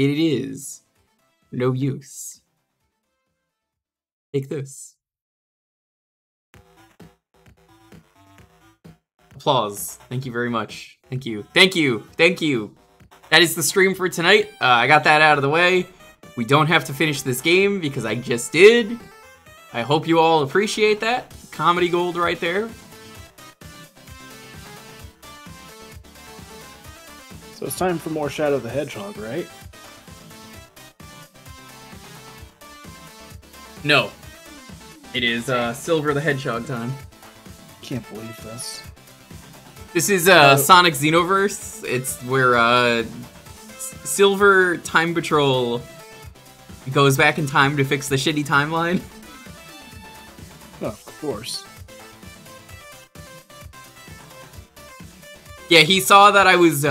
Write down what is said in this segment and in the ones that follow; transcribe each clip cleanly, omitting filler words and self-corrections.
It is no use. Take this. Applause. Thank you very much. Thank you. Thank you. Thank you. That is the stream for tonight. I got that out of the way. We don't have to finish this game because I just did. I hope you all appreciate that. Comedy gold right there. So it's time for more Shadow the Hedgehog, right? No. It is Silver the Hedgehog time. Can't believe this. This is Sonic Xenoverse. It's where Silver Time Patrol goes back in time to fix the shitty timeline. Oh, of course. Yeah, he saw that I was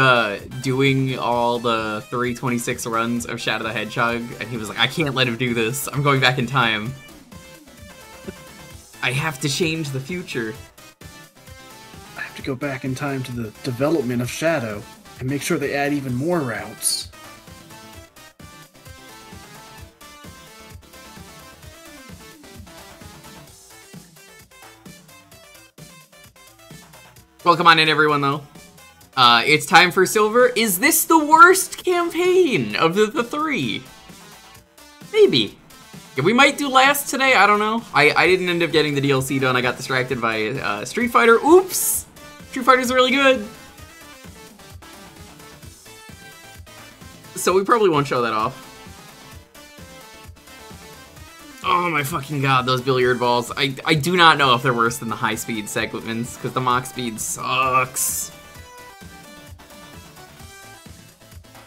doing all the 326 runs of Shadow the Hedgehog, and he was like, I can't let him do this. I'm going back in time. I have to change the future. I have to go back in time to the development of Shadow and make sure they add even more routes. Welcome on in, everyone, though. It's time for Silver. Is this the worst campaign of the three? Maybe. Yeah, we might do last today, I don't know. I didn't end up getting the DLC done. I got distracted by Street Fighter. Oops! Street Fighter's really good. So we probably won't show that off. Oh my fucking god, those billiard balls. I do not know if they're worse than the high-speed segments, because the Mach speed sucks.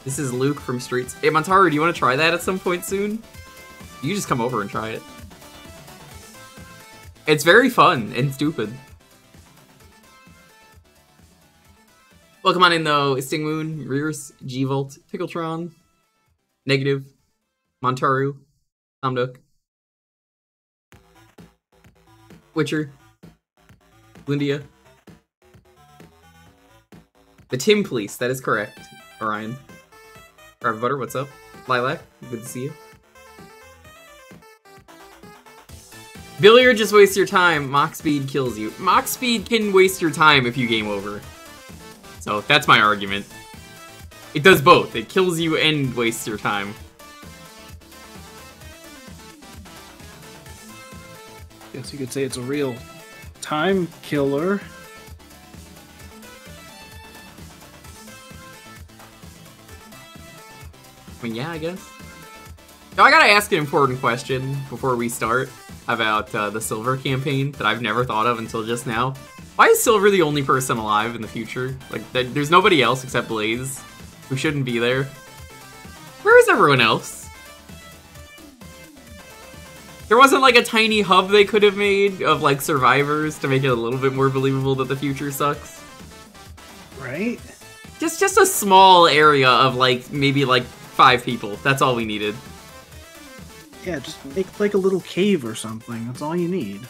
This is Luke from Streets. Hey, Montaru, do you want to try that at some point soon? You just come over and try it. It's very fun and stupid. Welcome on in, though. Sting Moon, Rears, G-Volt, Pickletron, Negative, Montaru, Tomduk, Witcher, Lindia, the Tim Police, that is correct. Orion. Rabbit Butter, what's up? Lilac, good to see you. Billiard just wastes your time. Mach speed kills you. Mach speed can waste your time if you game over. So that's my argument. It does both. It kills you and wastes your time. Guess you could say it's a real time killer. I mean, yeah, I guess. Now, I gotta ask an important question before we start about the Silver campaign that I've never thought of until just now. Why is Silver the only person alive in the future? Like, there's nobody else except Blaze who shouldn't be there. Where is everyone else? There wasn't like a tiny hub they could have made of like survivors to make it a little bit more believable that the future sucks? Right? Just a small area of like maybe like 5 people. That's all we needed. Yeah, just make like a little cave or something. That's all you need.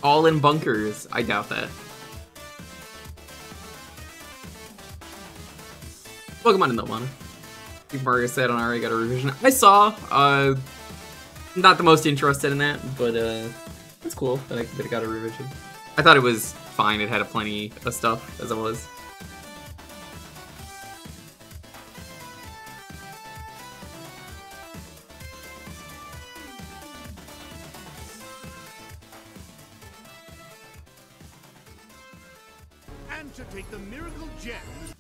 All in bunkers. I doubt that. Welcome on in, though, Lana. Super Mario said on already got a revision. I saw, not the most interested in that, but it's cool that it got a revision. I thought it was fine. It had plenty of stuff as it was. And to take the miracle gems.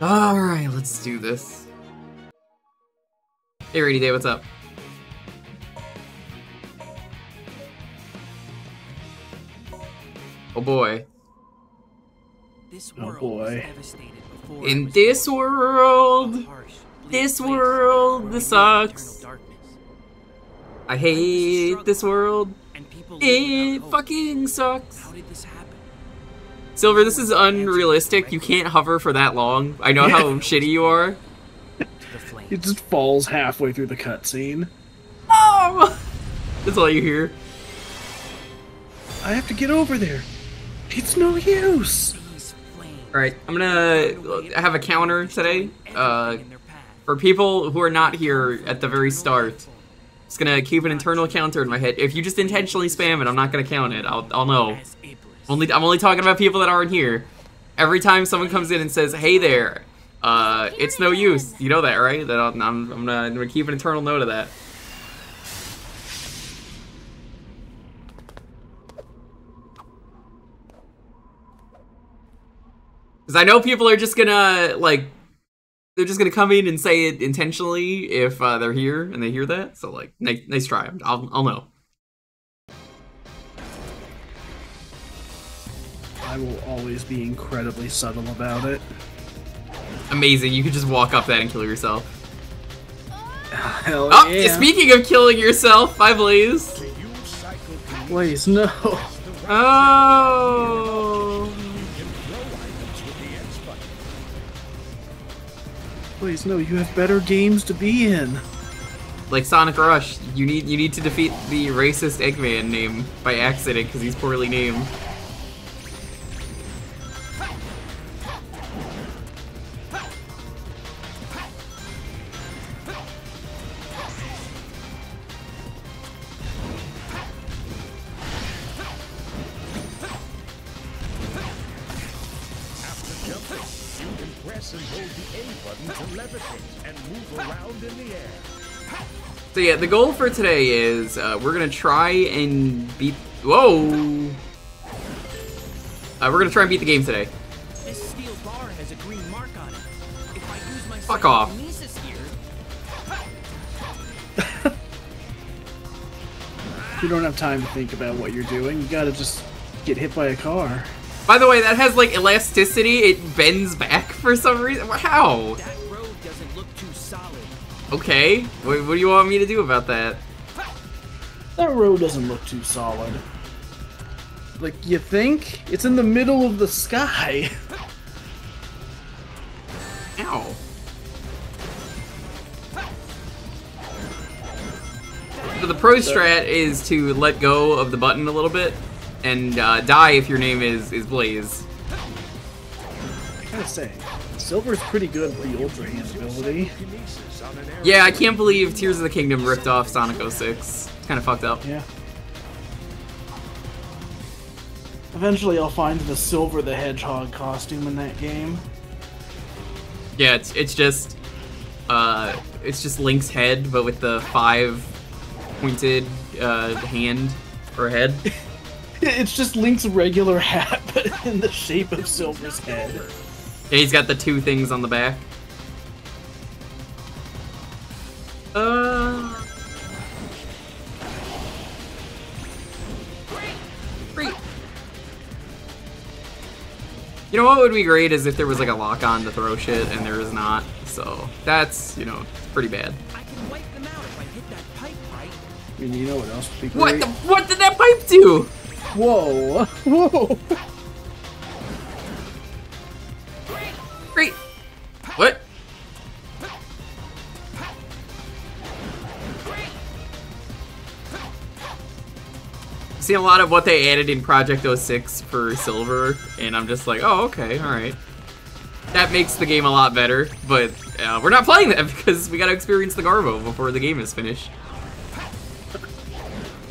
Alright, let's do this. Hey, Rainy Day, what's up? Oh boy. This Oh world boy. was devastated before In I was this born. world, A harsh, bleak this place world, where this we live in sucks. eternal darkness. I hate this world. And people live without It hope. fucking sucks. How did this happen? Silver, this is unrealistic. You can't hover for that long. I know how shitty you are. It just falls halfway through the cutscene. Oh! That's all you hear. I have to get over there. It's no use. Alright, I'm gonna have a counter today. For people who are not here at the very start, just gonna keep an internal counter in my head. If you just intentionally spam it, I'm not gonna count it. I'll know. I'm only talking about people that aren't here. Every time someone comes in and says, "Hey there," it's no use. You know that, right? That I'm gonna keep an internal note of that. Because I know people are just gonna, like, they're just gonna come in and say it intentionally if they're here and they hear that. So, like, nice try. I'll know. I will always be incredibly subtle about it. Amazing. You could just walk up that and kill yourself. Hell Oh, yeah. speaking of killing yourself, bye, Blaze. Blaze, no. Oh. Blaze, no, you have better games to be in. Like Sonic Rush, you need to defeat the racist Eggman name by accident because he's poorly named. And hold the A button to levitate and move around in the air. So yeah, the goal for today is we're gonna try and beat. Whoa! We're gonna try and beat the game today. This steel bar has a green mark on it. If I use my Fuck off. psychokinesis here, You don't have time to think about what you're doing. You gotta just get hit by a car. By the way, that has like elasticity. It bends back for some reason. How? that road doesn't look too solid. Okay. What do you want me to do about that? That road doesn't look too solid. Like, you think? It's in the middle of the sky. Ow. So the pro strat is to let go of the button a little bit and die if your name is Blaze. I gotta say, Silver's pretty good with the Ultra Hand ability. Yeah, I can't believe Tears of the Kingdom ripped off Sonic 06. It's kind of fucked up. Yeah. Eventually I'll find the Silver the Hedgehog costume in that game. Yeah, it's just Link's head, but with the 5 pointed hand or head. It's just Link's regular hat, but in the shape of Silver's head. Yeah, he's got the 2 things on the back. Great. You know what would be great is if there was like a lock-on to throw shit, and there is not. So that's, you know, pretty bad. I can wipe them out if I hit that pipe right. I mean, you know what else would be great? What did that pipe do? Whoa! Whoa! Great. What? See a lot of what they added in Project 06 for Silver, and I'm just like, oh, okay, alright. That makes the game a lot better, but we're not playing that because we gotta experience the Garbo before the game is finished.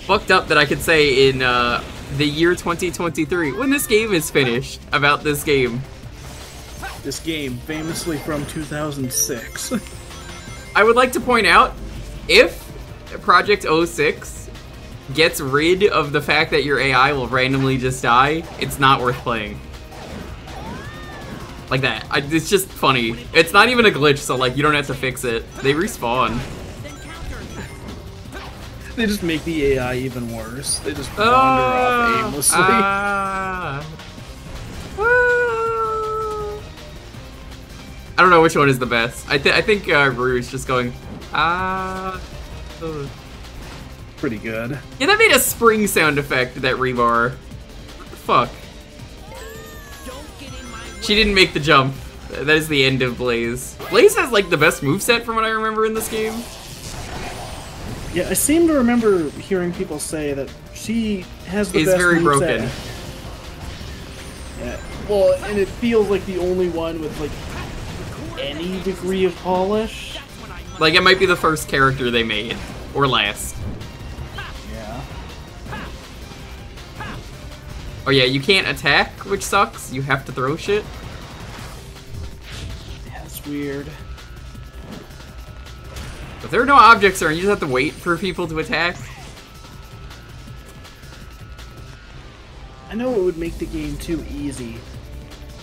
Fucked up that I could say in the year 2023, when this game is finished, about this game. This game, famously from 2006. I would like to point out, if Project 06 gets rid of the fact that your AI will randomly just die, it's not worth playing. Like that. It's just funny. It's not even a glitch, so like you don't have to fix it. They respawn. They just make the AI even worse. They just wander off aimlessly. I don't know which one is the best. I think Rue's just going, Pretty good. Yeah, that made a spring sound effect, that rebar. What the fuck? She didn't make the jump. That is the end of Blaze. Blaze has like the best moveset from what I remember in this game. Yeah, I seem to remember hearing people say that she has the best very moveset. broken. Yeah. Well, and it feels like the only one with like any degree of polish. Like it might be the first character they made, or last. Yeah. Oh yeah, you can't attack, which sucks. You have to throw shit. That's weird. If there are no objects there, you just have to wait for people to attack. I know it would make the game too easy,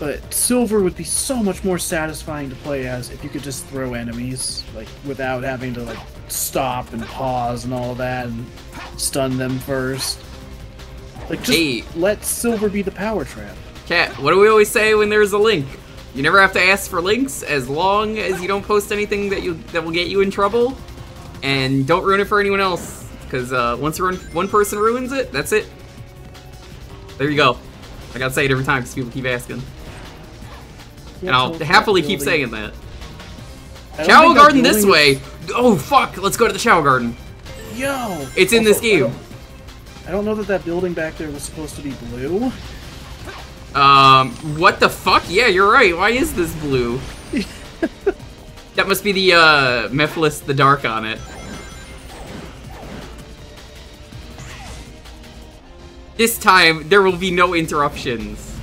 but Silver would be so much more satisfying to play as if you could just throw enemies, like, without having to, like, stop and pause and all that and stun them first. Like, just let Silver be the power trap. Cat, what do we always say when there's a link? You never have to ask for links as long as you don't post anything that will get you in trouble, and don't ruin it for anyone else. Because once one person ruins it, that's it. There you go. I gotta say it every time because people keep asking, and I'll happily keep saying that. Shower Garden this way. Oh fuck! Let's go to the Shower Garden. Yo! It's in this game. I don't know that building back there was supposed to be blue. What the fuck? Yeah, you're right. Why is this blue? That must be the, Mephiles the Dark on it. This time, there will be no interruptions.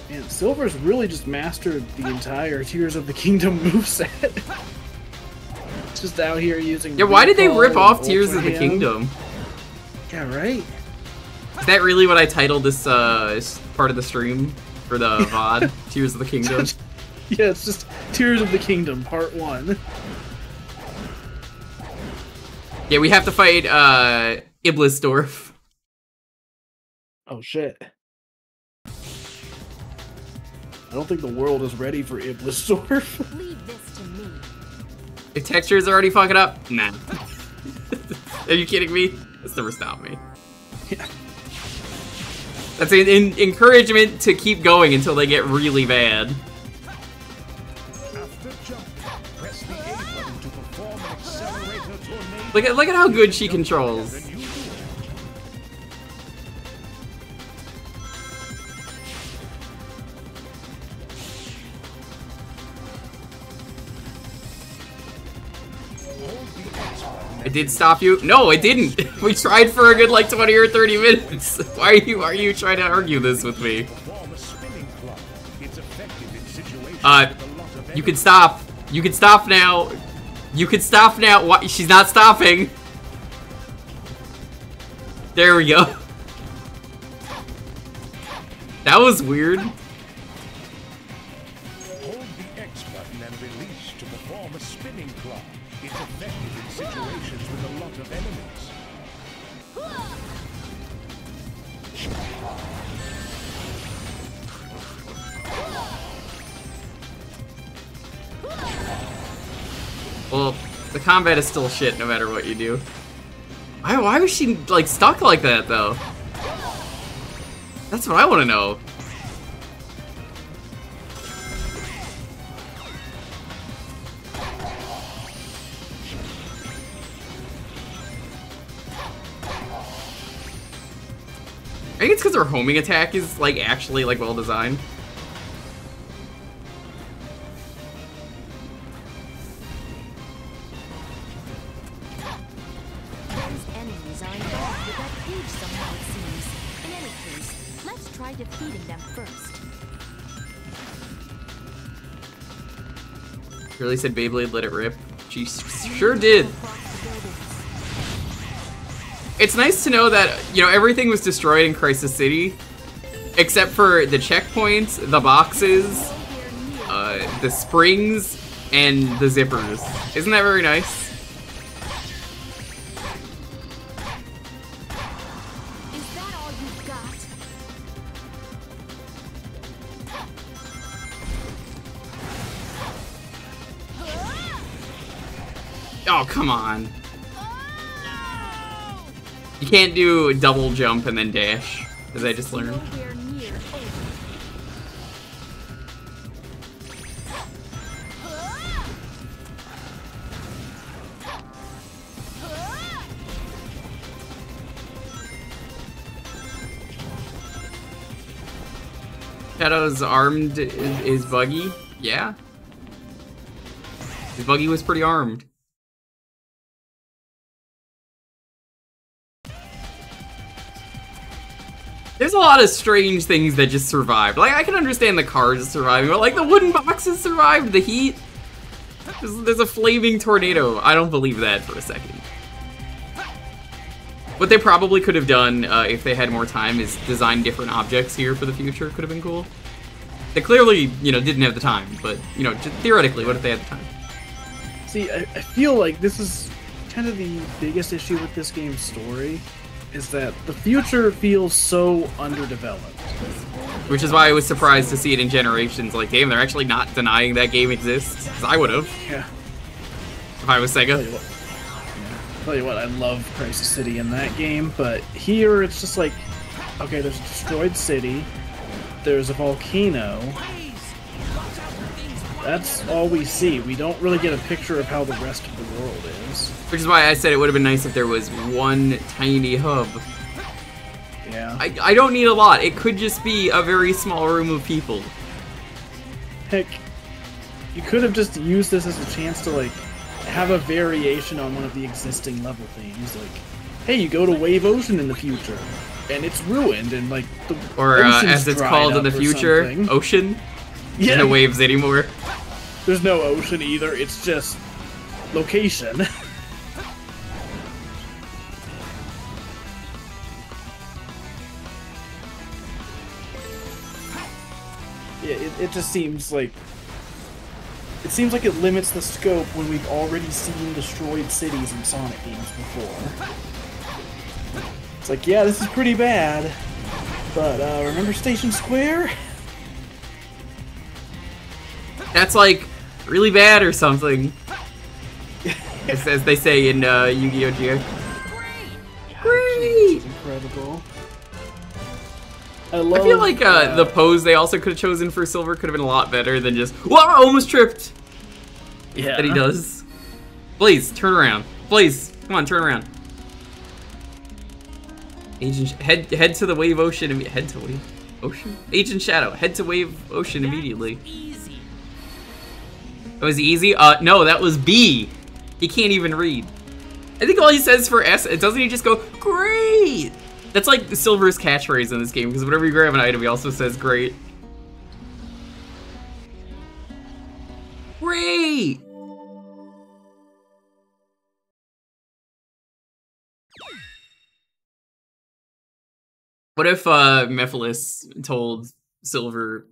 Man, Silver's really just mastered the entire Tears of the Kingdom moveset. Just out here using. Yeah, why did they rip off Tears of the Kingdom? Yeah, right. Is that really what I titled this part of the stream for the VOD? Tears of the Kingdom. Yeah, it's just Tears of the Kingdom Part 1. Yeah, we have to fight Iblisdorf. Oh shit. I don't think the world is ready for Iblisdorf. Leave this to me. The texture's already fucking up? Nah. Are you kidding me? That's never stopped me. Yeah. That's an encouragement to keep going until they get really bad. After jumping, press the A button to perform an accelerator tornado. Look at how good she controls. Then you do it. It did stop you? No, it didn't. We tried for a good like 20 or 30 minutes. Why are you trying to argue this with me? You can stop. You can stop now. You can stop now. Why? She's not stopping. There we go. That was weird. Hold the X button and release to perform a spinning claw. It's effective in situations with a lot of enemies. Well, the combat is still shit no matter what you do. Why was she, like, stuck like that, though? That's what I want to know. I think it's because her homing attack is, like, actually, like, well designed. These enemies are involved with that cage somehow, it seems. In any case, let's try defeating them first. Really said Beyblade let it rip. She sure did. It's nice to know that, you know, everything was destroyed in Crisis City, except for the checkpoints, the boxes, the springs, and the zippers. Isn't that very nice? Is that all you've got? Oh, come on. You can't do double jump and then dash, as I just learned. Nowhere near over. Shadow's armed is buggy. Yeah. His buggy was pretty armed. There's a lot of strange things that just survived. Like, I can understand the cars surviving, but like the wooden boxes survived the heat. There's a flaming tornado. I don't believe that for a second. What they probably could have done if they had more time is design different objects here for the future. Could have been cool. They clearly, you know, didn't have the time, but, you know, just theoretically, what if they had the time? See, I feel like this is kind of the biggest issue with this game's story, is that the future feels so underdeveloped. Which is why I was surprised to see it in Generations. Like, damn, they're actually not denying that game exists. Because I would have. Yeah. If I was Sega. Tell you what, I love Crisis City in that game, but here it's just like, okay, there's a destroyed city, there's a volcano. That's all we see. We don't really get a picture of how the rest of the world is. Which is why I said it would have been nice if there was one tiny hub. Yeah. I don't need a lot. It could just be a very small room of people. Heck, you could have just used this as a chance to, like, have a variation on one of the existing level themes. Like, hey, you go to Wave Ocean in the future, and it's ruined, and, like, the ocean's as it's dried called in up the or future, something. ocean. Yeah. There's no waves anymore. There's no ocean either, it's just location. Yeah, it just seems like... It seems like it limits the scope when we've already seen destroyed cities in Sonic games before. It's like, yeah, this is pretty bad, but remember Station Square? That's like really bad or something. As they say in Yu-Gi-Oh! GX. Great! Incredible. I feel like the pose they also could have chosen for Silver could have been a lot better than just, whoa, almost tripped! Yeah. That he does. Blaze, turn around. Blaze, come on, turn around. Agent, head to the Wave Ocean, head to Wave Ocean? Agent Shadow, head to Wave Ocean immediately. Easy. That was easy? No, that was B. He can't even read. I think all he says for S, doesn't he just go, great? That's like Silver's catchphrase in this game, because whenever you grab an item, he also says great. Great! What if Mephiles told Silver,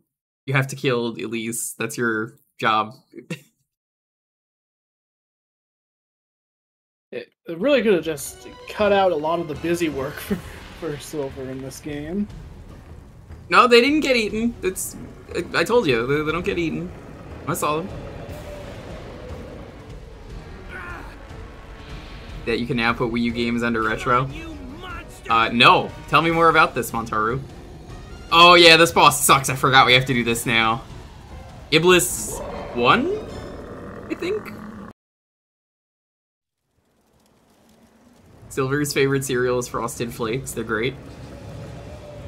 you have to kill Elise, that's your job? It really could have just cut out a lot of the busy work for Silver in this game. No, they didn't get eaten. I told you, they don't get eaten. I saw them. That you can now put Wii U games under retro. No. Tell me more about this, Montaru. Oh yeah, this boss sucks. I forgot we have to do this now. Iblis 1? I think? Silver's favorite cereal is Frosted Flakes. They're great.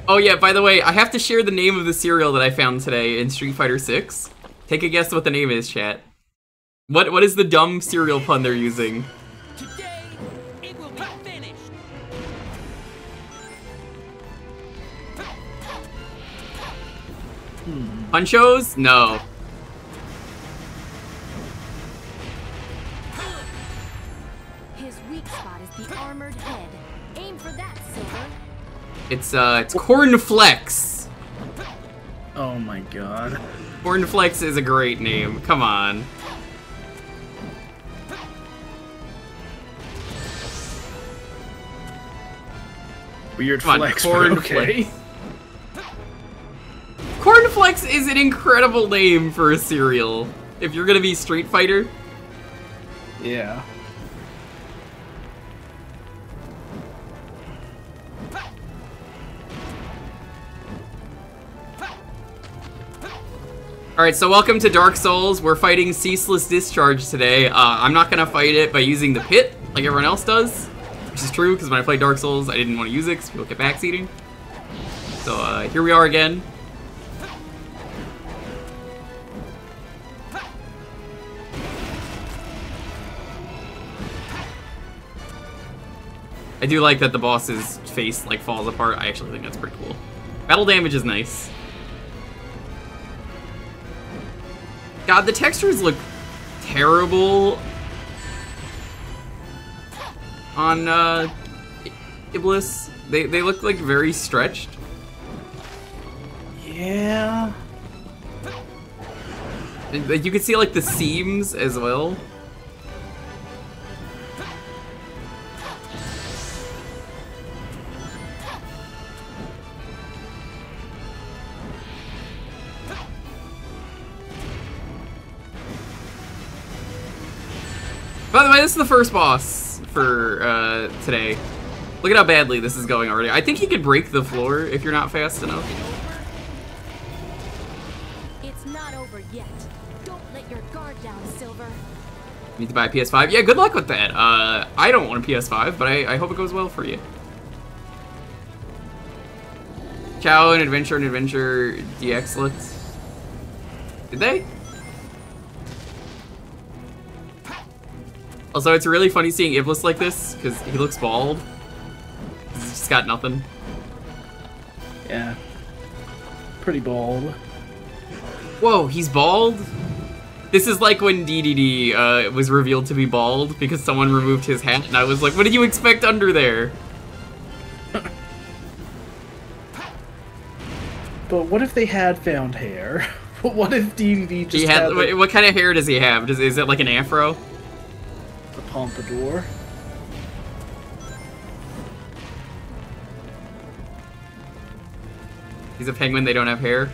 Oh yeah, by the way, I have to share the name of the cereal that I found today in Street Fighter 6. Take a guess what the name is, chat. What is the dumb cereal pun they're using? Today, it will be finished. Punchos? No. His weak spot is the armored head. Aim for that, Silver. It's Cornflex. Oh my god. Cornflex is a great name. Come on. Weird Come on, flex, but Cornflex. okay. Cornflex is an incredible name for a cereal. If you're gonna be Street Fighter. Yeah. Alright, so welcome to Dark Souls. We're fighting Ceaseless Discharge today. I'm not gonna fight it by using the pit like everyone else does, which is true, because when I played Dark Souls, I didn't want to use it because people kept backseating. So, here we are again. I do like that the boss's face, like, falls apart. I actually think that's pretty cool. Battle damage is nice. God, the textures look terrible on Iblis. They look like very stretched. Yeah. Like you can see like the seams as well. By the way, this is the first boss for today. Look at how badly this is going already. I think he could break the floor if you're not fast enough. It's not over yet. Don't let your guard down, Silver. Need to buy a PS5? Yeah, good luck with that. I don't want a PS5, but I hope it goes well for you. Chow and Adventure DX-lit. Did they? Also, it's really funny seeing Iblis like this, because he looks bald. He's just got nothing. Yeah. Pretty bald. Whoa, he's bald? This is like when DDD was revealed to be bald because someone removed his hat, and I was like, what did you expect under there? But what if they had found hair? What if DDD just had like, what kind of hair does he have? Is it like an afro? a pompadour? He's a penguin, they don't have hair.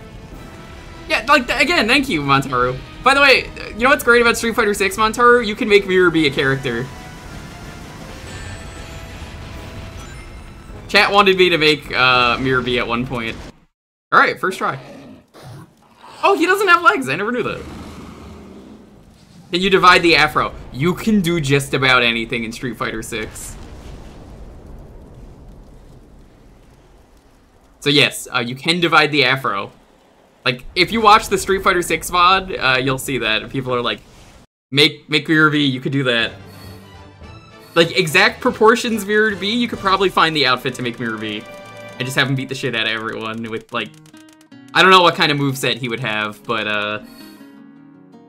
Yeah, like, again, thank you, Montaru. By the way, you know what's great about Street Fighter 6, Montaru? You can make Mirror be a character. Chat wanted me to make Mirror be at one point. Alright, first try. Oh, he doesn't have legs, I never knew that. Can you divide the afro? You can do just about anything in Street Fighter 6. So yes, you can divide the afro. Like, if you watch the Street Fighter 6 VOD, you'll see that. People are like, make Mirror B, you could do that. Like, exact proportions Mirror B, you could probably find the outfit to make Mirror B. I just haven't beat the shit out of everyone with, like... I don't know what kind of moveset he would have, but,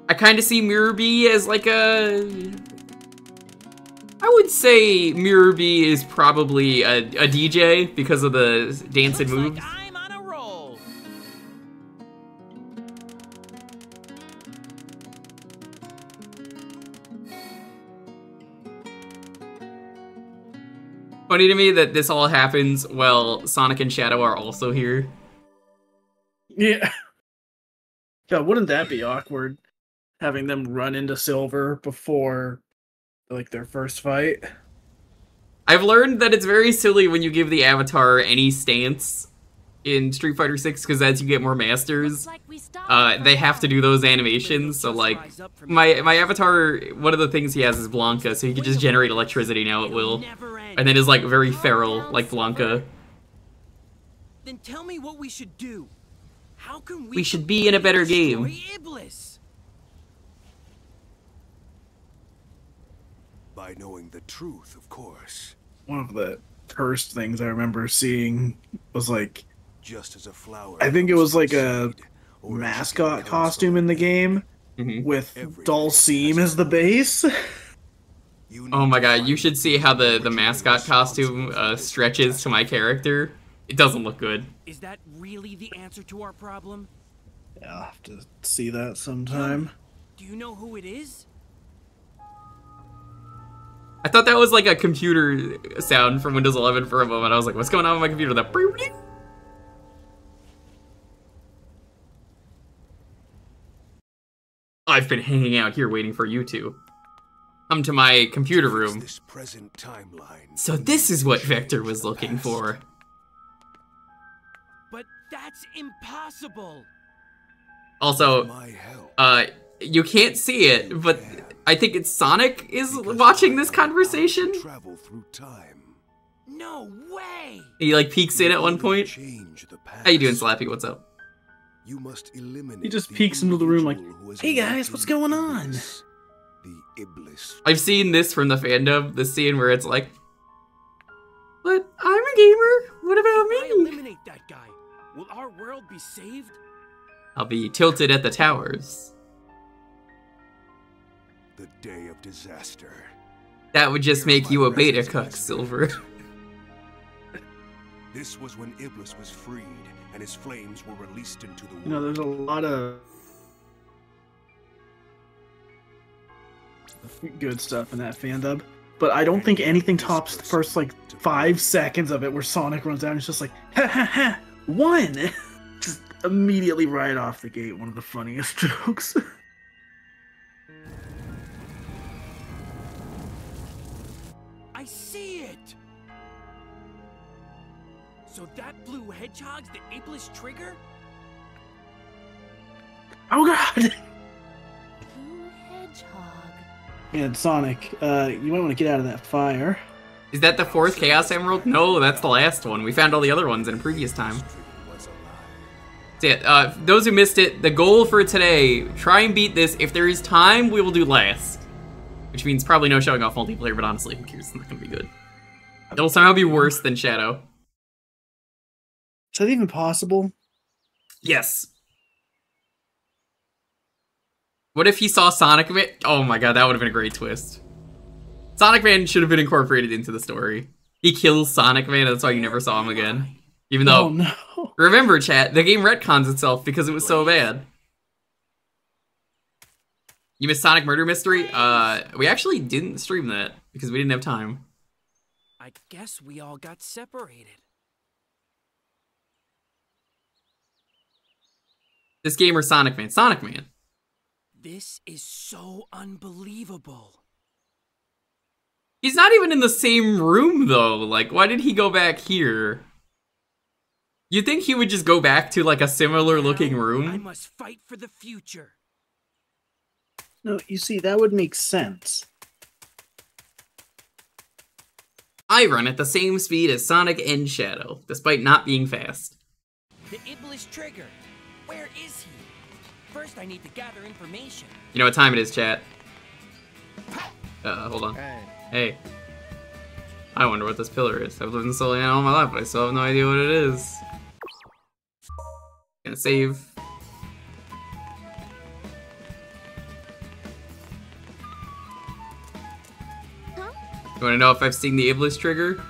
I kind of see Mirror B as, like, I would say Mirror B is probably a DJ because of the dance and moves. Like I'm on a roll. Funny to me that this all happens while Sonic and Shadow are also here. Yeah. God, wouldn't that be awkward? Having them run into Silver before, like, their first fight. I've learned that it's very silly when you give the avatar any stance in Street Fighter 6, because as you get more masters, they have to do those animations. So, like, my avatar, one of the things he has is Blanca, so he can just generate electricity now at will. And then is, like, very feral, like Blanca. Then tell me what we should do. How can We should be in a better game. destroy Iblis? By knowing the truth, of course. One of the first things I remember seeing was, like, Just as a flower. I think it was like a seed, or mascot becomes costume the in the game with Dulcime as the base. You need Oh my to god, find you should see how the what you are mascot costume responsible for. stretches to my character. It doesn't look good. Is that really the answer to our problem? Yeah, I'll have to see that sometime. Do you know who it is? I thought that was like a computer sound from Windows 11 for a moment. I was like, what's going on with my computer? That I've been hanging out here waiting for you two. Come to my computer room. This present timeline. So this is what Vector was looking for. But that's impossible. Also, My help. you can't see it, but I think it's Sonic is watching this conversation. Travel through time. No way! He like peeks in at one point. Change the past. How you doing, Slappy? What's up? You must eliminate He just the peeks into the room like, individual who has "Hey guys, elected what's going on?" Iblis, the Iblis. I've seen this from the fandom, the scene where it's like, but I'm a gamer, what about If I me? eliminate that guy, will our world be saved? I'll be tilted at the towers. The day of disaster. That would just make you a beta cuck, Silver. This was when Iblis was freed and his flames were released into the world. You know, there's a lot of good stuff in that fandub, but I don't think anything tops the first like 5 seconds of it where Sonic runs out and it's just like, ha ha ha, one! Just immediately right off the gate, one of the funniest jokes. I see it! So that blue hedgehog's the Iblis trigger? Oh god! Blue hedgehog. And Sonic, you might want to get out of that fire. Is that the 4th Chaos Emerald? No, that's the last one. We found all the other ones in a previous time. So yeah, those who missed it, the goal for today, try and beat this. If there is time, we will do last. Which means probably no showing off multiplayer, but honestly, who cares? It's not gonna be good. It'll somehow be worse than Shadow. Is that even possible? Yes. What if he saw Sonic Man? Oh my god, that would have been a great twist. Sonic Man should have been incorporated into the story. He kills Sonic Man, that's why you never saw him again. Even though, Oh no. remember chat, the game retcons itself because it was so bad. You missed Sonic Murder Mystery? We actually didn't stream that because we didn't have time. I guess we all got separated. This game or Sonic Man? Sonic Man. This is so unbelievable. He's not even in the same room though. Like, why did he go back here? You'd think he would just go back to like a similar looking Now, I room. must fight for the future. No, you see, that would make sense. I run at the same speed as Sonic and Shadow, despite not being fast. The Iblis trigger. Where is he? First, I need to gather information. You know what time it is, chat? Hold on. Hey. I wonder what this pillar is. I've lived in Soliana all my life, but I still have no idea what it is. Gonna save. You wanna know if I've seen the Iblis trigger?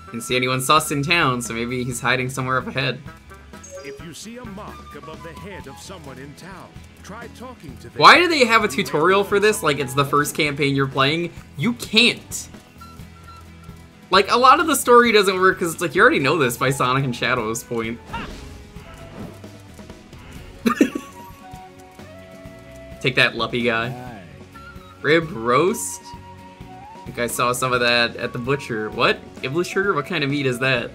Didn't see anyone sus in town, so maybe he's hiding somewhere up ahead. If you see a mark above the head of someone in town, try talking to them. Why do they have a tutorial for this like it's the first campaign you're playing? You can't. Like, a lot of the story doesn't work because it's like, you already know this by Sonic and Shadow's point. Take that, Luppy guy. Rib roast? I think I saw some of that at the butcher. What? Iblis trigger? What kind of meat is that?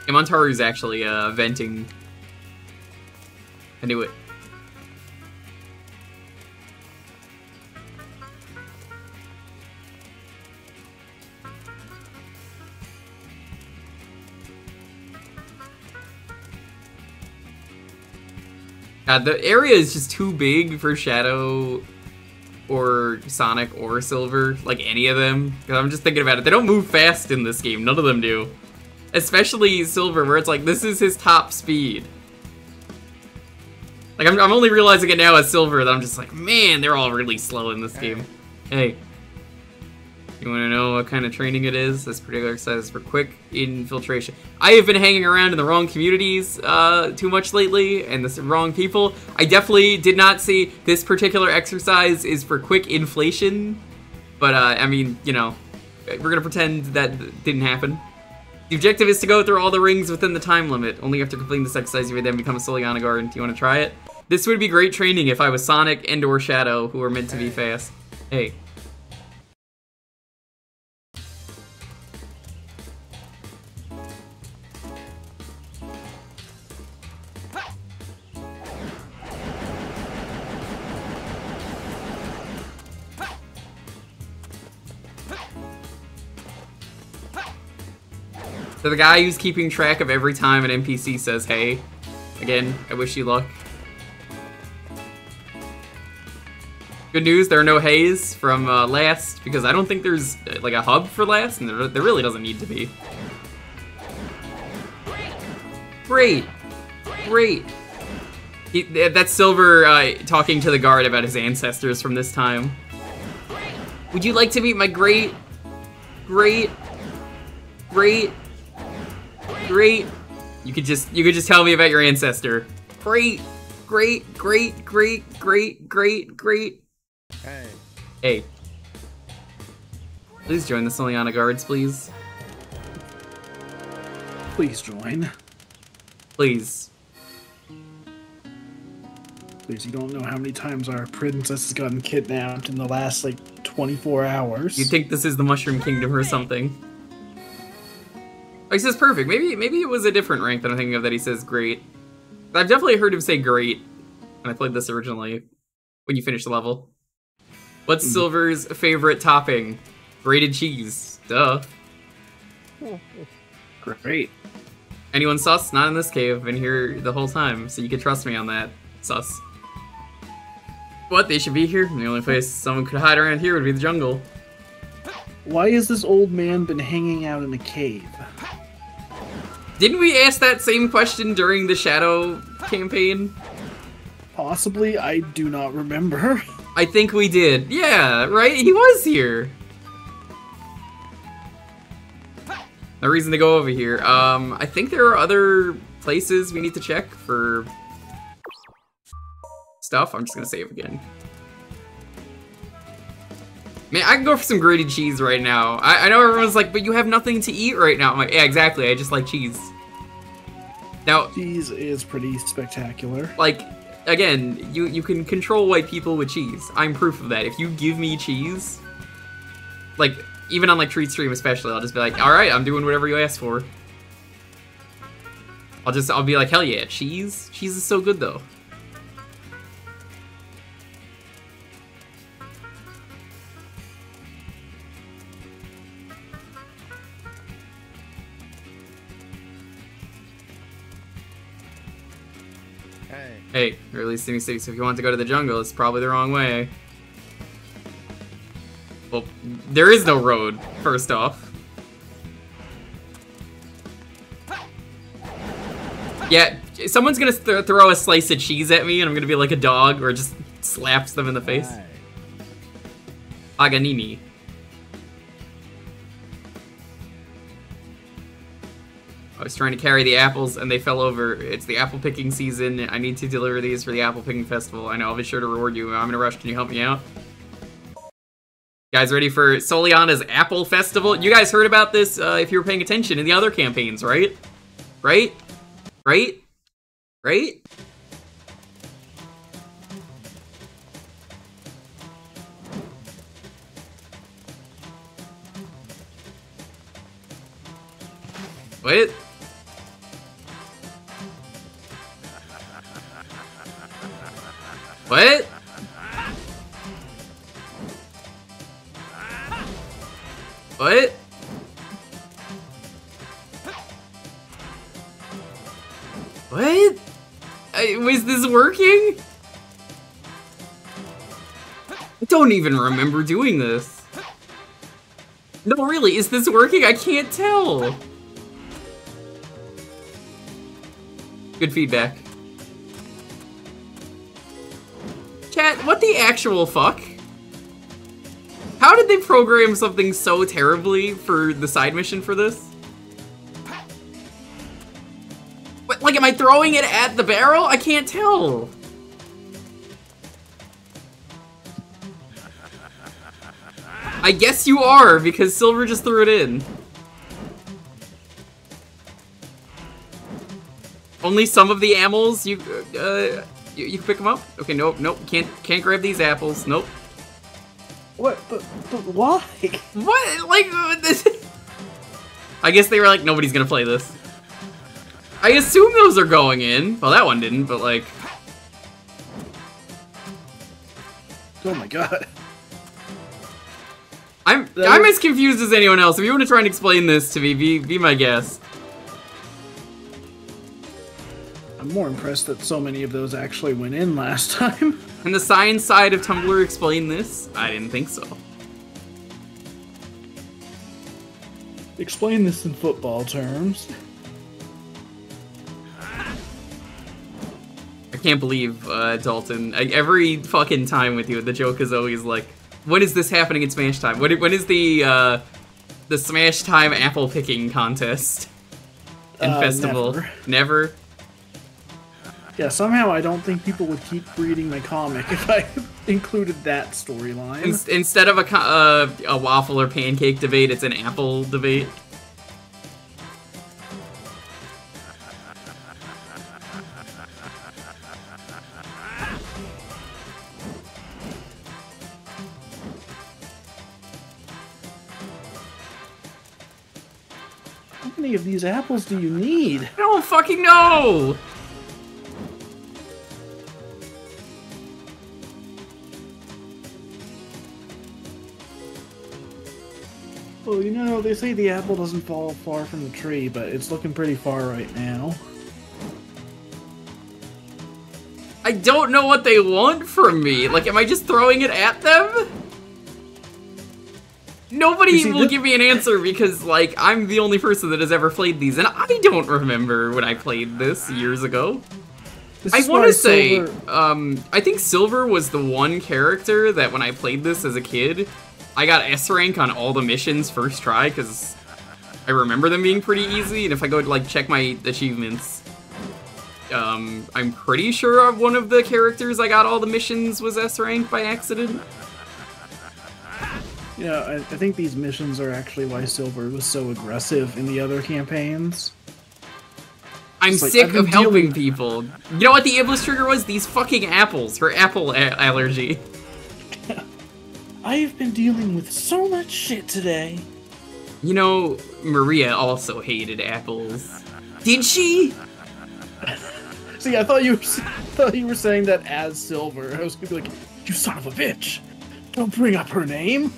Montaru's actually venting. I knew it. God, the area is just too big for Shadow or Sonic or Silver, like any of them. Because I'm just thinking about it. They don't move fast in this game. None of them do. Especially Silver, where it's like, this is his top speed. Like, I'm only realizing it now as Silver that I'm just like, man, they're all really slow in this game. Hey. You want to know what kind of training it is? This particular exercise is for quick infiltration. I have been hanging around in the wrong communities too much lately, and the wrong people. I definitely did not see this particular exercise is for quick inflation. But, I mean, you know, we're gonna pretend that didn't happen. The objective is to go through all the rings within the time limit. Only after completing this exercise you would then become a Soliana Guard. Do you want to try it? This would be great training if I was Sonic and or Shadow, who are meant to be fast. Hey. So the guy who's keeping track of every time an NPC says hey. Again, I wish you luck. Good news, there are no hays from last, because I don't think there's like a hub for last, and there really doesn't need to be. Great! Great! That's Silver talking to the guard about his ancestors from this time. Would you like to meet my great... You could just tell me about your ancestor. Great. Hey. Please join the Soliana Guards, please. Please join. Please. Please, you don't know how many times our princess has gotten kidnapped in the last, like, 24 hours. You'd think this is the Mushroom Kingdom or something. Oh, he says perfect. Maybe it was a different rank that I'm thinking of that he says great. I've definitely heard him say great when I played this originally, when you finish the level. What's Silver's favorite topping? Grated cheese. Duh. Great. Anyone sus? Not in this cave. I've been here the whole time, so you can trust me on that. Sus. What? They should be here? The only place someone could hide around here would be the jungle. Why has this old man been hanging out in a cave? Didn't we ask that same question during the Shadow campaign? Possibly, I do not remember. I think we did. Yeah, right? He was here. No reason to go over here. I think there are other places we need to check for stuff. I'm just gonna save again. Man, I can go for some grated cheese right now. I know everyone's like, but you have nothing to eat right now. I'm like, yeah, exactly. I just like cheese. Now, Cheese is pretty spectacular. like, again, you can control white people with cheese. I'm proof of that. If you give me cheese, like, even on like Treat Stream especially, I'll just be like, all right, I'm doing whatever you asked for. I'll be like, hell yeah, cheese? Cheese is so good though. Hey, or at least Simi Six, if you want to go to the jungle, it's probably the wrong way. Well, there is no road, first off. Yeah, someone's gonna throw a slice of cheese at me and I'm gonna be like a dog, or just slaps them in the face. Paganini. I was trying to carry the apples and they fell over. It's the apple picking season. I need to deliver these for the apple picking festival. I know, I'll be sure to reward you. I'm in a rush. Can you help me out? You guys ready for Soliana's Apple Festival? You guys heard about this if you were paying attention in the other campaigns, right? Right? Right? Right? What? What? What? What? Was this working? I don't even remember doing this. No, really, is this working? I can't tell. Good feedback. Chat, what the actual fuck? How did they program something so terribly for the side mission for this? What, like, am I throwing it at the barrel? I can't tell. I guess you are, because Silver just threw it in. Only some of the apples you can pick them up? Okay, nope, can't grab these apples, nope. What? But why? What? Like, this... I guess they were like, nobody's gonna play this. I assume those are going in. Well, that one didn't, but like... Oh my god. I'm as confused as anyone else. If you want to try and explain this to me, be my guest. more impressed that so many of those actually went in last time. Can the science side of Tumblr explain this? I didn't think so. Explain this in football terms. I can't believe, Dalton. Every fucking time with you, the joke is always like, when is this happening in Smash Time? When is the Smash Time apple picking contest and festival? Never? Yeah, somehow I don't think people would keep reading my comic if I included that storyline. Instead of a waffle or pancake debate, it's an apple debate. How many of these apples do you need? I don't fucking know! Well, you know, they say the apple doesn't fall far from the tree, but it's looking pretty far right now. I don't know what they want from me. Like, am I just throwing it at them? Nobody will give me an answer because, like, I'm the only person that has ever played these, and I don't remember when I played this years ago. I want to say, I think Silver was the one character that when I played this as a kid, I got S rank on all the missions first try, because I remember them being pretty easy, and if I go to, like, check my achievements, I'm pretty sure one of the characters I got all the missions was S rank by accident. Yeah, I think these missions are actually why Silver was so aggressive in the other campaigns. I'm sick of helping people. You know what the Iblis trigger was? These fucking apples. Her apple allergy. I've been dealing with so much shit today. You know, Maria also hated apples. Did she? See, I thought you were saying that as Silver. I was gonna be like, you son of a bitch! Don't bring up her name.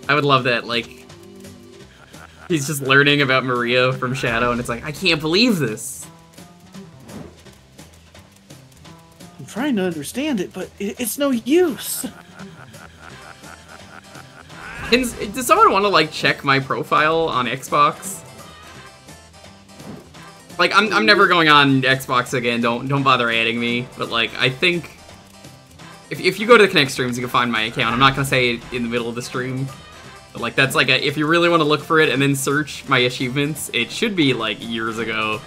I would love that, like, he's just learning about Maria from Shadow, and it's like, I can't believe this. I'm trying to understand it, but it's no use. Does someone want to, like, check my profile on Xbox? Like, I'm never going on Xbox again, don't bother adding me, but, like, I think if you go to the Connect streams, you can find my account. I'm not gonna say it in the middle of the stream. But, like, that's like if you really want to look for it and then search my achievements, it should be, like, years ago.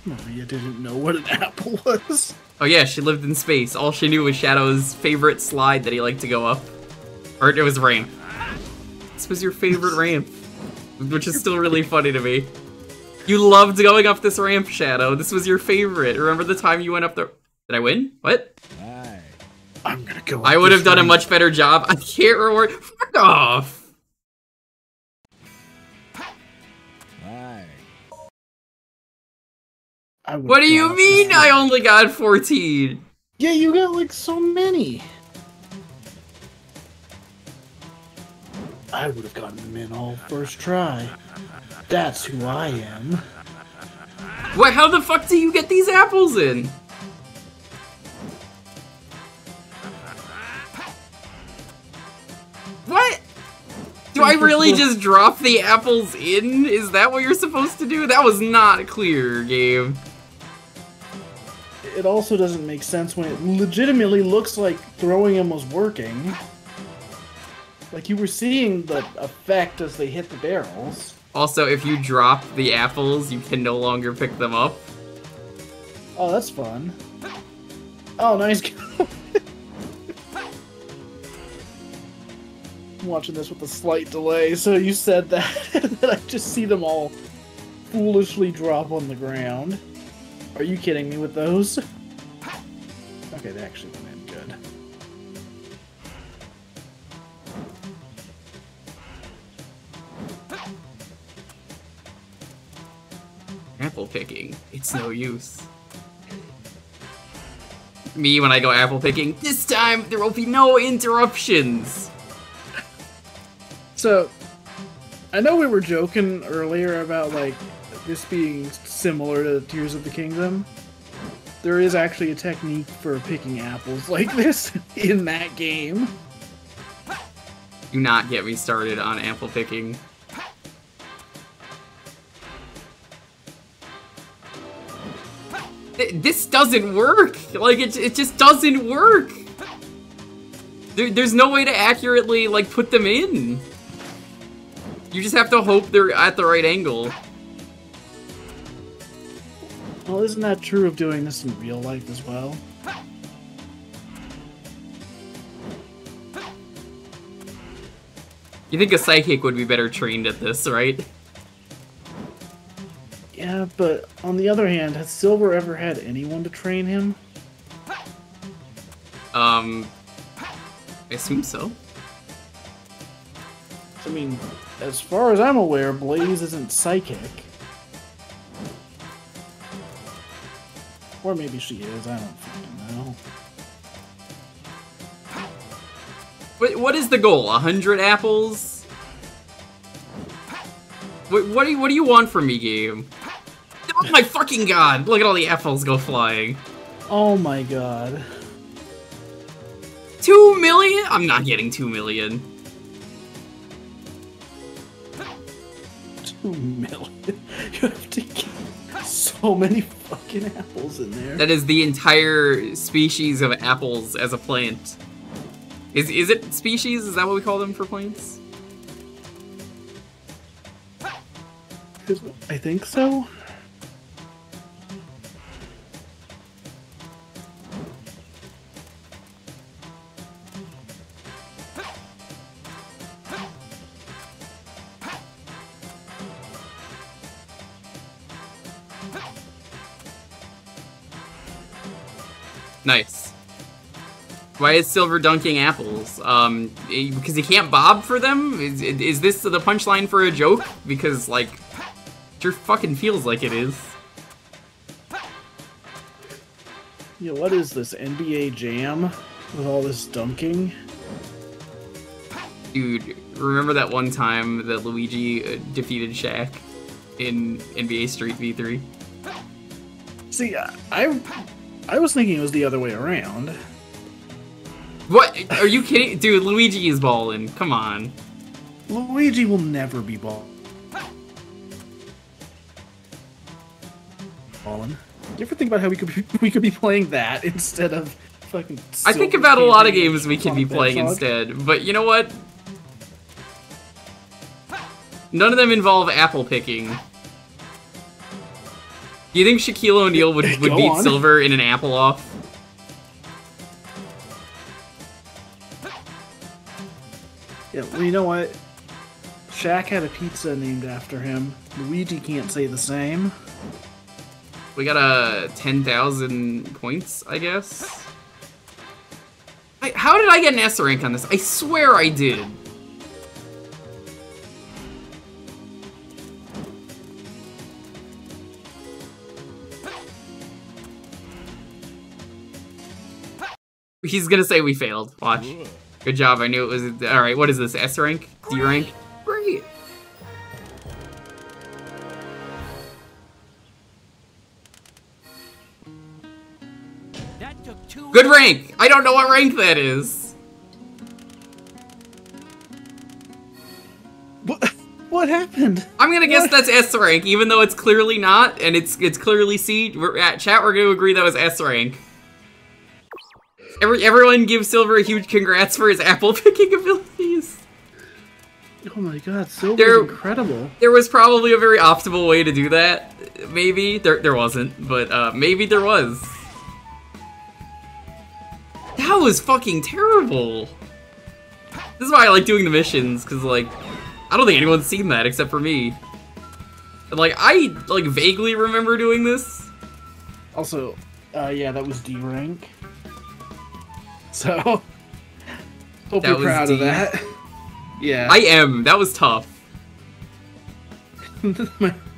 Maria didn't know what an apple was. Oh yeah, she lived in space. All she knew was Shadow's favorite slide that he liked to go up. Or it was ramp. This was your favorite ramp. Which is still really funny to me. You loved going up this ramp, Shadow. This was your favorite. Remember the time you went up there? Did I win? What? I'm gonna go. I would have done a much better job. I can't reward. Fuck off. What do you mean I only got 14? Yeah, you got like so many. I would have gotten them in all first try. That's who I am. What? How the fuck do you get these apples in? What? Do I really just drop the apples in? Is that what you're supposed to do? That was not clear, game. It also doesn't make sense when it legitimately looks like throwing them was working. Like you were seeing the effect as they hit the barrels. Also, if you drop the apples, you can no longer pick them up. Oh, that's fun. Oh, nice. I'm watching this with a slight delay, so you said that, and then I just see them all foolishly drop on the ground. Are you kidding me with those? Okay, they actually went in good. Apple picking. It's no use. Me when I go apple picking, this time there will be no interruptions. So, I know we were joking earlier about, like, this being similar to Tears of the Kingdom. there is actually a technique for picking apples like this in that game. Do not get me started on apple picking. This doesn't work! Like, it just doesn't work! There's no way to accurately, like, put them in. You just have to hope they're at the right angle. Well, isn't that true of doing this in real life as well? You think a psychic would be better trained at this, right? Yeah, but on the other hand, has Silver ever had anyone to train him? I assume so. I mean, as far as I'm aware, Blaze isn't psychic. Or maybe she is, I don't fucking know. What is the goal? 100 apples? What do you want from me, game? Oh my fucking god! Look at all the apples go flying. Oh my god. 2 million? I'm not getting 2 million. 2 million? You have to get so many fucking apples in there. That is the entire species of apples as a plant. Is it species? Is that what we call them for plants? I think so. Nice. Why is Silver dunking apples? Because he can't bob for them? Is this the punchline for a joke? Because, like, it sure fucking feels like it is. Yeah, what is this, NBA Jam? With all this dunking? Dude, remember that one time that Luigi defeated Shaq in NBA Street V3? See, I was thinking it was the other way around. What? Are you kidding? Dude, Luigi is ballin'. Come on. Luigi will never be ballin'. You ever think about how we could be playing that instead of fucking I think about a lot of games we could be playing instead, but you know what? None of them involve apple picking. Do you think Shaquille O'Neal would beat Silver in an apple off? Yeah, well, you know what? Shaq had a pizza named after him. Luigi can't say the same. We got a 10,000 points, I guess. How did I get an S rank on this? I swear I did. He's gonna say we failed. Watch. Good job, I knew it was... Alright, what is this? S rank? D rank? Great! That took 2 Good rank! I don't know what rank that is. What happened? I'm gonna guess that's S rank, even though it's clearly not, and it's clearly C. We're at chat, we're gonna agree that was S rank. Everyone give Silver a huge congrats for his apple picking abilities. Oh my god, Silver's incredible. There was probably a very optimal way to do that. Maybe. There wasn't, but maybe there was. That was fucking terrible. This is why I like doing the missions, because, like, I don't think anyone's seen that except for me. And, like, I, like, vaguely remember doing this. Also, yeah, that was D rank. So, hope you're proud of that. Yeah. I am. That was tough.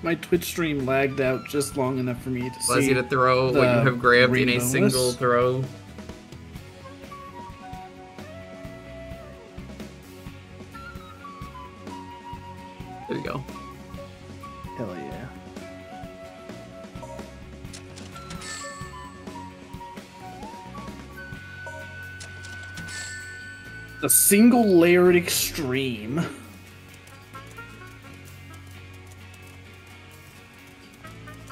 my Twitch stream lagged out just long enough for me to see. Allows you to throw what you have grabbed in a single throw. There you go. Hell yeah. The single layered extreme.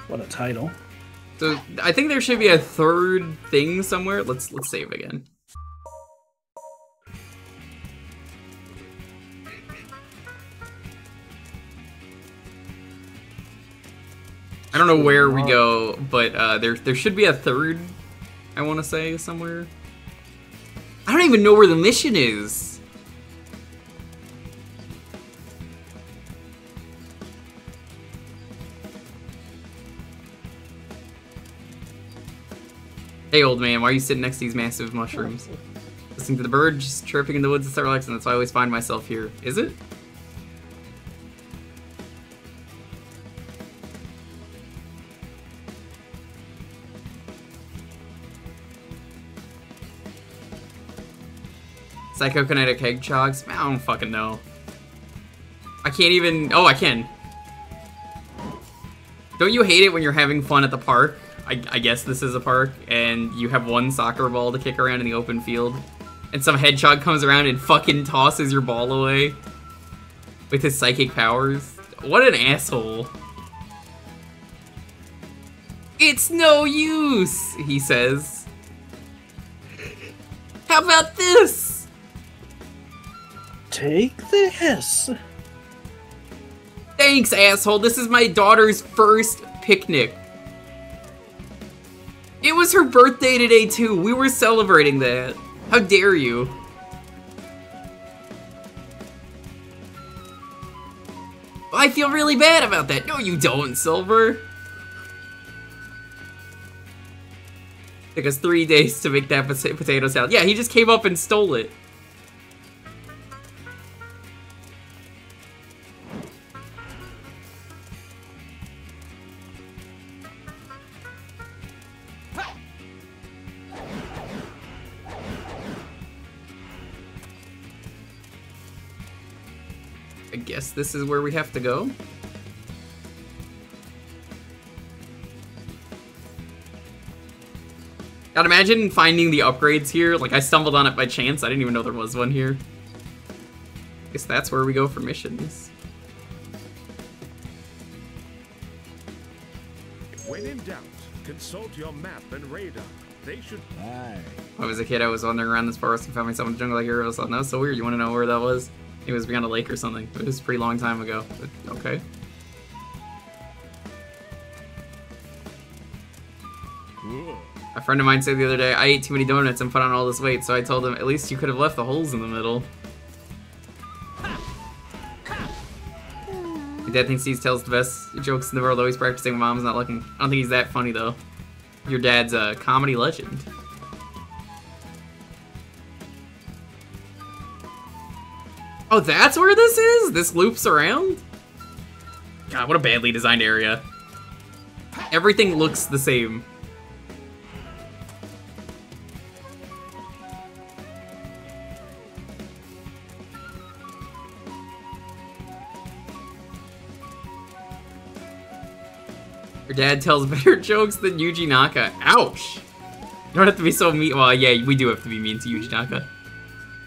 What a title. So I think there should be a third thing somewhere. Let's save again. I don't know where we go, but there should be a third, I want to say, somewhere. I don't even know where the mission is. Hey, old man, why are you sitting next to these massive mushrooms? Listening to the birds chirping in the woods and start relaxing. That's why I always find myself here. Is it? Psychokinetic hedgehogs? I don't fucking know. I can't even... Oh, I can. Don't you hate it when you're having fun at the park? I guess this is a park, and you have one soccer ball to kick around in the open field, and some hedgehog comes around and fucking tosses your ball away with his psychic powers. What an asshole. It's no use, he says. How about this? Take this. Thanks, asshole. This is my daughter's first picnic. It was her birthday today, too. We were celebrating that. How dare you? I feel really bad about that. No, you don't, Silver. Took us 3 days to make that potato salad. Yeah, he just came up and stole it. I guess this is where we have to go. God, imagine finding the upgrades here. Like, I stumbled on it by chance. I didn't even know there was one here. I guess that's where we go for missions. When in doubt, consult your map and radar. They should... Aye. When I was a kid, I was wandering around this forest and found myself in the jungle like heroes. That was so weird. You want to know where that was? It was beyond a lake or something. It was a pretty long time ago, but okay. Whoa. A friend of mine said the other day, I ate too many donuts and put on all this weight, so I told him, at least you could have left the holes in the middle. My dad thinks he tells the best jokes in the world, always practicing when mom's not looking. I don't think he's that funny, though. Your dad's a comedy legend. Oh, that's where this is? This loops around? God, what a badly designed area. Everything looks the same. Your dad tells better jokes than Yuji Naka. Ouch! You don't have to be so mean. Well, yeah, we do have to be mean to Yuji Naka.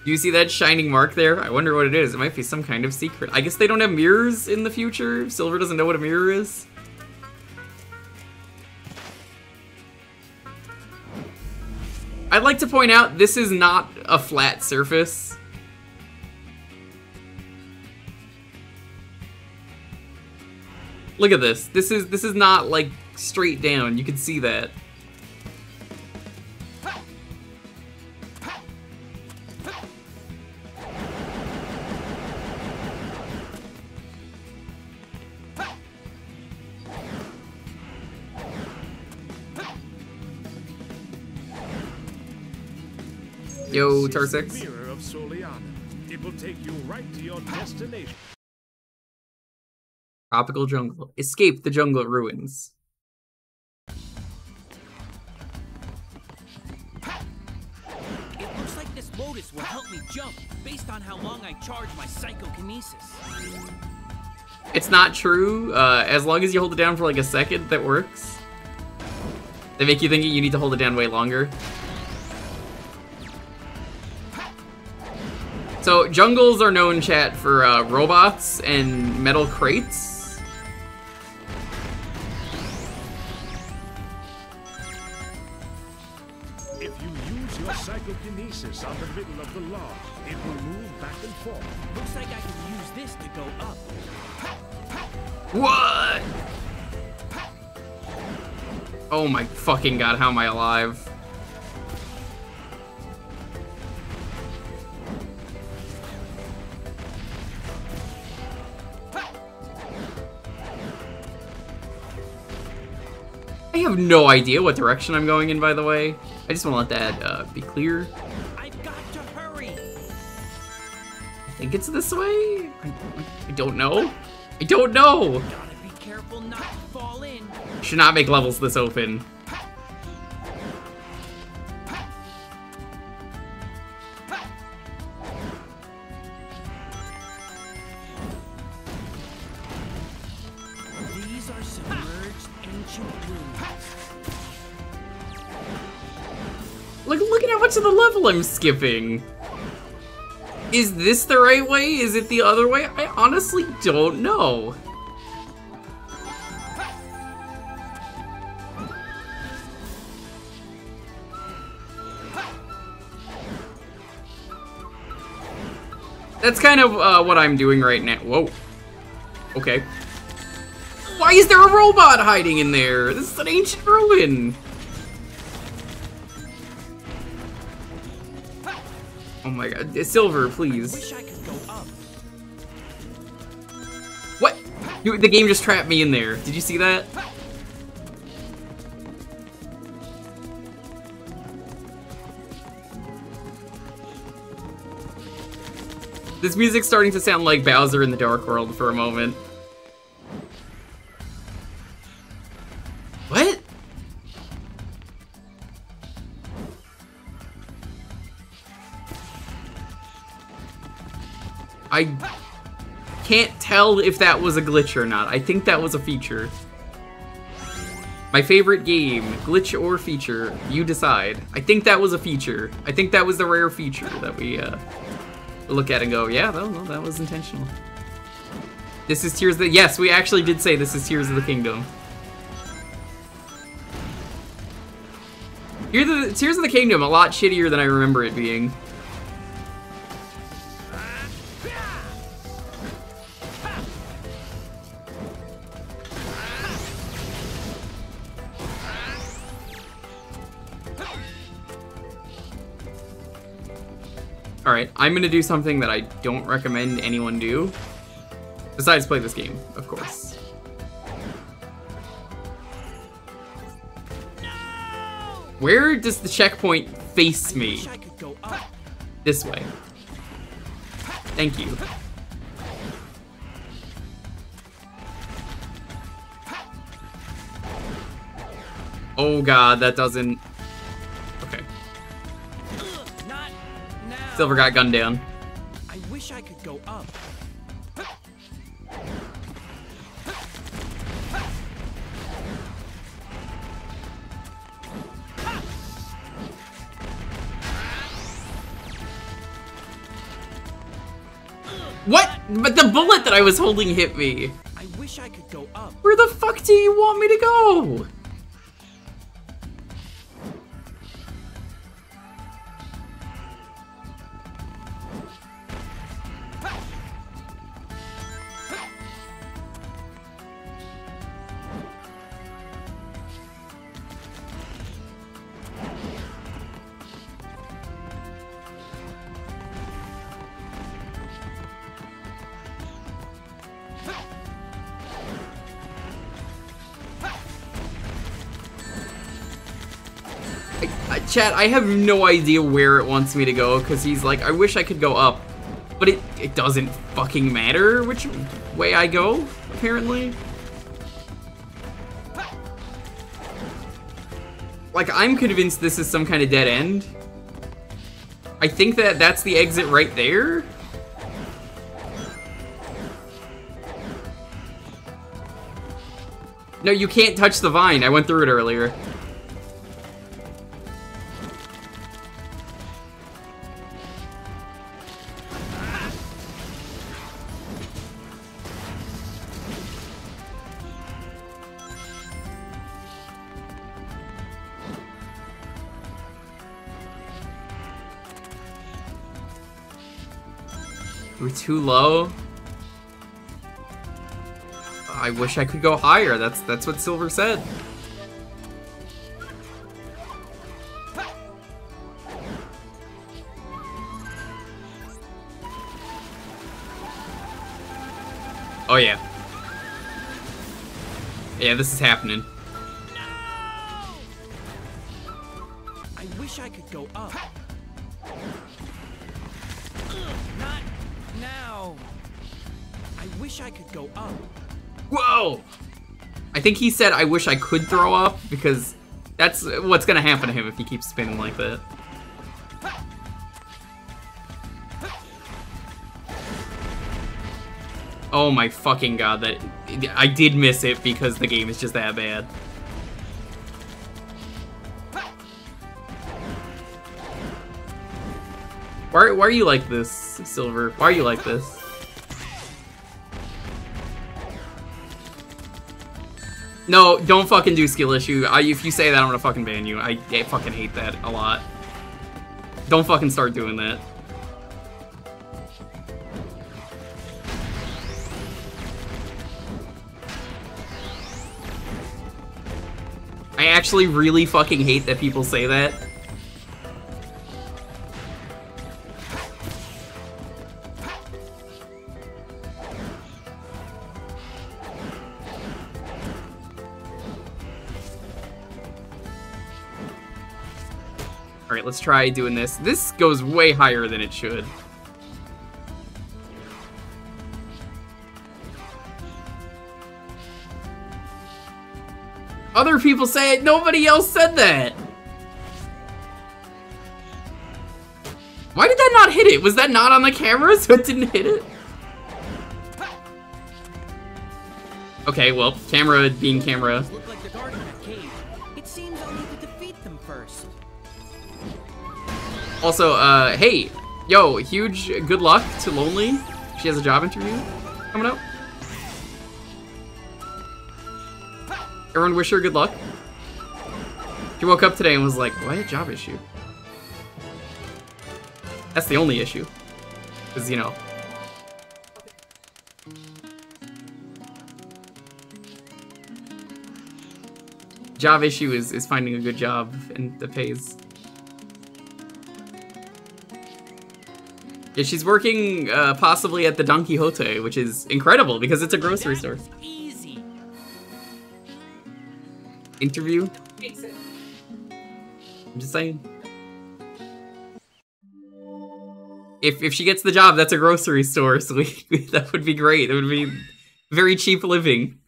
Do you see that shining mark there? I wonder what it is. It might be some kind of secret. I guess they don't have mirrors in the future? Silver doesn't know what a mirror is? I'd like to point out, this is not a flat surface. Look at this. This is not, like, straight down. You can see that. Yo, This is the Tarsix. mirror of Soliana. It will take you right to your destination. Tropical jungle. Escape the jungle ruins. It looks like this lotus will help me jump, based on how long I charge my psychokinesis. It's not true. As long as you hold it down for like a second, that works. They make you think you need to hold it down way longer. So, jungles are known, chat, for robots and metal crates. If you use your psychokinesis on the middle of the log, it will move back and forth. Looks like I can use this to go up. What? Oh my fucking god, how am I alive? I have no idea what direction I'm going in, by the way. I just want to let that be clear. I've got to hurry. I think it's this way? I don't know. I don't know! Gotta be careful not to fall in. Should not make levels this open. These are submerged ancient ruins. Look at how much of the level I'm skipping. Is this the right way? Is it the other way? I honestly don't know. That's kind of what I'm doing right now. Whoa. Okay. Why is there a robot hiding in there? This is an ancient ruin. Oh my god. Silver, please. Wish I could go up. What? The game just trapped me in there. Did you see that? This music's starting to sound like Bowser in the Dark World for a moment. What? I can't tell if that was a glitch or not. I think that was a feature. My favorite game, glitch or feature, you decide. I think that was a feature. I think that was the rare feature that we look at and go, yeah, no, that was intentional. This is Tears of the... Yes, we actually did say this is Tears of the Kingdom. Tears of the Kingdom, a lot shittier than I remember it being. Alright, I'm gonna do something that I don't recommend anyone do. Besides play this game, of course. No! Where does the checkpoint face me? Wish I could go up. This way. Thank you. Oh god, that doesn't... Okay. Not now. Silver got gunned down. I wish I could go up. What? But the bullet that I was holding hit me. I wish I could go up. Where the fuck do you want me to go? Chat, I have no idea where it wants me to go, because he's like, I wish I could go up. But it doesn't fucking matter which way I go, apparently. Like, I'm convinced this is some kind of dead end. I think that that's the exit right there. No, you can't touch the vine. I went through it earlier. We're too low. I wish I could go higher. That's what Silver said. Oh yeah. Yeah, this is happening. I wish I could go up. Not now. I wish I could go up. Whoa! I think he said I wish I could throw up, because that's what's gonna happen to him if he keeps spinning like that. Oh my fucking god, that I did miss it because the game is just that bad. Why are you like this, Silver? Why are you like this? No, don't fucking do skill issue. If you say that, I'm gonna fucking ban you. I fucking hate that a lot. Don't fucking start doing that. I actually really fucking hate that people say that. Alright, let's try doing this. This goes way higher than it should. Other people say it, nobody else said that! Why did that not hit it? Was that not on the camera so it didn't hit it? Okay, well, camera being camera. Look like the guard in that cave. It seems I'll need to defeat them first. Also, hey, yo, huge good luck to Lonely. She has a job interview coming up. Everyone wish her good luck. She woke up today and was like, why a job issue? That's the only issue. Because, you know. Job issue is finding a good job and that pays. Yeah, she's working possibly at the Don Quixote, which is incredible because it's a grocery store. Easy. Interview? I'm just saying. If she gets the job, that's a grocery store, so that would be great. It would be very cheap living.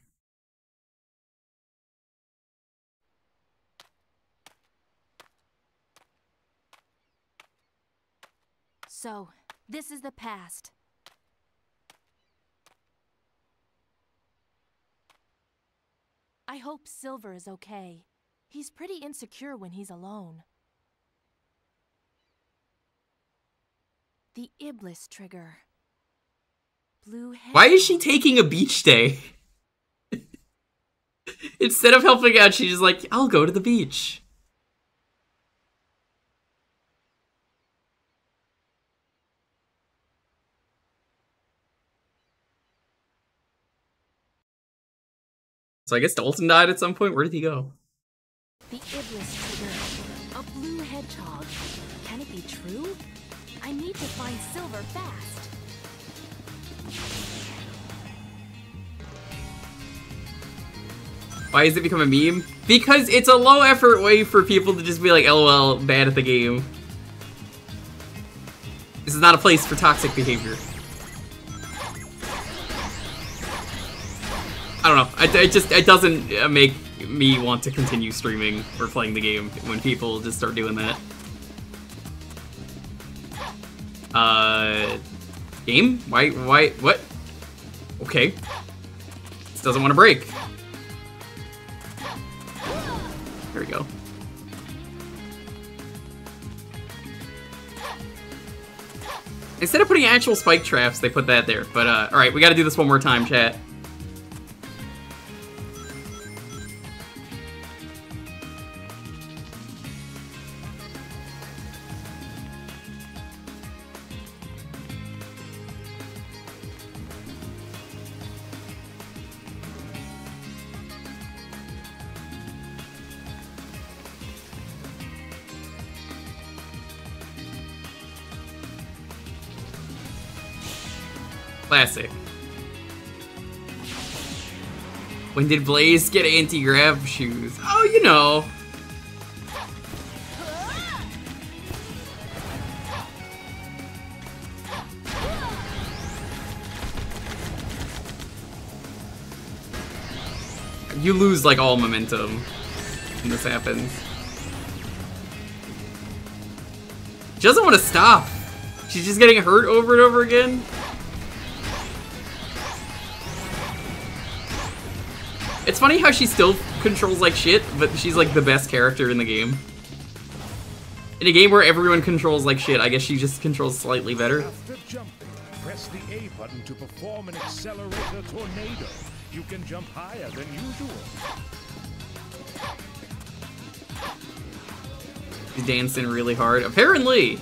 So, this is the past. I hope Silver is okay. He's pretty insecure when he's alone. The Iblis trigger. Blue head. Why is she taking a beach day? Instead of helping out, she's just like, I'll go to the beach. So I guess Dalton died at some point. Where did he go? The Iblis trigger. A blue hedgehog. Can it be true? I need to find Silver fast. Why has it become a meme? Because it's a low effort way for people to just be like, LOL, bad at the game. This is not a place for toxic behavior. I don't know. It doesn't make me want to continue streaming or playing the game when people just start doing that. Game? Why, what? Okay. This doesn't want to break. There we go. Instead of putting actual spike traps, they put that there. But, alright, we gotta do this one more time, chat. Classic. When did Blaze get anti-grav shoes? Oh, you know. You lose, like, all momentum when this happens. She doesn't want to stop. She's just getting hurt over and over again. It's funny how she still controls like shit, but she's like the best character in the game. In a game where everyone controls like shit, I guess she just controls slightly better. After jumping, press the A button to perform an accelerator tornado. You can jump higher than usual. She's dancing really hard, apparently.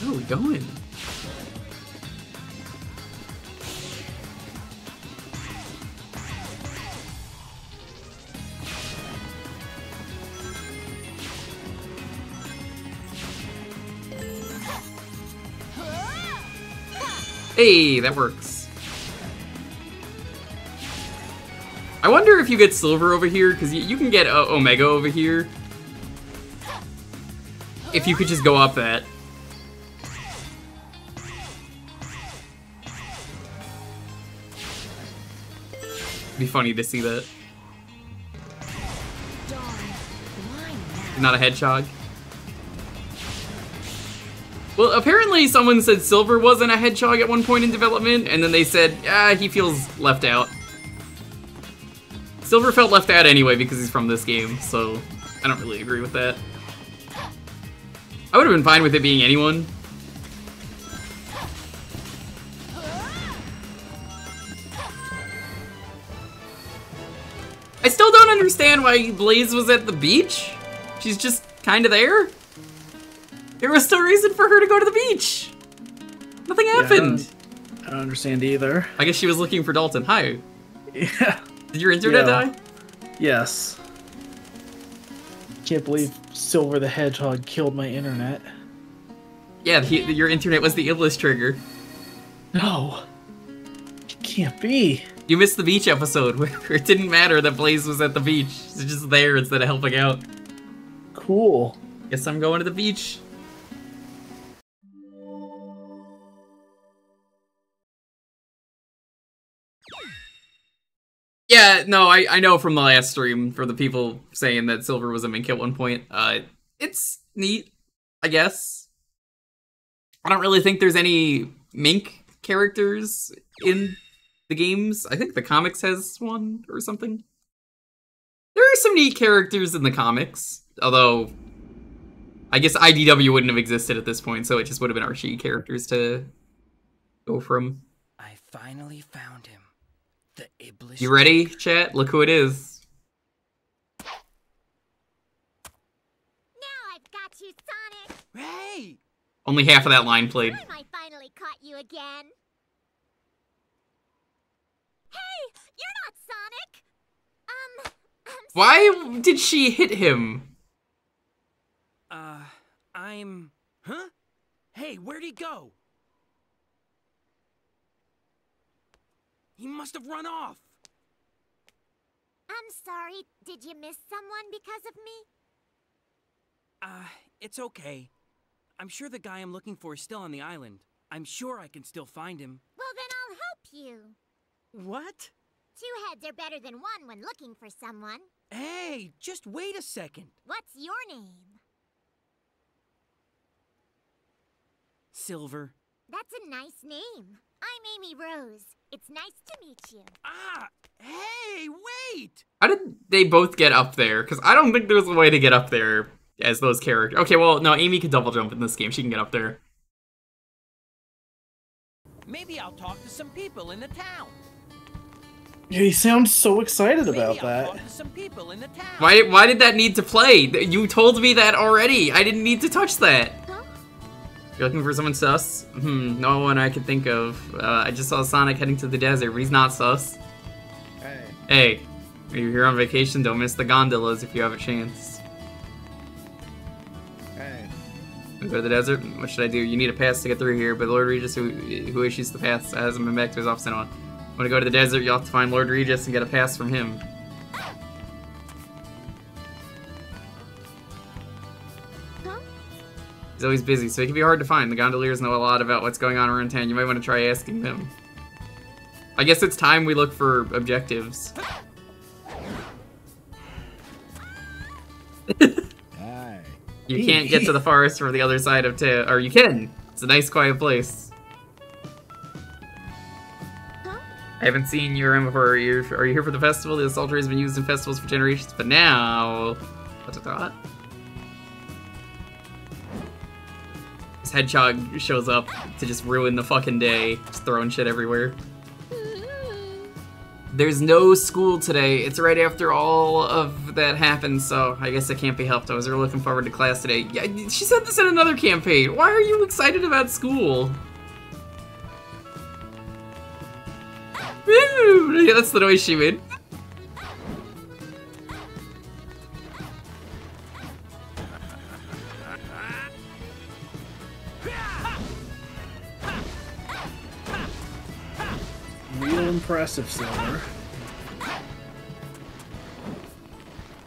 Where are we going? Hey, that works. I wonder if you get Silver over here, because you can get Omega over here. If you could just go up that. Be funny to see that. Not a hedgehog. Well, apparently someone said Silver wasn't a hedgehog at one point in development, and then they said, he feels left out. Silver felt left out anyway because he's from this game, so I don't really agree with that. I would have been fine with it being anyone. I still don't understand why Blaze was at the beach. She's just kind of there. There was no reason for her to go to the beach. Nothing happened. Yeah, I don't understand either. I guess she was looking for Dalton. Hi. Yeah. Did your internet die? Yes. Can't believe Silver the Hedgehog killed my internet. Yeah, your internet was the illest trigger. No. It can't be. You missed the beach episode where it didn't matter that Blaze was at the beach. She's just there instead of helping out. Cool. Guess I'm going to the beach. Yeah, no, I know from the last stream, for the people saying that Silver was a mink at one point, it's neat, I guess. I don't really think there's any mink characters in the games. I think the comics has one or something. There are some neat characters in the comics, although I guess IDW wouldn't have existed at this point, so it just would have been Archie characters to go from. I finally found him. The Iblis. You ready, chat? Look who it is. Now I've got you, Sonic. Hey! Only half of that line played. Time I finally caught you again. Hey, you're not Sonic. I'm Why did she hit him? Huh? Hey, where'd he go? He must have run off. I'm sorry. Did you miss someone because of me? It's okay. I'm sure the guy I'm looking for is still on the island. I'm sure I can still find him. Well, then I'll help you. What? Two heads are better than one when looking for someone. Hey, just wait a second. What's your name? Silver. That's a nice name. I'm Amy Rose. It's nice to meet you. Hey, wait! How did they both get up there? Because I don't think there's a way to get up there as those characters. Okay, well, no, Amy can double jump in this game. She can get up there. Maybe I'll talk to some people in the town. Yeah, he sounds so excited about Maybe I'll that. talk to some people in the town. Why did that need to play? You told me that already. I didn't need to touch that. Huh? You're looking for someone sus? No one I could think of. I just saw Sonic heading to the desert, but he's not sus. Hey, you're here on vacation, don't miss the gondolas if you have a chance. Go to the desert? What should I do? You need a pass to get through here, but Lord Regis, who issues the pass, hasn't been back to his office in a while. When you go to the desert, you'll have to find Lord Regis and get a pass from him. Huh? He's always busy, so he can be hard to find. The gondoliers know a lot about what's going on around town. You might want to try asking them. I guess it's time we look for objectives. You can't get to the forest from the other side of town, or you can. It's a nice, quiet place. Huh? I haven't seen you around before. Are you here for the festival? The assaulter has been used in festivals for generations, but now... What's a thought? This hedgehog shows up to just ruin the fucking day, just throwing shit everywhere. There's no school today. It's right after all of that happened, so I guess it can't be helped. I was really looking forward to class today. Yeah, she said this in another campaign. Why are you excited about school? Woo! Yeah, that's the noise she made. Real impressive, Silver.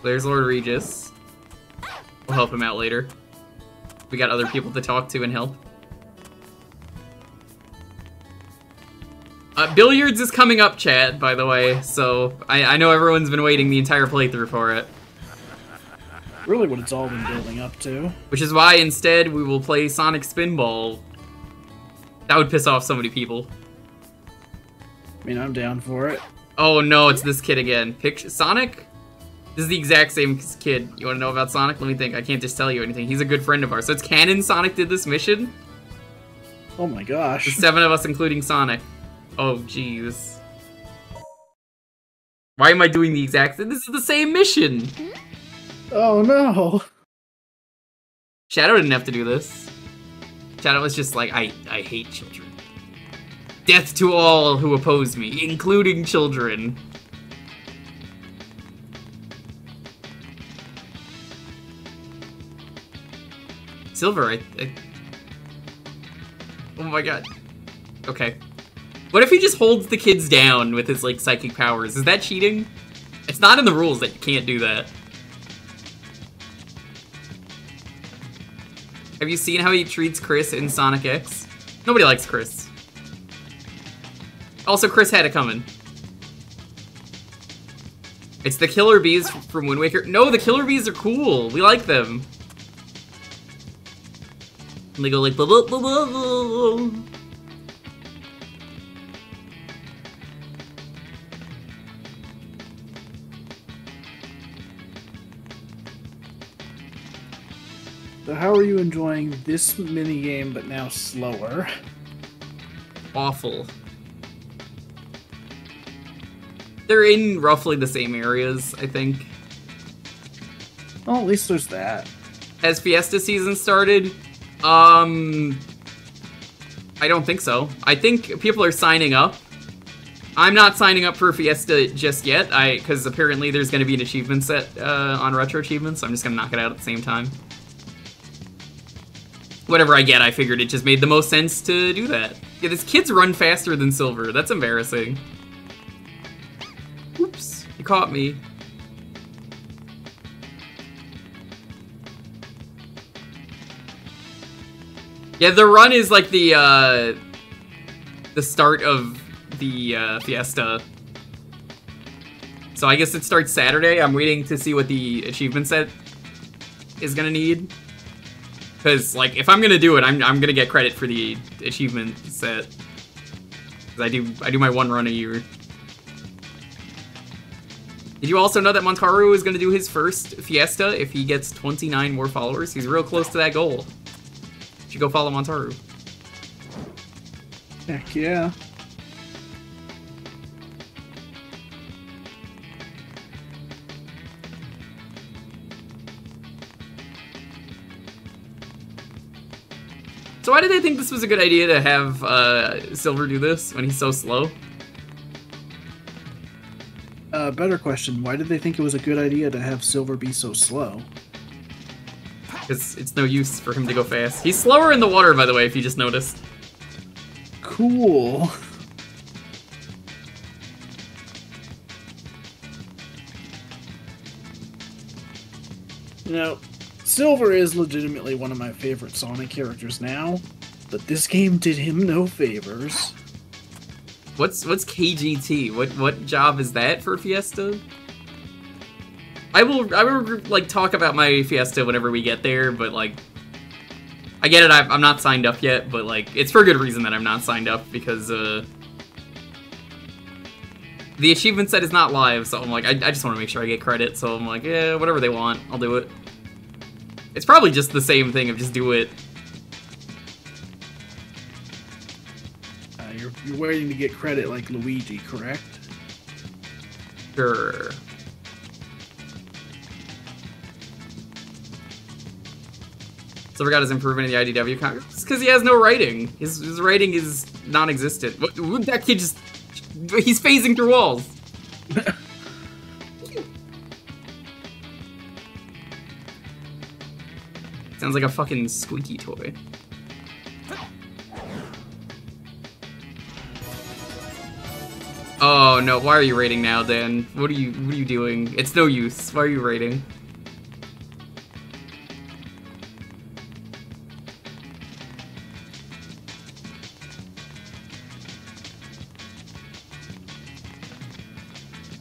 There's Lord Regis. We'll help him out later. We got other people to talk to and help. Billiards is coming up, chat, by the way, so I know everyone's been waiting the entire playthrough for it. Really what it's all been building up to. Which is why instead we will play Sonic Spinball. That would piss off so many people. I mean, I'm down for it. Oh no, it's this kid again. Picture Sonic? This is the exact same kid. You want to know about Sonic? Let me think. I can't just tell you anything. He's a good friend of ours. So it's canon Sonic did this mission? Oh my gosh. There's 7 of us, including Sonic. Oh, jeez. Why am I doing the exact... This is the same mission! Oh no. Shadow didn't have to do this. Shadow was just like, I hate children. Death to all who oppose me, including children. Silver, oh my god. Okay. What if he just holds the kids down with his, like, psychic powers? Is that cheating? It's not in the rules that you can't do that. Have you seen how he treats Chris in Sonic X? Nobody likes Chris. Also, Chris had it coming. It's the Killer Bees from Wind Waker. No, the Killer Bees are cool. We like them. And they go like... Blah, blah, blah, blah, blah. So how are you enjoying this minigame, but now slower? Awful. They're in roughly the same areas, I think. Well, at least there's that. Has Fiesta season started? I don't think so. I think people are signing up. I'm not signing up for Fiesta just yet, because apparently there's going to be an achievement set on Retro Achievements, so I'm just going to knock it out at the same time. Whatever I get, I figured it just made the most sense to do that. Yeah, this kid's run faster than Silver. That's embarrassing. Oops, you caught me. Yeah, the run is like the start of the Fiesta. So I guess it starts Saturday. I'm waiting to see what the achievement set is gonna need. Because, like, if I'm gonna do it, I'm gonna get credit for the achievement set. Because I do my one run a year. Did you also know that Montaru is gonna do his first Fiesta if he gets 29 more followers? He's real close to that goal. You should go follow Montaru. Heck yeah. why did they think this was a good idea to have Silver do this when he's so slow? Better question, why did they think it was a good idea to have Silver be so slow? Because it's no use for him to go fast. He's slower in the water, by the way, if you just noticed. Cool. You know, Silver is legitimately one of my favorite Sonic characters now, but this game did him no favors. What's KGT? What job is that for Fiesta? I will like talk about my Fiesta whenever we get there, but like I get it, I'm not signed up yet, but like it's for a good reason that I'm not signed up, because the achievement set is not live, so I'm like I just want to make sure I get credit, so I'm like, yeah, whatever they want, I'll do it. It's probably just the same thing of just do it. You're waiting to get credit like Luigi, correct? Sure. Silver got his improvement in the IDW comic. It's because he has no writing. His writing is non-existent. That kid just... He's phasing through walls. Sounds like a fucking squeaky toy. Oh no, why are you raiding now, Dan? What are you doing? It's no use. Why are you raiding?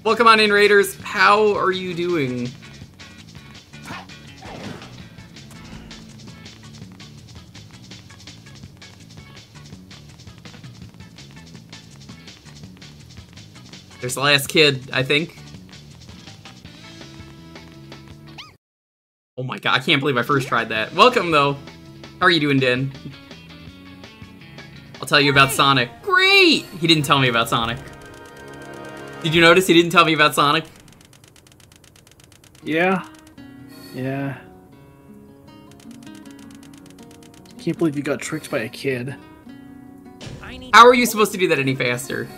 Welcome on in, Raiders. How are you doing? There's the last kid, I think. Oh my god, I can't believe I first tried that. Welcome, though. How are you doing, Dan? I'll tell you about Sonic. Great! He didn't tell me about Sonic. Did you notice he didn't tell me about Sonic? Yeah. Yeah. Can't believe you got tricked by a kid. How are you supposed to do that any faster?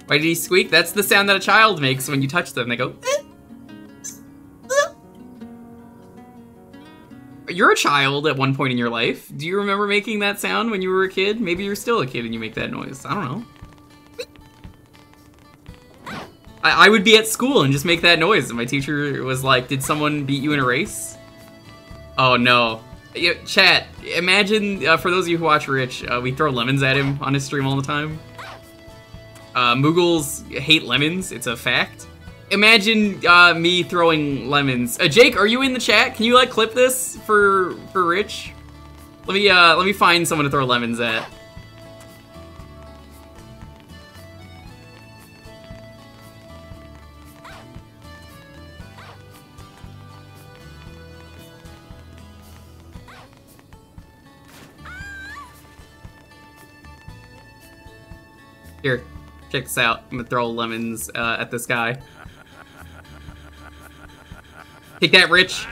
Why did he squeak? That's the sound that a child makes when you touch them. They go... You're a child at one point in your life. Do you remember making that sound when you were a kid? Maybe you're still a kid and you make that noise. I don't know. I would be at school and just make that noise, and my teacher was like, did someone beat you in a race? Oh no. Chat, imagine, for those of you who watch Rich, we throw lemons at him on his stream all the time. Moogles hate lemons, it's a fact. Imagine me throwing lemons. Jake, are you in the chat? Can you like clip this for Rich? Let me find someone to throw lemons at. Here, check this out. I'm gonna throw lemons at this guy. Take that, Rich.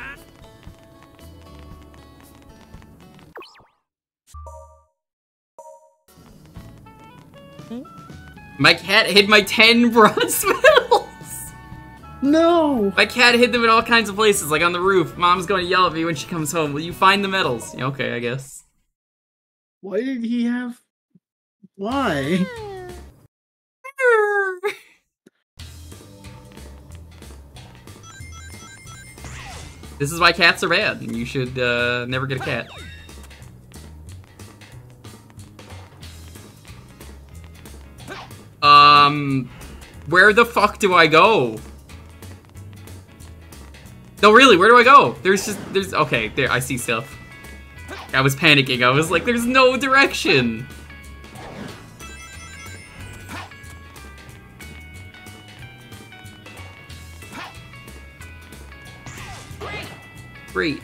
My cat hid my 10 bronze medals! No! My cat hid them in all kinds of places, like on the roof. Mom's gonna yell at me when she comes home. Will you find the medals? Yeah, okay, I guess. Why did he have... Why? This is why cats are bad, and you should never get a cat. Where the fuck do I go? No, really, where do I go? Okay, there, I see stuff. I was panicking, I was like, there's no direction! Great.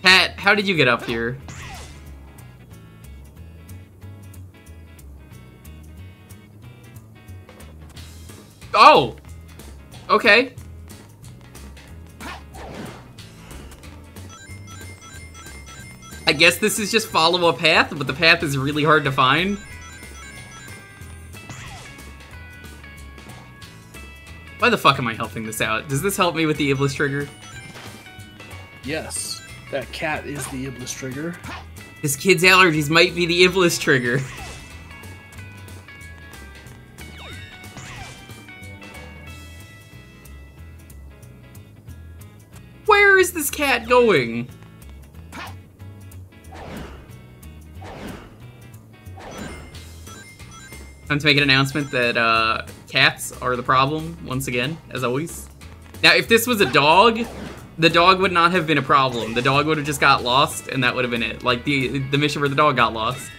Cat, how did you get up here? Oh! Okay. I guess this is just follow a path, but the path is really hard to find. Why the fuck am I helping this out? Does this help me with the Iblis trigger? Yes, that cat is the Iblis trigger. This kid's allergies might be the Iblis trigger. Where is this cat going? Time to make an announcement that cats are the problem, once again, as always. Now, if this was a dog, the dog would not have been a problem. The dog would have just got lost, and that would have been it. Like the mission where the dog got lost.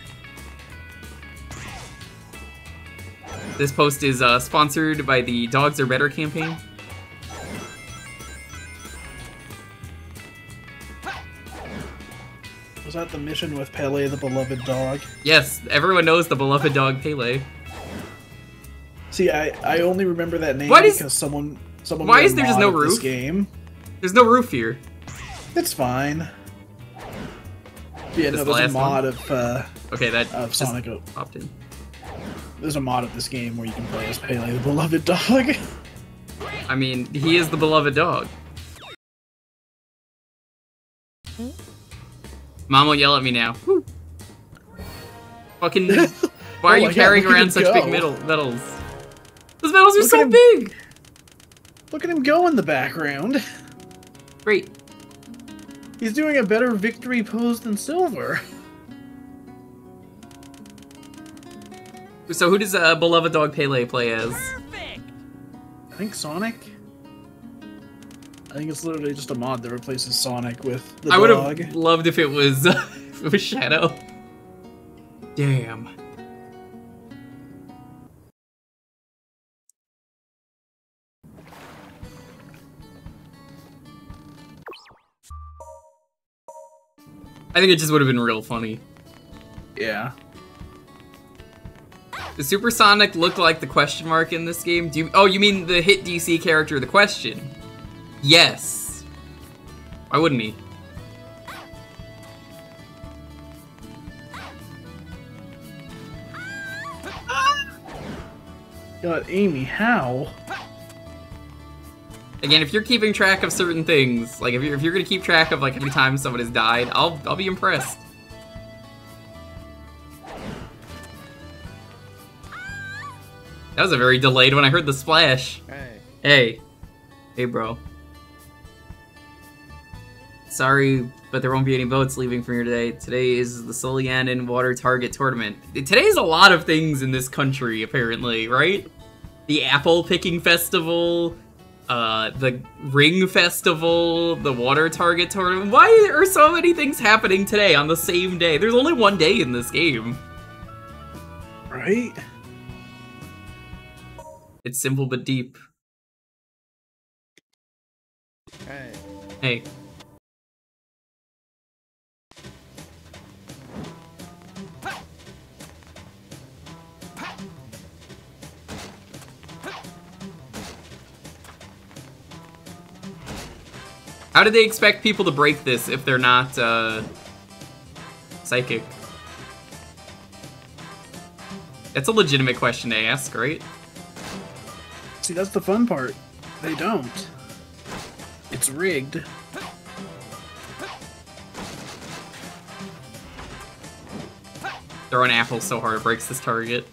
This post is sponsored by the Dogs Are Better campaign. Was that the mission with Pele, the beloved dog? Yes, everyone knows the beloved dog Pele. See, I only remember that name because someone why made is a there just mod no of roof? this game. There's no roof here. It's fine. Yeah, no, the there's a last mod one? Okay, that of Sonic. popped in. There's a mod of this game where you can play as Pele, the beloved dog. I mean, he is the beloved dog. Mom will yell at me now. Woo. Fucking, why are you carrying around such big medals? Those medals are so big! Look at him go in the background. Great. He's doing a better victory pose than Silver. So who does beloved dog Pele play as? Perfect. I think Sonic. I think it's literally just a mod that replaces Sonic with the I would dog. have loved if it was if it was Shadow. Damn. I think it just would have been real funny. Yeah. Does Supersonic look like the question mark in this game? Oh, you mean the hit DC character, the question? Yes. Why wouldn't he? God, Amy, how? Again, if you're keeping track of certain things, like if you're gonna keep track of like every time someone has died, I'll be impressed. That was a very delayed when I heard the splash. Hey. Hey, bro. Sorry, but there won't be any boats leaving from here today. Today is the Solianen Water Target Tournament. Today's a lot of things in this country, apparently, right? The Apple Picking Festival, the Ring Festival, the Water Target Tournament. Why are so many things happening today on the same day? There's only one day in this game. Right? It's simple but deep. Hey. How do they expect people to break this if they're not, psychic? That's a legitimate question to ask, right? See, that's the fun part. They don't. It's rigged. Throw an apple so hard it breaks this target.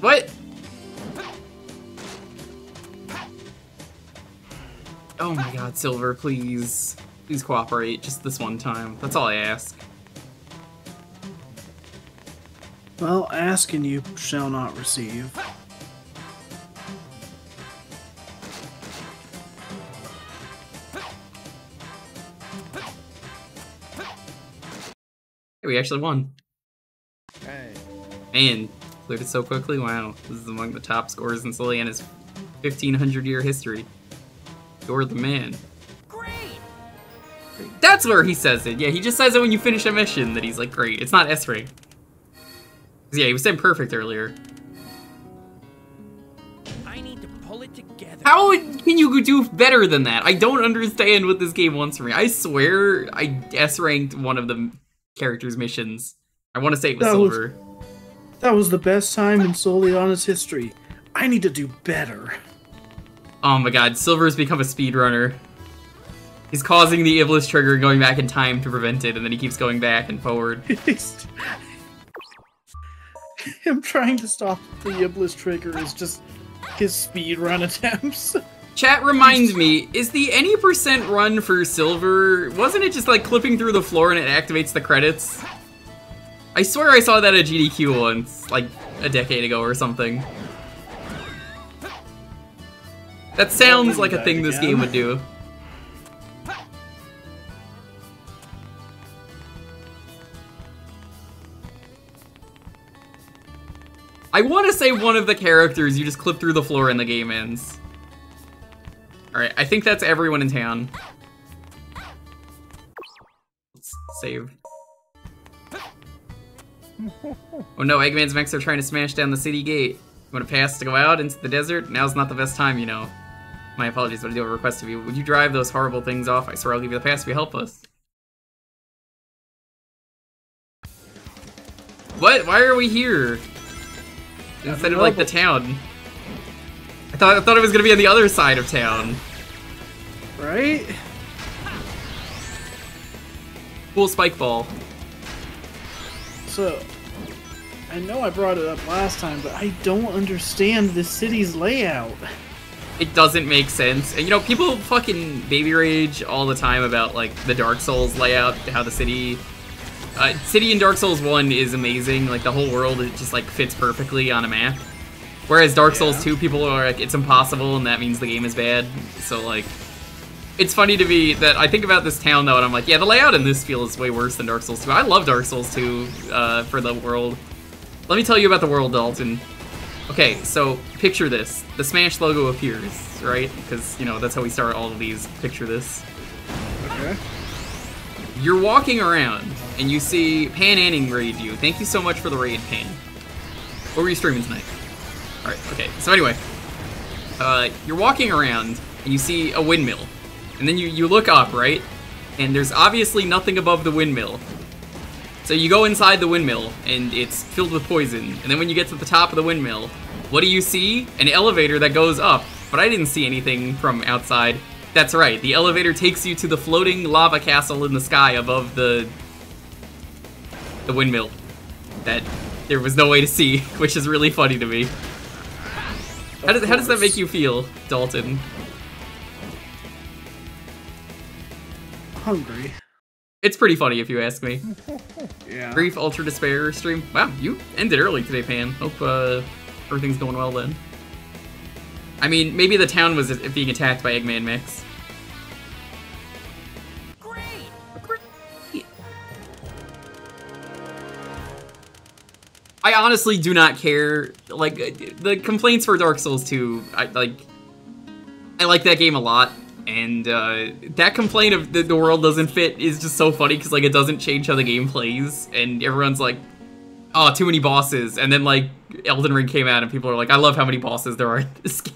What? Oh my god, Silver, please. Please cooperate, just this one time. That's all I ask. Well, ask and you shall not receive. Hey, we actually won. Hey. Man, cleared it so quickly. Wow, this is among the top scores in Soliana's 1,500-year history. You're the man. Great! That's where he says it. Yeah, he just says it when you finish a mission that he's like, great. It's not S-rank. Yeah, he was saying perfect earlier. I need to pull it together. How can you do better than that? I don't understand what this game wants from me. I swear I S-ranked one of the characters' missions. I want to say it was Silver. That was the best time in Soliana's history. I need to do better. Oh my god, Silver's become a speedrunner. He's causing the Iblis trigger and going back in time to prevent it, and then he keeps going back and forward. Him trying to stop the Iblis trigger is just his speedrun attempts. Chat reminds me, is the any percent run for Silver, wasn't it just like clipping through the floor and it activates the credits? I swear I saw that at GDQ once, like a decade ago or something. That sounds like a thing this game would do. I want to say one of the characters, you just clip through the floor and the game ends. Alright, I think that's everyone in town. Let's save. Oh no, Eggman's mechs are trying to smash down the city gate. You want to pass to go out into the desert? Now's not the best time, you know. My apologies, but I do have a request of you. Would you drive those horrible things off? I swear I'll give you the pass if you help us. What? Why are we here? Instead of, like, the town. I thought it was gonna be on the other side of town. Right? Cool spike ball. So, I know I brought it up last time, but I don't understand this city's layout. It doesn't make sense. And, you know, people fucking baby rage all the time about, like, the Dark Souls layout, how the city... City in Dark Souls 1 is amazing. Like, the whole world, it just, like, fits perfectly on a map. Whereas Dark Souls 2, people are like, it's impossible, and that means the game is bad. So, like, it's funny to me that I think about this town, though, and I'm like, yeah, the layout in this feels way worse than Dark Souls 2. I love Dark Souls 2 for the world. Let me tell you about the world, Dalton. Okay, so, picture this. The Smash logo appears, right? Because, you know, that's how we start all of these. Picture this. Okay. You're walking around, and you see Pan Anning raid you. Thank you so much for the raid, Pan. What were you streaming tonight? Alright, okay. So anyway, you're walking around, and you see a windmill. And then you look up, right? And there's obviously nothing above the windmill. So you go inside the windmill, and it's filled with poison. And then when you get to the top of the windmill, what do you see? An elevator that goes up. But I didn't see anything from outside. That's right, the elevator takes you to the floating lava castle in the sky above the windmill that there was no way to see, which is really funny to me. How does that make you feel, Dalton? Hungry. It's pretty funny if you ask me. Yeah. Brief Ultra Despair stream. Wow, you ended early today, Pan. Hope everything's going well then. I mean, maybe the town was being attacked by Eggman mechs. I honestly do not care. Like, the complaints for Dark Souls 2, I like that game a lot, and that complaint of the world doesn't fit is just so funny, because, like, it doesn't change how the game plays, and everyone's like, oh, too many bosses, and then, like, Elden Ring came out, and people are like, I love how many bosses there are in this game.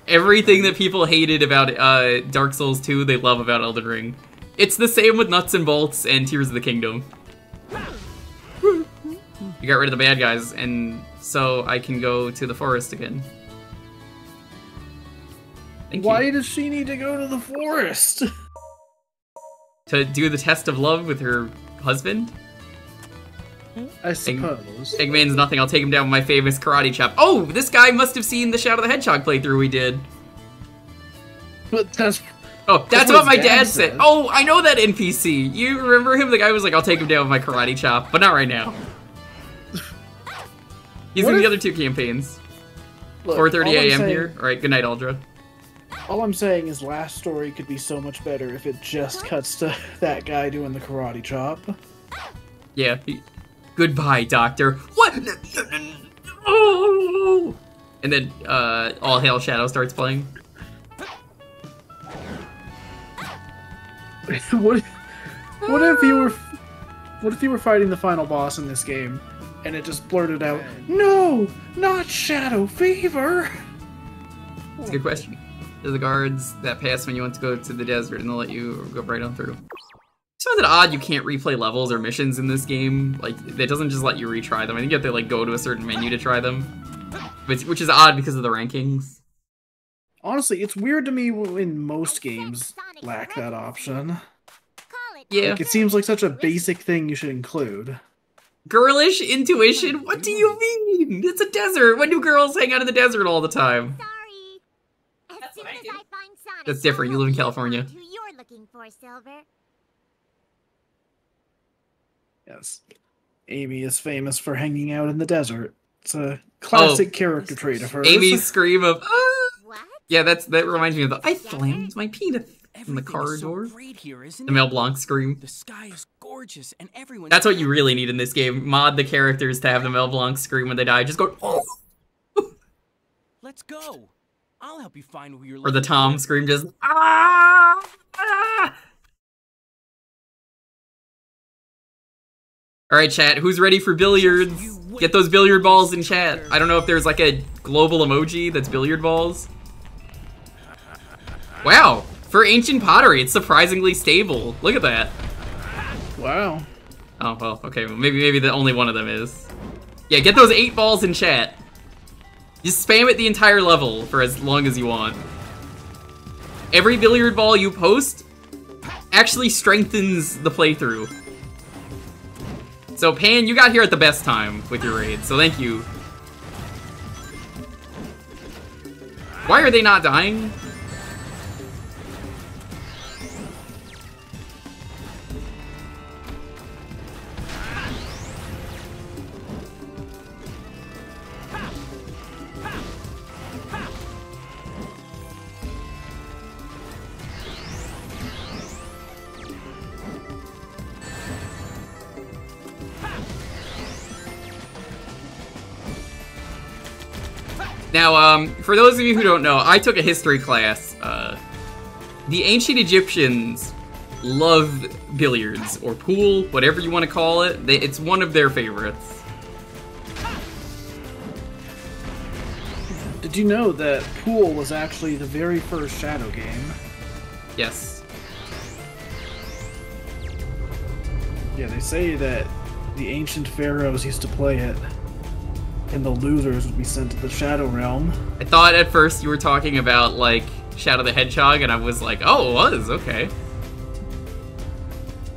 Everything that people hated about Dark Souls 2, they love about Elden Ring. It's the same with Nuts and Bolts and Tears of the Kingdom. You got rid of the bad guys, and so I can go to the forest again. Why does she need to go to the forest? To do the test of love with her husband? I suppose. Eggman's nothing, I'll take him down with my famous karate chop. Oh, this guy must have seen the Shadow the Hedgehog playthrough we did. But that's what my dad said. Oh, I know that NPC. You remember him? The guy was like, I'll take him down with my karate chop, but not right now. He's in the other two campaigns. 4:30 a.m. here. Alright, good night, Aldra. All I'm saying is Last Story could be so much better if it just cuts to that guy doing the karate chop. Yeah. Goodbye, Doctor. What? Oh! And then, All Hail Shadow starts playing. What if you were fighting the final boss in this game, and it just blurted out, "No, not Shadow Fever"? That's a good question. There's the guards that pass when you want to go to the desert, and they'll let you go right on through. It's not that odd you can't replay levels or missions in this game. Like, it doesn't just let you retry them. I think you have to, like, go to a certain menu to try them. Which is odd because of the rankings. Honestly, it's weird to me when most games lack that option. Yeah. Like, it seems like such a basic thing you should include. Girlish intuition? What do you mean? It's a desert. When do girls hang out in the desert all the time? Sorry. As soon as I find Sonic, That's different. You live in California. Who you're looking for, Silver? Yes. Amy is famous for hanging out in the desert. It's a classic character trait of hers. Amy's scream of, What? Yeah, that reminds me of the, I flamed my penis in the corridor. The Mel Blanc scream. The sky is gorgeous and everyone. That's what you really need in this game. Mod the characters to have the Mel Blanc scream when they die. Just go, oh! Let's go. I'll help you find who you're Or the looking Tom for. scream just, ah! Ah! Alright, chat, who's ready for billiards? Get those billiard balls in chat. I don't know if there's like a global emoji that's billiard balls. Wow, for ancient pottery, it's surprisingly stable. Look at that. Wow. Oh, well, okay, well, maybe the only one of them is. Yeah, get those 8 balls in chat. Just spam it the entire level for as long as you want. Every billiard ball you post actually strengthens the playthrough. So, Pan, you got here at the best time with your raid, so thank you. Why are they not dying? Now, for those of you who don't know, I took a history class. The ancient Egyptians loved billiards, or pool, whatever you want to call it. It's one of their favorites. Did you know that Pool was actually the very first Shadow game? Yes. Yeah, they say that the ancient pharaohs used to play it, and the losers would be sent to the Shadow Realm. I thought at first you were talking about, like, Shadow the Hedgehog, and I was like, oh, it was, okay.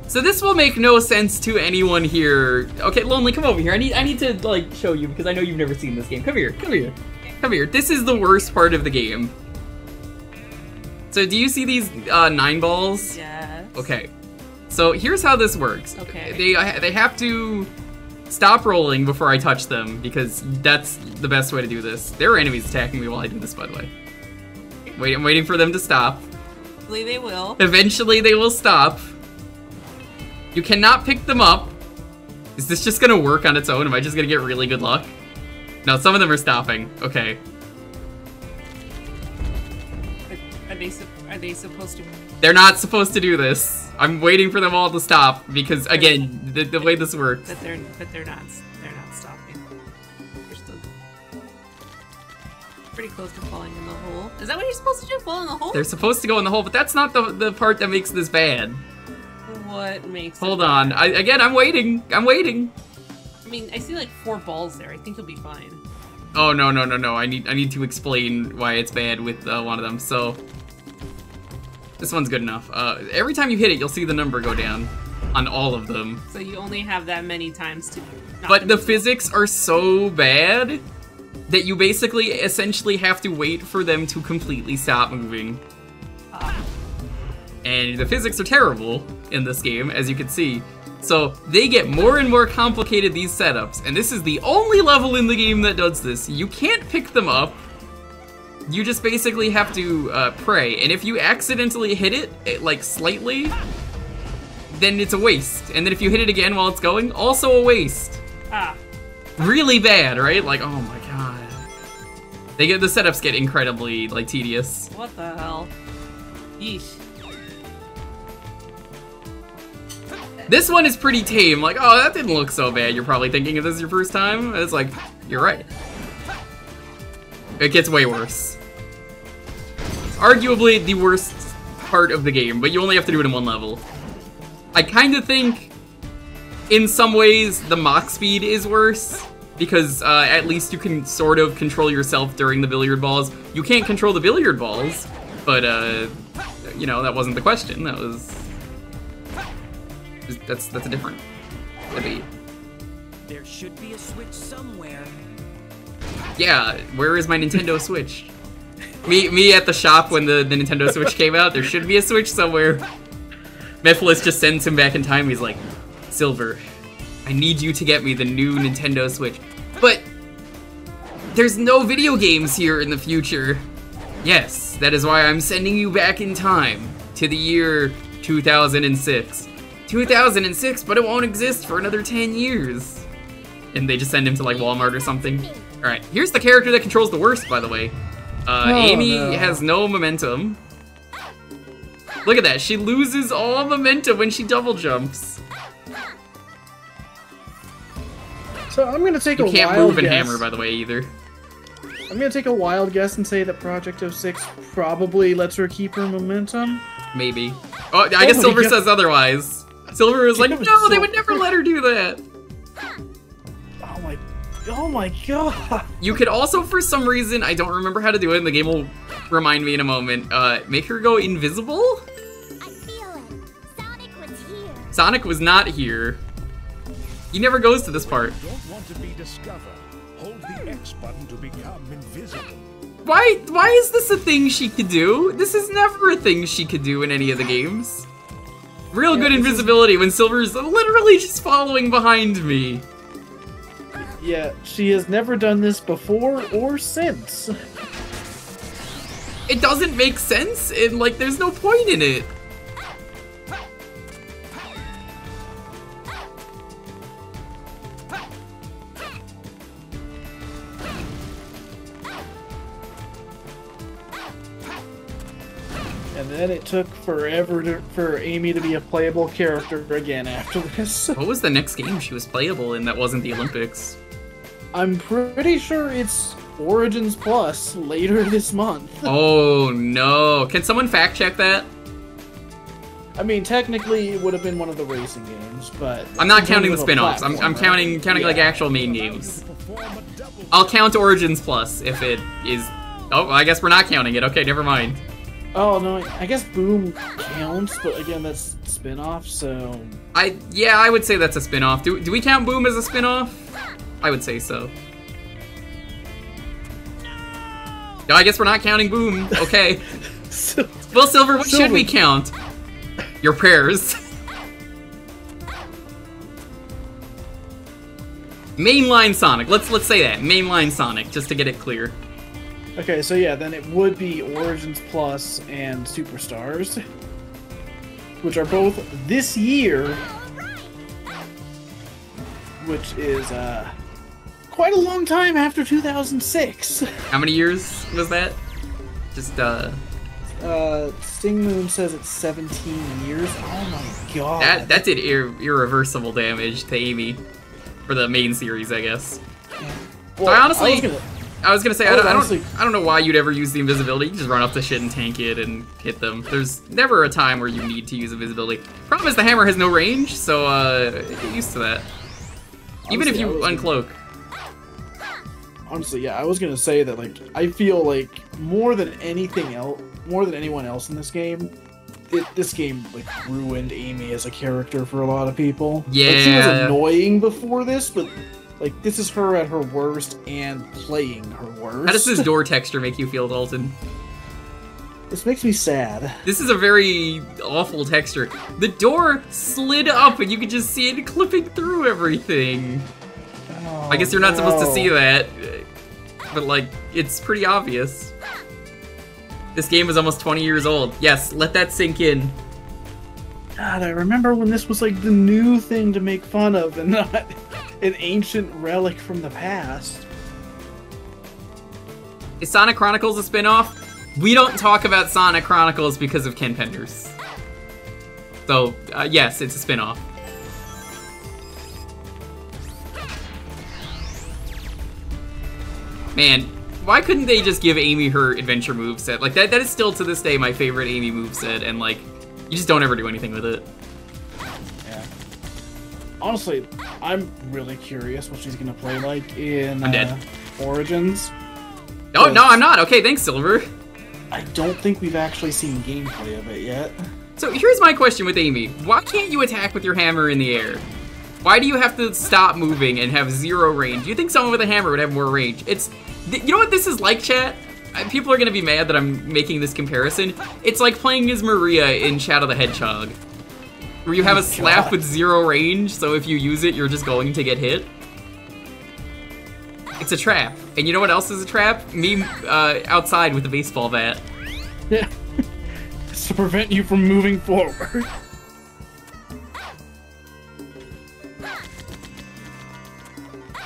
So this will make no sense to anyone here. Okay, Lonely, come over here. I need to, like, show you, because I know you've never seen this game. Come here, come here. Come here. This is the worst part of the game. So do you see these 9 balls? Yes. Okay. So here's how this works. Okay. They have to stop rolling before I touch them, because that's the best way to do this. There are enemies attacking me while I do this, by the way. Wait, I'm waiting for them to stop. Hopefully they will. Eventually they will stop. You cannot pick them up. Is this just gonna work on its own? Am I just gonna get really good luck? No, some of them are stopping. Okay. Are they supposed to? They're not supposed to do this. I'm waiting for them all to stop because, again, the way this works. But they're not stopping. They're still pretty close to falling in the hole. Is that what you're supposed to do? Fall in the hole? They're supposed to go in the hole, but that's not the part that makes this bad. What makes? Hold on. Again, I'm waiting. I'm waiting. I mean, I see like 4 balls there. I think you'll be fine. Oh no. I need to explain why it's bad with one of them. So this one's good enough. Every time you hit it, you'll see the number go down on all of them. So you only have that many times to. But the physics are so bad that you basically essentially have to wait for them to completely stop moving. And the physics are terrible in this game, as you can see. So they get more and more complicated, these setups, and this is the only level in the game that does this. You can't pick them up. You just basically have to pray, and if you accidentally hit it, like slightly, then it's a waste. And then if you hit it again while it's going, also a waste. Ah. Really bad, right? Like, oh my god. The setups get incredibly, like, tedious. What the hell? Yeesh. This one is pretty tame. Like, oh, that didn't look so bad. You're probably thinking if this is your first time. It's like, you're right. It gets way worse. It's arguably the worst part of the game, but you only have to do it in one level. I kind of think, in some ways, the Mach speed is worse, because at least you can sort of control yourself during the billiard balls. You can't control the billiard balls, but, you know, that wasn't the question. That was... That's a different debate. There should be a switch somewhere. Yeah, where is my Nintendo Switch? Me at the shop when the Nintendo Switch came out, there should be a Switch somewhere. Mephiles just sends him back in time, he's like, Silver, I need you to get me the new Nintendo Switch. But, there's no video games here in the future. Yes, that is why I'm sending you back in time, to the year 2006. 2006, but it won't exist for another 10 years. And they just send him to like Walmart or something. Alright, here's the character that controls the worst, by the way. Amy has no momentum. Look at that, she loses all momentum when she double jumps. So I'm gonna take a wild guess. You can't move and hammer, by the way, either. I'm gonna take a wild guess and say that Project 06 probably lets her keep her momentum. Maybe. Oh, I guess Silver says otherwise. Silver was like, no, they would never let her do that. Oh my god. You could also, for some reason, I don't remember how to do it, and the game will remind me in a moment, make her go invisible? I feel it. Sonic was here. Sonic was not here. He never goes to this part. Don't want to be discovered. Hold the X button to become invisible. Why is this a thing she could do? This is never a thing she could do in any of the games. Real good invisibility when Silver's literally just following behind me. Yeah, she has never done this before or since. It doesn't make sense, and like, there's no point in it. And then it took forever for Amy to be a playable character again after this. What was the next game she was playable in that wasn't the Olympics? I'm pretty sure it's Origins Plus later this month. Oh no. Can someone fact check that? I mean, technically it would have been one of the racing games, but... I'm not counting the spin-offs. I'm counting like actual main games. I'll count Origins Plus if it is... Oh, I guess we're not counting it. Okay, never mind. Oh, no, I guess Boom counts, but again, that's spin-off, so... Yeah, I would say that's a spin-off. Do we count Boom as a spin-off? I would say so. No, I guess we're not counting Boom. Okay. Well, Silver, what should we count? Your prayers. Mainline Sonic. Let's say that. Mainline Sonic, just to get it clear. Okay, so yeah, then it would be Origins Plus and Superstars, which are both this year, which is quite a long time after 2006. How many years was that? Just Sting Moon says it's 17 years. Oh my god. That did irreversible damage to Amy for the main series, I guess. Well, I honestly, I was gonna say, I don't know why you'd ever use the invisibility. You can just run up the shit and tank it and hit them. There's never a time where you need to use invisibility. Problem is the hammer has no range, so get used to that. Even if you uncloak. Honestly, yeah, I was gonna say that, like, I feel like more than anything else, more than anyone else in this game, this game like ruined Amy as a character for a lot of people. Yeah, like, she was annoying before this, but like, this is her at her worst and playing her worst. How does this door texture make you feel, Dalton? This makes me sad. This is a very awful texture. The door slid up and you could just see it clipping through everything. Oh, I guess you're not supposed to see that, but like, it's pretty obvious. This game is almost 20 years old. Yes, let that sink in. God, I remember when this was like the new thing to make fun of and not an ancient relic from the past. Is Sonic Chronicles a spin-off? We don't talk about Sonic Chronicles because of Ken Penders. So, yes, it's a spin-off. Man, why couldn't they just give Amy her adventure moveset? Like, that is still to this day my favorite Amy moveset, and like, you just don't ever do anything with it. Yeah. Honestly, I'm really curious what she's gonna play like in Origins. Oh, no, I'm not. Okay, thanks, Silver. I don't think we've actually seen gameplay of it yet. So here's my question with Amy. Why can't you attack with your hammer in the air? Why do you have to stop moving and have 0 range? You think someone with a hammer would have more range? You know what this is like, chat? People are gonna be mad that I'm making this comparison. It's like playing as Maria in Shadow the Hedgehog, where you have a slap with 0 range, so if you use it, you're just going to get hit. It's a trap. And you know what else is a trap? Me outside with a baseball bat. Yeah. It's to prevent you from moving forward.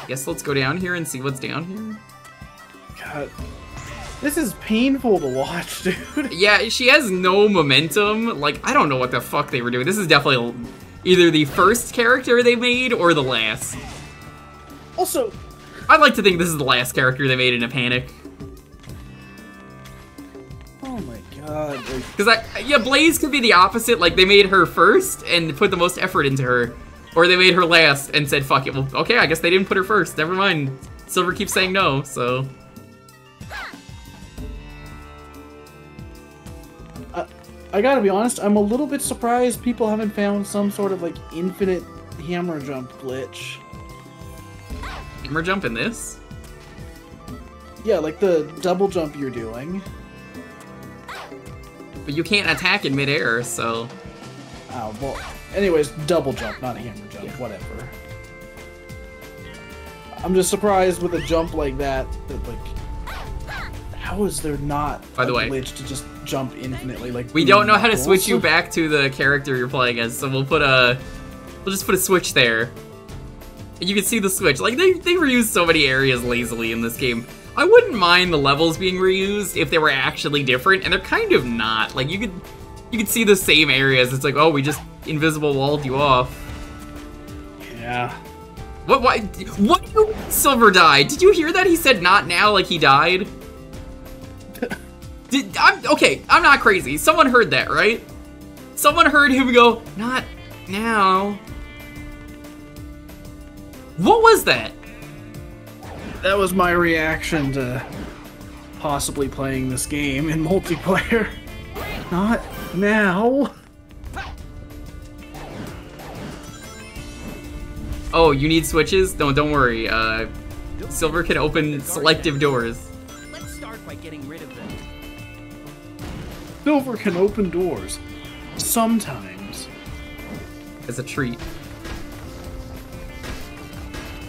Guess let's go down here and see what's down here. God. This is painful to watch, dude. Yeah, she has no momentum. Like, I don't know what the fuck they were doing. This is definitely either the first character they made or the last. Also, I'd like to think this is the last character they made in a panic. oh my god. Because, yeah, Blaze could be the opposite. Like, they made her first and put the most effort into her. Or they made her last and said, fuck it. Well, okay, I guess they didn't put her first. Never mind. Silver keeps saying no, so... I gotta be honest, I'm a little bit surprised people haven't found some sort of, like, infinite hammer jump glitch. Hammer jump in this? Yeah, like the double jump you're doing. But you can't attack in midair, so... Oh, well, anyways, double jump, not a hammer jump, yeah. Whatever. I'm just surprised with a jump like that, like... How is there not By the way, glitch to just jump infinitely? Like we don't know how to switch you back to the character you're playing as, so we'll just put a switch there. And you can see the switch. Like, they reuse so many areas lazily in this game. I wouldn't mind the levels being reused if they were actually different, and they're kind of not. Like, you could see the same areas. It's like, oh, we just invisible walled you off. Yeah. What? Why? What? Silver died. Did you hear that? He said not now, like he died. Okay, I'm not crazy. Someone heard that, right? Someone heard him go, not now. What was that? That was my reaction to possibly playing this game in multiplayer. Not now. Oh, you need switches? No, don't worry. Silver can open selective doors. Let's start by getting rid of them. Silver can open doors. Sometimes. As a treat.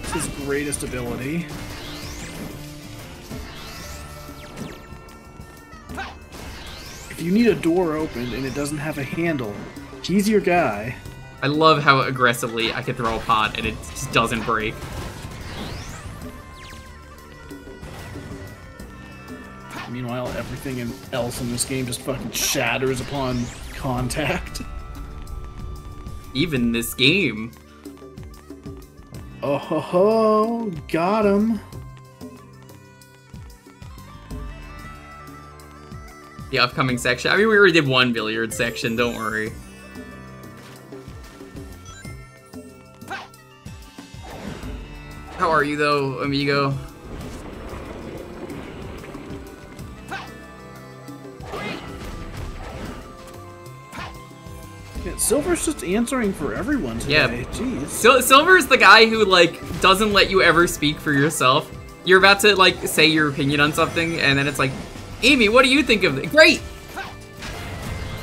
It's his greatest ability. If you need a door opened and it doesn't have a handle, he's your guy. I love how aggressively I can throw a pot and it just doesn't break. Meanwhile, everything else in this game just fucking shatters upon contact. Even this game. Oh ho ho, got him. The upcoming section. I mean, we already did one billiard section, don't worry. How are you though, amigo? Silver's just answering for everyone today. Yeah. Jeez. Silver's the guy who, like, doesn't let you ever speak for yourself. You're about to, like, say your opinion on something, and then it's like, Amy, what do you think of it? Great!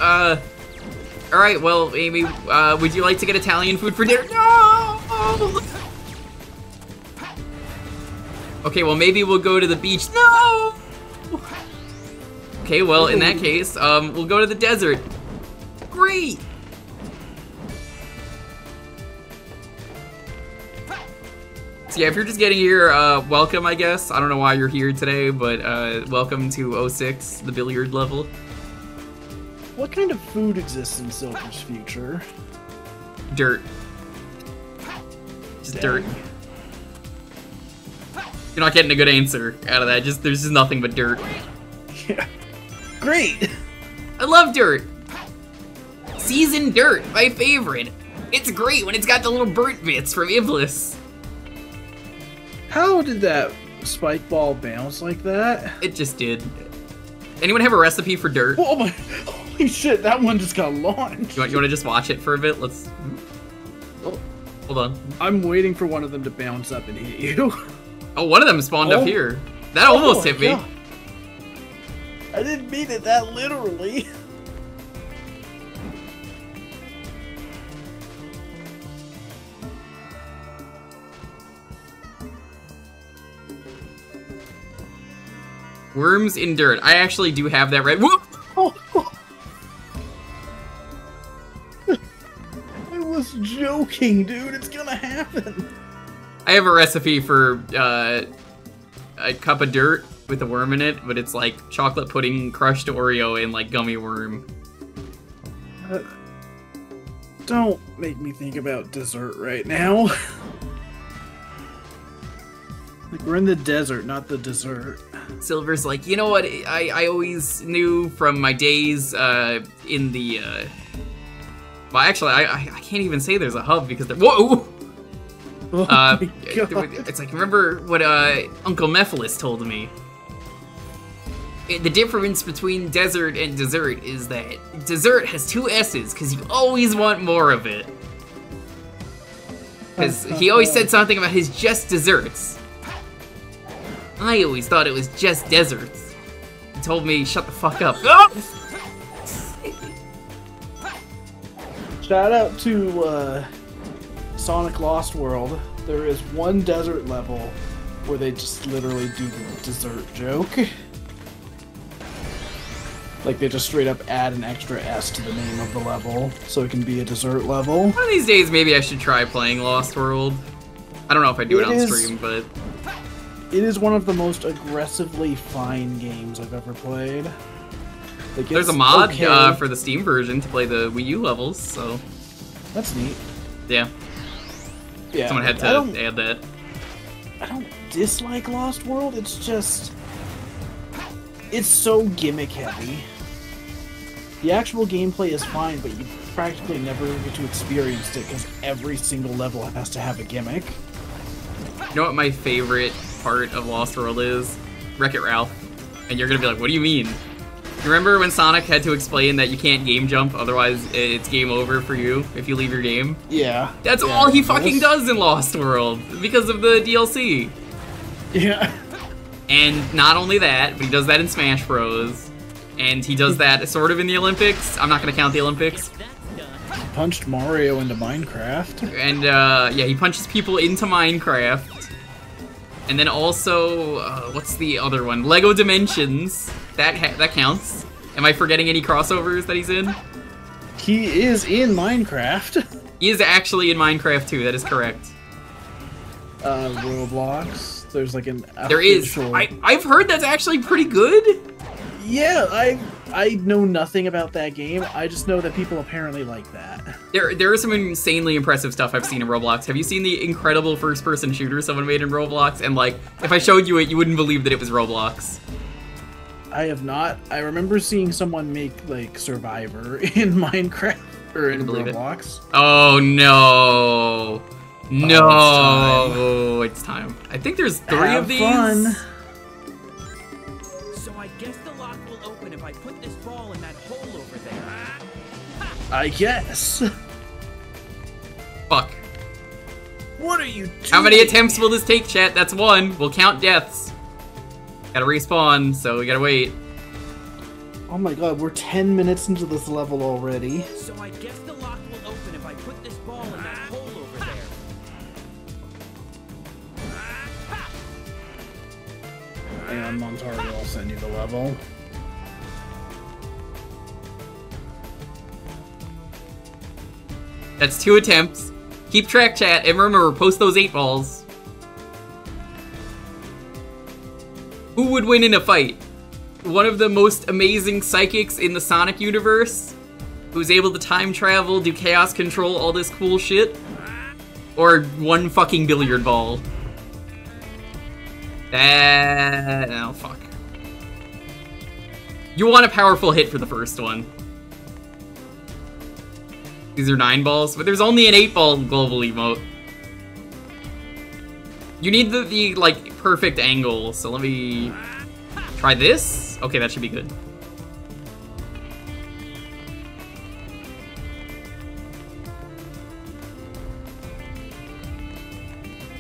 Alright, well, Amy, would you like to get Italian food for dinner? No! Okay, well, maybe we'll go to the beach. No! Okay, well, in that case, we'll go to the desert. Great! So yeah, if you're just getting here, welcome, I guess. I don't know why you're here today, but welcome to 06, the billiard level. What kind of food exists in Silver's future? Dirt. Just dirt. You're not getting a good answer out of that. There's just nothing but dirt. Yeah. Great! I love dirt! Seasoned dirt, my favorite. It's great when it's got the little burnt bits from Iblis. How did that spike ball bounce like that? It just did. Anyone have a recipe for dirt? Oh my, holy shit, that one just got launched. You want to just watch it for a bit? Let's... Oh, hold on. I'm waiting for one of them to bounce up and hit you. Oh, one of them spawned up here. That almost hit me. God. I didn't mean it that literally. Worms in dirt. I actually do have that right. Whoop! I was joking, dude. It's gonna happen. I have a recipe for a cup of dirt with a worm in it, but it's like chocolate pudding, crushed Oreo, and like gummy worm. Don't make me think about dessert right now. Like, we're in the desert, not the dessert. Silver's like, you know what? I always knew from my days in the. Well, actually, I can't even say there's a hub because there. Whoa! Oh my God. It's like, remember what Uncle Mephiles told me? The difference between desert and dessert is that dessert has 2 S's because you always want more of it. Because he always said something about his just desserts. I always thought it was just deserts. He told me, shut the fuck up. Shout out to Sonic Lost World. There is one desert level where they just literally do the dessert joke. Like, they just straight up add an extra S to the name of the level, so it can be a dessert level. One of these days, maybe I should try playing Lost World. I don't know if I do it on stream, but... It is one of the most aggressively fine games I've ever played. Like, there's a mod for the Steam version to play the Wii U levels, so... That's neat. Yeah. Yeah. Someone had to add that. I don't dislike Lost World, it's just... It's so gimmick heavy. The actual gameplay is fine, but you practically never get to experience it because every single level has to have a gimmick. You know what my favorite part of Lost World is? Wreck-It Ralph. And you're gonna be like, what do you mean? You remember when Sonic had to explain that you can't game jump, otherwise it's game over for you if you leave your game? Yeah. That's all he fucking does in Lost World, because of the DLC. Yeah. And not only that, but he does that in Smash Bros. And he does that sort of in the Olympics. I'm not gonna count the Olympics. He punched Mario into Minecraft. And yeah, he punches people into Minecraft. And then also, what's the other one? Lego Dimensions. That counts. Am I forgetting any crossovers that he's in? He is in Minecraft. He is actually in Minecraft too, that is correct. Roblox. There's like an There is. I've heard that's actually pretty good. Yeah, I know nothing about that game. I just know that people apparently like that. There is some insanely impressive stuff I've seen in Roblox. Have you seen the incredible first-person shooter someone made in Roblox? And like, if I showed you it, you wouldn't believe that it was Roblox. I have not. I remember seeing someone make like Survivor in Minecraft or in Roblox. Oh no. No, it's time. I think there's 3 of these. Fun. So I guess the lock will open if I put this ball in that hole over there. I guess. Fuck. What are you doing? How many attempts will this take, chat? That's 1. We'll count deaths. Gotta respawn, so we gotta wait. Oh my god, we're 10 minutes into this level already. So I guess the lock will open if I put this ball in that hole over there. And Montargo will send you the level. That's 2 attempts. Keep track, chat, and remember, post those 8 balls. Who would win in a fight? One of the most amazing psychics in the Sonic universe, who's able to time travel, do chaos control, all this cool shit? Or one fucking billiard ball? Oh, fuck. You want a powerful hit for the first one. These are 9 balls, but there's only an 8-ball global emote. You need the like, perfect angle, so let me try this. Okay, that should be good.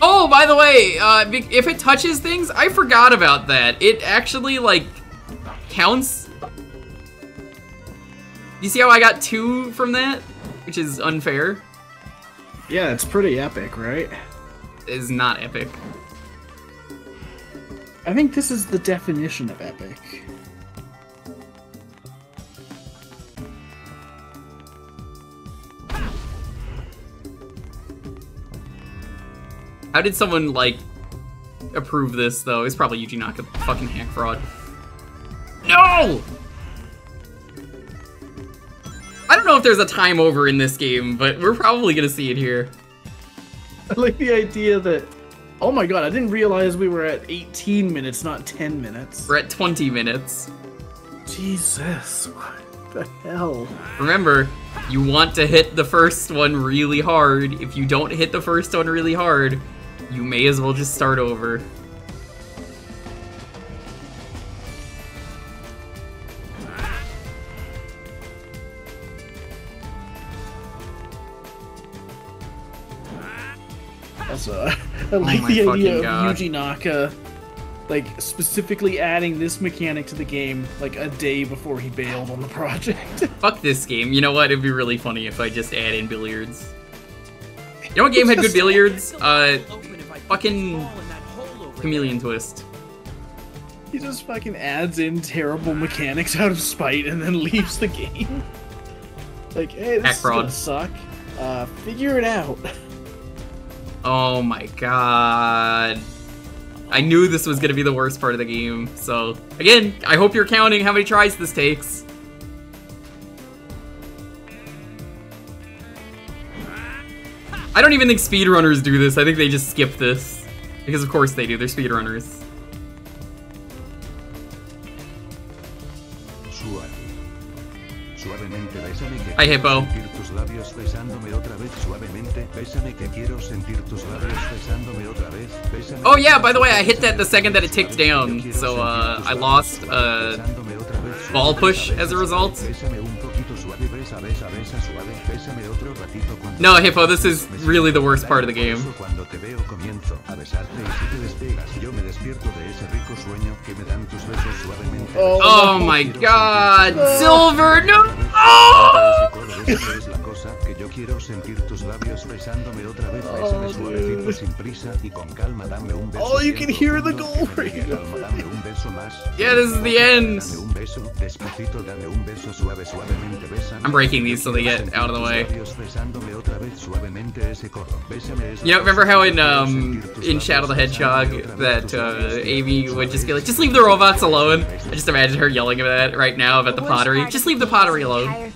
Oh, by the way, if it touches things, I forgot about that. It actually, like, counts. You see how I got 2 from that? Which is unfair. Yeah, it's pretty epic, right? It's not epic. I think this is the definition of epic. How did someone, like, approve this, though? It's probably Yuji Naka, fucking hack fraud. No! I don't know if there's a time over in this game, but we're probably gonna see it here. I like the idea that... Oh my god, I didn't realize we were at 18 minutes, not 10 minutes. We're at 20 minutes. Jesus, what the hell? Remember, you want to hit the first one really hard. If you don't hit the first one really hard, you may as well just start over. Also, I like my the idea fucking of God. Yuji Naka, like, specifically adding this mechanic to the game, like, a day before he bailed on the project. Fuck this game. You know what? It'd be really funny if I just add in billiards. You know what game had good billiards? Fucking Chameleon Twist. He just fucking adds in terrible mechanics out of spite and then leaves the game. Like, hey, this is gonna suck. Figure it out. Oh my god. I knew this was gonna be the worst part of the game, so... Again, I hope you're counting how many tries this takes. I don't even think speedrunners do this, I think they just skip this. Because of course they do, they're speedrunners. Hi, Hippo. Oh yeah, by the way, I hit that the second that it ticked down, so I lost ball push as a result. No, Hippo, this is really the worst part of the game. Oh my god! Silver, no! Oh! Oh, you can hear the goal radio. Yeah, this is the end. I'm breaking these so they get out of the way. You know, remember how in Shadow the Hedgehog that Amy would just be like, just leave the robots alone? I just imagine her yelling at that right now about the pottery. Just leave the pottery alone.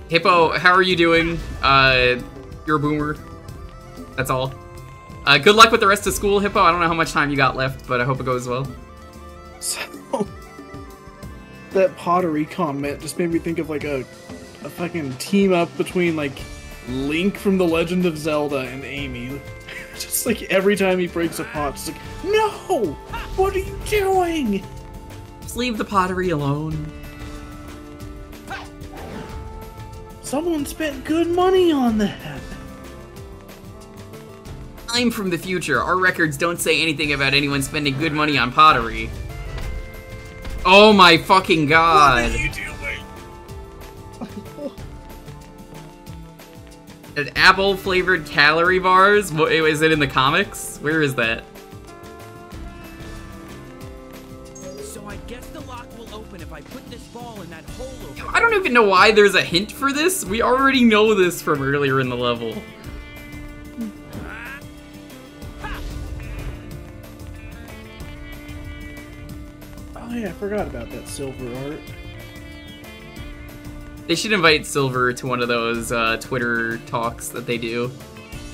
Hippo, how are you doing? You're a boomer. That's all. Good luck with the rest of school, Hippo. I don't know how much time you got left, but I hope it goes well. So, that pottery comment just made me think of like a fucking team up between like Link from The Legend of Zelda and Amy. Just like every time he breaks a pot, it's like, no! What are you doing? Just leave the pottery alone. Someone spent good money on that. I'm from the future. Our records don't say anything about anyone spending good money on pottery. Oh my fucking god. What are you doing? An apple-flavored calorie bars? Is it in the comics? Where is that? So I guess the lock will open if I put this ball in that hole over. I don't even know why there's a hint for this. We already know this from earlier in the level. Oh yeah, I forgot about that silver art. They should invite Silver to one of those Twitter talks that they do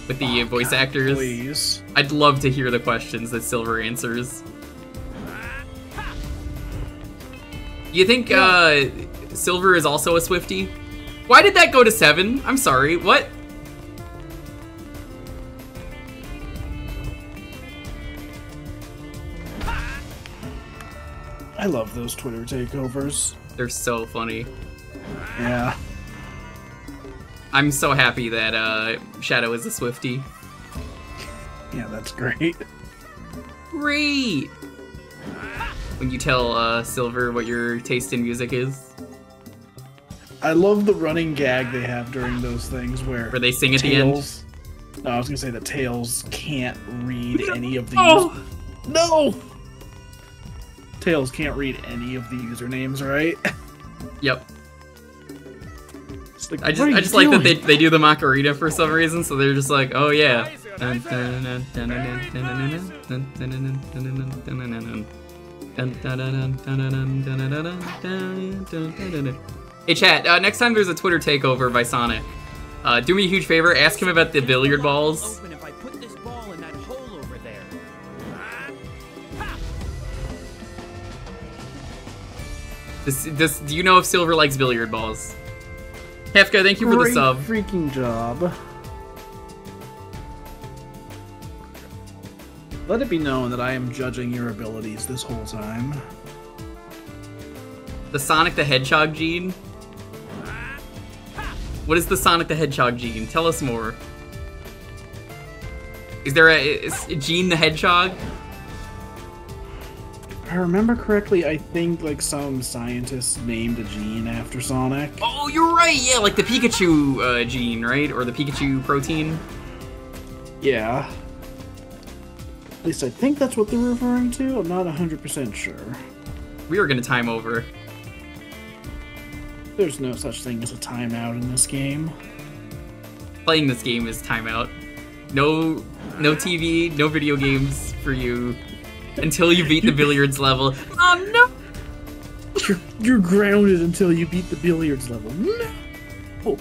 with the voice actors. Please. I'd love to hear the questions that Silver answers. You think Silver is also a Swiftie? Why did that go to 7? I'm sorry, what? I love those Twitter takeovers. They're so funny. Yeah. I'm so happy that Shadow is a Swiftie. Yeah, that's great. Great! When you tell Silver what your taste in music is. I love the running gag they have during those things where they sing at the end? No, I was gonna say that Tails can't read any of the Oh! No! Tails can't read any of the usernames, right? Yep. Like, I just like that they do the Macarena for some reason, so they're just like, oh yeah. Hey chat, next time there's a Twitter takeover by Sonic, do me a huge favor, ask him about the billiard balls. Open if I put this ball in that hole over there. Do you know if Silver likes billiard balls? Hefka, thank you for the sub. Freaking job. Let it be known that I am judging your abilities this whole time. The Sonic the Hedgehog gene? What is the Sonic the Hedgehog gene? Tell us more. Is there a Gene the Hedgehog? If I remember correctly, I think like some scientists named a gene after Sonic. Oh, you're right. Yeah, like the Pikachu gene, right? Or the Pikachu protein. Yeah. At least I think that's what they're referring to. I'm not 100% sure. We are gonna time over. There's no such thing as a timeout in this game. Playing this game is timeout. No TV, no video games for you until you beat the billiards level. Oh no! You're grounded until you beat the billiards level. No. Oh.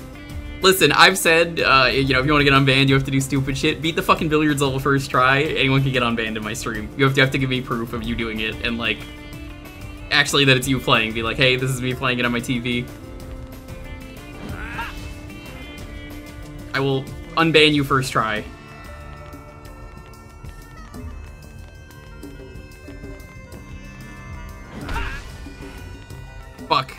Listen, I've said, you know, if you want to get unbanned, you have to do stupid shit. Beat the fucking billiards level first try. Anyone can get unbanned in my stream. You have to give me proof of you doing it and like, actually that it's you playing. Be like, hey, this is me playing it on my TV. I will unban you first try. Fuck.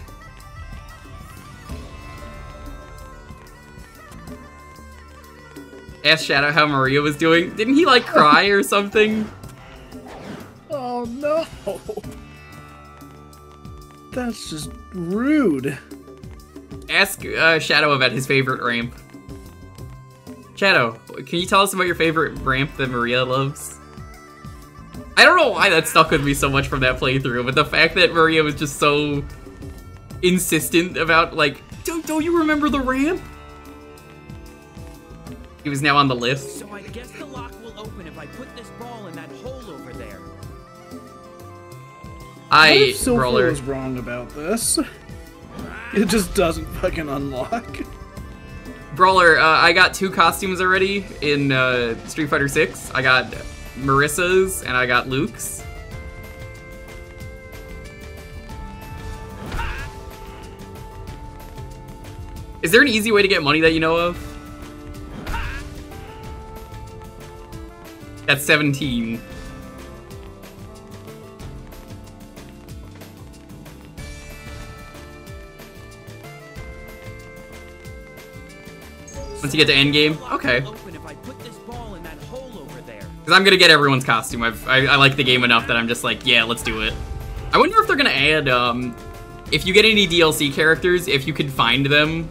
Ask Shadow how Maria was doing. Didn't he like cry or something? Oh no! That's just rude. Ask Shadow about his favorite ramp. Shadow, can you tell us about your favorite ramp that Maria loves? I don't know why that stuck with me so much from that playthrough, but the fact that Maria was just so insistent about, like, don't you remember the ramp? He was now on the list. So I guess the lock will open if I put this ball in that hole over there. What if Silver Brawler. was wrong about this? It just doesn't fucking unlock. Brawler, I got 2 costumes already in Street Fighter 6. I got Marissa's and I got Luke's. Is there an easy way to get money that you know of? That's 17. Once you get to endgame? Okay. Because I'm gonna get everyone's costume. I like the game enough that I'm just like, yeah, let's do it. I wonder if they're gonna add, if you get any DLC characters, if you could find them,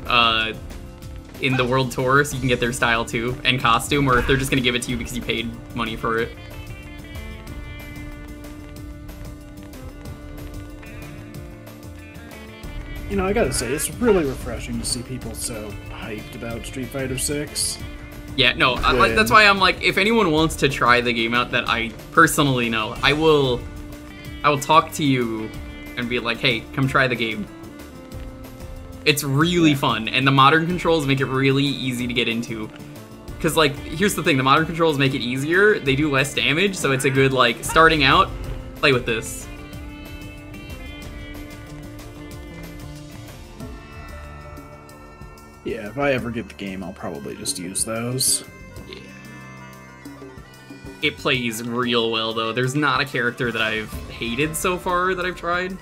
in the World Tour, so you can get their style too, and costume, or if they're just gonna give it to you because you paid money for it. You know, I gotta say, it's really refreshing to see people so hyped about Street Fighter 6. Yeah, no, that's why I'm like, if anyone wants to try the game out that I personally know, I will I will talk to you and be like, hey, come try the game. It's really fun, and the modern controls make it really easy to get into. Because, like, here's the thing, the modern controls make it easier, they do less damage, so it's a good, like, starting out, play with this. Yeah, if I ever get the game, I'll probably just use those. Yeah. It plays real well, though. There's not a character that I've hated so far that I've tried.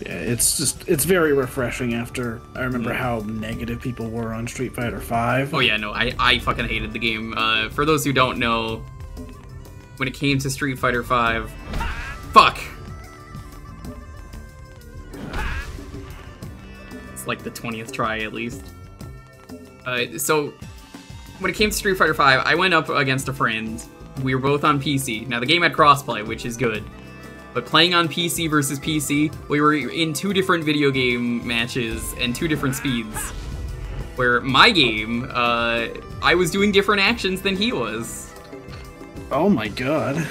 Yeah, it's very refreshing after I remember how negative people were on Street Fighter V. Oh yeah, no, I fucking hated the game. For those who don't know, when it came to Street Fighter V, fuck! It's like the 20th try, at least. So, when it came to Street Fighter V, I went up against a friend. We were both on PC. Now, the game had crossplay, which is good. But playing on PC versus PC, we were in 2 different video game matches and 2 different speeds. Where my game, I was doing different actions than he was. Oh my god.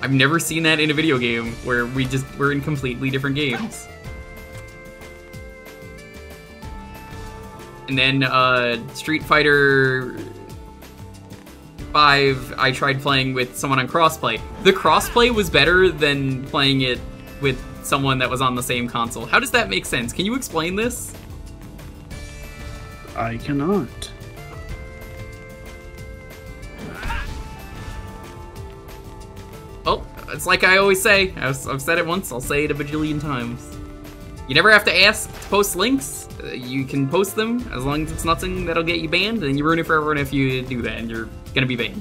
I've never seen that in a video game where we're in completely different games. And then Street Fighter V, I tried playing with someone on crossplay. The crossplay was better than playing it with someone that was on the same console. How does that make sense? Can you explain this? I cannot. Well, it's like I always say. I've said it once, I'll say it a bajillion times. You never have to ask to post links. You can post them as long as it's nothing that'll get you banned, and you ruin it for everyone if you do that, and you're gonna be banned.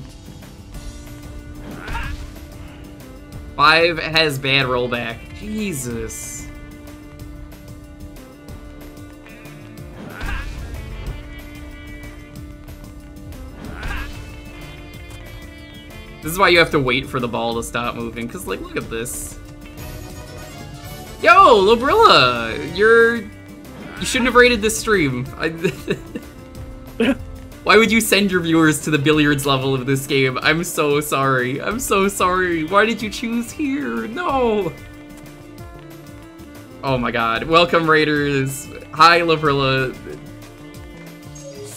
5 has bad rollback. Jesus. This is why you have to wait for the ball to stop moving, because, like, look at this. Yo, Lobrilla! You shouldn't have rated this stream. Why would you send your viewers to the billiards level of this game? I'm so sorry. I'm so sorry. Why did you choose here? No! Oh my god. Welcome, Raiders. Hi, Lobrilla.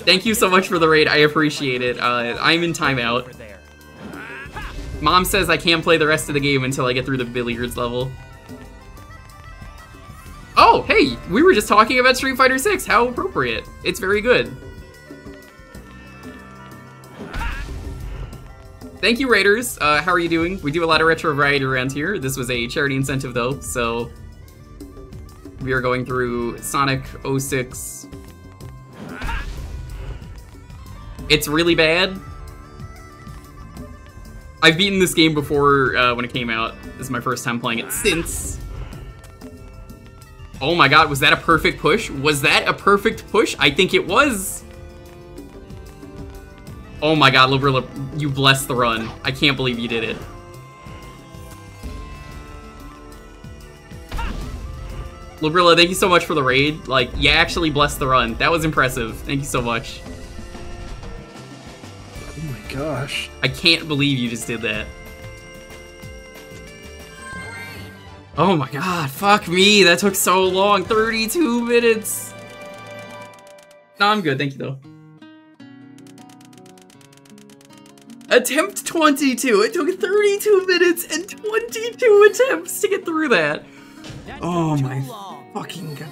Thank you so much for the raid. I appreciate it. I'm in timeout. Mom says I can't play the rest of the game until I get through the billiards level. Oh, hey, we were just talking about Street Fighter 6. How appropriate. It's very good. Thank you, Raiders. How are you doing? We do a lot of retro variety around here. This was a charity incentive, though, so we are going through Sonic 06. It's really bad. I've beaten this game before when it came out. This is my first time playing it since. Oh my god, was that a perfect push? Was that a perfect push? I think it was. Oh my god, Lobrilla, you blessed the run. I can't believe you did it. Lobrilla, thank you so much for the raid. Like, you actually blessed the run. That was impressive. Thank you so much. Oh my gosh. I can't believe you just did that. Oh my god, fuck me, that took so long. 32 minutes. No, I'm good, thank you though. Attempt 22. It took 32 minutes and 22 attempts to get through that. Oh my fucking god.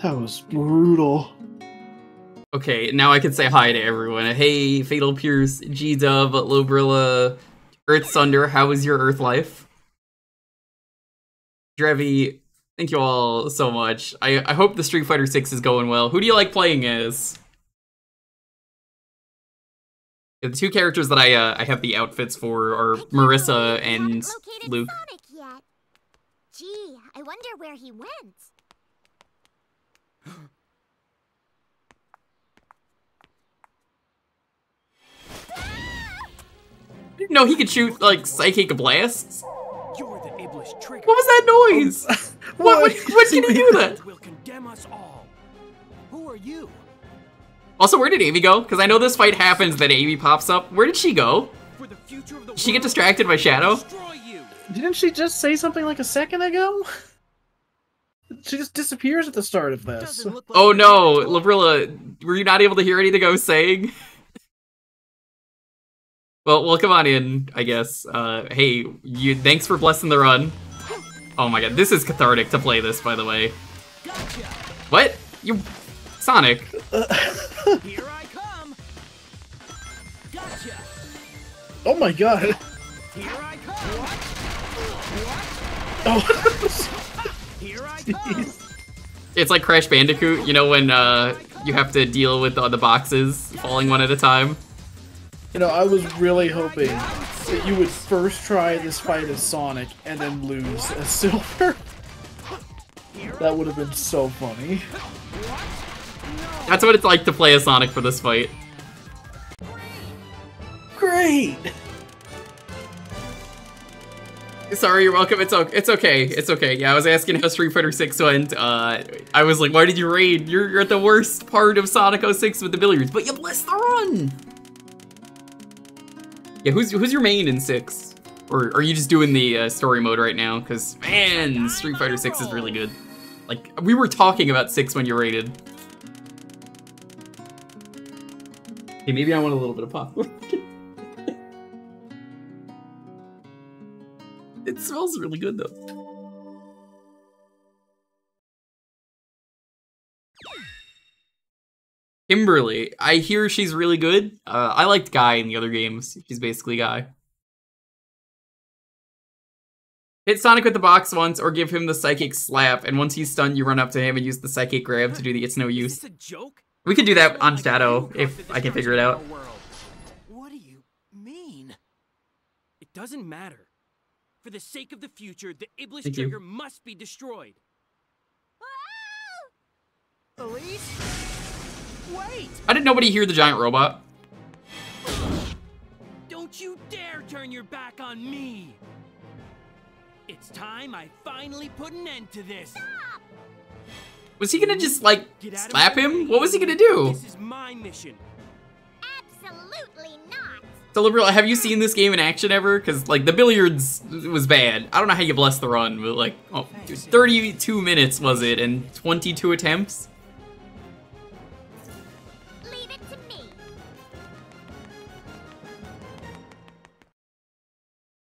That was brutal. Okay, now I can say hi to everyone. Hey, Fatal Pierce, G-Dub, Lobrilla, Earth Sunder, how was your Earth life? Drevi, thank you all so much. I hope the Street Fighter 6 is going well. Who do you like playing as? The 2 characters that I have the outfits for are Marissa and Luke. Sonic yet. Gee, I wonder where he went. No, he could shoot, like, psychic blasts. You're the Iblis just triggered. What was that noise? What can he do that? Will condemn us all. Who are you? Also, where did Amy go? Because I know this fight happens, then Amy pops up. Where did she go? For the future of the Did she get world, distracted by Shadow? destroy you. Didn't she just say something like a second ago? She just disappears at the start of this. Doesn't look like Oh you're no, here at all. Labrilla, were you not able to hear anything I was saying? Well, come on in, I guess. Hey, thanks for blessing the run. Oh my god, this is cathartic to play this, by the way. Gotcha. What? You... Sonic. Here I come. Gotcha. Oh my god. Here I come. What? Oh. Here I come. It's like Crash Bandicoot, you know, when you have to deal with the boxes falling one at a time. You know, I was really hoping that you would first try this fight as Sonic and then lose as Silver. That would have been so funny. That's what it's like to play as Sonic for this fight. Great! Sorry, you're welcome. It's okay. It's okay. Yeah, I was asking how Street Fighter 6 went. I was like, why did you raid? You're at the worst part of Sonic 06 with the billiards, but you blessed the run! Yeah, who's your main in 6? Or are you just doing the story mode right now? Because, man, Street Fighter 6 is really good. Like, we were talking about 6 when you raided. Hey, maybe I want a little bit of popcorn. It smells really good, though. Kimberly, I hear she's really good. I liked Guy in the other games. She's basically Guy. Hit Sonic with the box once, or give him the psychic slap, and once he's stunned, you run up to him and use the psychic grab to do the it's no Is use. this a joke? We could do that on Like Shadow, you caused if the I can figure it out. destruction of our world. What do you mean? It doesn't matter. For the sake of the future, the Iblis Thank you. trigger must be destroyed. Elise? Wait! How did nobody hear the giant robot? Don't you dare turn your back on me! It's time I finally put an end to this. Was he gonna just, like, Get out of slap my way. him? What was he gonna do? This is my mission. Absolutely not. So, Liberal, have you seen this game in action ever? Because, like, the billiards was bad. I don't know how you blessed the run, but, like, oh, dude, 32 minutes was it, and 22 attempts? Leave it to me.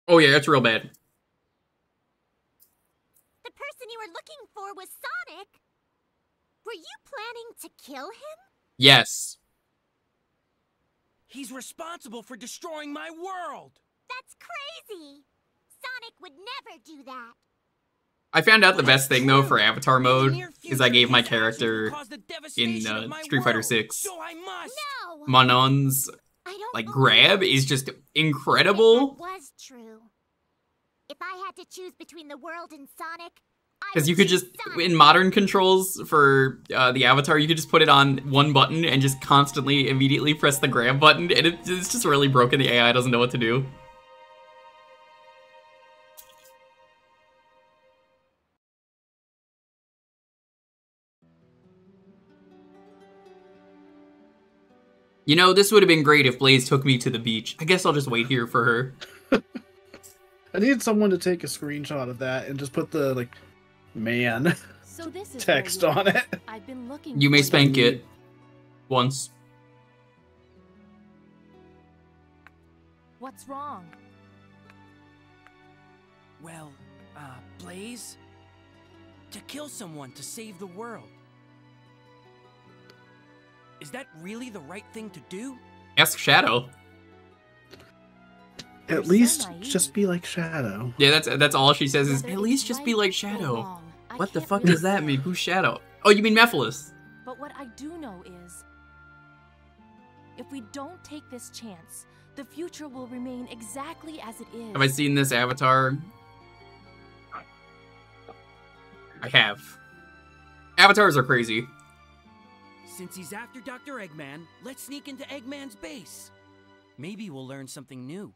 Oh yeah, it's real bad. The person you were looking for was Sonic. Were you planning to kill him? Yes. He's responsible for destroying my world. That's crazy. Sonic would never do that. I found out the best thing, though, for Avatar In the mode near is I gave my future, his actions character will cause the in devastation of my Street Fighter world. 6. So I must. No. Manon's, I don't like, believe grab it. is just If incredible. that was true. If I had to choose between the world and Sonic, I Because would you could choose just, Sonic. in modern controls for the Avatar, you could just put it on one button and just constantly, immediately press the grab button, and it's just really broken. The AI doesn't know what to do. You know, this would have been great if Blaze took me to the beach. I guess I'll just wait here for her. I need someone to take a screenshot of that and just put the, like, man So this is text where you on are. it. I've been looking You may for spank it. Once. What's wrong? Well, Blaze? To kill someone to save the world. Is that really the right thing to do? Ask Shadow. You're At so least naive. just be like Shadow. Yeah, that's all she says is, Whether at least it's just be right like or Shadow. wrong, I What the can't fuck really does that say. mean? Who's Shadow? Oh, you mean Mephiles. But what I do know is, if we don't take this chance, the future will remain exactly as it is. Have I seen this Avatar? I have. Avatars are crazy. Since he's after Dr. Eggman, let's sneak into Eggman's base. Maybe we'll learn something new.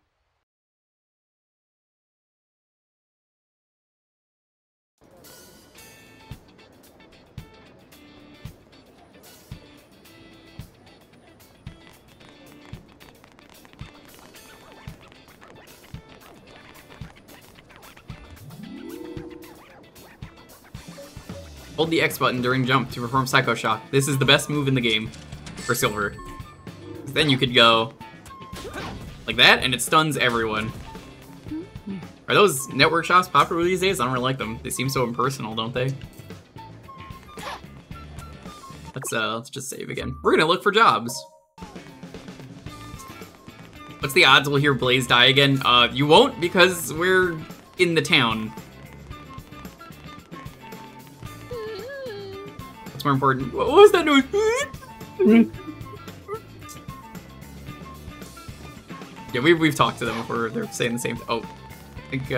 Hold the X button during jump to perform Psycho Shock. This is the best move in the game for Silver. Then you could go like that, and it stuns everyone. Are those network shops popular these days? I don't really like them. They seem so impersonal, don't they? Let's just save again. We're gonna look for jobs. What's the odds we'll hear Blaze die again? You won't, because we're in the town. What's more important? What was that noise? Yeah, we've talked to them before. They're saying the same thing. Oh, I think,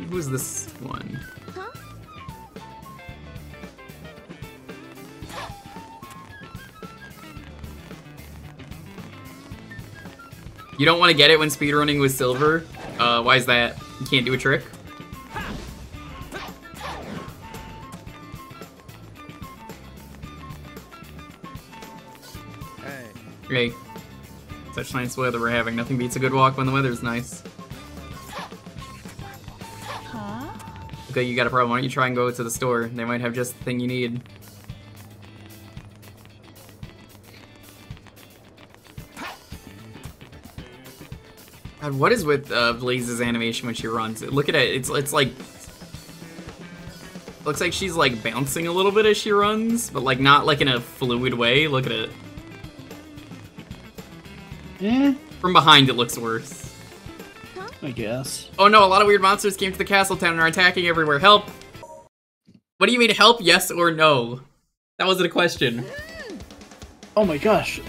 who's this one? You don't want to get it when speedrunning with Silver? Why is that? You can't do a trick? Hey. Such nice weather we're having. Nothing beats a good walk when the weather's nice. Huh? Okay, you got a problem. Why don't you try and go to the store? They might have just the thing you need. God, what is with Blaze's animation when she runs? Look at it. It's like... Looks like she's like bouncing a little bit as she runs, but like not like in a fluid way. Look at it. From behind, it looks worse. I guess. Oh no, a lot of weird monsters came to the castle town and are attacking everywhere. Help! What do you mean help, yes or no? That wasn't a question. Oh my gosh.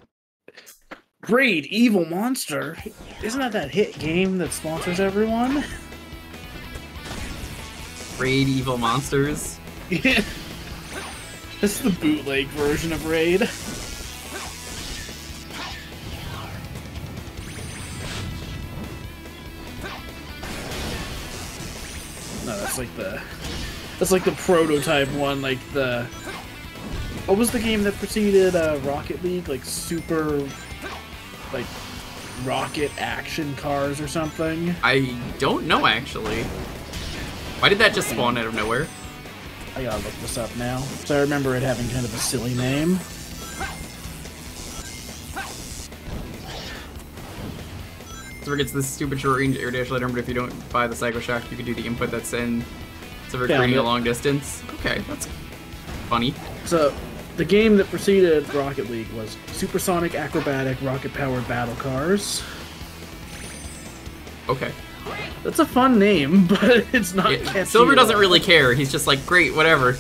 Raid Evil Monster. Isn't that hit game that sponsors everyone? Raid Evil Monsters? Yeah. This is the bootleg version of Raid. No, that's like the prototype one, like the... What was the game that preceded Rocket League? Like super... like rocket action cars or something? I don't know, actually. Why did that just spawn out of nowhere? I gotta look this up now. So I remember it having kind of a silly name. Silver gets this stupid short range air dash letter, but if you don't buy the Psycho Shock, you can do the input that's in Silver creating a long distance. Okay, that's funny. So, the game that preceded Rocket League was Supersonic Acrobatic Rocket-Powered Battle Cars. Okay. That's a fun name, but it's not catchy. Silver doesn't really care. He's just like, great, whatever.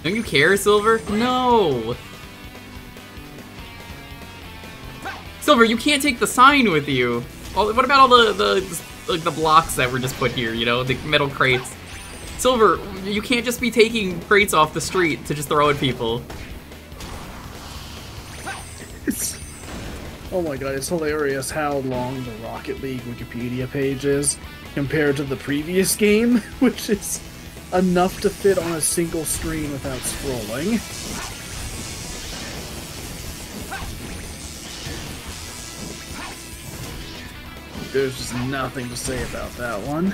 Don't you care, Silver? No! Silver, you can't take the sign with you! What about all the blocks that were just put here, you know? The metal crates. Silver, you can't just be taking crates off the street to just throw at people. Oh my god, it's hilarious how long the Rocket League Wikipedia page is compared to the previous game, which is enough to fit on a single screen without scrolling. There's just nothing to say about that one.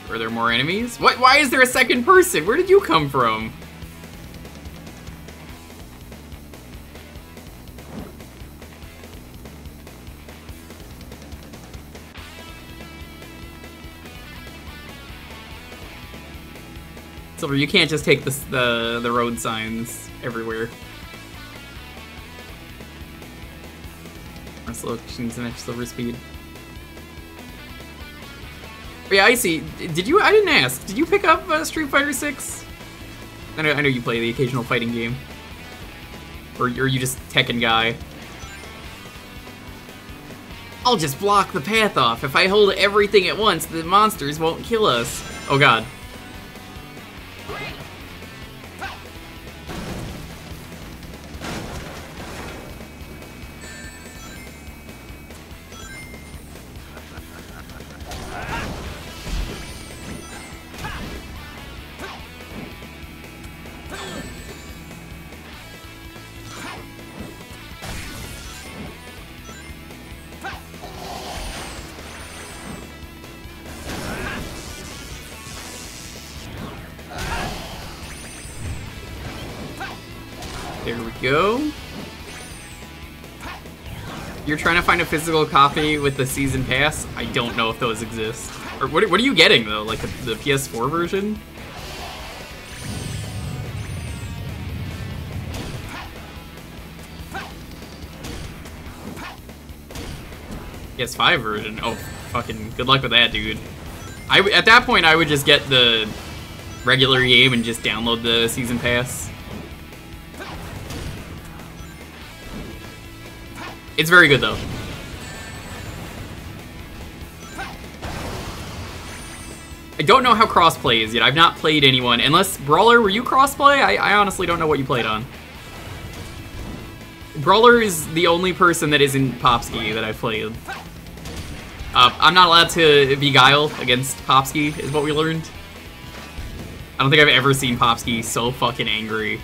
Are there more enemies? What? Why is there a second person? Where did you come from? Silver, you can't just take the road signs everywhere. Our slow needs an extra Silver speed. Oh, yeah, I see. Did you? I didn't ask. Did you pick up Street Fighter 6? I know you play the occasional fighting game. Or are you just Tekken guy? I'll just block the path off. If I hold everything at once, the monsters won't kill us. Oh god. go. You're trying to find a physical copy with the season pass? I don't know if those exist. Or what are you getting though? Like the PS4 version? PS5 version? Oh, fucking good luck with that, dude. At that point, I would just get the regular game and just download the season pass. It's very good though. I don't know how crossplay is yet. I've not played anyone. Unless, Brawler, were you crossplay? I honestly don't know what you played on. Brawler is the only person that isn't Popsky that I've played. I'm not allowed to beguile against Popsky, is what we learned. I don't think I've ever seen Popsky so fucking angry.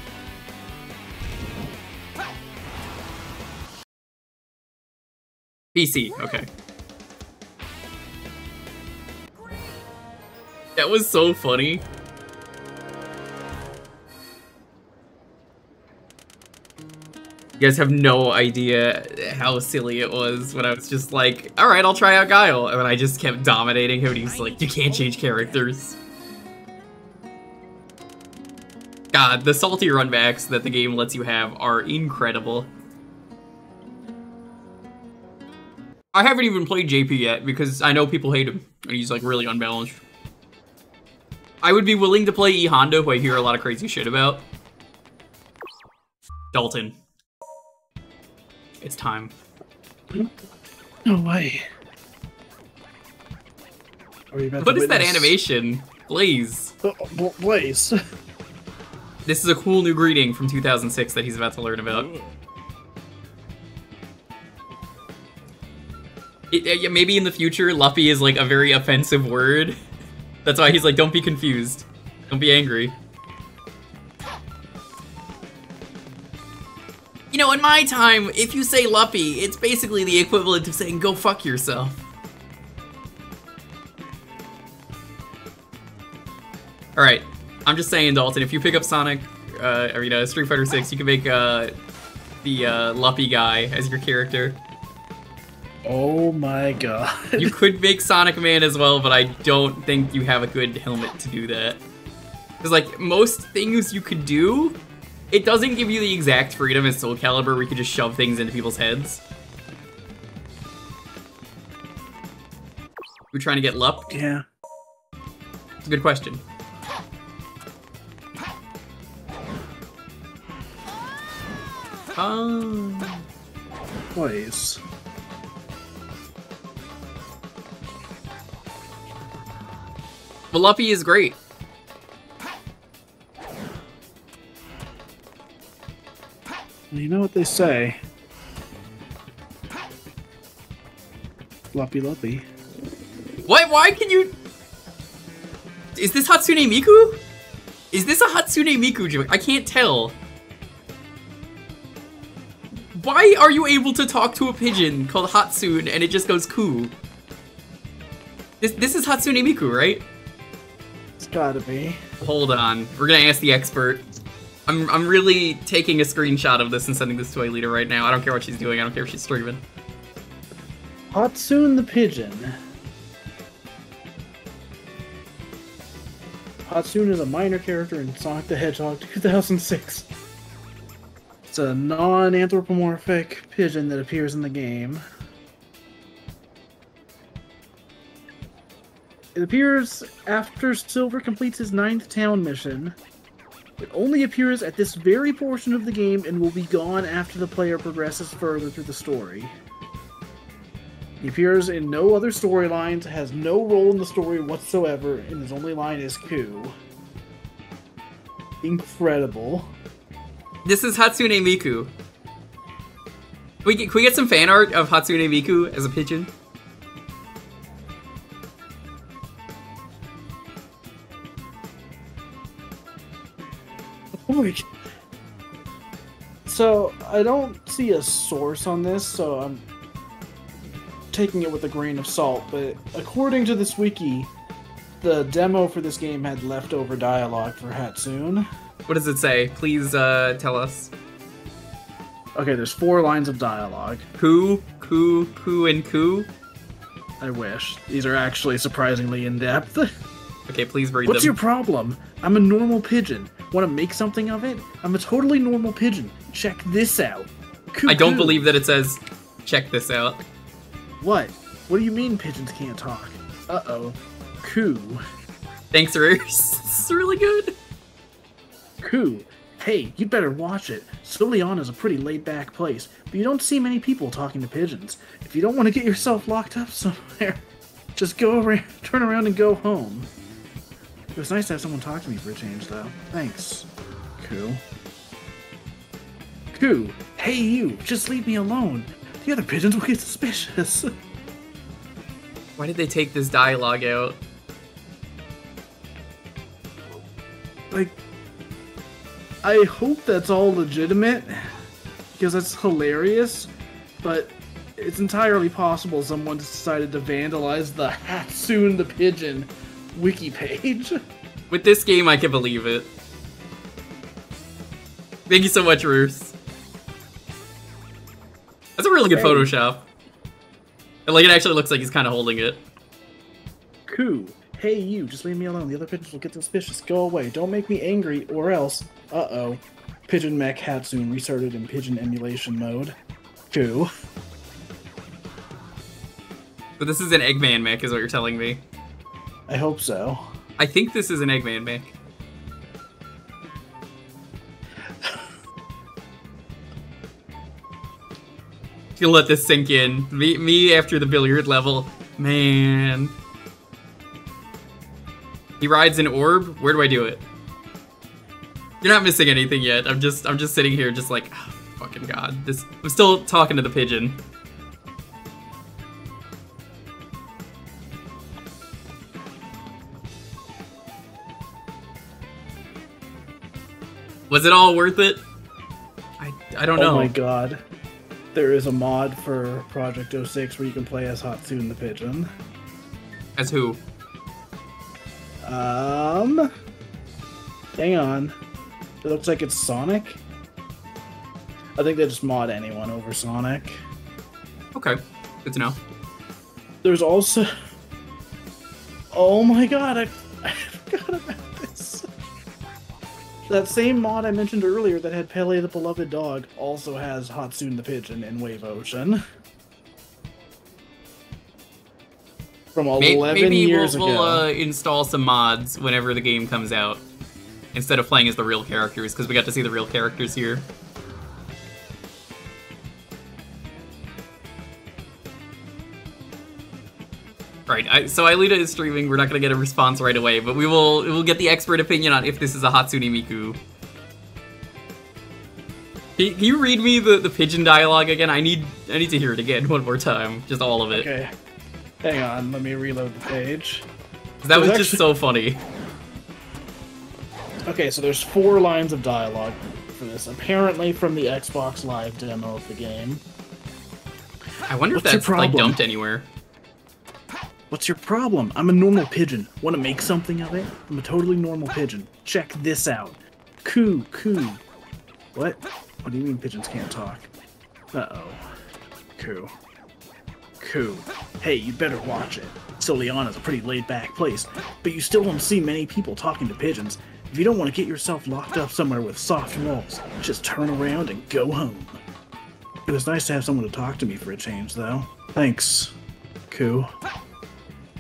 PC, okay. That was so funny. You guys have no idea how silly it was when I was just like, alright, I'll try out Guile. And I just kept dominating him and he's like, you can't change characters. God, the salty runbacks that the game lets you have are incredible. I haven't even played JP yet because I know people hate him and he's like really unbalanced. I would be willing to play E Honda, who I hear a lot of crazy shit about. Dalton. It's time. No way. What is that animation? Blaze. Blaze. This is a cool new greeting from 2006 that he's about to learn about. Maybe in the future, Luffy is like a very offensive word. That's why he's like, don't be confused. Don't be angry. You know, in my time, if you say Luffy, it's basically the equivalent of saying, go fuck yourself. Alright, I'm just saying, Dalton, if you pick up Sonic, Street Fighter 6, you can make the Luffy guy as your character. Oh my god. You could make Sonic Man as well, but I don't think you have a good helmet to do that. Because, like, most things you could do, it doesn't give you the exact freedom as Soul Calibur where you could just shove things into people's heads. We're trying to get Lup? Yeah. It's a good question. Please. Well, Luffy is great. Well, you know what they say. Luppy Luppy. What? Why can you... Is this Hatsune Miku? Is this a Hatsune Miku joke? I can't tell. Why are you able to talk to a pigeon called Hatsune and it just goes coo? This is Hatsune Miku, right? It's gotta be. Hold on. We're gonna ask the expert. I'm really taking a screenshot of this and sending this to Aelita right now. I don't care what she's doing. I don't care if she's streaming. Hatsune the Pigeon. Hatsune is a minor character in Sonic the Hedgehog 2006. It's a non-anthropomorphic pigeon that appears in the game. It appears after Silver completes his 9th town mission. It only appears at this very portion of the game and will be gone after the player progresses further through the story. He appears in no other storylines, has no role in the story whatsoever, and his only line is "Coo." Incredible. This is Hatsune Miku. Can we get some fan art of Hatsune Miku as a pigeon? So, I don't see a source on this, so I'm taking it with a grain of salt, but according to this wiki, the demo for this game had leftover dialogue for Hatsune. What does it say? Please tell us. Okay, there's 4 lines of dialogue. Coo, and coo. I wish. These are actually surprisingly in-depth. Okay, please read What's them. your problem? I'm a normal pigeon. Want to make something of it? I'm a totally normal pigeon. Check this out. Coo, I don't coo. believe that it says, check this out. What? What do you mean pigeons can't talk? Uh-oh. Coo. Thanks, Rears. This is really good. Coo. Hey, you'd better watch it. Soliana is a pretty laid-back place, but you don't see many people talking to pigeons. If you don't want to get yourself locked up somewhere, just go around, turn around and go home. It was nice to have someone talk to me for a change, though. Thanks. Coo. Coo. Hey, you. Just leave me alone. The other pigeons will get suspicious. Why did they take this dialogue out? Like, I hope that's all legitimate, because that's hilarious, but it's entirely possible someone decided to vandalize the Hatsune the Pigeon wiki page. With this game, I can believe it. Thank you so much, Roos. That's a really good Photoshop. And, like, it actually looks like he's kind of holding it. Coo. Hey, you. Just leave me alone. The other pigeons will get suspicious. Go away. Don't make me angry, or else... Uh-oh. Pigeon Mech Hatsune restarted in pigeon emulation mode. Coo. But this is an Eggman mech, is what you're telling me. I hope so. I think this is an Eggman mech. You'll let this sink in. Me after the billiard level. Man. He rides an orb? Where do I do it? You're not missing anything yet. I'm just sitting here just like, oh, fucking god. I'm still talking to the pigeon. Was it all worth it? I don't know. Oh my god. There is a mod for Project 06 where you can play as Hatsune the Pigeon. As who? Hang on. It looks like it's Sonic. I think they just mod anyone over Sonic. Okay, good to know. There's also... Oh my god, I forgot about this. That same mod I mentioned earlier that had Pele the Beloved Dog also has Hatsune the Pigeon in Wave Ocean. From 11 years ago. Maybe we'll install some mods whenever the game comes out, instead of playing as the real characters, because we got to see the real characters here. Right, so Aelita is streaming. We're not gonna get a response right away, but we'll get the expert opinion on if this is a Hatsune Miku. Can you read me the pigeon dialogue again? I need to hear it again one more time, just all of it. Okay, hang on, let me reload the page. That was just so funny. Okay, so there's 4 lines of dialogue for this, apparently from the Xbox Live demo of the game. I wonder if What's your that's like problem? dumped anywhere. What's your problem? I'm a normal pigeon. Want to make something of it? I'm a totally normal pigeon. Check this out. Coo, coo. What? What do you mean pigeons can't talk? Uh-oh. Coo. Coo. Hey, you better watch it. Soliana's a pretty laid-back place, but you still don't see many people talking to pigeons. If you don't want to get yourself locked up somewhere with soft walls, just turn around and go home. It was nice to have someone to talk to me for a change, though. Thanks. Coo.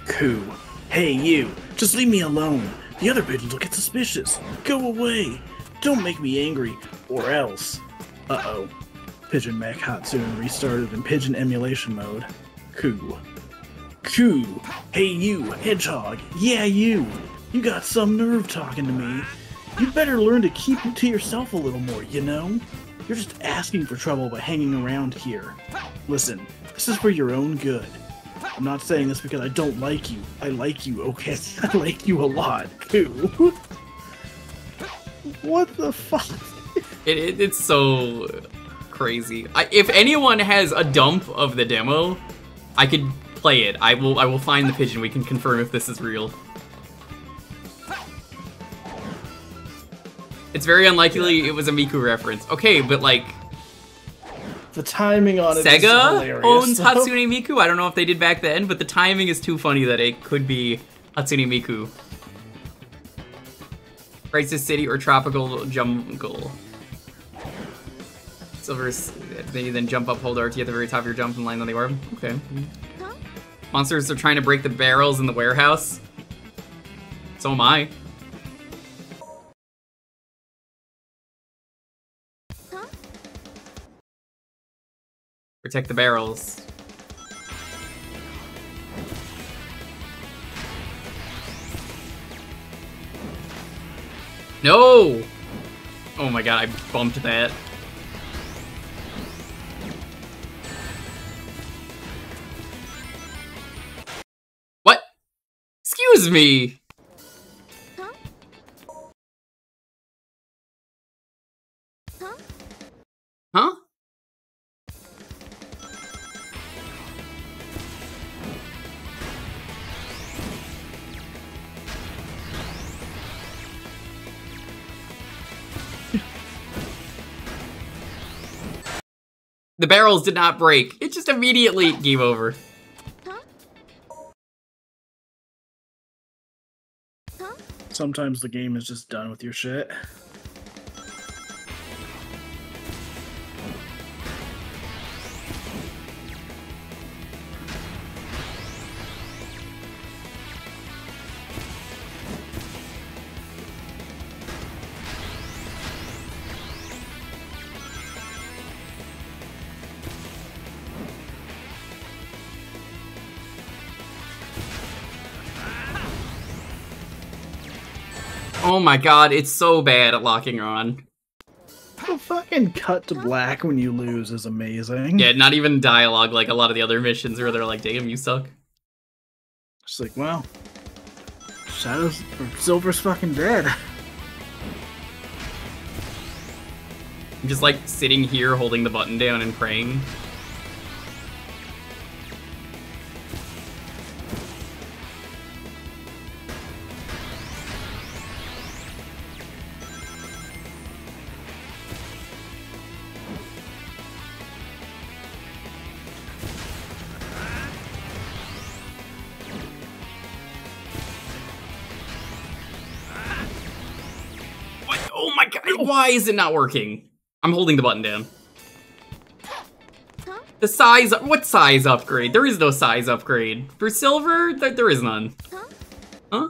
Coo. Hey, you. Just leave me alone. The other pigeons will get suspicious. Go away. Don't make me angry, or else. Uh-oh. Pigeon Mech Hatsune restarted in pigeon emulation mode. Coo. Coo. Hey, you. Hedgehog. Yeah, you. You got some nerve talking to me. You better learn to keep it to yourself a little more, you know? You're just asking for trouble by hanging around here. Listen, this is for your own good. I'm not saying this because I don't like you. I like you, okay? I like you a lot. Coo. What the fuck? It's so crazy. If anyone has a dump of the demo, I could play it. I will find the pigeon. We can confirm if this is real. It's very unlikely it was a Miku reference. Okay, but like, The timing on it is Sega hilarious. owns Hatsune Miku. I don't know if they did back then, but the timing is too funny that it could be Hatsune Miku. Crisis City or Tropical Jungle. Silver's, they then jump up, hold RT at the very top of your jump and land on the orb. Okay. Monsters are trying to break the barrels in the warehouse. So am I. Protect the barrels. No! Oh my god, I bumped that. What? Excuse me! Huh? The barrels did not break. It just immediately game over. Sometimes the game is just done with your shit. Oh my god, it's so bad at locking on. The fucking cut to black when you lose is amazing. Yeah, not even dialogue like a lot of the other missions where they're like, damn, you suck. Just like, well, Shadow's or Silver's fucking dead. I'm just like sitting here holding the button down and praying. Oh my god, why is it not working? I'm holding the button down. The size, what size upgrade? There is no size upgrade. For silver, there is none. Huh?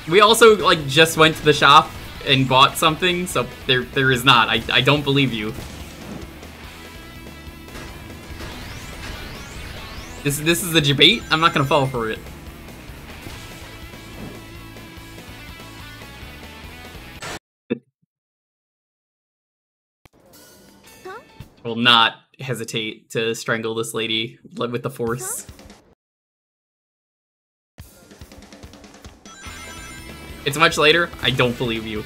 We also, like, just went to the shop and bought something, so there is not. I don't believe you. This is the debate. I'm not gonna fall for it. Will not hesitate to strangle this lady with the force. It's much later. I don't believe you.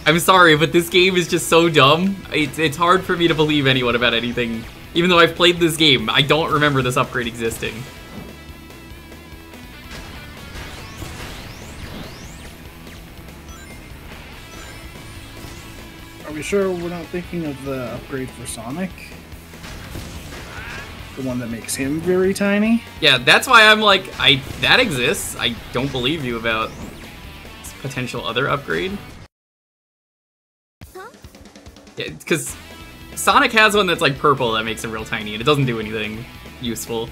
I'm sorry, but this game is just so dumb. It's hard for me to believe anyone about anything. Even though I've played this game, I don't remember this upgrade existing. Are we sure we're not thinking of the upgrade for Sonic? The one that makes him very tiny? Yeah, that's why I'm like, that exists. I don't believe you about this potential other upgrade. Yeah, because Sonic has one that's like purple that makes him real tiny, and it doesn't do anything useful.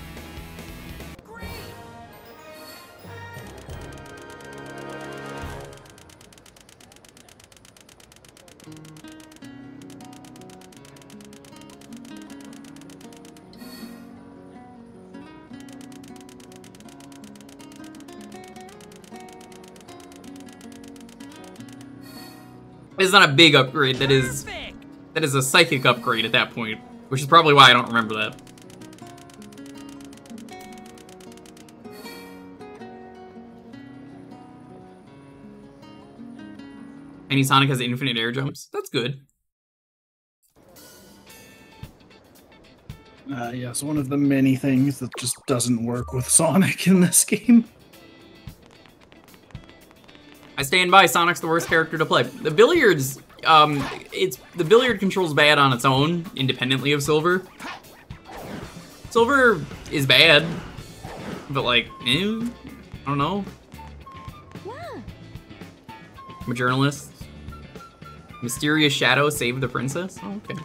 It's not a big upgrade, that is a psychic upgrade at that point, which is probably why I don't remember that. Tiny Sonic has infinite air jumps. That's good. Yes, one of the many things that just doesn't work with Sonic in this game. I stand by. Sonic's the worst character to play. The billiards, the billiard control's bad on its own, independently of Silver. Silver is bad, but like, I don't know. I'm a journalist. Mysterious shadow saved the princess? Oh, okay.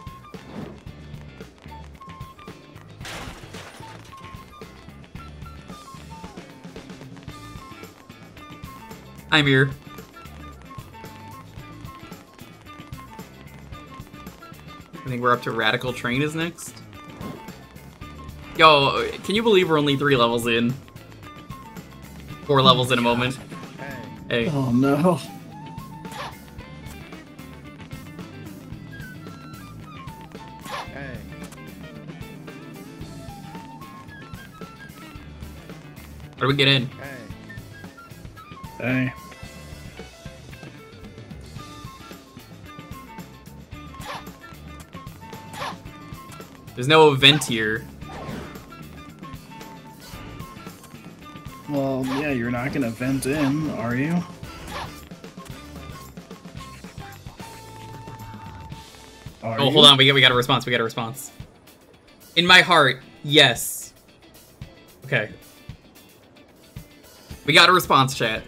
I'm here. I think we're up to Radical Train is next. Yo, can you believe we're only 3 levels in? 4 levels in a moment. Hey. Oh no. How do we get in? Hey. There's no event here. Well, yeah, you're not gonna vent in, are you? Oh, hold on, we got a response, we got a response. In my heart, yes. Okay. We got a response, chat.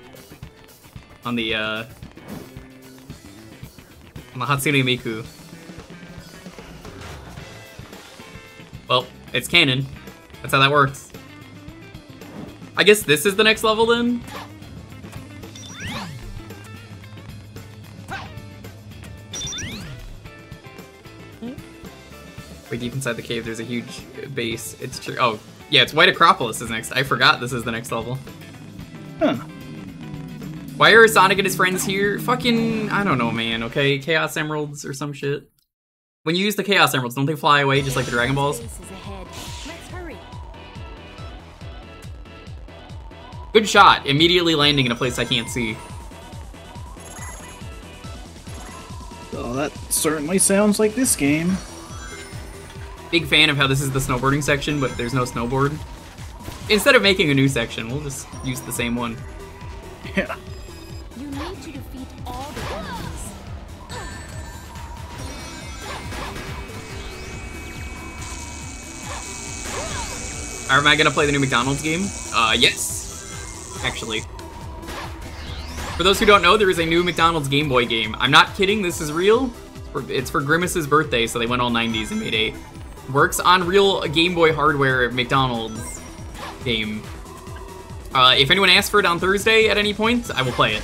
On the Hatsune Miku. Well, it's canon. That's how that works. I guess this is the next level then? Way deep inside the cave, there's a huge base. It's true. Oh, yeah, it's White Acropolis is next. I forgot this is the next level. Huh. Why are Sonic and his friends here? Fucking, I don't know, man, okay? Chaos Emeralds or some shit. When you use the Chaos Emeralds, don't they fly away just like the Dragon Balls? Let's hurry. Good shot. Immediately landing in a place I can't see. Well, that certainly sounds like this game. Big fan of how this is the snowboarding section, but there's no snowboard. Instead of making a new section, we'll just use the same one. Yeah. You need to defeat all the enemies. Am I gonna play the new McDonald's game? Yes. Actually. For those who don't know, there is a new McDonald's Game Boy game. I'm not kidding, this is real. It's for Grimace's birthday, so they went all 90s and made a works on real Game Boy hardware McDonald's game. If anyone asks for it on Thursday at any point, I will play it.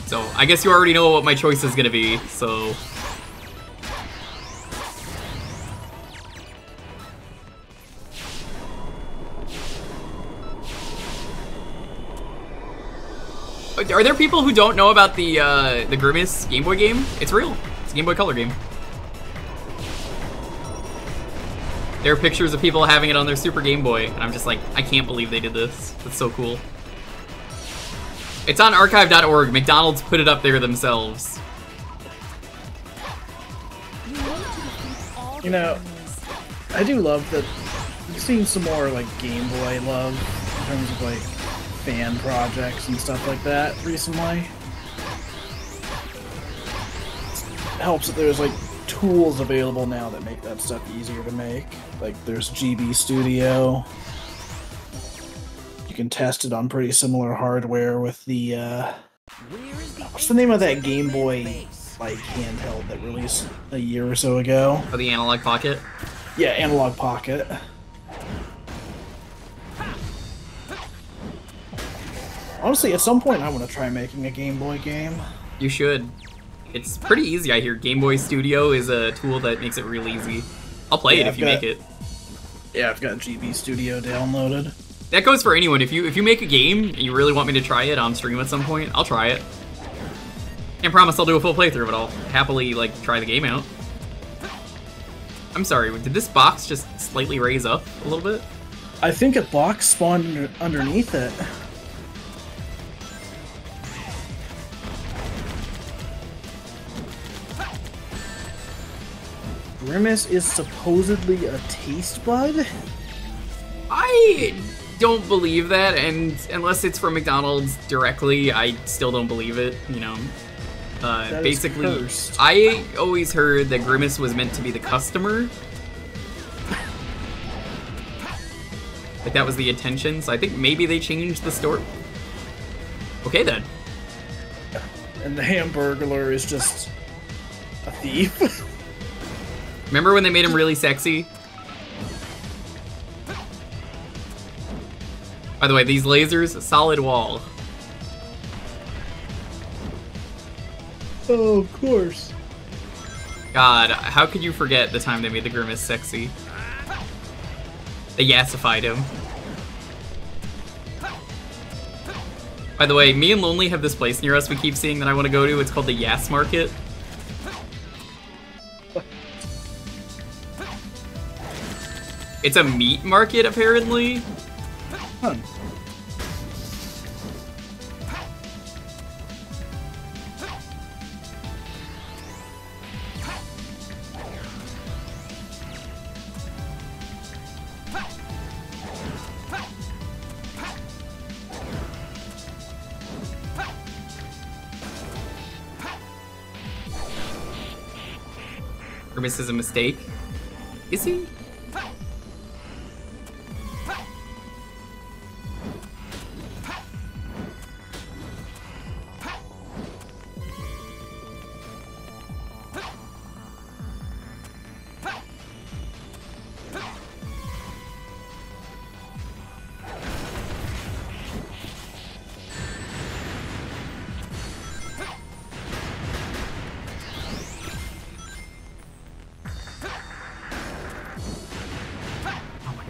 So, I guess you already know what my choice is gonna be, so... Are there people who don't know about the Grimace Game Boy game? It's real. It's a Game Boy Color game. There are pictures of people having it on their Super Game Boy, and I'm just like, I can't believe they did this. That's so cool. It's on archive.org. McDonald's put it up there themselves. You know, I do love that we've seen some more like Game Boy love in terms of like fan projects and stuff like that recently. It helps that there's like tools available now that make that stuff easier to make. Like there's GB Studio. You can test it on pretty similar hardware with the what's the name of that Game Boy like handheld that released a year or so ago? Oh, the Analog Pocket? Yeah, Analog Pocket. Honestly, at some point I want to try making a Game Boy game. You should. It's pretty easy, I hear. Game Boy Studio is a tool that makes it real easy. I'll play it if you make it. Yeah, I've got GB Studio downloaded. That goes for anyone. If you make a game and you really want me to try it on stream at some point, I'll try it. Can't promise I'll do a full playthrough, but I'll happily like try the game out. I'm sorry, did this box just slightly raise up a little bit? I think a box spawned underneath it. Grimace is supposedly a taste bud? I don't believe that, and unless it's from McDonald's directly, I still don't believe it, you know. That Basically, is cursed. I always heard that Grimace was meant to be the customer. Like that was the intention, so I think maybe they changed the story. Okay then. And the Hamburglar is just a thief. Remember when they made him really sexy? By the way, these lasers, solid wall. Oh, of course. God, how could you forget the time they made the Grimace sexy? They yassified him. By the way, me and Lonely have this place near us we keep seeing that I want to go to. It's called the Yass Market. It's a meat market, apparently. Huh. Grimace is a mistake. Is he?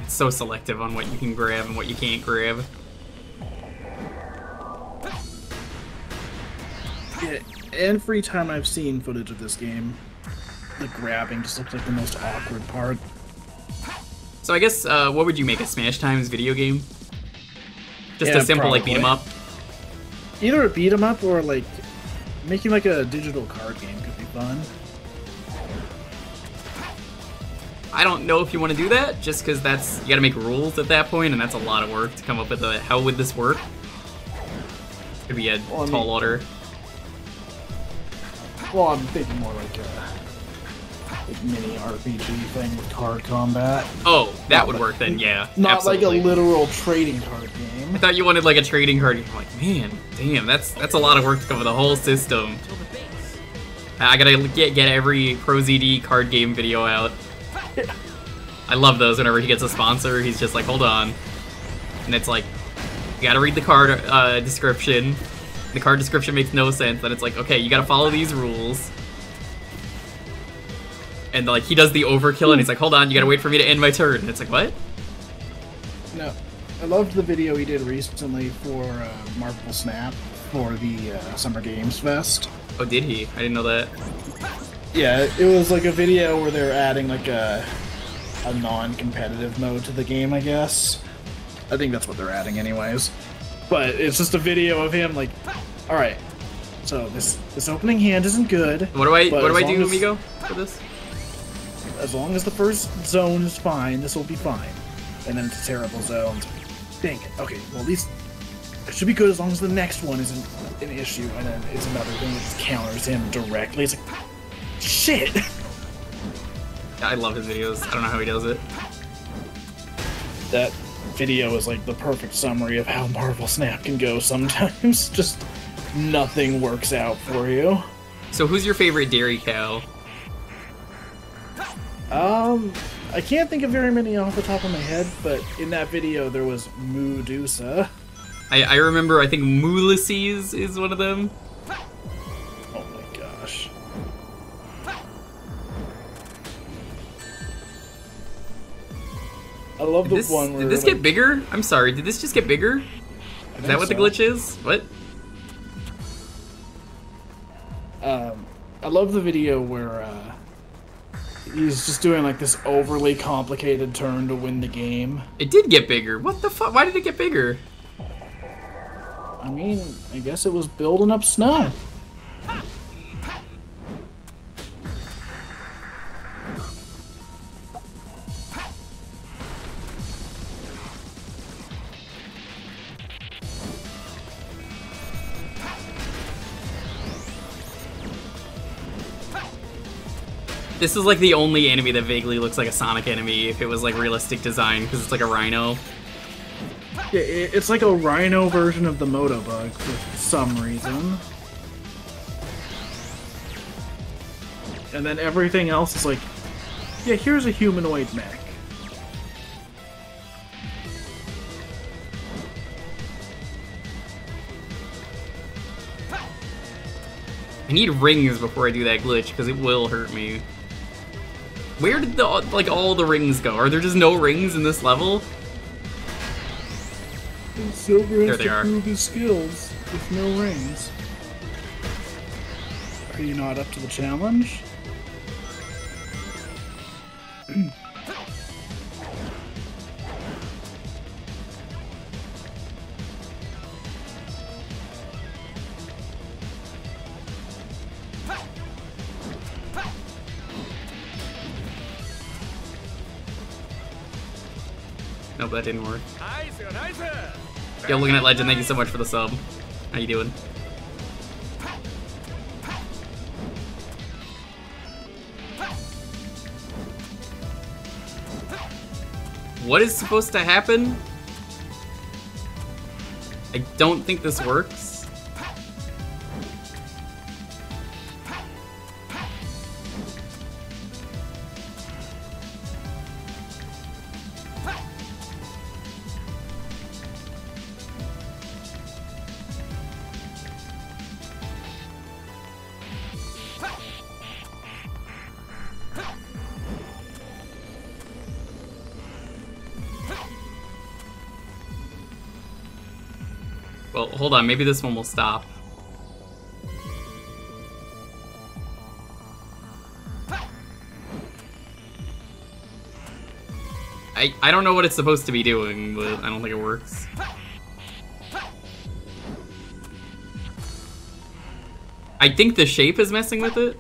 So selective on what you can grab and what you can't grab. Yeah, every time I've seen footage of this game, the grabbing just looks like the most awkward part. So I guess, what would you make a Smash Times video game? Just Yeah, a simple, like, probably. beat 'em up? Either a beat 'em up or like making like a digital card game could be fun. I don't know if you want to do that, just because that's, you gotta make rules at that point, and that's a lot of work to come up with how would this work? Could be a Well, I mean- tall order. Well, I'm thinking more like a mini RPG thing with card combat. Oh, that would like- work then, yeah. Not absolutely. like a literal trading card I game. thought you wanted like a trading card. You're like, man, damn, that's a lot of work to cover the whole system. Till the base. I gotta get every Pro ZD card game video out. I love those whenever he gets a sponsor, he's just like, hold on. And it's like, you gotta read the card description. The card description makes no sense. Then it's like, okay, you gotta follow these rules. And like, he does the overkill and he's like, hold on, you gotta wait for me to end my turn. And it's like, what? No, I loved the video he did recently for Marvel Snap for the Summer Games Fest. Oh, did he? I didn't know that. Yeah, it was like a video where they're adding like a non-competitive mode to the game, I guess. I think that's what they're adding anyways. But it's just a video of him like, alright, so this opening hand isn't good. What do I but do, as long as- Amigo, for this? As long as the first zone is fine, this will be fine. And then it's a terrible zone. Dang it. Okay, well at least it should be good as long as the next one isn't an issue, and then it's another thing that just counters him directly. It's like, shit! I love his videos. I don't know how he does it. That video is like the perfect summary of how Marvel Snap can go sometimes. Just nothing works out for you. So who's your favorite dairy cow? I can't think of very many off the top of my head, but in that video there was Medusa. I remember, I think Mulysses is one of them. Oh my gosh. I love the one where Did this get bigger? I'm sorry, did this just get bigger? Is that what the glitch is? What? I love the video where he's just doing like this overly complicated turn to win the game. It did get bigger. What the fuck? Why did it get bigger? I mean, I guess it was building up snow. This is like the only enemy that vaguely looks like a Sonic enemy if it was like realistic design, because it's like a rhino. Yeah, it's like a rhino version of the Motobug for some reason. And then everything else is like, yeah, here's a humanoid mech. I need rings before I do that glitch, because it will hurt me. Where did like all the rings go? Are there just no rings in this level? Silver There has they to are. prove his skills with no rings. Are you not up to the challenge? Nope, that didn't work. Yo, looking at Legend, thank you so much for the sub. How you doing? What is supposed to happen? I don't think this works. Well, hold on, maybe this one will stop. I don't know what it's supposed to be doing, but I don't think it works. I think the shape is messing with it.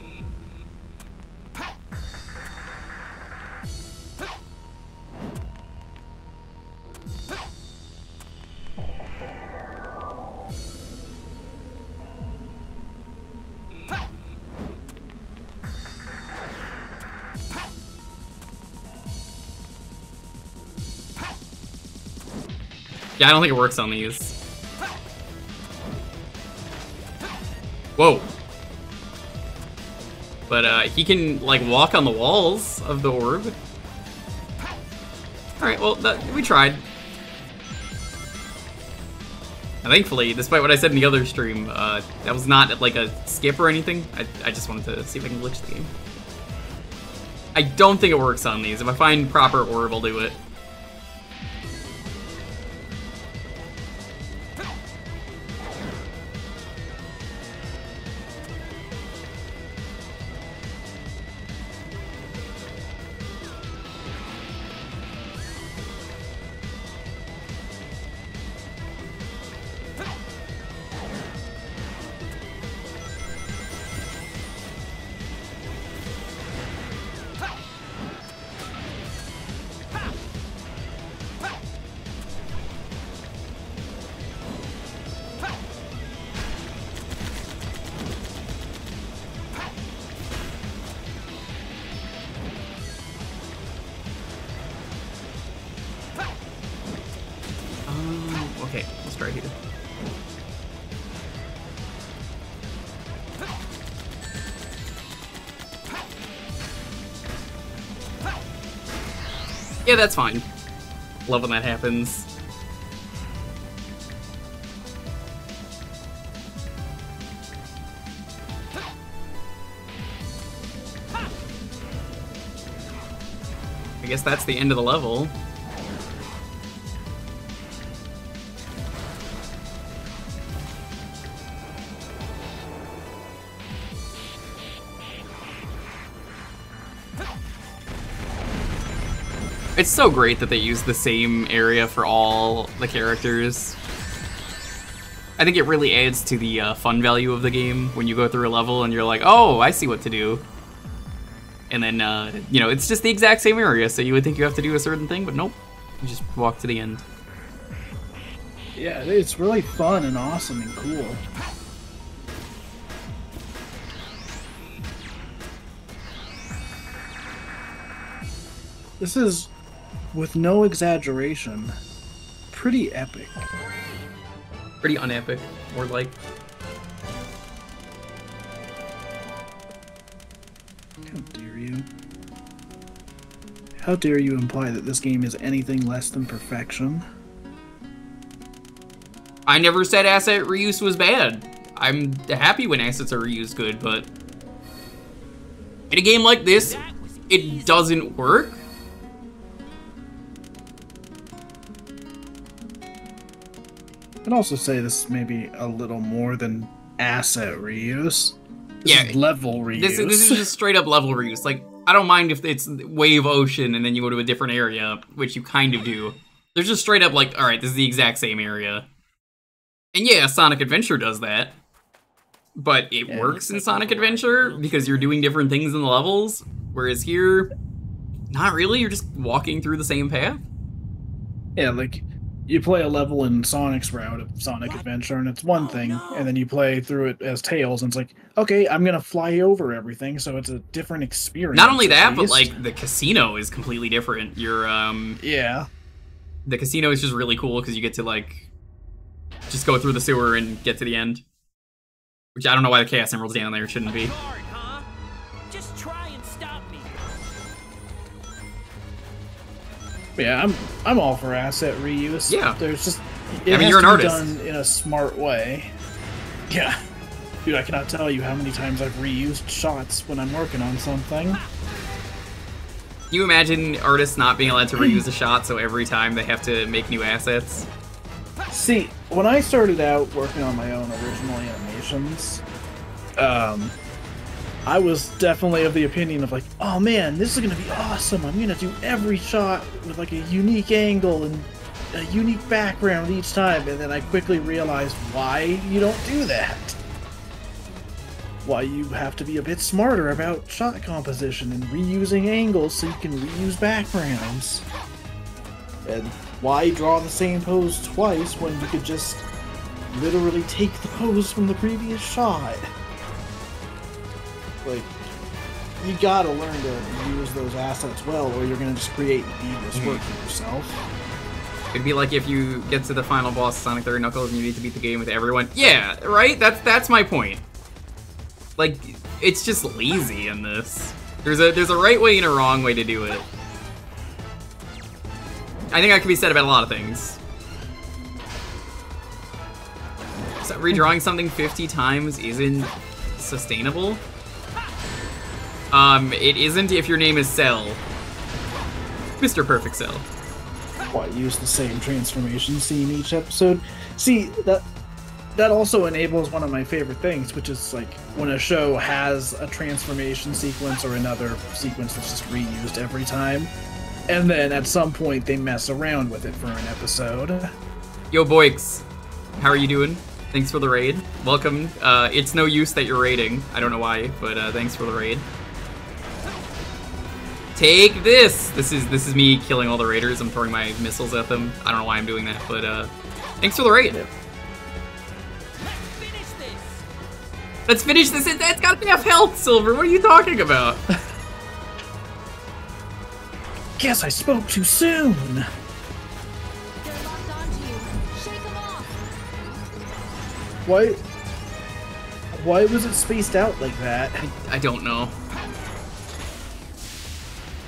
Yeah, I don't think it works on these. Whoa. But he can like walk on the walls of the orb. Alright, well, we tried. And thankfully, despite what I said in the other stream, that was not like a skip or anything. I just wanted to see if I can glitch the game. I don't think it works on these. If I find proper orb, I'll do it. Okay, let's try here. Yeah, that's fine. Love when that happens. I guess that's the end of the level. It's so great that they use the same area for all the characters. I think it really adds to the fun value of the game when you go through a level and you're like, oh, I see what to do. And then, you know, it's just the exact same area, so you would think you have to do a certain thing, but nope. You just walk to the end. Yeah, it's really fun and awesome and cool. This is, with no exaggeration, pretty epic. Pretty unepic, more like. How dare you? How dare you imply that this game is anything less than perfection? I never said asset reuse was bad. I'm happy when assets are reused good, but in a game like this, it doesn't work. I'd also say this may be a little more than asset reuse. This is level reuse. This is just straight up level reuse. Like, I don't mind if it's Wave Ocean and then you go to a different area, which you kind of do. There's just straight up like, alright, this is the exact same area. And yeah, Sonic Adventure does that. But it works in Sonic Adventure because you're doing different things in the levels. Whereas here, not really, you're just walking through the same path. Yeah, like, you play a level in Sonic's route of Sonic Adventure, and it's one thing, and then you play through it as Tails, and it's like, okay, I'm gonna fly over everything, so it's a different experience. Not only that, but like, the casino is completely different. You're, yeah. The casino is just really cool because you get to, like, just go through the sewer and get to the end. Which I don't know why the Chaos Emerald's down there, it shouldn't be. Hard, huh? Just try and stop me. Yeah, I'm all for asset reuse. Yeah. There's just, I mean, you're an artist. done in a smart way. Yeah. Dude, I cannot tell you how many times I've reused shots when I'm working on something. Can you imagine artists not being allowed to reuse a shot, so every time they have to make new assets? See, when I started out working on my own original animations, I was definitely of the opinion of like, oh man, this is gonna be awesome. I'm gonna do every shot with like a unique angle and a unique background each time, and then I quickly realized why you don't do that. Why you have to be a bit smarter about shot composition and reusing angles so you can reuse backgrounds. And why draw the same pose twice when you could just literally take the pose from the previous shot? Like, you gotta learn to use those assets well, or you're gonna just create needless work for yourself. It'd be like if you get to the final boss of Sonic 3 Knuckles and you need to beat the game with everyone. Yeah, right? That's my point. Like, it's just lazy in this. There's a right way and a wrong way to do it. I think that can be said about a lot of things. So redrawing something 50 times isn't sustainable. It isn't if your name is Cell. Mr. Perfect Cell. Why use the same transformation scene each episode? See, that also enables one of my favorite things, which is like when a show has a transformation sequence or another sequence that's just reused every time. And then at some point they mess around with it for an episode. Yo, Boix, how are you doing? Thanks for the raid. Welcome. It's no use that you're raiding. I don't know why, but thanks for the raid. Take this! This is me killing all the raiders. I'm throwing my missiles at them. I don't know why I'm doing that, but thanks for the raid. Let's finish this. That's got enough health, Silver. What are you talking about? Guess I spoke too soon. They're locked onto you. Shake them off. Why was it spaced out like that? I don't know.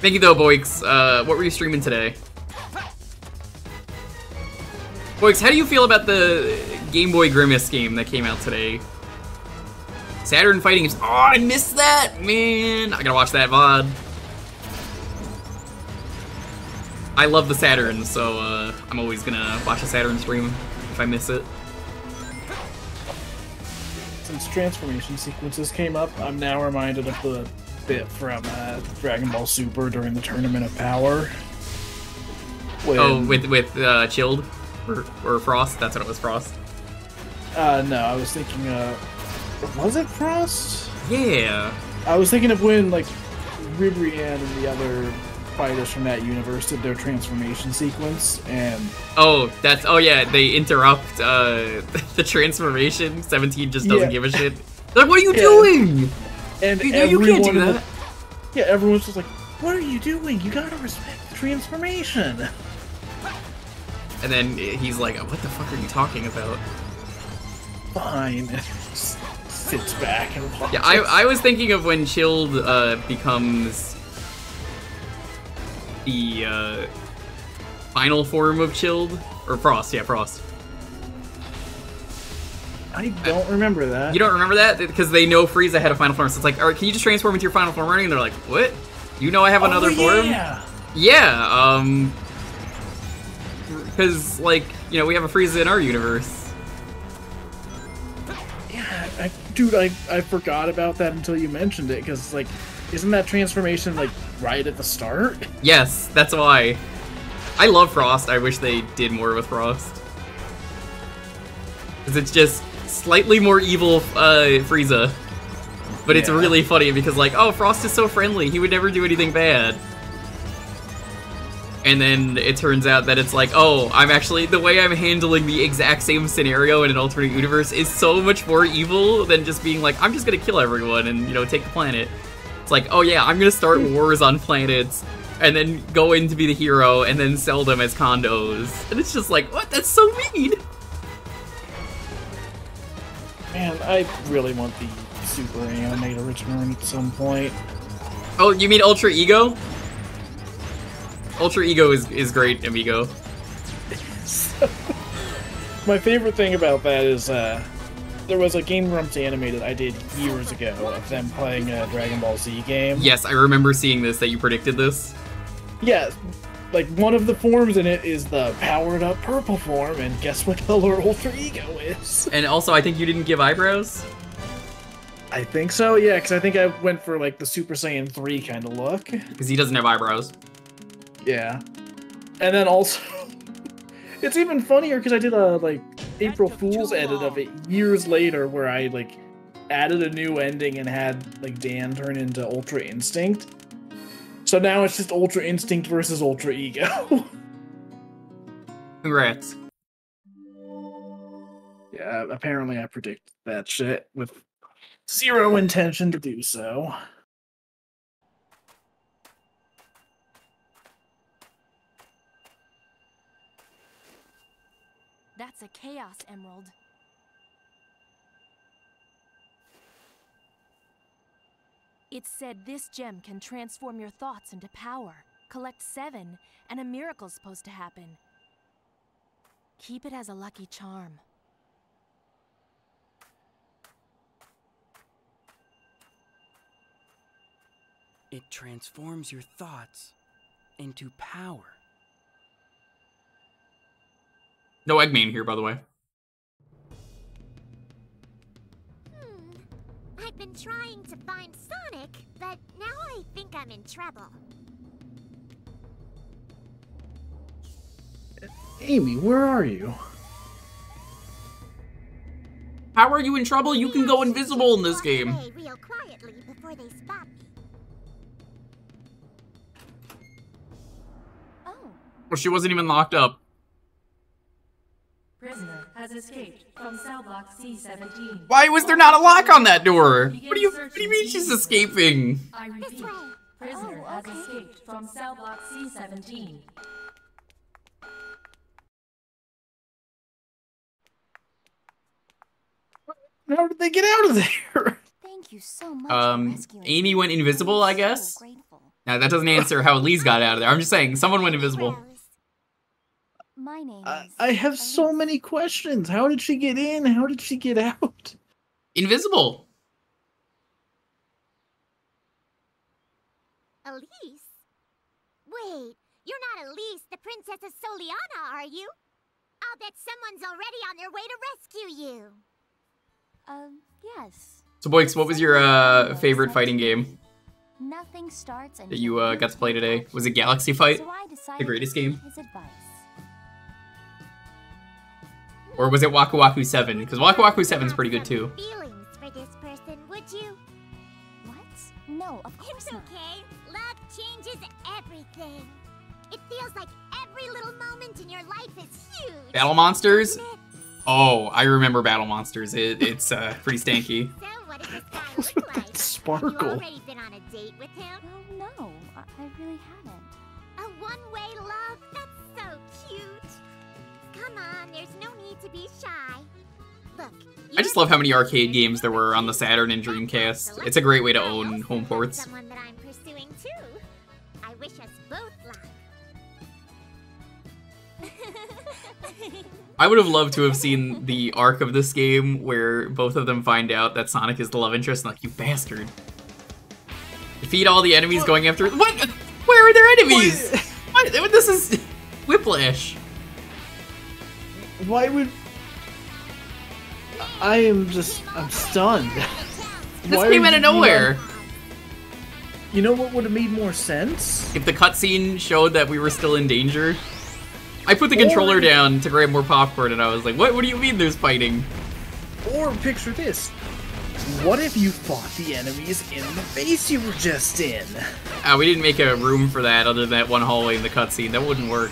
Thank you though, Boix. What were you streaming today? Boix, how do you feel about the Game Boy Grimace game that came out today? Saturn Fighting is— oh, I missed that! Man, I gotta watch that VOD. I love the Saturn, so I'm always gonna watch a Saturn stream if I miss it. Since transformation sequences came up, I'm now reminded of the bit from Dragon Ball Super during the Tournament of Power. Oh, with Chilled? Or Frost? That's what it was, Frost. No, I was thinking, was it Frost? Yeah. I was thinking of when, like, Ribrianne and the other fighters from that universe did their transformation sequence, and... oh, yeah, they interrupt, the transformation. 17 just doesn't give a shit. They're like, what are you doing? And you can't do that. Yeah, everyone's just like, What are you doing? You gotta respect the transformation. And then he's like, what the fuck are you talking about? Fine. Just sits back and watches. Yeah, I was thinking of when Chilled becomes the final form of Chilled. Or Frost, yeah, Frost. I don't remember that. You don't remember that? Because they know Frieza had a final form, so it's like, alright, can you just transform into your final form already? And they're like, what? You know I have another form? Yeah, because, like, you know, we have a Frieza in our universe. Yeah, dude, I forgot about that until you mentioned it, because, like, isn't that transformation, like, right at the start? Yes, that's why. I love Frost. I wish they did more with Frost. Because it's just slightly more evil Frieza. But it's really funny because, like, oh, Frost is so friendly. He would never do anything bad. And then it turns out that it's like, oh, I'm actually, the way I'm handling the exact same scenario in an alternate universe is so much more evil than just being like, I'm just gonna kill everyone and, you know, take the planet. It's like, oh yeah, I'm gonna start wars on planets and then go in to be the hero and then sell them as condos. And it's just like, what? That's so mean! Man, I really want the Super Animator return at some point. Oh, you mean Ultra Ego? Ultra Ego is great, Amigo. So, my favorite thing about that is, there was a Game Grumps animated I did years ago of them playing a Dragon Ball Z game. Yes, I remember seeing this, that you predicted this. Yeah, like, one of the forms in it is the powered-up purple form, and guess what color Ultra Ego is? And also, I think you didn't give eyebrows? I think so, yeah, because I think I went for, like, the Super Saiyan 3 kind of look. Because he doesn't have eyebrows. Yeah. And then also, it's even funnier because I did a, like, April Fool's edit of it years later where I, like, added a new ending and had, like, Dan turn into Ultra Instinct. So now it's just Ultra Instinct versus Ultra Ego. Congrats. Yeah, apparently I predict that shit with zero intention to do so. That's a Chaos Emerald. It said this gem can transform your thoughts into power. Collect 7, and a miracle's supposed to happen. Keep it as a lucky charm. It transforms your thoughts into power. No Eggman here, by the way. I've been trying to find Sonic, but now I think I'm in trouble. Amy, where are you? How are you in trouble? You can go invisible in this Walk game. away real quietly before they spot me. Oh. Well, she wasn't even locked up. Prisoner has escaped from cell block C-17. Why was there not a lock on that door? What do you mean she's escaping? I repeat, prisoner has escaped from cell block C-17. How did they get out of there? Thank you so much for rescuing Amy me. went invisible, I I'm guess? so grateful. Now, that doesn't answer how Elise got out of there. I'm just saying, someone went invisible. Rose. My name is I have so many questions. How did she get in? How did she get out? Invisible. Elise? Wait, you're not Elise, the Princess of Soliana, are you? I'll bet someone's already on their way to rescue you. Yes. So, Boix, what was your favorite fighting game Nothing starts that you got to play today? Was it Galaxy Fight? The greatest game? His advice. Or was it Waku Waku 7? Because Waku Waku 7 is pretty good too. Feelings for this person, would you? What? No, of course It's not. okay. Love changes everything. It feels like every little moment in your life is huge. Battle Monsters? doesn't it? Oh, I remember Battle Monsters. It's pretty stanky. So what does this guy look like? Sparkle. Have you already been on a date with him? Well, no. I really haven't. A one-way love? That's so cute. Come on, there's no need to be shy. Look, I just love how many arcade games there were on the Saturn and Dreamcast. It's a great way to own home ports. Someone that I'm pursuing too. I wish us both luck. I would have loved to have seen the arc of this game where both of them find out that Sonic is the love interest and like, you bastard. Defeat all the enemies going after— What? Where are their enemies? What? This is Whiplash. Why would... I'm stunned. This came out of nowhere. You know what would have made more sense? If the cutscene showed that we were still in danger. I put the controller down to grab more popcorn and I was like, what do you mean there's fighting? Or picture this. What if you fought the enemies in the base you were just in? We didn't make a room for that other than that one hallway in the cutscene. That wouldn't work.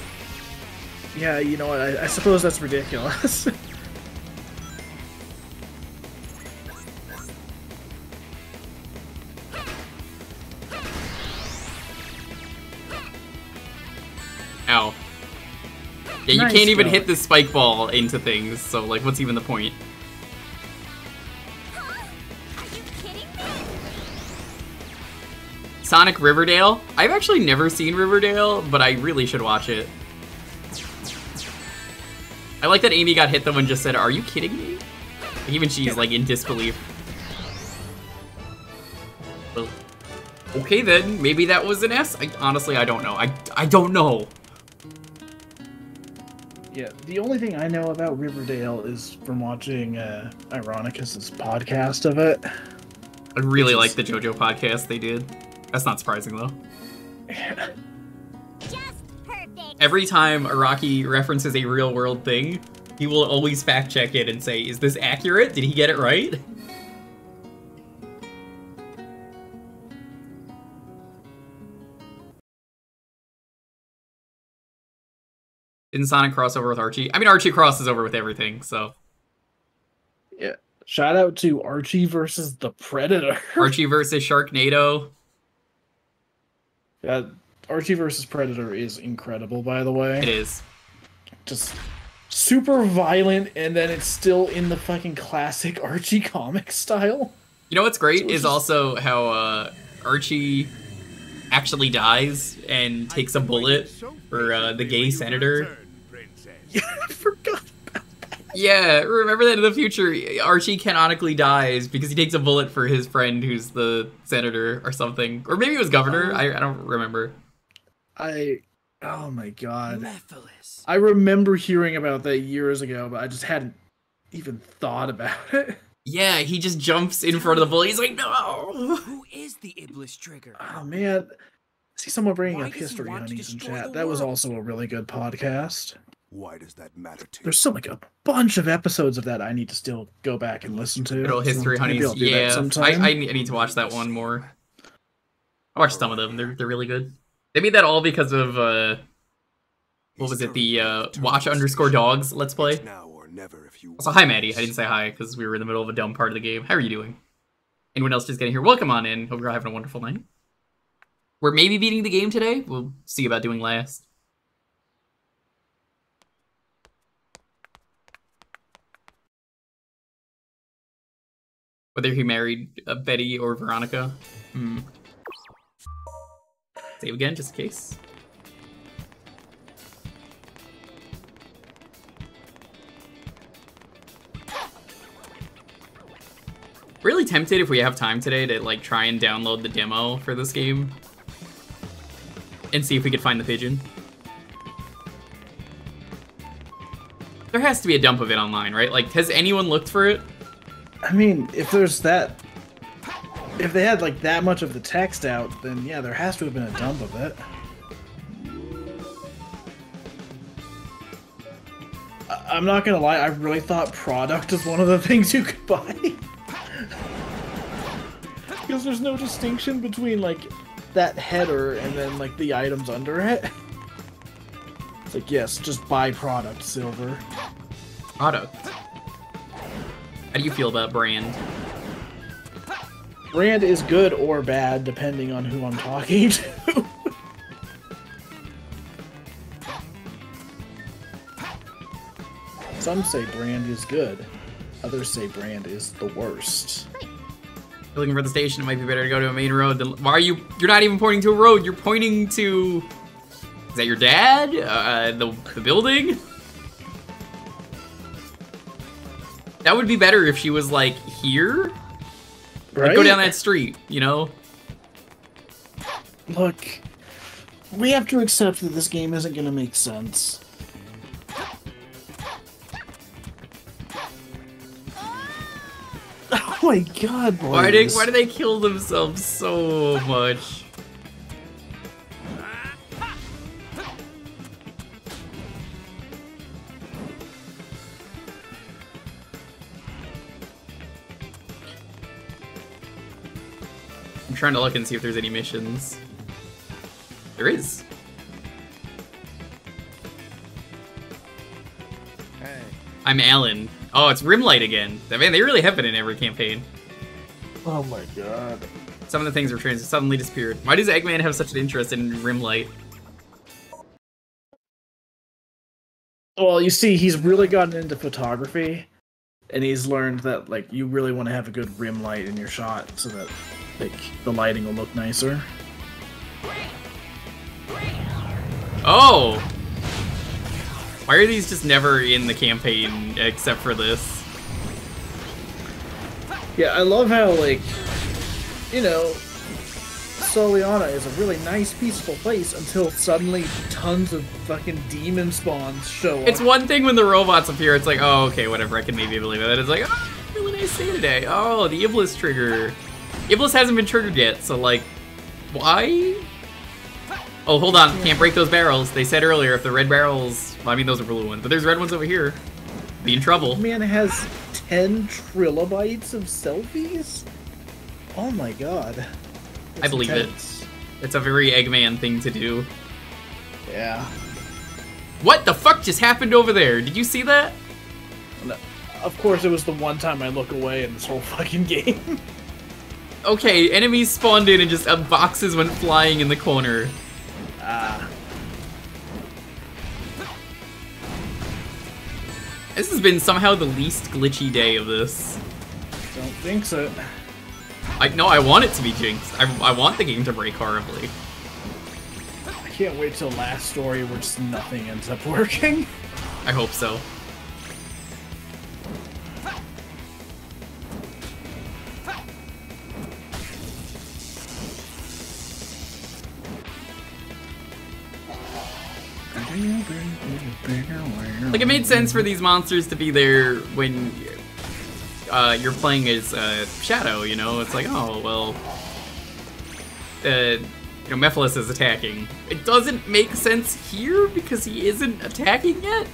Yeah, you know what? I suppose that's ridiculous. Ow. Yeah, you Nice can't even going. hit this spike ball into things, so like, what's even the point? Are you kidding me? Sonic Riverdale? I've actually never seen Riverdale, but I really should watch it. I like that Amy got hit though and just said, are you kidding me? Like, even she's like in disbelief. Well, okay then, maybe that was an S? Honestly, I don't know. I don't know. Yeah, the only thing I know about Riverdale is from watching Ironicus's podcast of it. I really like the JoJo podcast they did. That's not surprising though. Just perfect. Every time Araki references a real world thing, he will always fact check it and say, is this accurate? Did he get it right? Didn't Sonic cross over with Archie? I mean, Archie crosses over with everything, so. Yeah. Shout out to Archie versus the Predator. Archie versus Sharknado. Yeah, Archie versus Predator is incredible, by the way. It is. Just super violent, and then it's still in the fucking classic Archie comic style. You know what's great So it's is just- also how Archie actually dies and takes a bullet for the gay senator. Yeah, I forgot. Yeah, remember that in the future, Archie canonically dies because he takes a bullet for his friend who's the senator or something. Or maybe it was governor, I don't remember. Oh my god. Mephiles. I remember hearing about that years ago, but I just hadn't even thought about it. Yeah, he just jumps in front of the bullet, he's like, no! Who is the Iblis Trigger? Oh man. See someone bringing Why up does he History want to Honeys in destroy chat. the That was world? also a really good podcast. Why does that matter to you? There's still like a bunch of episodes of that I need to still go back and listen to. Good old so History maybe Honeys, I'll do that yeah. sometime. I need to watch that one more. I watched some of them, they're really good. They made that all because of, what was it, the watch_dogs let's play? Now or never if you Also, hi Maddie, I didn't say hi because we were in the middle of a dumb part of the game. How are you doing? Anyone else just getting here? Welcome on in, hope you're having a wonderful night. We're maybe beating the game today, we'll see about doing last. Whether he married Betty or Veronica. Save again, just in case. Really tempted if we have time today to like try and download the demo for this game. And see if we could find the pigeon. There has to be a dump of it online, right? Like, has anyone looked for it? I mean, if there's that... If they had, like, that much of the text out, then yeah, there has to have been a dump of it. I'm not gonna lie, I really thought product is one of the things you could buy. Because there's no distinction between, like, that header and then, like, the items under it. It's like, yes, just buy product, Silver. Product. How do you feel about brand? Brand is good or bad, depending on who I'm talking to. Some say Brand is good. Others say Brand is the worst. You're looking for the station, it might be better to go to a main road. Why are you... You're not even pointing to a road, you're pointing to... Is that your dad? The building? That would be better if she was, like, here? Right? Like, go down that street, you know? Look, we have to accept that this game isn't gonna make sense. Oh my god, boys. Why do they kill themselves so much? I'm trying to look and see if there's any missions. There is. Hey. I'm Alan. Oh, it's Rimlight again. Man, they really have been in every campaign. Oh my god. Some of the things were suddenly disappeared. Why does Eggman have such an interest in Rimlight? Well, you see, he's really gotten into photography, and he's learned that, like, you really want to have a good rim light in your shot so that, like, the lighting will look nicer. Oh! Why are these just never in the campaign except for this? Yeah, I love how, like, you know, Soliana is a really nice, peaceful place until suddenly tons of fucking demon spawns show up. It's one thing when the robots appear, it's like, oh, okay, whatever, I can maybe believe it. It's like, oh, really nice day today. Oh, the Iblis trigger. Iblis hasn't been triggered yet, so, like, why? Oh, hold on, can't break those barrels. They said earlier if the red barrels, well, I mean, those are blue ones, but there's red ones over here. Be in trouble. Man has 10 trilobytes of selfies? Oh my god. I believe intense. it. It's a very Eggman thing to do. Yeah. What the fuck just happened over there? Did you see that? No, of course, it was the one time I look away in this whole fucking game. Okay, enemies spawned in and just boxes went flying in the corner. This has been somehow the least glitchy day of this. Don't think so. No, I want it to be jinxed. I want the game to break horribly. I can't wait till last story where just nothing ends up working. I hope so. Like, it made sense for these monsters to be there when you're playing as Shadow, you know? It's like, oh, well, you know, Mephiles is attacking. It doesn't make sense here because he isn't attacking yet?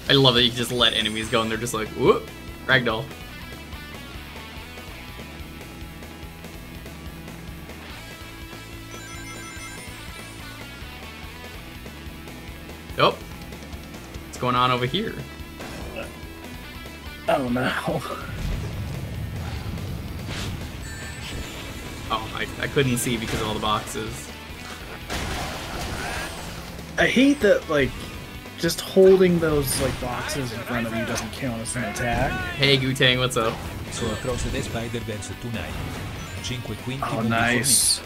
I love that you can just let enemies go and they're just like, whoop, ragdoll. Oh, what's going on over here? Oh no. Oh, I couldn't see because of all the boxes. I hate that, like, just holding those, like, boxes in front of you doesn't count as an attack. Hey, Gutang, what's up? So across the Spider-Verse tonight. 5 Oh, nice.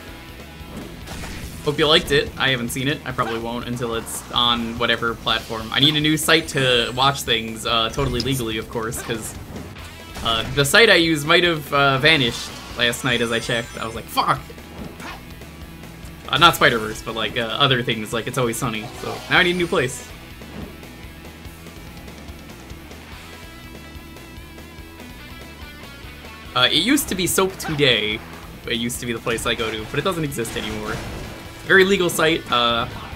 Hope you liked it. I haven't seen it. I probably won't until it's on whatever platform. I need a new site to watch things, totally legally, of course, because the site I use might have vanished last night as I checked. I was like, fuck! Not Spider-Verse, but like other things, like It's Always Sunny. So now I need a new place. It used to be Soap Today. It used to be the place I go to, but it doesn't exist anymore. Very legal site.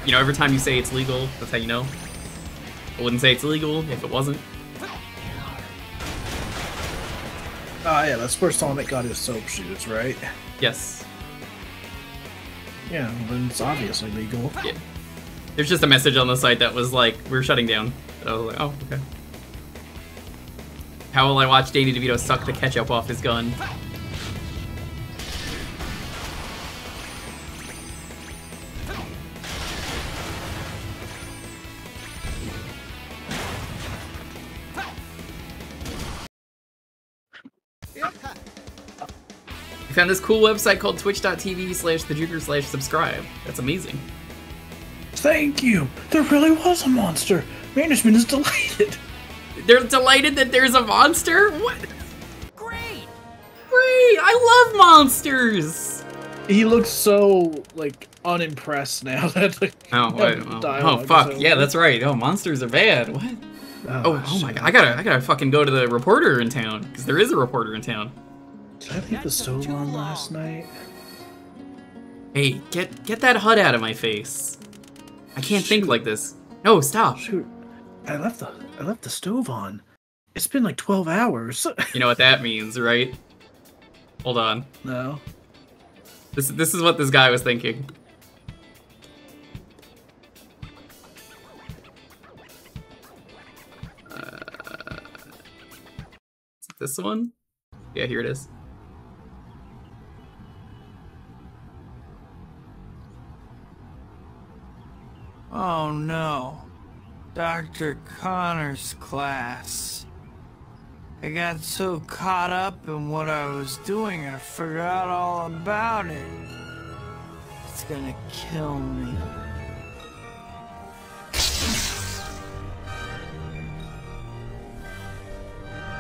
You know, every time you say it's legal, that's how you know. I wouldn't say it's illegal if it wasn't. Yeah, that's where Sonic got his soap shoes, right? Yes. Yeah, then it's obviously legal. Yeah. There's just a message on the site that was like, we're shutting down. And I was like, oh, okay. How will I watch Danny DeVito suck the ketchup off his gun? I found this cool website called twitch.tv/thejewker/subscribe. That's amazing. Thank you! There really was a monster! Management is delighted! They're delighted that there's a monster? What? Great! Great! I love monsters! He looks so, like, unimpressed now that, like, oh fuck, yeah, that's right. Oh, monsters are bad. What? Oh my god, I gotta fucking go to the reporter in town, because there is a reporter in town. Did I leave the stove on last night? Hey, get that HUD out of my face. I can't think like this. No, stop. Shoot. I left the stove on. It's been like 12 hours. You know what that means, right? Hold on. No. This is what this guy was thinking. Is it this one? Yeah, here it is. Oh no. Dr. Connor's class. I got so caught up in what I was doing, I forgot all about it. It's gonna kill me.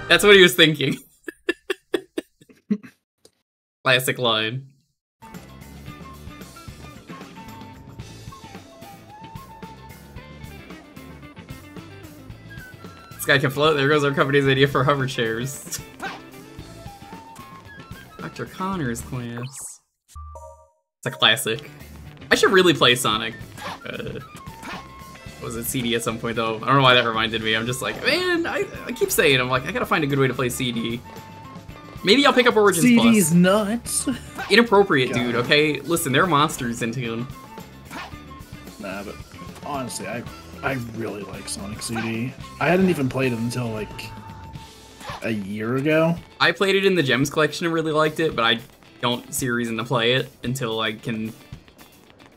That's what he was thinking. Classic line. This guy can float. There goes our company's idea for hover chairs. Dr. Connor's class. It's a classic. I should really play Sonic. Was it CD at some point though? I don't know why that reminded me. I'm just like, man, I keep saying, I'm like, I gotta find a good way to play CD. Maybe I'll pick up Origins Plus. CD's nuts. Inappropriate, dude, okay? Listen, there are monsters in tune. Nah, but honestly, I really like Sonic CD. I hadn't even played it until like a year ago. I played it in the Gems collection and really liked it, but I don't see a reason to play it until I can...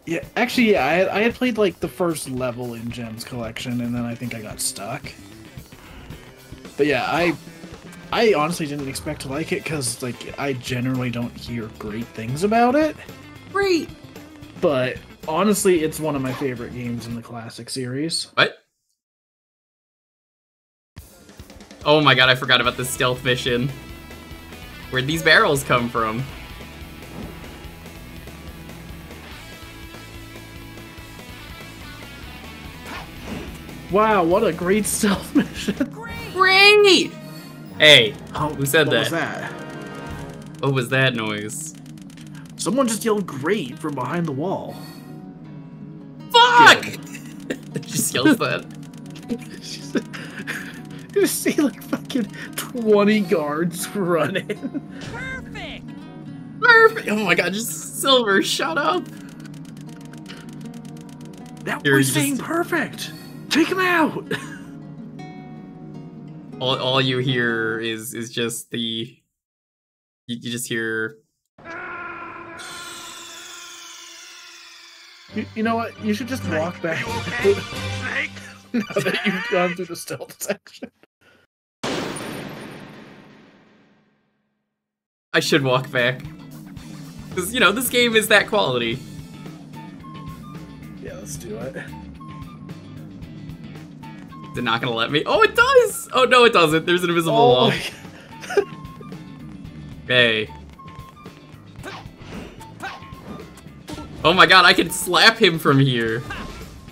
Yeah, actually, yeah, I had played like the first level in Gems collection, and then I think I got stuck. But yeah, I honestly didn't expect to like it because like I generally don't hear great things about it. Great. But honestly, it's one of my favorite games in the classic series. What? Oh my god, I forgot about the stealth mission. Where'd these barrels come from? Wow, what a great stealth mission. Great! Hey, who said that? What was that? What was that noise? Someone just yelled great from behind the wall. Fuck! Just yells that. You just see like fucking 20 guards running. Perfect! Perfect! Oh my god, just Silver, shut up! That was saying perfect! Take him out! All you hear is just the... You just hear... You know what? You should just walk back. Now that you've gone through the stealth section. I should walk back. Because, you know, this game is that quality. Yeah, let's do it. Is it not gonna let me? Oh, it does! Oh, no, it doesn't. There's an invisible wall. Hey. Oh my god, I can slap him from here.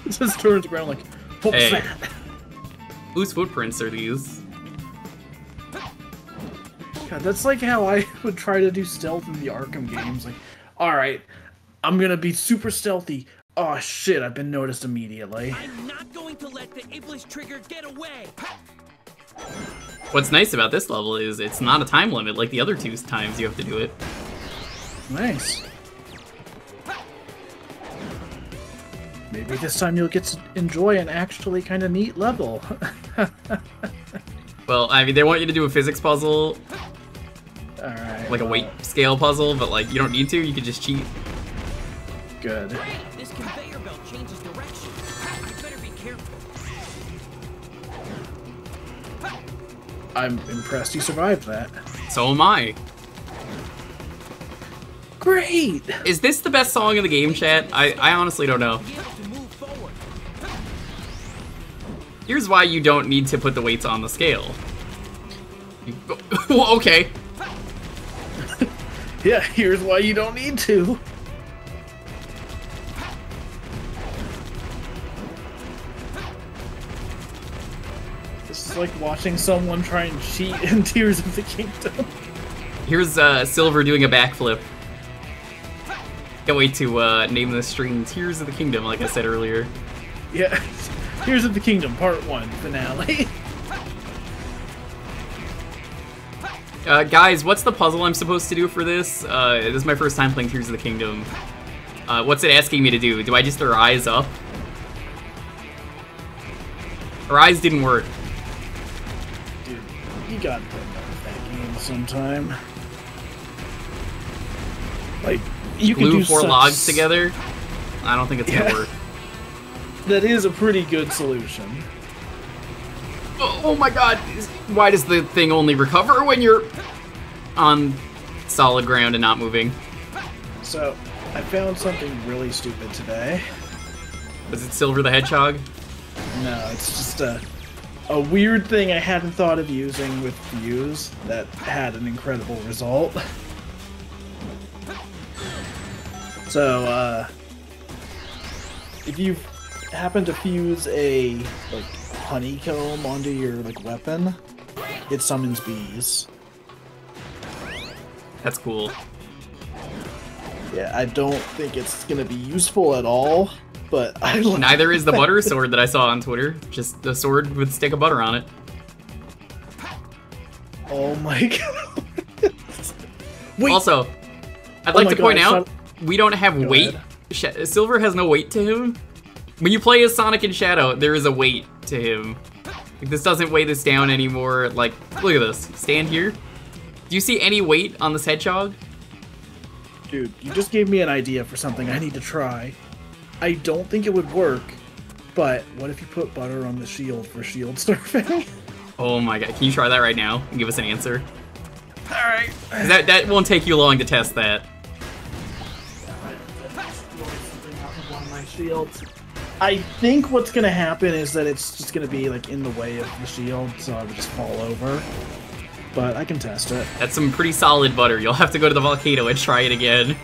Just turns around like, what's hey. that? Whose footprints are these? God, that's like how I would try to do stealth in the Arkham games. Like, alright, I'm gonna be super stealthy. Oh shit, I've been noticed immediately. I'm not going to let the Iblis trigger get away. What's nice about this level is it's not a time limit like the other two times you have to do it. Nice. Maybe this time you'll get to enjoy an actually kind of neat level. Well, I mean, they want you to do a physics puzzle, Alright. like a weight scale puzzle, but like you don't need to, you can just cheat. Good. This conveyor belt changes direction. I better be careful. I'm impressed you survived that. So am I. Great! Is this the best song in the game, chat? I honestly don't know. Be able to move forward. Here's why you don't need to put the weights on the scale. Well, okay. Yeah, here's why you don't need to. This is like watching someone try and cheat in Tears of the Kingdom. Here's Silver doing a backflip. Can't wait to name this stream Tears of the Kingdom, like I said earlier. Yeah, Tears of the Kingdom Part 1 finale. Guys, what's the puzzle I'm supposed to do for this? This is my first time playing Tears of the Kingdom. What's it asking me to do? Do I just rise up? Rise didn't work. Dude, you gotta play that game sometime. Like, you can Glue do 4 such... logs together? I don't think it's gonna work. That is a pretty good solution. Oh my god! Why does the thing only recover when you're on solid ground and not moving? So, I found something really stupid today. Was it Silver the Hedgehog? No, it's just a weird thing I hadn't thought of using with Fuse that had an incredible result. So, if you happen to fuse a like honeycomb onto your like weapon, it summons bees. That's cool. Yeah, I don't think it's gonna be useful at all, but I like Neither is the butter sword that I saw on Twitter. Just a sword with a stick of butter on it. Oh my god. Wait. Also, I'd like to point out, so... we don't have Go weight. Silver has no weight to him. When you play as Sonic and Shadow, there is a weight to him. Like, this doesn't weigh this down anymore. Like, look at this. Stand here. Do you see any weight on this hedgehog? Dude, you just gave me an idea for something I need to try. I don't think it would work, but what if you put butter on the shield for shield surfing? Oh my god, can you try that right now and give us an answer? Alright. That won't take you long to test that. One of my shields. I think what's gonna happen is that it's just gonna be like in the way of the shield, so I would just fall over. But I can test it. That's some pretty solid butter. You'll have to go to the volcano and try it again.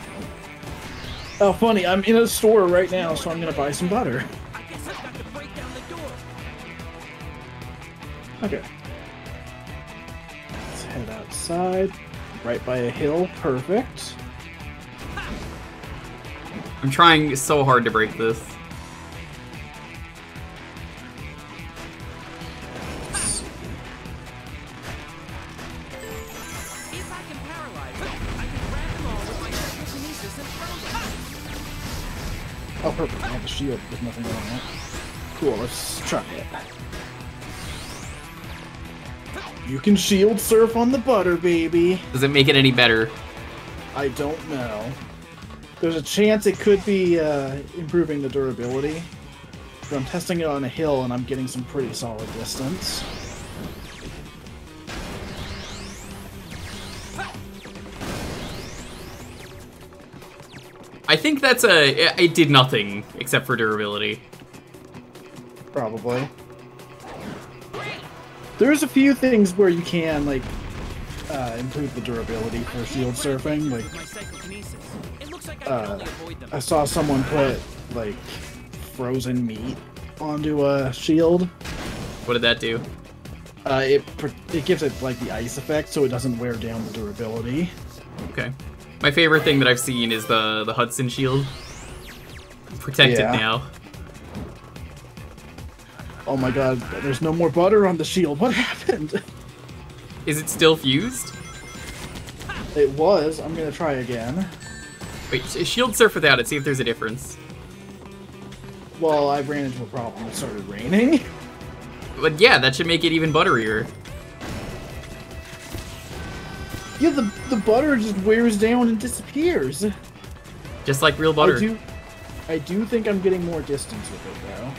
Oh, funny, I'm in a store right now, so I'm gonna buy some butter. I guess I've got to break down the door. Okay. Let's head outside. Right by a hill. Perfect. I'm trying so hard to break this. If I can paralyze them, I can grab them all with my telekinesis and throw them. Oh, perfect. I have the shield. There's nothing on it. Cool, let's try it. You can shield surf on the butter, baby. Does it make it any better? I don't know. There's a chance it could be improving the durability. But I'm testing it on a hill and I'm getting some pretty solid distance. I think that's it did nothing except for durability. Probably. There's a few things where you can, like, improve the durability for shield surfing. Like, I saw someone put, like, frozen meat onto a shield. What did that do? It gives it, like, the ice effect so it doesn't wear down the durability. Okay. My favorite thing that I've seen is the Hudson shield. Protect it now. Oh my god, there's no more butter on the shield. What happened? Is it still fused? It was. I'm gonna try again. Wait, shield surf without it, see if there's a difference. Well, I ran into a problem. It started raining. But yeah, that should make it even butterier. Yeah, the butter just wears down and disappears. Just like real butter. I do think I'm getting more distance with it, though.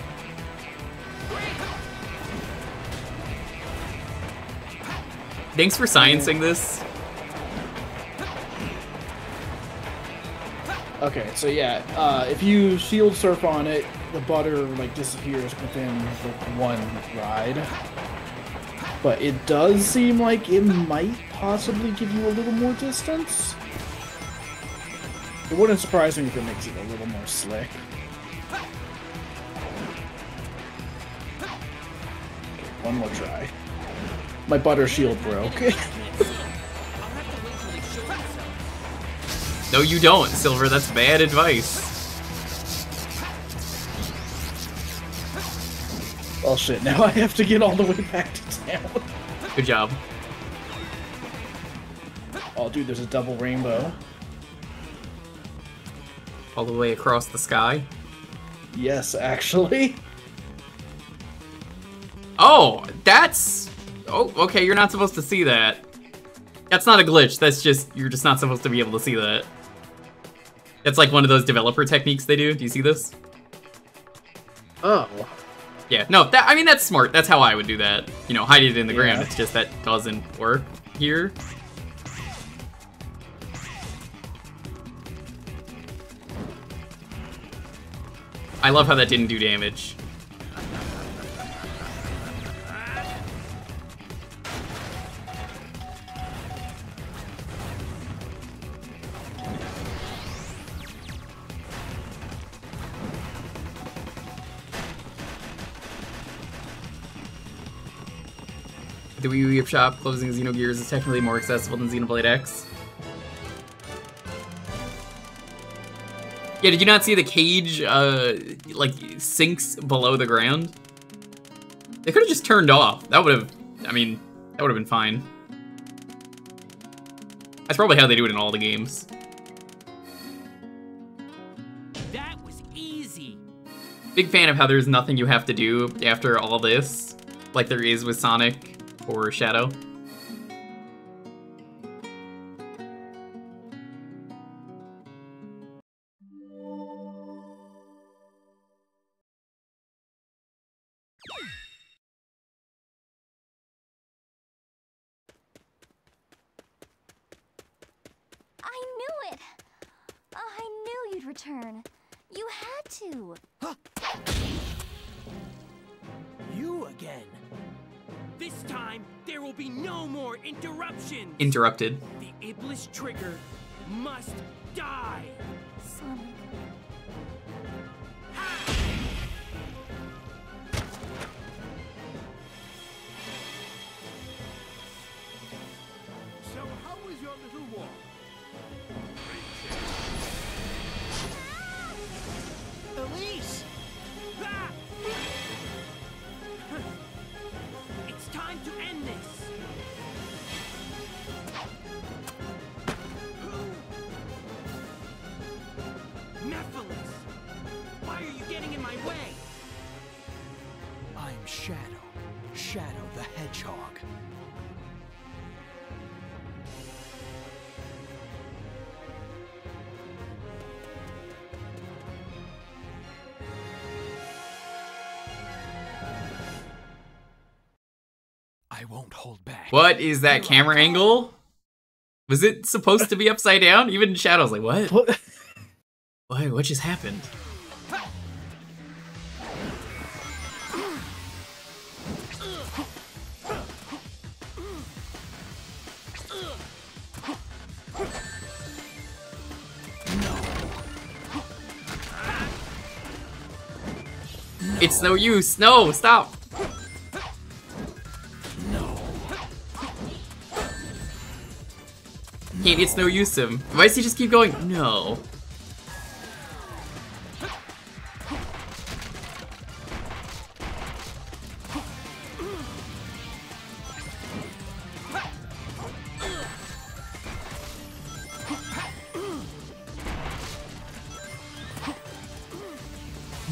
Thanks for sciencing this. Okay, so yeah, if you shield surf on it, the butter like disappears within like, one ride. But it does seem like it might possibly give you a little more distance. It wouldn't surprise me if it makes it a little more slick. Okay, one more try. My butter shield broke. No, you don't, Silver. That's bad advice. Oh shit, now I have to get all the way back to town. Good job. Oh dude, there's a double rainbow. All the way across the sky? Yes, actually. Oh, that's... Oh, okay, you're not supposed to see that. That's not a glitch, that's just... You're just not supposed to be able to see that. That's like one of those developer techniques they do. Do you see this? Oh. Yeah, no, I mean, that's smart. That's how I would do that. You know, hide it in the ground. Yeah. It's just that doesn't work here. I love how that didn't do damage. The Wii U shop closing Xenogears is technically more accessible than Xenoblade X. Yeah, did you not see the cage, like, sinks below the ground? They could have just turned off. That would have, I mean, that would have been fine. That's probably how they do it in all the games. That was easy. Big fan of how there's nothing you have to do after all this, like there is with Sonic or Shadow. Return. You had to. Huh. You again. This time, there will be no more interruptions. Interrupted. The Iblis trigger must die. Sonic. So how was your little walk? Elise! Ah! It's time to end this. Nephilis! Why are you getting in my way? I'm Shadow. Shadow the Hedgehog. I won't hold back. What is that camera angle? Was it supposed to be upside down? Even Shadow's like, what? What just happened? It's no use. No, stop. It's no use to him. Why does he just keep going? No.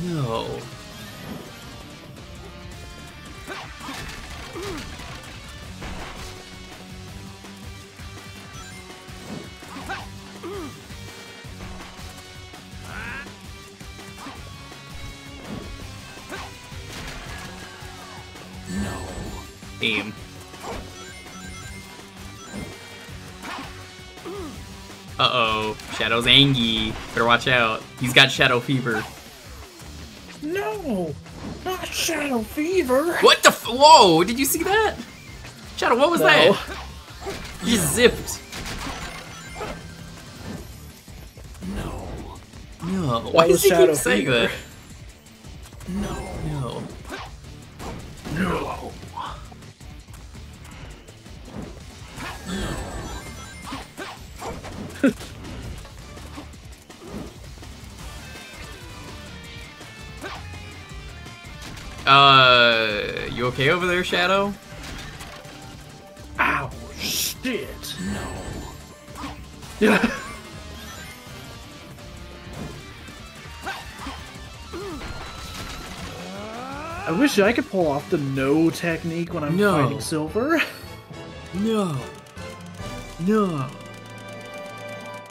No. No. Aim. Uh-oh. Shadow's angry. Better watch out. He's got Shadow Fever. No! Not Shadow Fever! What the whoa! Did you see that? Shadow, what was that? He just zipped. No. No. Why does he keep saying that? No. No. No. You okay over there, Shadow? Ow, shit. No. Yeah. I wish I could pull off the no technique when I'm fighting Silver. No. No.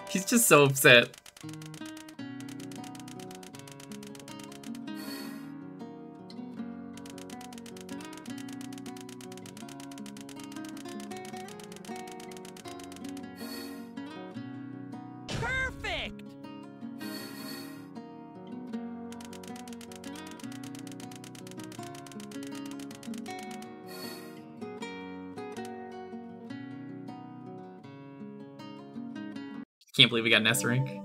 He's just so upset. Perfect! Can't believe we got Nesserink.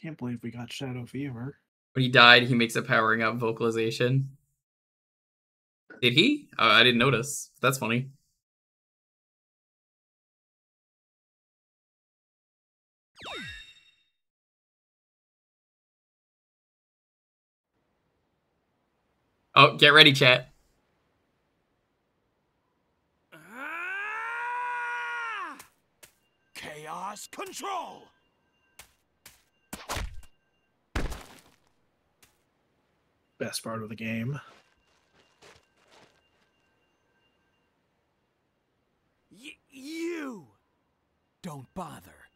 Can't believe we got Shadow Fever. When he died, he makes a powering up vocalization. Did he? I didn't notice. That's funny. Oh, get ready, chat. Chaos control! Best part of the game. You! Don't bother.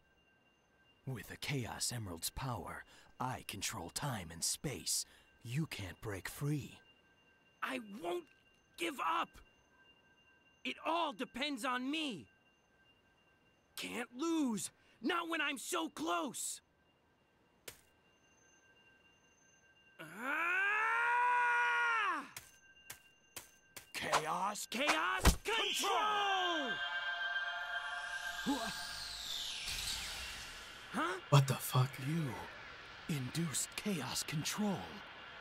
With the Chaos Emerald's power, I control time and space. You can't break free. I won't give up! It all depends on me! Can't lose! Not when I'm so close! Chaos control! Huh? What the fuck? You induced chaos control.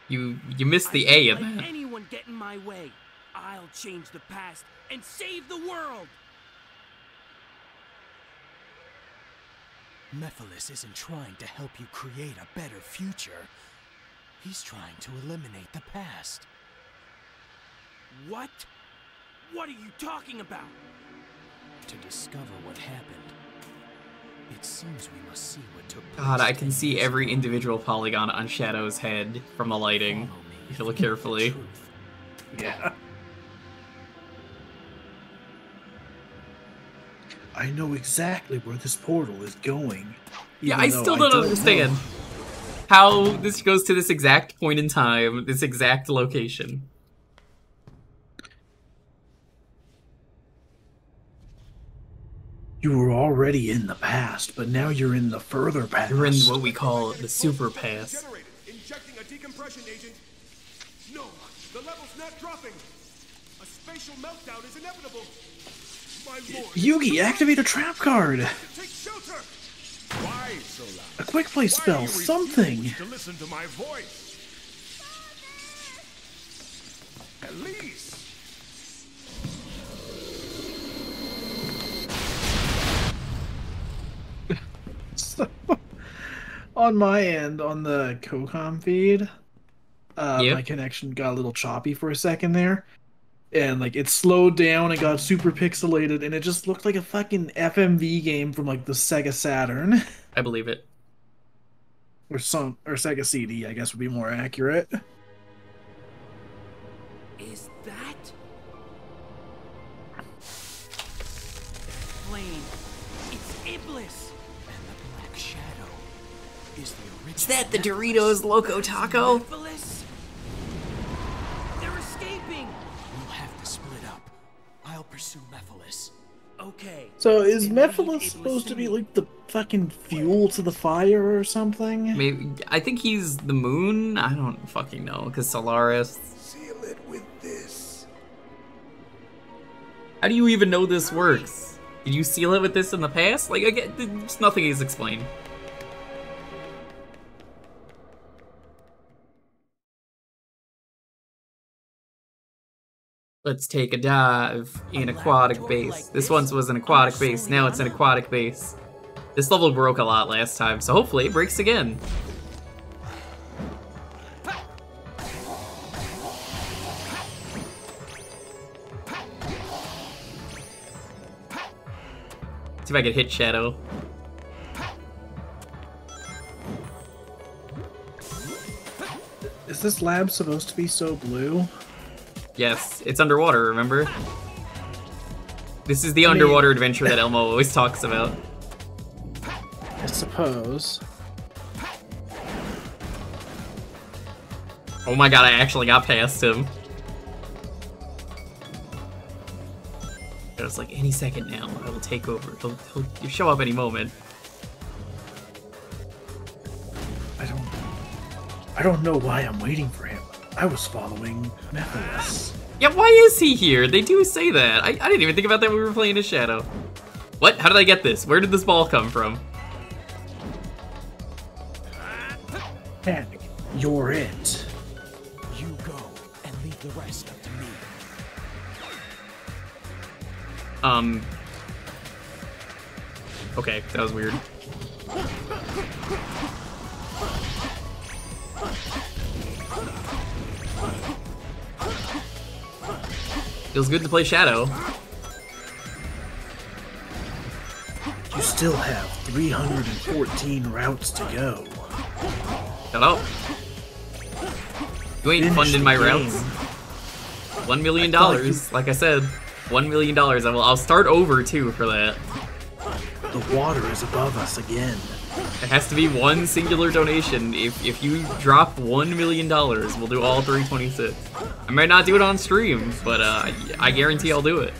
You missed the A of Let that. anyone get in my way. I'll change the past and save the world! Mephiles isn't trying to help you create a better future. He's trying to eliminate the past. What? What are you talking about? To discover what happened, it seems we must see what took place. God, I can see every individual polygon on Shadow's head from the lighting. If you look carefully. Yeah. I know exactly where this portal is going. Yeah, I still don't understand how this goes to this exact point in time, this exact location. You were already in the past, but now you're in the further past. You're in what we call the super past. Injecting a decompression agent. No, the level's not dropping. A spatial meltdown is inevitable. My lord. Yugi, activate a trap card. Take shelter. Why so loud? A quick play spell, something. To listen to my voice. At least. So, on my end, on the COCOM feed, my connection got a little choppy for a second there. and like it slowed down and got super pixelated, and it just looked like a fucking FMV game from like the Sega Saturn. I believe it. Or Sega CD, I guess would be more accurate. Is that flame? It's Iblis. And the Black Shadow is the original. Is that the Doritos Loco Taco? Iblis? They're escaping. We'll have to split up. I'll pursue Mephiles. Okay. So is then Mephiles leave supposed to be Iblis like the fucking fuel to the fire or something? Maybe I think he's the moon. I don't fucking know because Solaris. Seal it with this. How do you even know this works? Did you seal it with this in the past? Like again, there's nothing is explained. Let's take a dive in aquatic base. This once was an aquatic base, now it's an aquatic base. This level broke a lot last time, so hopefully it breaks again. See if I can hit Shadow. Is this lab supposed to be so blue? Yes, it's underwater, remember? This is the underwater adventure that Elmo always talks about. I suppose. Oh my god, I actually got past him. It was like, any second now, I will take over. He'll show up any moment. I don't know why I'm waiting for him. I was following Mephiles. Yeah, why is he here? They do say that. I didn't even think about that when we were playing as Shadow. What? How did I get this? Where did this ball come from? Panic. You're it. You go and leave the rest up to me. Okay, that was weird. Feels good to play Shadow. You still have 314 routes to go. Shut up. You ain't Finish funding the my game. routes. $1 million, like I said. $1 million. I'll start over too for that. The water is above us again. It has to be one singular donation. If you drop $1 million, we'll do all 326. I might not do it on stream, but I guarantee I'll do it.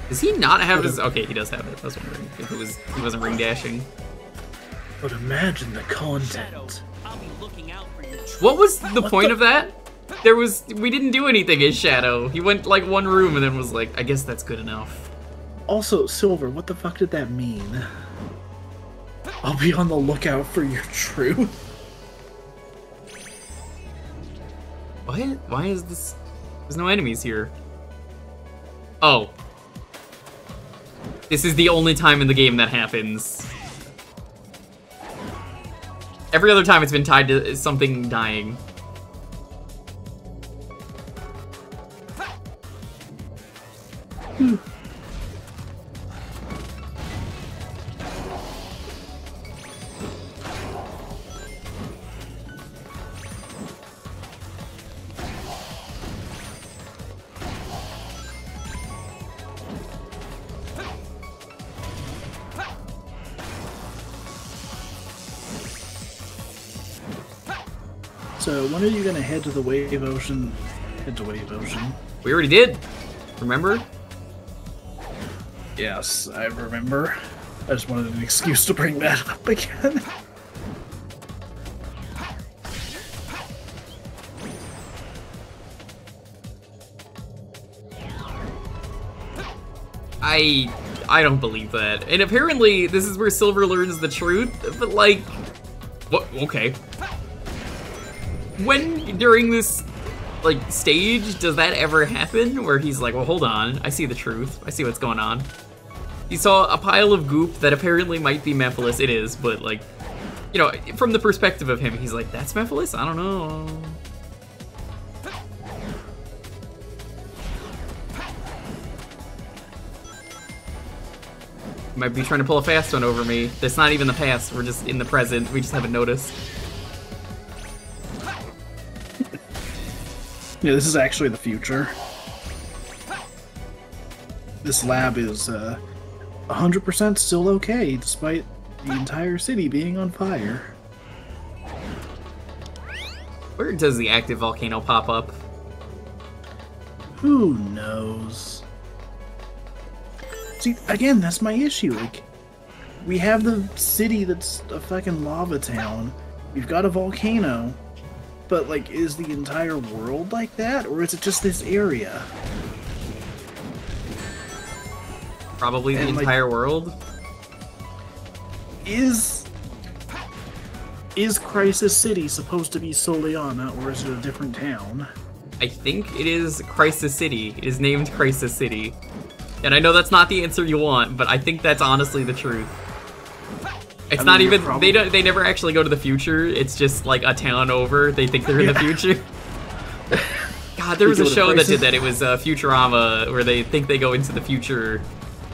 Does he not have his? Okay, he does have it. I was wondering if he wasn't ring dashing. But imagine the content. I'll be looking out for you. What was the point of that? We didn't do anything as Shadow. He went like one room and then was like, I guess that's good enough. Also, Silver, what the fuck did that mean? I'll be on the lookout for your truth. What? Why is this? There's no enemies here. Oh. This is the only time in the game that happens. Every other time it's been tied to something dying. So, when are you gonna head to the Wave Ocean? Head to Wave Ocean. We already did. Remember? Yes, I remember. I just wanted an excuse to bring that up again. I don't believe that. And apparently this is where Silver learns the truth, but like, what? Okay. When during this like stage does that ever happen where he's like, well, hold on, I see the truth. I see what's going on. He saw a pile of goop that apparently might be Mephiles. It is, but like, you know, from the perspective of him, he's like, that's Mephiles? I don't know. Might be trying to pull a fast one over me. That's not even the past, we're just in the present. We just haven't noticed. Yeah, this is actually the future. This lab is 100% still okay, despite the entire city being on fire. Where does the active volcano pop up? Who knows? See, again, that's my issue. Like, we have the city that's a fucking lava town. We've got a volcano. But, like, is the entire world like that? Or is it just this area? Probably the entire world. Is Crisis City supposed to be Soliana, or is it a different town? I think it is Crisis City. It is named Crisis City. And I know that's not the answer you want, but I think that's honestly the truth. It's not even, they never actually go to the future, it's just like a town over, they think they're in the future. God, there was a show that did that, it was Futurama, where they think they go into the future,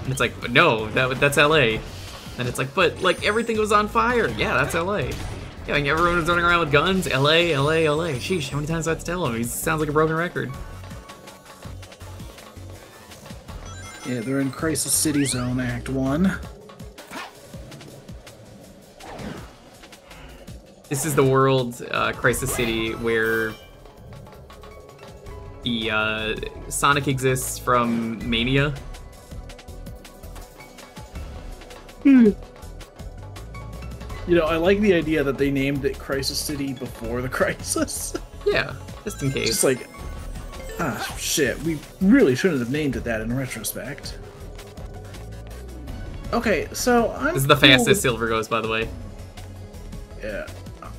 and it's like, no, that's LA. And it's like, but like everything was on fire, yeah, that's LA. Yeah, like everyone was running around with guns, LA, LA, LA. Sheesh, how many times do I have to tell him? He sounds like a broken record. Yeah, they're in Crisis City Zone, Act 1. This is the world, Crisis City, where the Sonic exists from Mania. You know, I like the idea that they named it Crisis City before the crisis. Yeah, just in case. Just like, ah, shit, we really shouldn't have named it that in retrospect. Okay, so This is the fastest Silver goes, by the way. Yeah,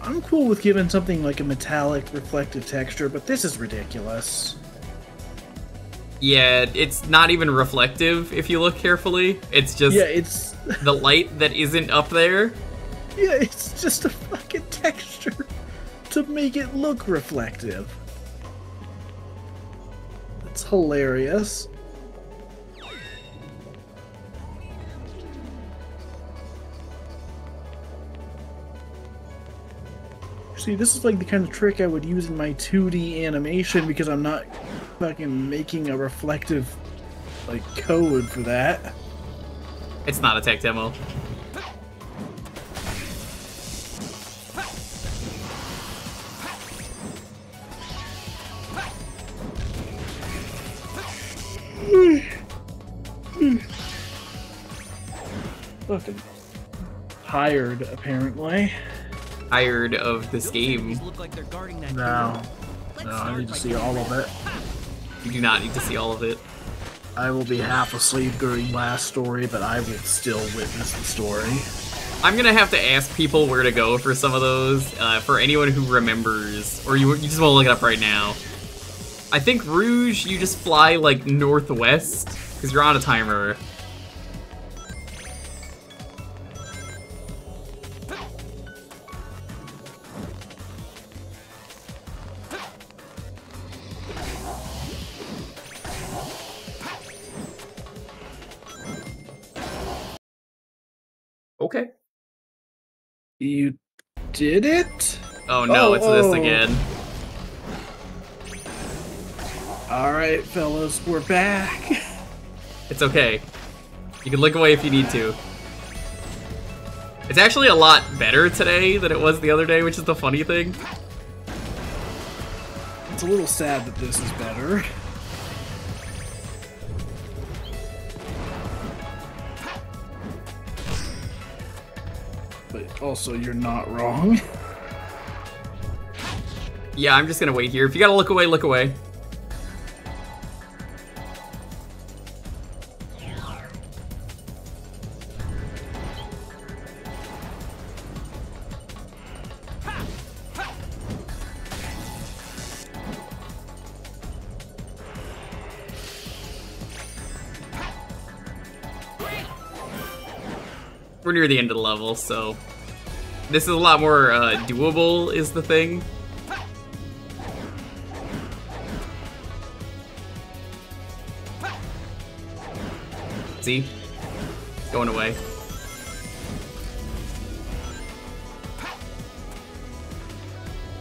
I'm cool with giving something like a metallic, reflective texture, but this is ridiculous. Yeah, it's not even reflective if you look carefully. It's just it's the light that isn't up there. Yeah, it's just a fucking texture to make it look reflective. It's hilarious. See, this is like the kind of trick I would use in my 2D animation because I'm not fucking making a reflective, like, code for that. It's not a tech demo. Fucking tired, apparently. Tired of this game. No, I need to see all of it. You do not need to see all of it. I will be half asleep during last story, but I will still witness the story. I'm gonna have to ask people where to go for some of those, for anyone who remembers, or you just want to look it up right now. I think Rouge, you just fly, like, northwest, because you're on a timer. Okay. You did it? Oh no, it's this again. Alright, fellas, we're back. It's okay. You can look away if you need to. It's actually a lot better today than it was the other day, which is the funny thing. It's a little sad that this is better. But also, you're not wrong. Yeah, I'm just gonna wait here. If you gotta look away, look away. We're near the end of the level, so this is a lot more doable, is the thing. See? going away.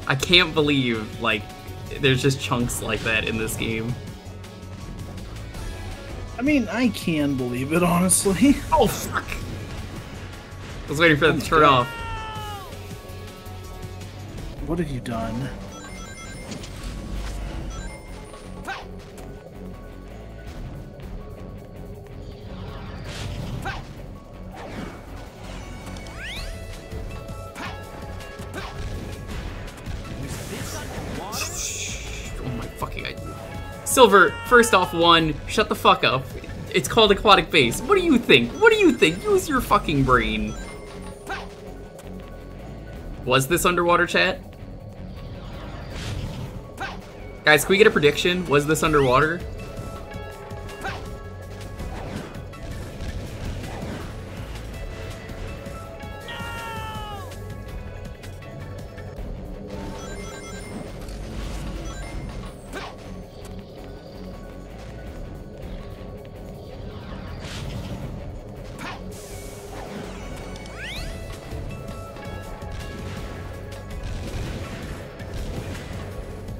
I can't believe, like, there's just chunks like that in this game. I mean, I can believe it, honestly. Oh, fuck! I was waiting for that to turn off. What have you done? Oh my fucking god. Silver, first off, one, shut the fuck up. It's called Aquatic Base. What do you think? What do you think? Use your fucking brain. Was this underwater, chat? Guys, can we get a prediction? Was this underwater?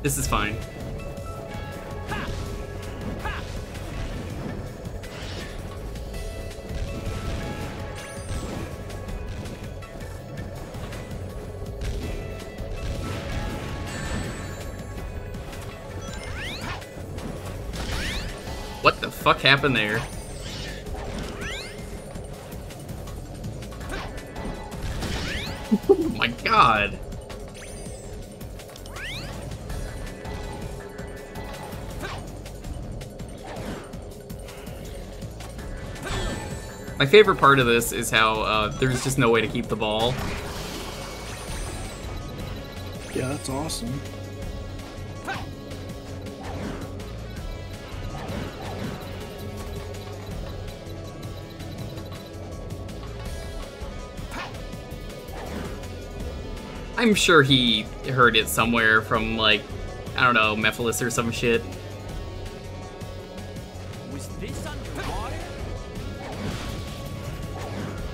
This is fine. What the fuck happened there? Oh my god. My favorite part of this is how there's just no way to keep the ball. Yeah, that's awesome. I'm sure he heard it somewhere from, like, I don't know, Mephiles or some shit. Was this underwater?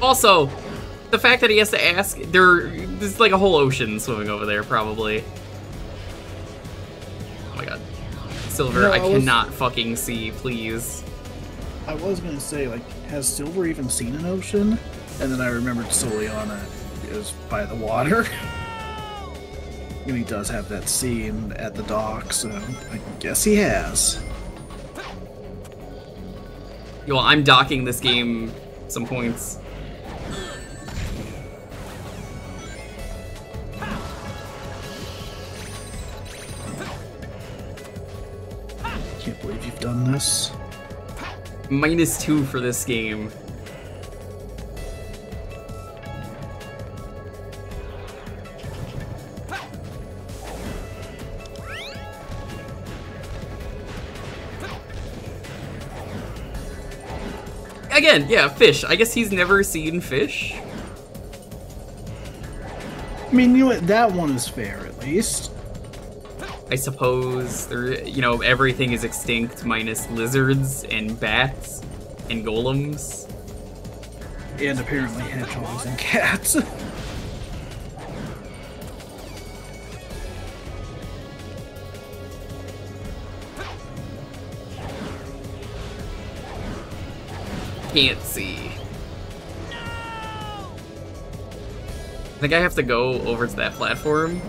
Also, the fact that he has to ask, there's like a whole ocean swimming over there, probably. Oh my god. Silver, No, I cannot fucking see, please. I was gonna say, like, has Silver even seen an ocean? And then I remembered Soliana is by the water. And he does have that scene at the dock, so I guess he has. Well, I'm docking this game some points. Can't believe you've done this. -2 for this game. Again, yeah, fish. I guess he's never seen fish. I mean, you know what? That one is fair, at least. I suppose there, you know, everything is extinct minus lizards and bats and golems. And apparently hedgehogs and cats. Can't see. I think I have to go over to that platform.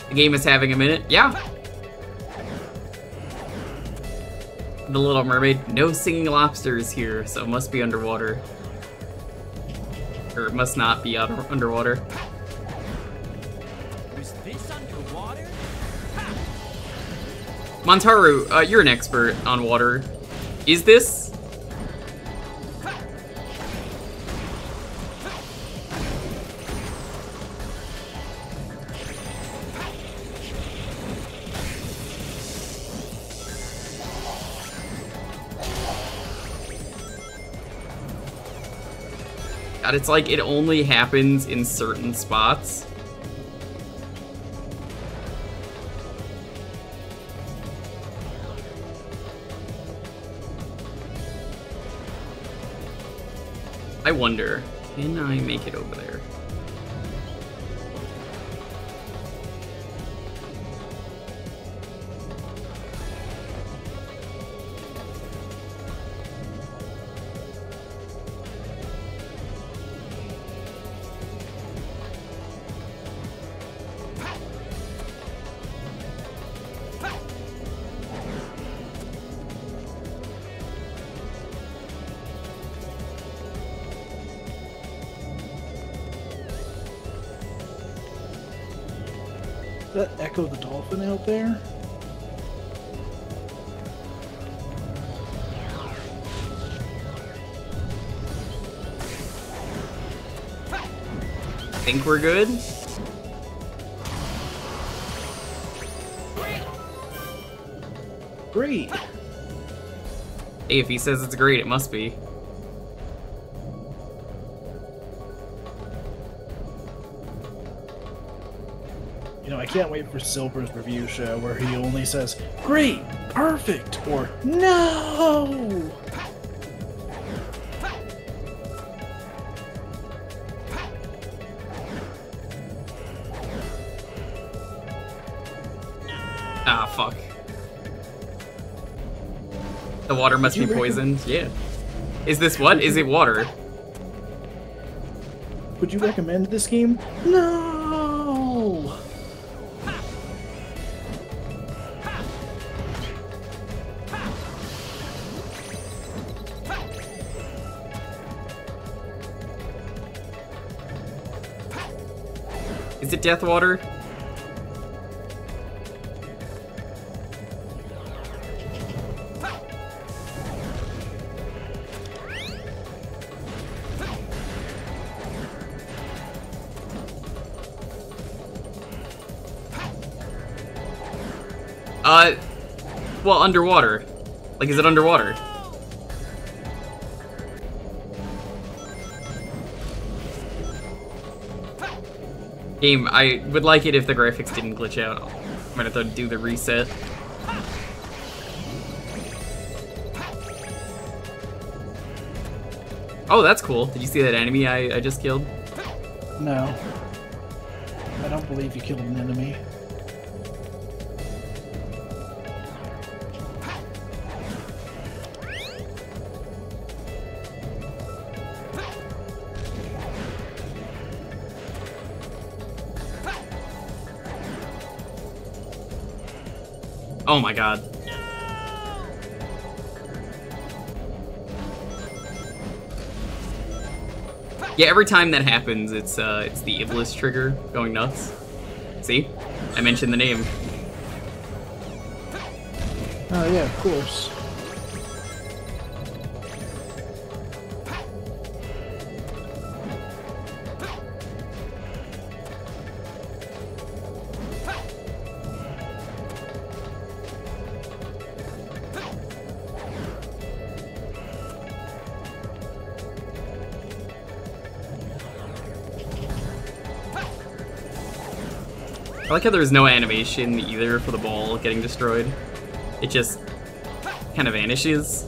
The game is having a minute. Yeah. The Little Mermaid. No singing lobsters here, so it must be underwater. Or it must not be underwater. Was this underwater? Montaru, you're an expert on water. Is this? God, it's like it only happens in certain spots. I wonder, can I make it over there? That Echo the Dolphin out there? Think we're good? Great! Hey, if he says it's great, it must be. You know, I can't wait for Silver's review show where he only says, great, perfect, or no! Ah, fuck. The water must be poisoned. Yeah. Is this what? Is it water? Would you recommend this game? No! Is it death water? Well, underwater. Like, is it underwater? Game, I would like it if the graphics didn't glitch out. I'm gonna have to do the reset. Oh, that's cool. Did you see that enemy I just killed? No. I don't believe you killed an enemy. Oh my god. Yeah, every time that happens, it's the Iblis trigger going nuts. See? I mentioned the name. Oh yeah, of course. I like how there's no animation either for the ball getting destroyed. It just kind of vanishes.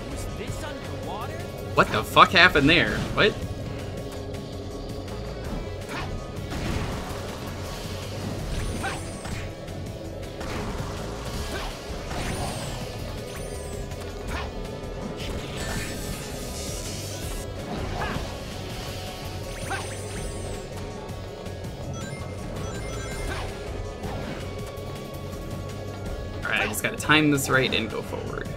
Was this underwater? What the fuck happened there? What? Alright, I just gotta time this right and go forward.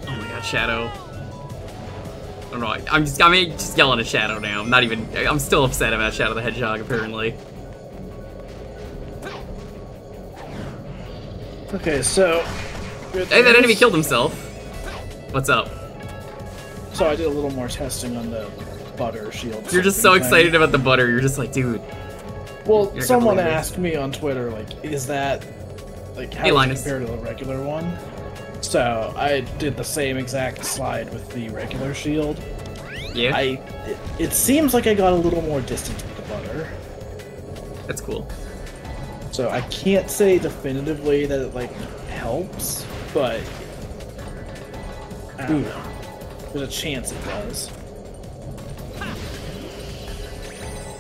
Oh my god. God, Shadow. I don't know. I'm just yelling at Shadow now. I'm still upset about Shadow the Hedgehog, apparently. Okay, so... Hey, that enemy killed himself. What's up? So I did a little more testing on the butter shield. You're just so excited about the butter. You're just like, dude. Well, someone asked me on Twitter, like, is that... Like, how does it compare to the regular one? So I did the same exact slide with the regular shield. Yeah? It seems like I got a little more distance with the butter. That's cool. So I can't say definitively that it, like, helps, but... I don't know. There's a chance it does.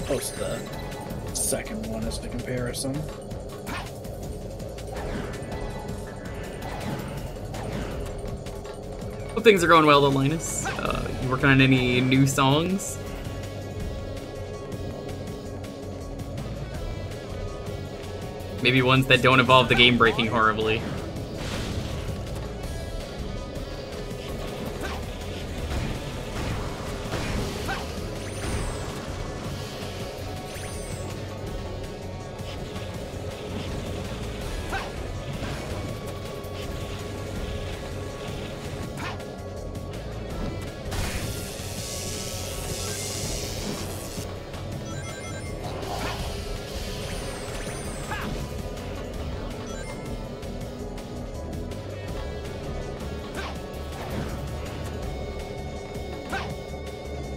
Post the second one as the comparison. Hope things are going well, though, Linus. You working on any new songs? Maybe ones that don't involve the game breaking horribly.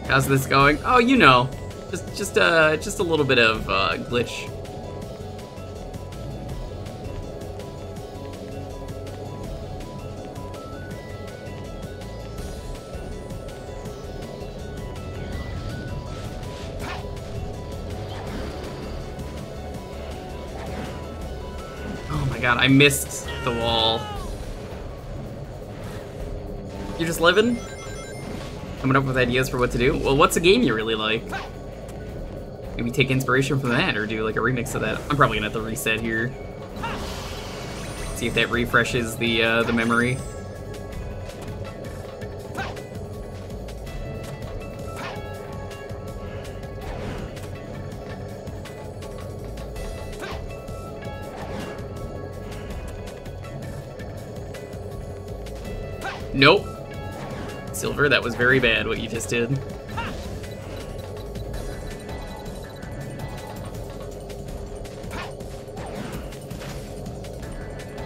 How's this going? Oh, you know, just a little bit of glitch. Oh my god, I missed the wall. You just living? Coming up with ideas for what to do? Well, what's a game you really like? Maybe take inspiration from that or do like a remix of that. I'm probably gonna have to reset here. See if that refreshes the memory. Nope. Silver, that was very bad what you just did.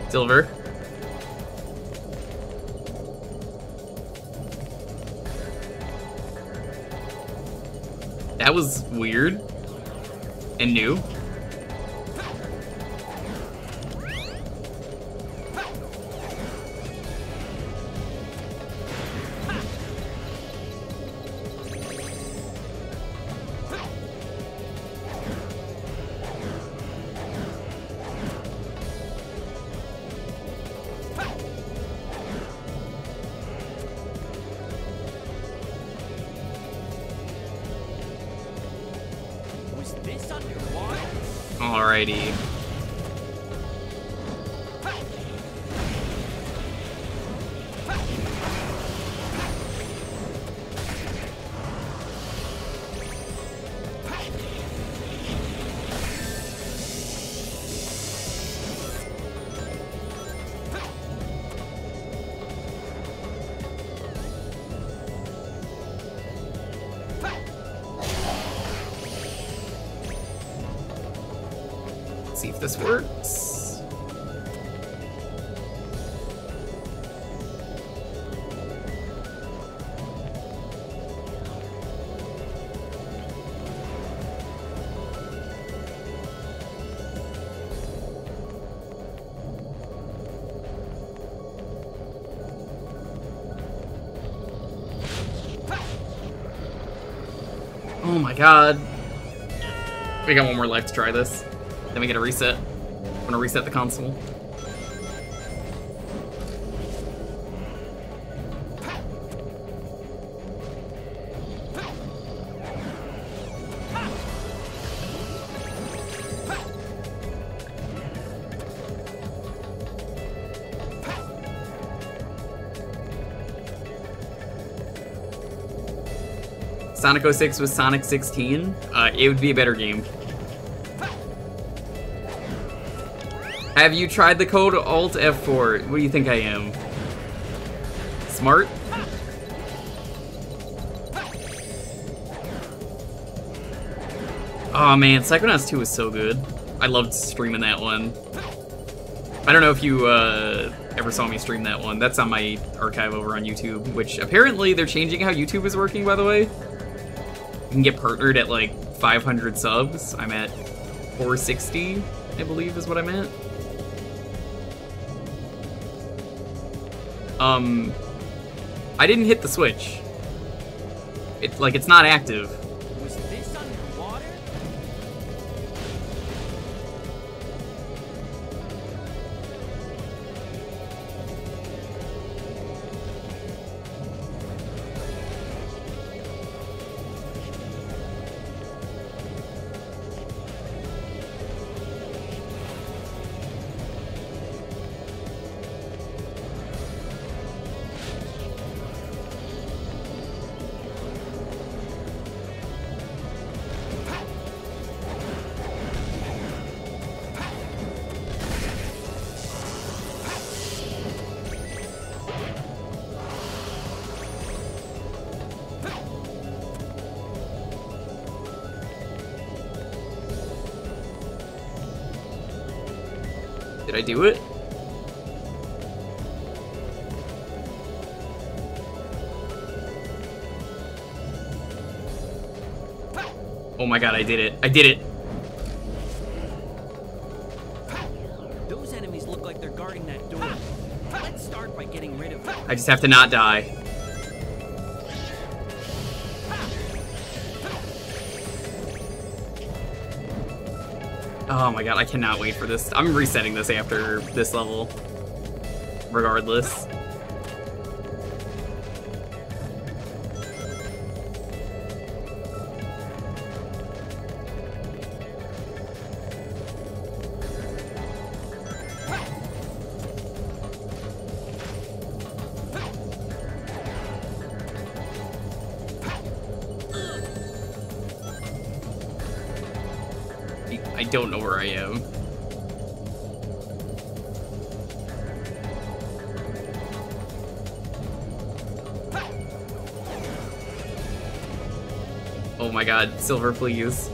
Silver. That was weird and new. Alrighty. See if this works. Oh my god. We got one more life to try this. Then we get a reset. I'm gonna reset the console. Sonic 06 was Sonic 16, it would be a better game. Have you tried the code Alt F4? What do you think I am? Smart? Oh man, Psychonauts 2 was so good. I loved streaming that one. I don't know if you ever saw me stream that one. That's on my archive over on YouTube, which apparently they're changing how YouTube is working, by the way. You can get partnered at like 500 subs. I'm at 460, I believe is what I'm at. I didn't hit the switch. It's not active. Was this underwater? Did I do it? Oh my god, I did it. I did it. Those enemies look like they're guarding that door. Let's start by getting rid of them. I just have to not die. Oh my god, I cannot wait for this. I'm resetting this after this level. Regardless. I don't know where I am. Oh my god, Silver, please.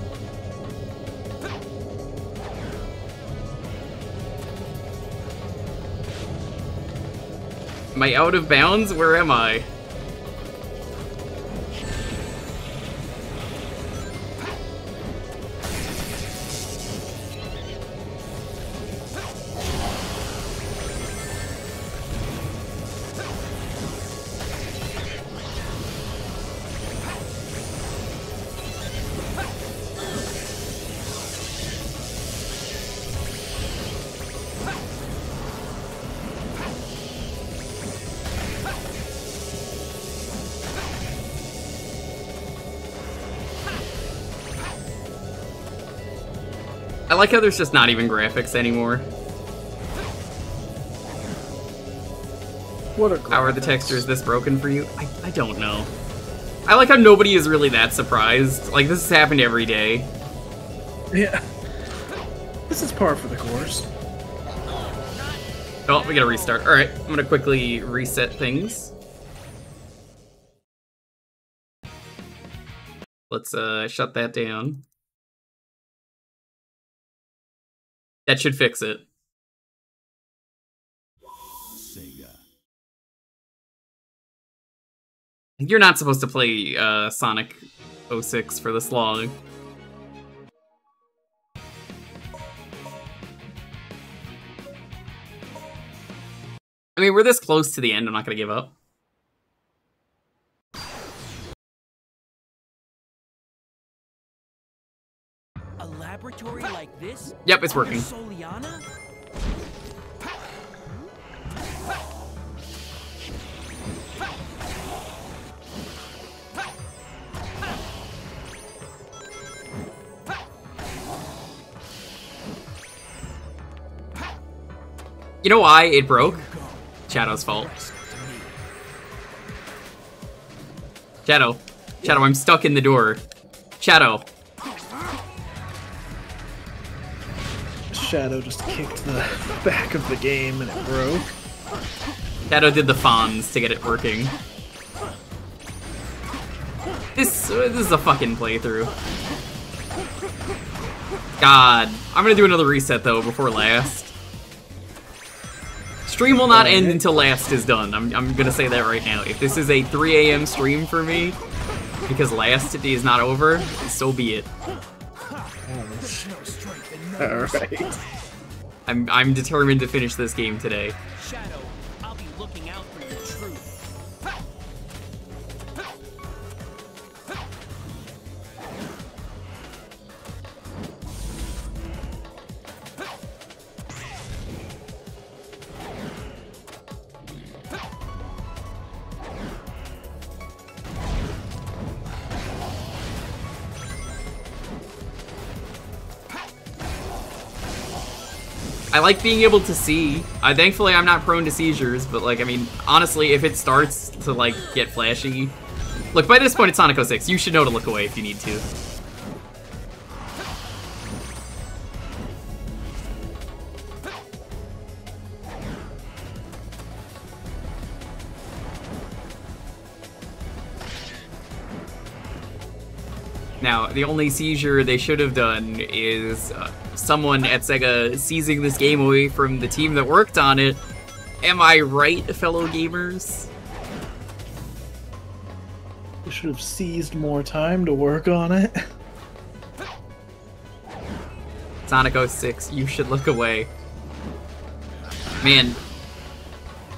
Am I out of bounds? Where am I? I like how there's just not even graphics anymore. What a How are the textures this broken for you? I don't know. I like how nobody is really that surprised. Like, this has happened every day. Yeah. This is par for the course. Oh, we gotta restart. Alright, I'm gonna quickly reset things. Let's shut that down. That should fix it. Sega. You're not supposed to play Sonic 06 for this long. I mean, we're this close to the end, I'm not gonna give up. A laboratory like this? Yep, it's working. Soliana? You know why it broke? Shadow's fault. Shadow. Shadow, I'm stuck in the door. Shadow. Shadow just kicked the back of the game and it broke. Shadow did the fonz to get it working. This is a fucking playthrough. God. I'm gonna do another reset though before last. Stream will not end until last is done. I'm gonna say that right now. If this is a 3 a.m. stream for me, because last is not over, so be it. Alright. I'm determined to finish this game today. Shadow, I'll be looking out for your truth. I like being able to see. Thankfully, I'm not prone to seizures, but like, I mean, honestly, if it starts to like get flashy, look, by this point it's Sonic 06. You should know to look away if you need to. Now, the only seizure they should have done is someone at Sega seizing this game away from the team that worked on it. Am I right, fellow gamers? You should have seized more time to work on it. Sonic 06, you should look away. Man,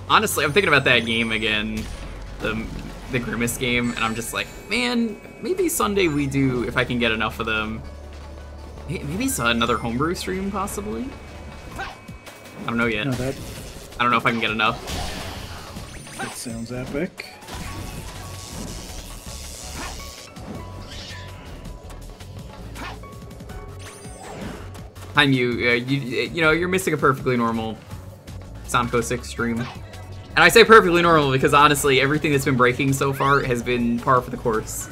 honestly, I'm thinking about that game again, the Grimace game, and I'm just like, man, maybe Sunday we do, if I can get enough of them. Maybe it's another homebrew stream, possibly? I don't know yet. No, I don't know if I can get enough. That sounds epic. You know, you're missing a perfectly normal Sonic 06 stream. And I say perfectly normal because honestly, everything that's been breaking so far has been par for the course.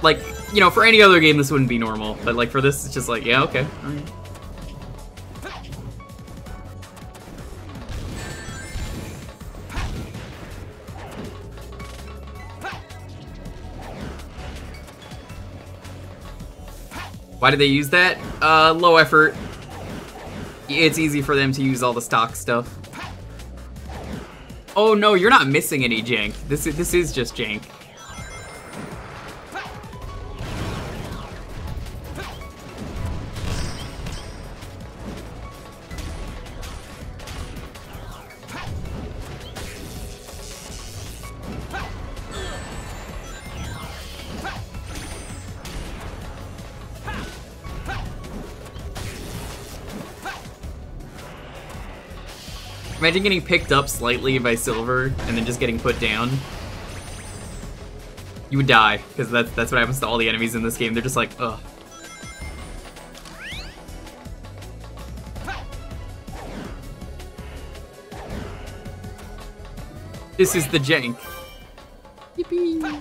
Like, you know, for any other game this wouldn't be normal, but like for this it's just like, yeah, okay. All right. Why did they use that? Low effort. It's easy for them to use all the stock stuff. Oh no, you're not missing any jank. This is just jank. Imagine getting picked up slightly by Silver and then just getting put down. You would die, because that's what happens to all the enemies in this game. They're just like, ugh. This is the jank. Yippee.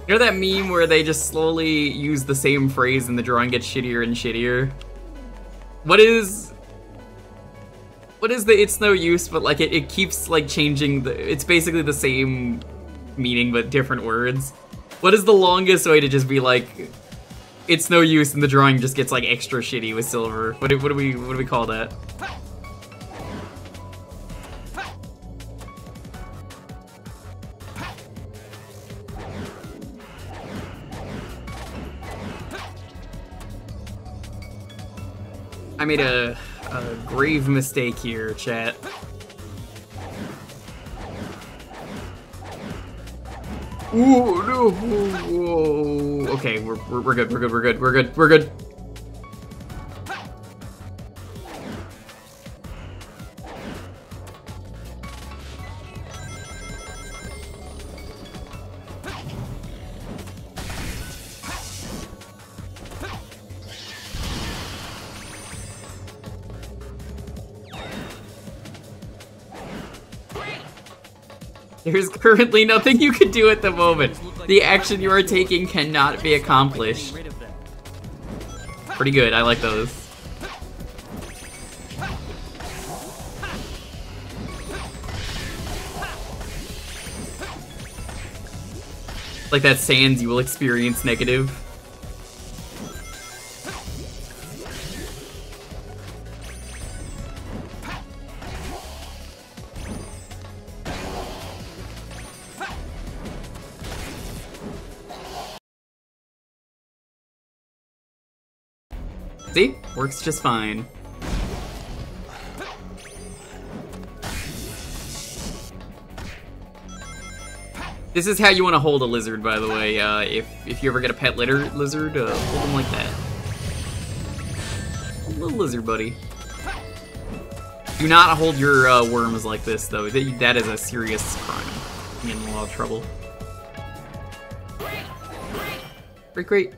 You know that meme where they just slowly use the same phrase and the drawing gets shittier and shittier? What is the it's no use, but like it keeps like changing it's basically the same meaning but different words. What is the longest way to just be like, it's no use and the drawing just gets like extra shitty with Silver? What do we call that? I made a grave mistake here, chat. Ooh, no, whoa. Okay, we're good. There's currently nothing you can do at the moment. The action you are taking cannot be accomplished. Pretty good, I like those. Like that Sans, you will experience negative. See? Works just fine. This is how you want to hold a lizard, by the way. If you ever get a pet lizard, hold them like that. Little lizard buddy. Do not hold your worms like this, though. That is a serious crime. You get in a lot of trouble. Great, great.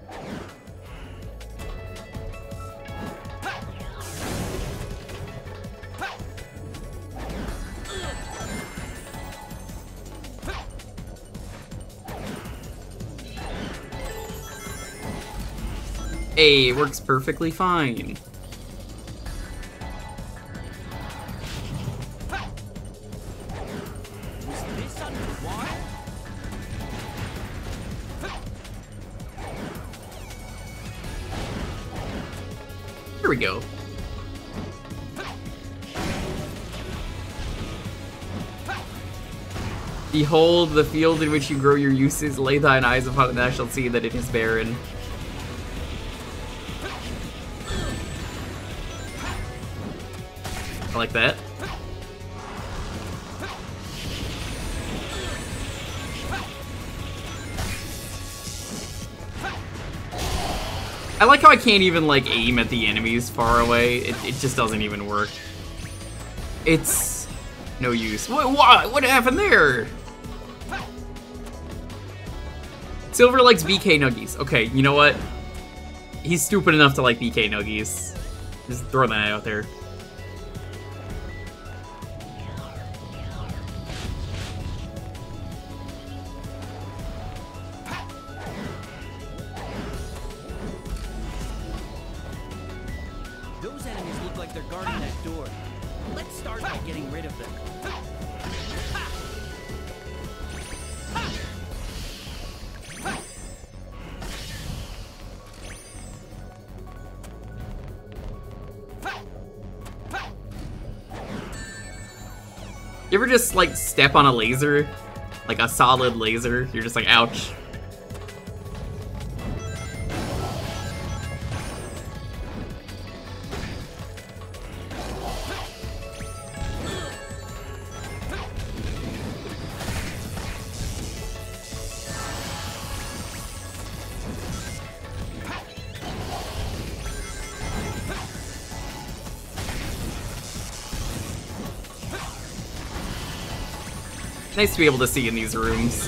Hey, it works perfectly fine. Here we go. Behold the field in which you grow your uses, lay thine eyes upon it, and thou shalt see that it is barren. I like that. I like how I can't even, like, aim at the enemies far away. It just doesn't even work. It's no use. What happened there? Silver likes BK Nuggies. Okay, you know what? He's stupid enough to like BK Nuggies. Just throw that out there. Those enemies look like they're guarding that door. Let's start by getting rid of them. You ever just, like, step on a laser? Like a solid laser? You're just like, ouch. Nice to be able to see in these rooms.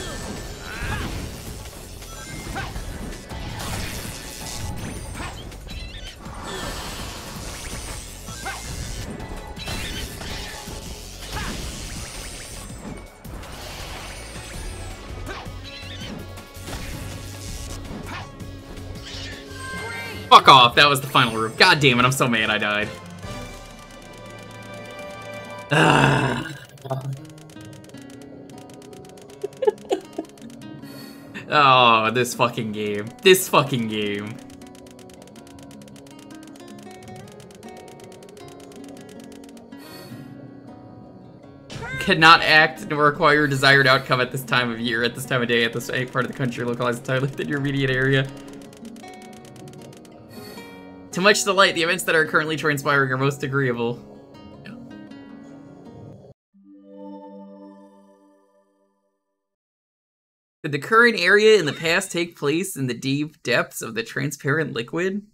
Fuck off, that was the final room. God damn it, I'm so mad I died. Oh, this fucking game. This fucking game. Cannot act nor acquire desired outcome at this time of year, at this time of day, at this part of the country localized entirely within your immediate area. To much delight, the events that are currently transpiring are most agreeable. Did the current area in the past take place in the deep depths of the transparent liquid?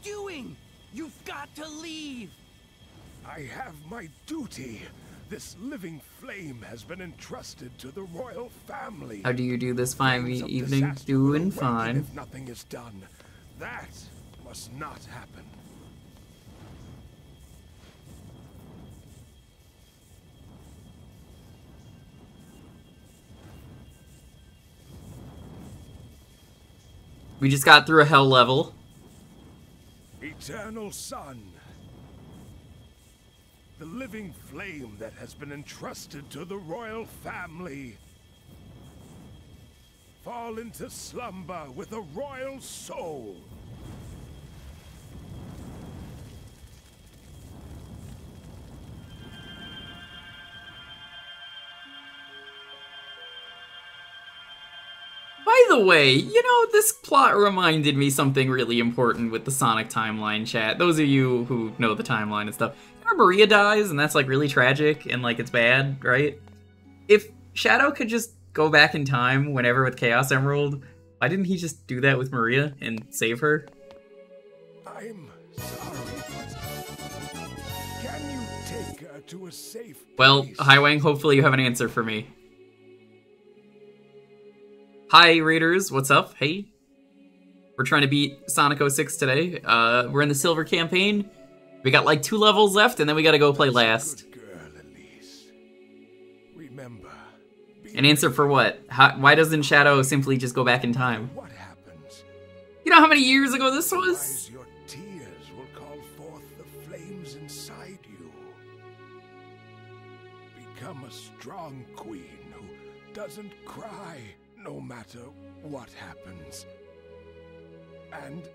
doing? You've got to leave! I have my duty. This living flame has been entrusted to the royal family. How do you do this fine Flames of evening? disaster will Doing awaken fine. If nothing is done, that must not happen. We just got through a hell level. Eternal Sun. The living flame that has been entrusted to the royal family. Fall into slumber with a royal soul. By the way, you know, this plot reminded me something really important with the Sonic timeline, chat. Those of you who know the timeline and stuff. Remember Maria dies, and that's, like, really tragic, and, like, it's bad, right? If Shadow could just go back in time whenever with Chaos Emerald, why didn't he just do that with Maria and save her? I'm sorry, but can you take her to a safe place? Well, Hi Wang, hopefully you have an answer for me. Hi, Raiders, what's up? Hey. We're trying to beat Sonic 06 today. We're in the Silver campaign. We got like 2 levels left, and then we gotta go play last. Good girl, Elise. Remember, An answer for what? Why doesn't Shadow simply just go back in time? what happens? You know how many years ago this was? Rise, your tears will call forth the flames inside you. Become a strong queen who doesn't cry no matter what happens. And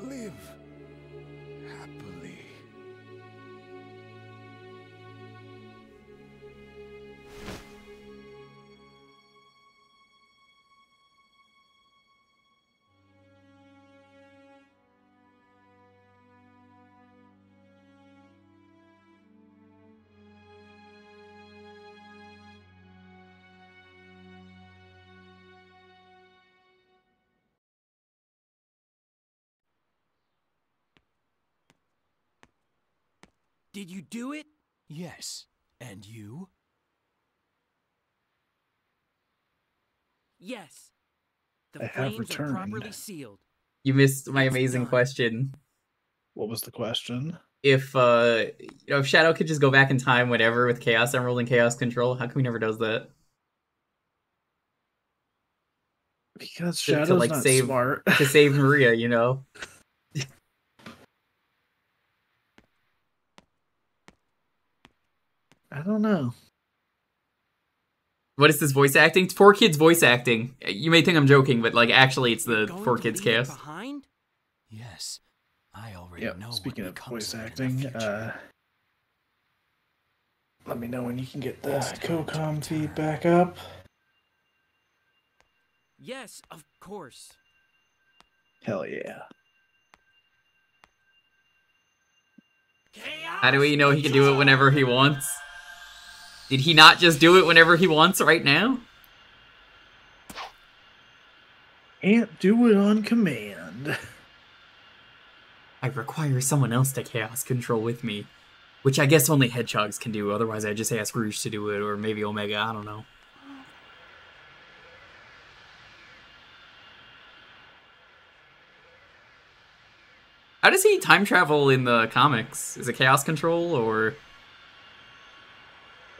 live happily. Did you do it? Yes. And you? Yes. I The have flames are returned. properly sealed. You missed my It's amazing done. question. What was the question? If, you know, if Shadow could just go back in time whenever with Chaos Emerald and Chaos Control, how come he never does that? Because To, Shadow's like, not save, smart. to save Maria, you know? I don't know. What is this voice acting? It's 4Kids voice acting. You may think I'm joking, but, like, actually it's the Going 4Kids to leave it cast. behind? Yes. I already Yep, know speaking what of becomes voice of it in acting, the future. let me know when you can get the It's time to CoCom feed return. back up. Yes, of course. Hell yeah. How do we know he can do it whenever he wants? Did he not just do it whenever he wants right now? Can't do it on command. I require someone else to Chaos Control with me. Which I guess only Hedgehogs can do, otherwise I'd just ask Rouge to do it, or maybe Omega, I don't know. How does he time travel in the comics? Is it Chaos Control, or...?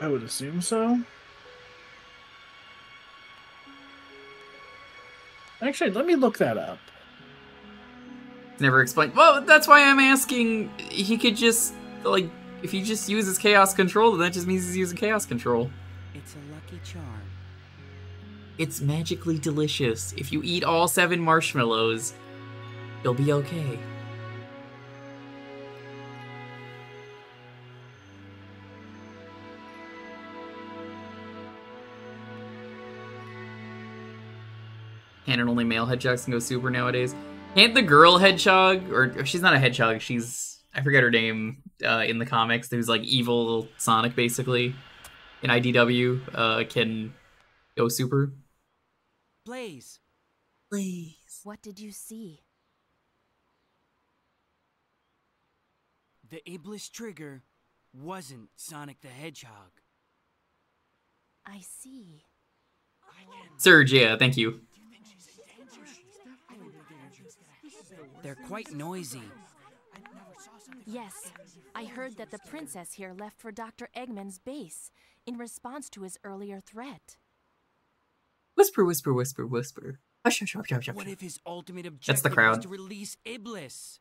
I would assume so. Actually, let me look that up. It's never explained. Well, that's why I'm asking. He could just, like, if he just uses Chaos Control, then that just means he's using Chaos Control. It's a lucky charm. It's magically delicious. If you eat all 7 marshmallows, you'll be okay. Can't only male hedgehogs can go super nowadays. Can't the girl hedgehog, or she's not a hedgehog, she's, I forget her name in the comics, who's like evil Sonic basically, in IDW, can go super? Blaze. What did you see? The Iblis trigger wasn't Sonic the Hedgehog. I see. Surge, yeah, thank you. They're quite noisy. Yes, I heard that the princess here left for Dr. Eggman's base in response to his earlier threat. Whisper, whisper, whisper, whisper. Hush, hush, hush, hush, hush. What if his ultimate objective That's the was crowd. to release Iblis?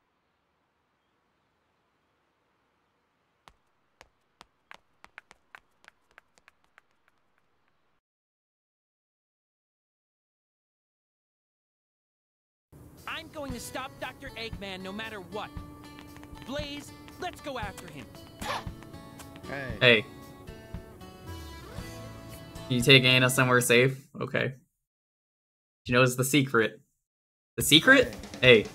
I'm going to stop Dr. Eggman no matter what. Blaze, let's go after him. Hey. Can you take Anna somewhere safe? Okay. She knows the secret. The secret? Hey.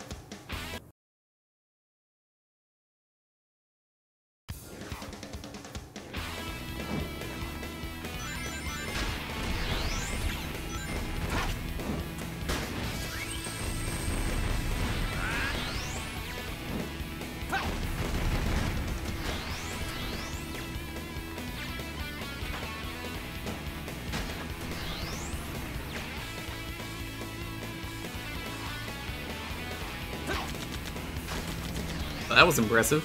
Well, that was impressive.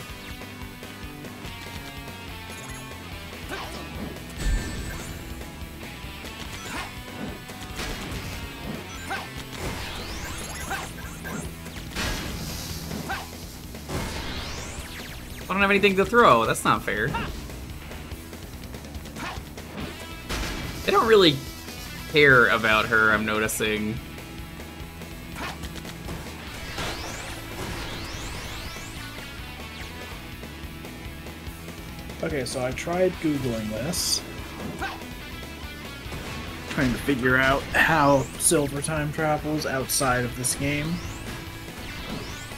I don't have anything to throw. That's not fair. They don't really care about her, I'm noticing. Okay, so I tried Googling this. Trying to figure out how Silver time travels outside of this game.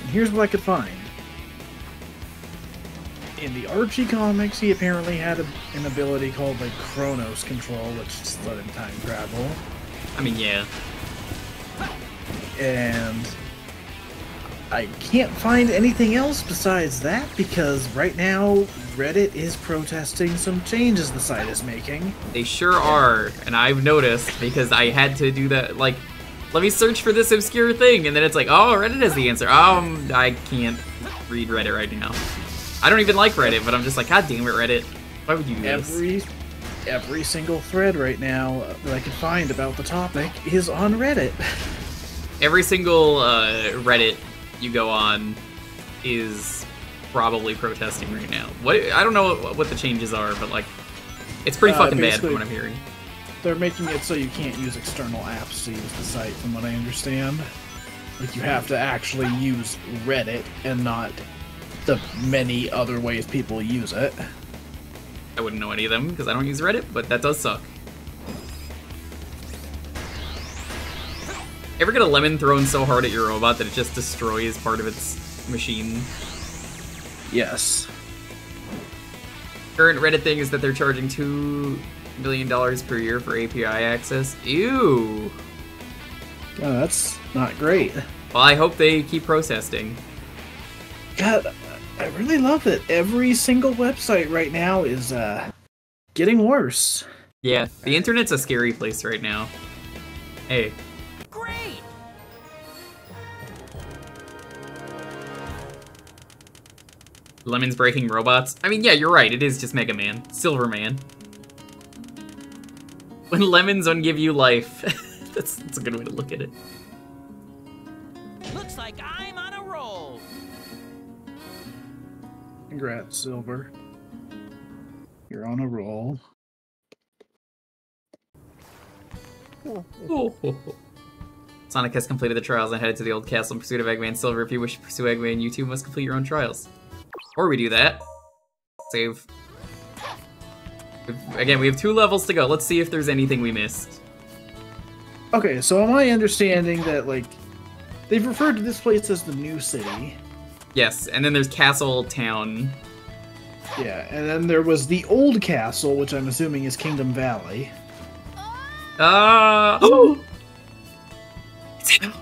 And here's what I could find. In the Archie comics, he apparently had an ability called, like, Chronos Control, which is let him time travel. I mean, yeah. And I can't find anything else besides that, because right now, Reddit is protesting some changes the site is making. They sure are, and I've noticed, because I had to do that, like, let me search for this obscure thing, and then it's like, oh, Reddit has the answer. I can't read Reddit right now. I don't even like Reddit, but I'm just like, god damn it, Reddit. Why would you do this? Every single thread right now that I can find about the topic is on Reddit. Every single Reddit you go on is probably protesting right now. I don't know what the changes are, but like, it's pretty fucking bad from what I'm hearing. They're making it so you can't use external apps to use the site, from what I understand. Like, you have to actually use Reddit and not the many other ways people use it. I wouldn't know any of them because I don't use Reddit, but that does suck. Ever get a lemon thrown so hard at your robot that it just destroys part of its machine? Yes. Current Reddit thing is that they're charging $2 million per year for API access. Ew. Oh, that's not great. Well, I hope they keep protesting. God, I really love it. Every single website right now is getting worse. Yeah, the internet's a scary place right now. Hey. Great! Lemon's breaking robots? I mean, yeah, you're right. It is just Mega Man. Silver Man. When lemons don't give you life. that's a good way to look at it. Looks like I'm on a roll. Congrats, Silver. You're on a roll. Sonic has completed the trials and headed to the old castle in pursuit of Eggman. Silver, if you wish to pursue Eggman, you too must complete your own trials. Before we do that, save. Again, we have 2 levels to go. Let's see if there's anything we missed. Okay, so am I understanding that, like, they've referred to this place as the New City? Yes, and then there's Castle Town. Yeah, and then there was the Old Castle, which I'm assuming is Kingdom Valley. Oh! It's him.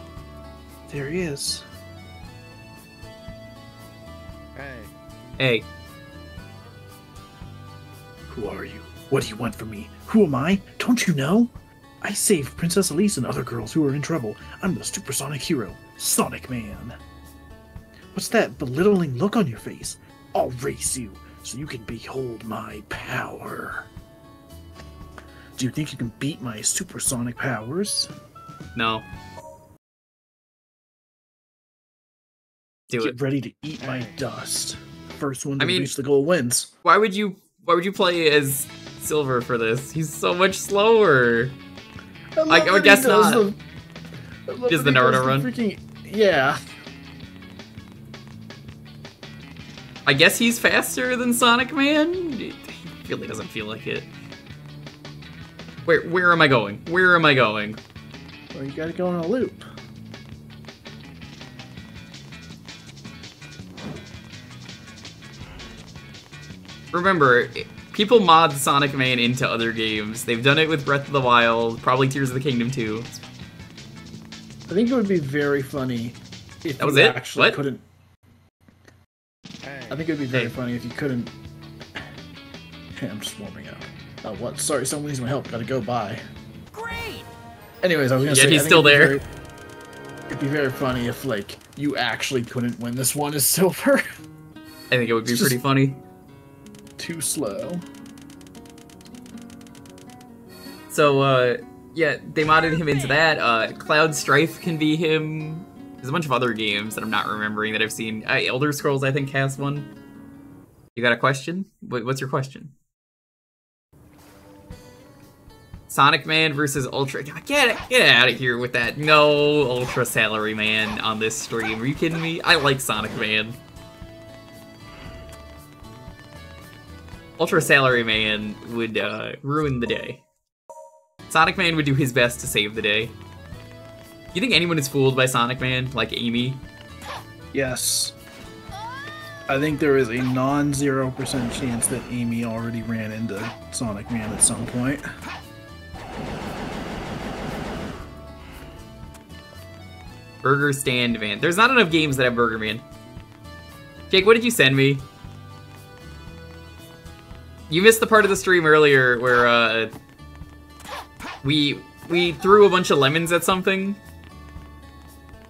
There he is. Hey. Hey. Who are you? What do you want from me? Who am I? Don't you know? I saved Princess Elise and other girls who were in trouble. I'm the supersonic hero, Sonic Man. What's that belittling look on your face? I'll race you so you can behold my power. Do you think you can beat my supersonic powers? No. Get ready to eat my dust. First one to reach the goal wins. Why would you play as Silver for this? He's so much slower. I guess not. Just the Naruto run. Yeah. I guess he's faster than Sonic Man? It really doesn't feel like it. Where am I going? Where am I going? Well, you gotta go in a loop. Remember, people mod Sonic Man into other games. They've done it with Breath of the Wild, probably Tears of the Kingdom too. I think it would be very funny if you actually couldn't. I think it would be very funny if you couldn't. Hey, I'm just warming up. Oh, what? Sorry, someone needs my help. Gotta go. Bye. Great. Anyways, I was gonna say. He's still there. It'd be very funny if, like, you actually couldn't win this one as Silver. I think it would be pretty funny. Too slow. So, yeah, they modded him into that. Cloud Strife can be him. There's a bunch of other games that I'm not remembering that I've seen. Elder Scrolls, I think, has one. You got a question? What's your question? Sonic Man versus Ultra. Get out of here with that. No Ultra Salary Man on this stream. Are you kidding me? I like Sonic Man. Ultra Salary Man would ruin the day. Sonic Man would do his best to save the day. You think anyone is fooled by Sonic Man, like Amy? Yes. I think there is a non-0% chance that Amy already ran into Sonic Man at some point. Burger Stand Man. There's not enough games that have Burger Man. Jake, what did you send me? You missed the part of the stream earlier where we threw a bunch of lemons at something.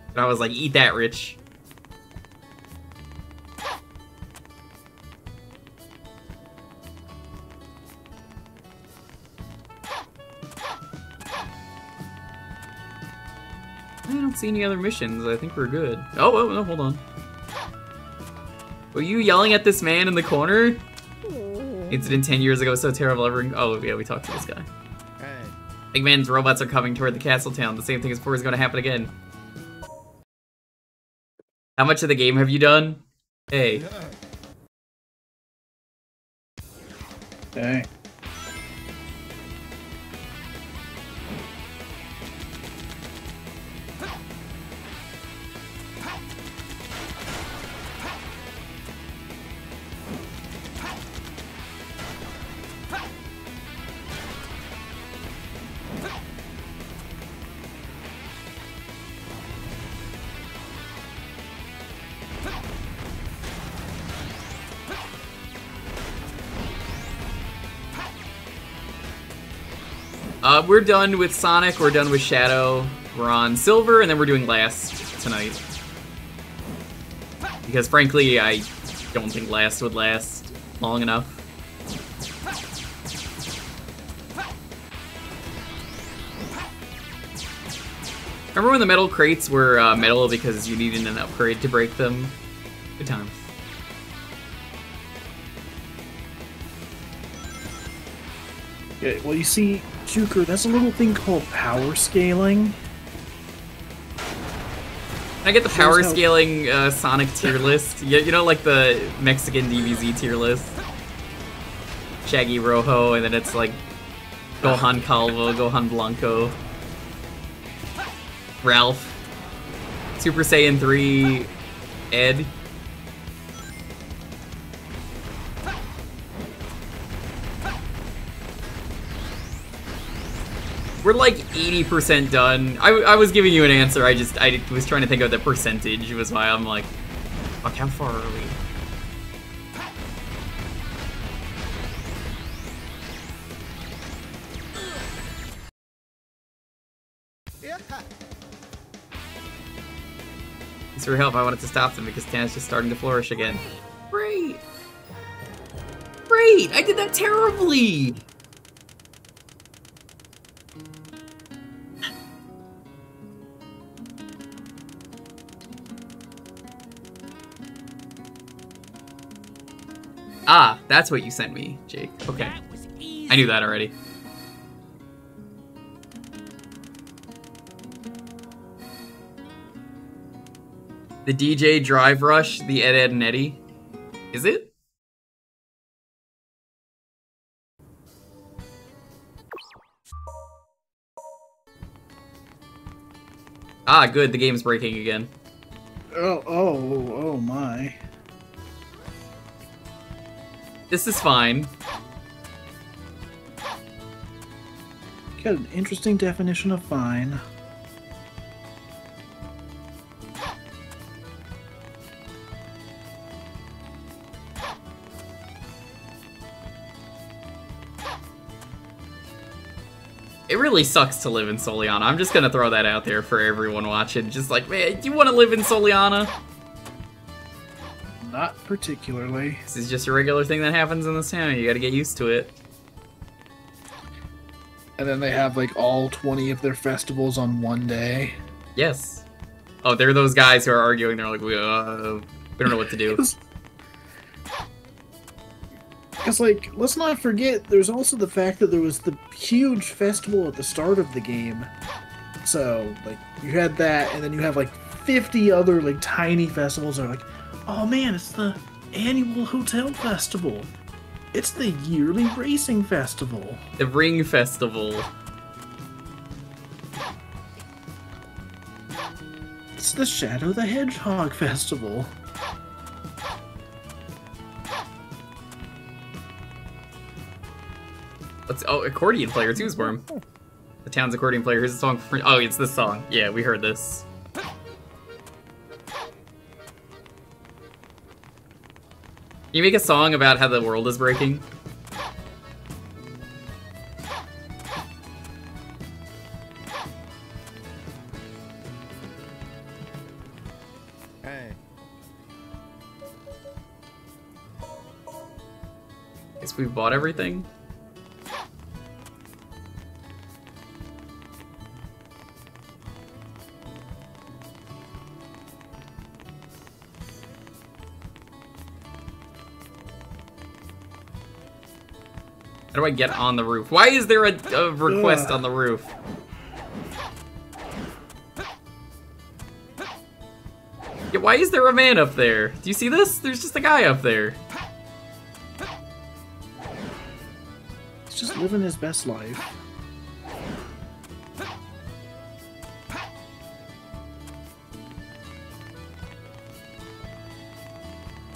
And I was like, eat that, Rich. I don't see any other missions. I think we're good. Oh, no, hold on. Were you yelling at this man in the corner? Incident 10 years ago was so terrible. Oh, yeah, we talked to this guy. Eggman's robots are coming toward the castle town. The same thing as before is going to happen again. How much of the game have you done? Hey. Hey. We're done with Sonic, we're done with Shadow, we're on Silver, and then we're doing Last tonight. Because frankly, I don't think Last would last long enough. Remember when the metal crates were metal because you needed an upgrade to break them? Good times. Yeah, well, you see, Jewker, that's a little thing called power scaling. I get the power scaling Sonic tier list. You know, like the Mexican DBZ tier list? Shaggy Rojo, and then it's like Gohan Calvo, Gohan Blanco, Ralph, Super Saiyan 3, Ed. We're like 80% done. I was giving you an answer, I was trying to think of the percentage, was why I'm like, fuck, how far are we? Thanks for your help. I wanted to stop them because Tana's just starting to flourish again. Great! Great! I did that terribly! Ah, that's what you sent me, Jake. Okay. I knew that already. The DJ Drive Rush, the Ed, Ed, and Eddie. Is it? Ah, good, the game's breaking again. Oh my. This is fine. Got an interesting definition of fine. It really sucks to live in Soliana. I'm just gonna throw that out there for everyone watching. Just like, man, do you want to live in Soliana? Not particularly. This is just a regular thing that happens in this town. You gotta get used to it. And then they have like all 20 of their festivals on one day. Yes. Oh, they're those guys who are arguing. They're like, we don't know what to do. Because, like, let's not forget, there's also the fact that there was the huge festival at the start of the game. So, like, you had that, and then you have, like, 50 other, like, tiny festivals that are like, oh man, it's the annual hotel festival. It's the yearly racing festival. The Ring Festival. It's the Shadow the Hedgehog festival. Accordion player, Toosworm. The town's accordion player. Here's a song for... Oh, it's this song. Yeah, we heard this. Can you make a song about how the world is breaking? Hey. Guess we bought everything? How do I get on the roof? Why is there a request on the roof? Yeah, why is there a man up there? Do you see this? There's just a guy up there. He's just living his best life.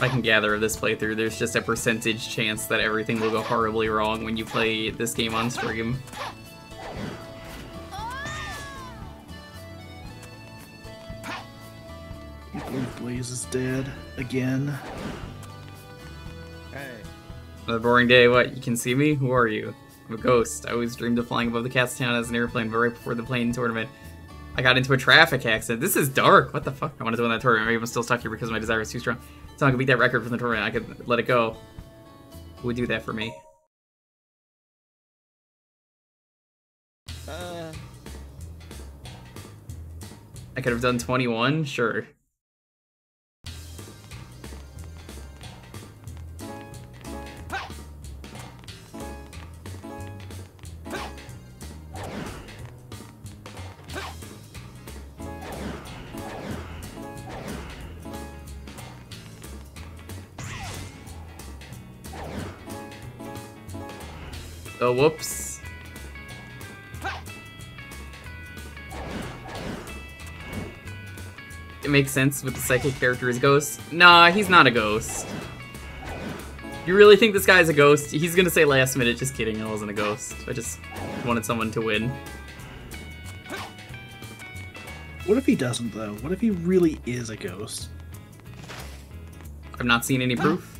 I can gather of this playthrough, there's just a percentage chance that everything will go horribly wrong when you play this game on stream. I believe Blaze is dead again. Hey. Another boring day. What? You can see me? Who are you? I'm a ghost. I always dreamed of flying above the Cat's Town as an airplane, but right before the plane tournament, I got into a traffic accident. This is dark. What the fuck? I wanted to win that tournament. Maybe I'm still stuck here because my desire is too strong. So I could beat that record from the tournament. I could let it go. Who would do that for me? I could have done 21? Sure. Oh, whoops. It makes sense with the psychic character as ghost. Nah, he's not a ghost. You really think this guy's a ghost? He's gonna say last minute, just kidding, I wasn't a ghost. I just wanted someone to win. What if he doesn't, though? What if he really is a ghost? I've not seen any proof.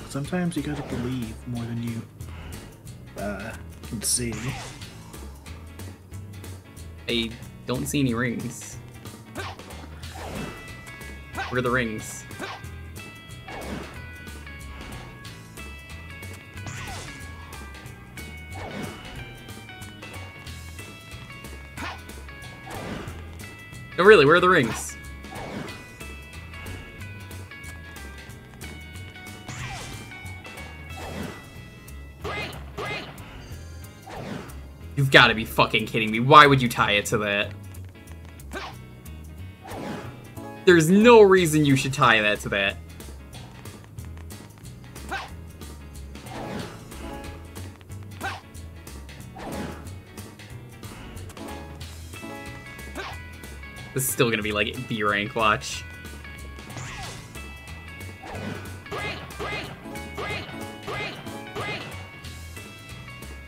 Sometimes you gotta believe more than you can see. I don't see any rings. Where are the rings? No, really, where are the rings? You've got to be fucking kidding me. Why would you tie it to that? There's no reason you should tie that to that. This is still gonna be like B rank, watch.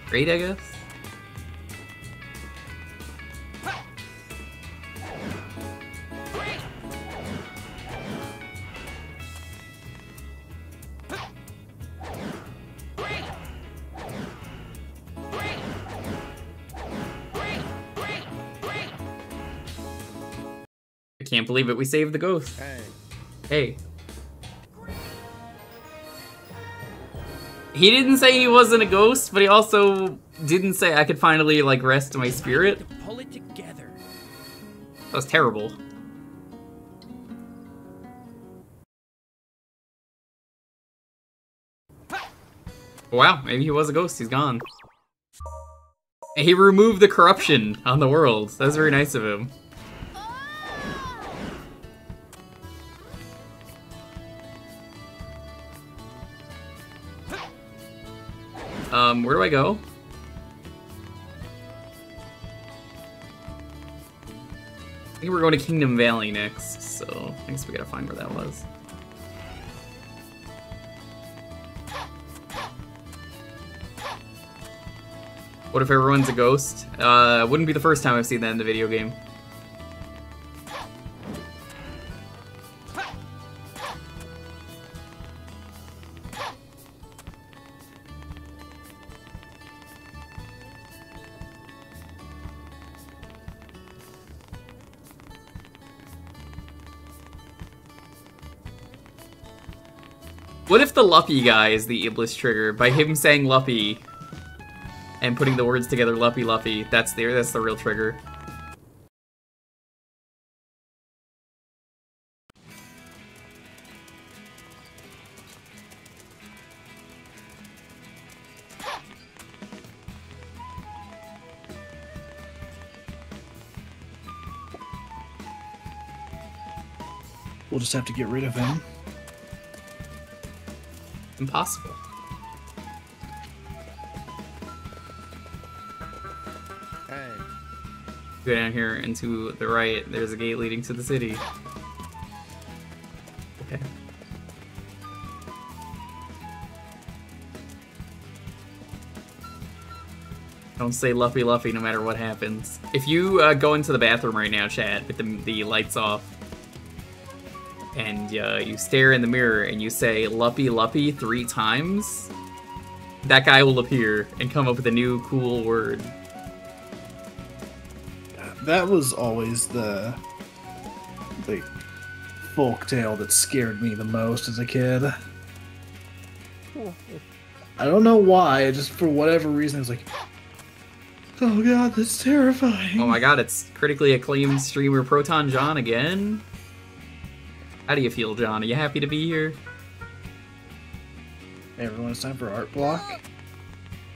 Great, I guess. I can't believe it, we saved the ghost. Hey. He didn't say he wasn't a ghost, but he also didn't say I could finally, like, rest my spirit. Pull it together. That was terrible. Wow, maybe he was a ghost, he's gone. And he removed the corruption on the world. That's very nice of him. Where do I go? I think we're going to Kingdom Valley next, so I guess we gotta find where that was. What if everyone's a ghost? Wouldn't be the first time I've seen that in the video game. What if the Luppy guy is the Iblis trigger? By him saying Luppy and putting the words together, Luppy Luppy, that's the real trigger. We'll just have to get rid of him. Impossible. Hey. Go down here and to the right, there's a gate leading to the city. Okay. Don't say Luffy Luffy no matter what happens. If you go into the bathroom right now, chat, with the lights off, and you stare in the mirror and you say Luppy Luppy 3 times, that guy will appear and come up with a new cool word. That was always the folktale that scared me the most as a kid. I don't know why, just for whatever reason, it's like, oh god, that's terrifying. Oh my god, it's critically acclaimed streamer Proton John again? How do you feel, John? Are you happy to be here? Hey everyone, it's time for art block.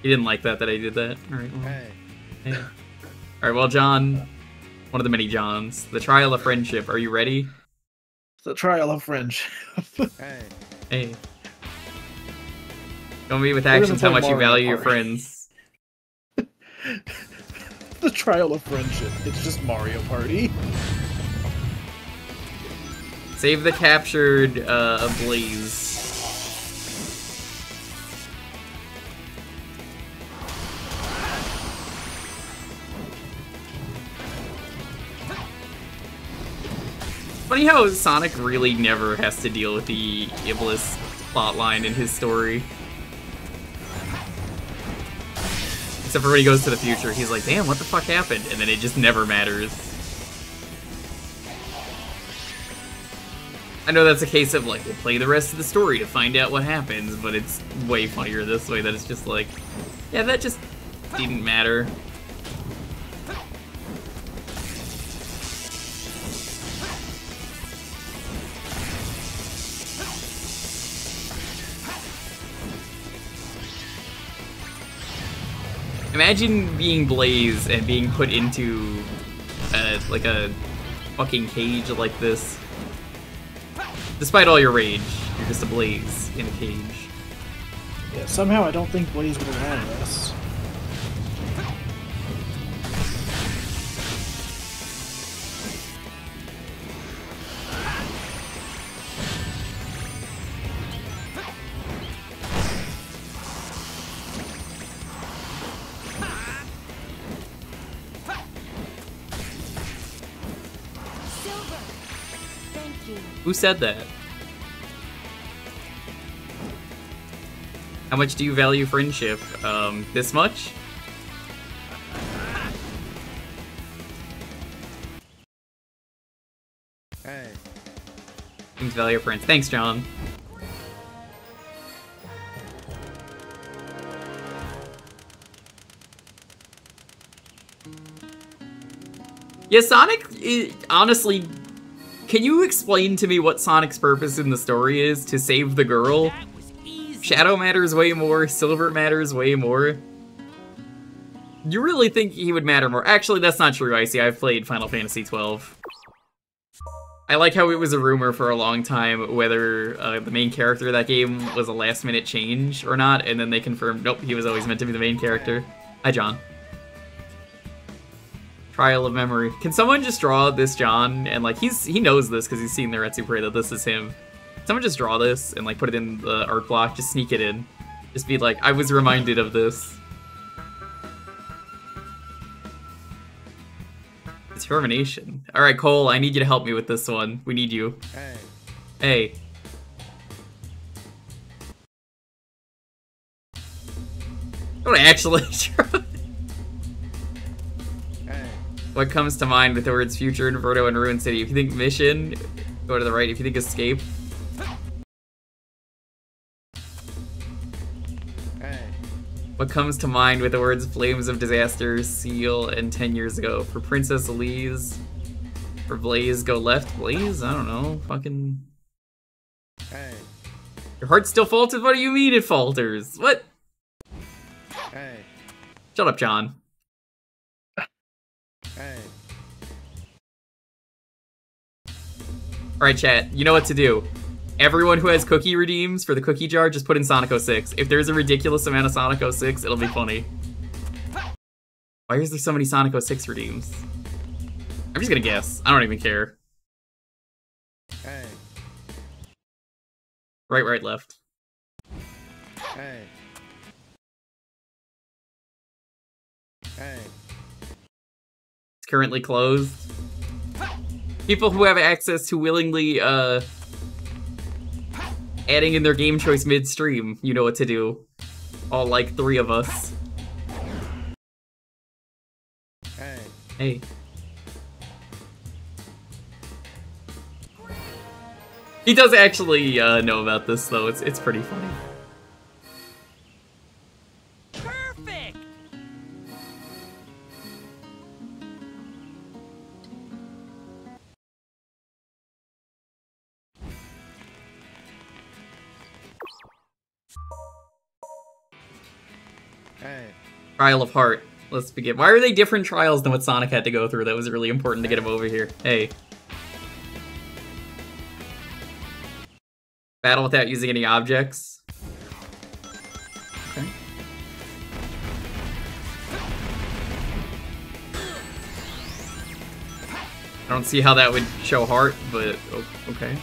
You didn't like that I did that? Alright, well. Hey. Alright, well, John, one of the many Johns. The Trial of Friendship. Are you ready? The Trial of Friendship. Hey. Hey. Show me with actions how much you value your friends. The Trial of Friendship. It's just Mario Party. Save the captured Blaze. Funny how Sonic really never has to deal with the Iblis plotline in his story. Except for when he goes to the future, he's like, damn, what the fuck happened? And then it just never matters. I know that's a case of, like, we'll play the rest of the story to find out what happens, but it's way funnier this way, that it's just like, yeah, that just didn't matter. Imagine being Blaze and being put into, like a fucking cage like this. Despite all your rage, you're just a Blaze in a cage. Yeah, somehow I don't think Blaze would allow this. Who said that? How much do you value friendship? This much? Hey. Things value friends. Thanks, John. Yeah, Sonic, honestly, can you explain to me what Sonic's purpose in the story is? To save the girl? Shadow matters way more, Silver matters way more. You really think he would matter more? Actually, that's not true, Icy. I've played Final Fantasy XII. I like how it was a rumor for a long time whether the main character of that game was a last-minute change or not, and then they confirmed, nope, he was always meant to be the main character. Hi, John. Trial of memory. Can someone just draw this John? And, like, he knows this because he's seen the Retsu Parade that this is him. Someone just draw this and, like, put it in the art block. Just sneak it in. Just be like, I was reminded of this. Determination. Alright, Cole, I need you to help me with this one. We need you. Hey. Hey. Don't actually try. What comes to mind with the words future, Inverto, and Ruin City? If you think mission, go to the right. If you think escape. Hey. What comes to mind with the words flames of disaster, seal, and 10 years ago? For Princess Elise, for Blaze, go left. Blaze? I don't know. Fucking... Hey. Your heart still falters? What do you mean it falters? What? Hey. Shut up, John. Hey. Alright, chat, you know what to do. Everyone who has cookie redeems for the cookie jar, just put in Sonic 06. If there's a ridiculous amount of Sonic 06, it'll be funny. Why is there so many Sonic 06 redeems? I'm just gonna guess. I don't even care. Hey. Right, right, left. Hey. Hey. It's currently closed. People who have access to willingly, adding in their game choice midstream, you know what to do. All, like, 3 of us. Hey. Hey. He does actually, know about this, though. It's pretty funny. Perfect! Hey. Trial of Heart. Let's begin. Why are they different trials than what Sonic had to go through? That was really important to get him over here. Hey. Battle without using any objects. Okay. I don't see how that would show heart, but okay.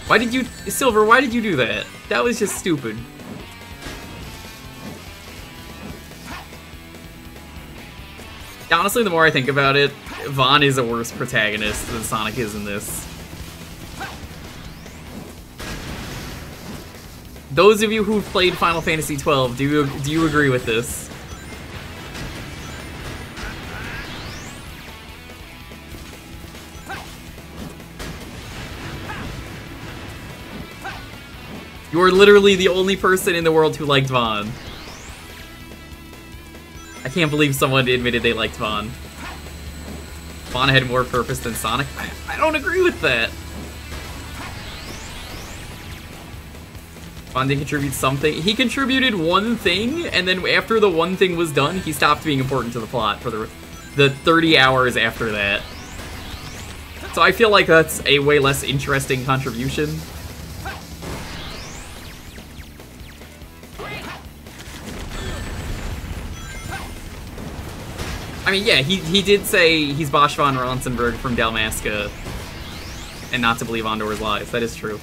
Why did you... Silver, why did you do that? That was just stupid. Honestly, the more I think about it, Vaughn is a worse protagonist than Sonic is in this. Those of you who've played Final Fantasy XII, do you agree with this? You're literally the only person in the world who liked Vaughn. I can't believe someone admitted they liked Vaughn. Vaughn had more purpose than Sonic? I don't agree with that. Vaughn did contribute something. He contributed one thing, and then after the one thing was done, he stopped being important to the plot for the 30 hours after that. So I feel like that's a way less interesting contribution. I mean, yeah, he did say he's Bosch von Ronsenberg from Dalmasca, and not to believe Ondor's lies. That is true.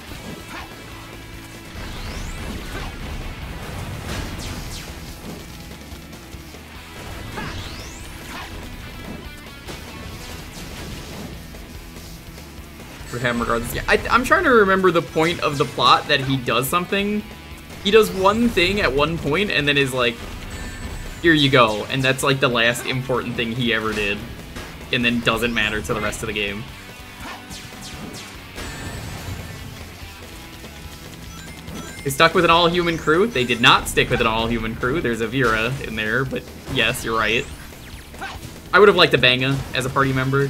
For him, regardless, yeah, I'm trying to remember the point of the plot that he does something. He does one thing at one point, and then is like, here you go, and that's like the last important thing he ever did, and then doesn't matter to the rest of the game. They stuck with an all-human crew. They did not stick with an all-human crew. There's a Vera in there, but yes, you're right. I would have liked a Banga as a party member.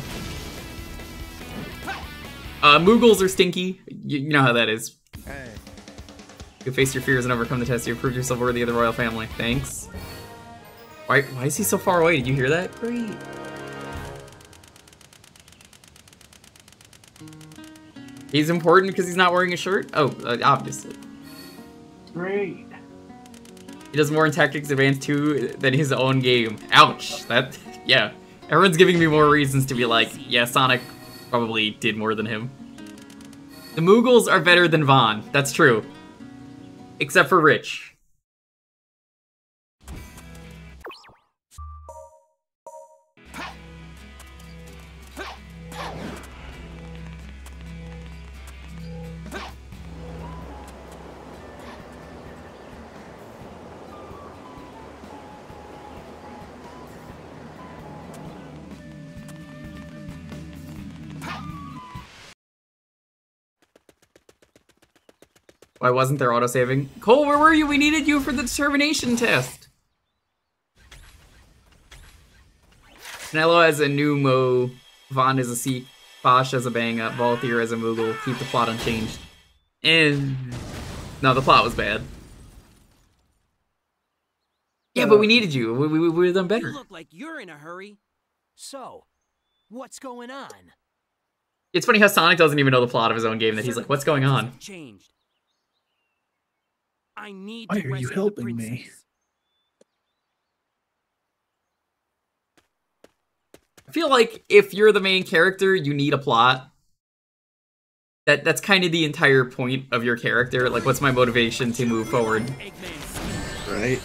Moogles are stinky. You know how that is. Hey. You face your fears and overcome the test. You proved yourself worthy of the royal family. Thanks. Why is he so far away? Did you hear that? Great. He's important because he's not wearing a shirt? Oh, obviously. Great. He does more in Tactics Advance 2 than his own game. Ouch. That, yeah. Everyone's giving me more reasons to be like, yeah, Sonic probably did more than him. The Moogles are better than Vaughn. That's true. Except for Rich. Why wasn't there autosaving? Cole, where were you? We needed you for the determination test. Canelo has a new Mo. Vaughn is a Seek. Bosch has a Banga. Volthier as a Moogle. Keep the plot unchanged. And no, the plot was bad. Yeah, but we needed you. We would have done better. You look like you're in a hurry. So, what's going on? It's funny how Sonic doesn't even know the plot of his own game. That he's like, what's going on? Changed. I need Why to are you rescue helping the me? princess. I feel like if you're the main character, you need a plot. That's kind of the entire point of your character. Like, what's my motivation to move forward? Right.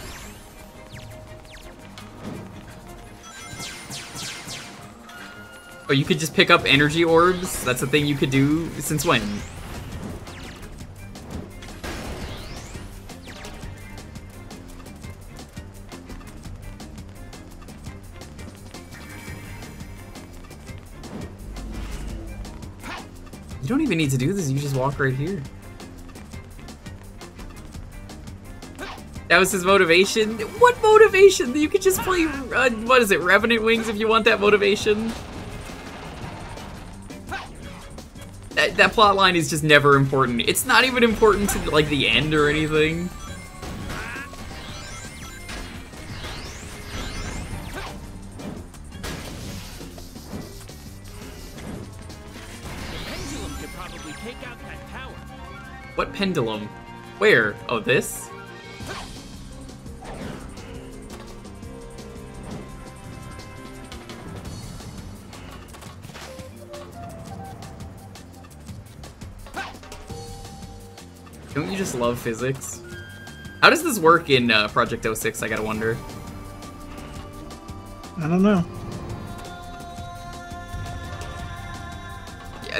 Oh, you could just pick up energy orbs? That's a thing you could do? Since when? You don't even need to do this, you just walk right here. That was his motivation? What motivation? You could just play, what is it, Revenant Wings if you want that motivation? That plot line is just never important. It's not even important to, like, the end or anything. What pendulum? Where? Oh, this? Don't you just love physics? How does this work in Project 06? I gotta wonder. I don't know.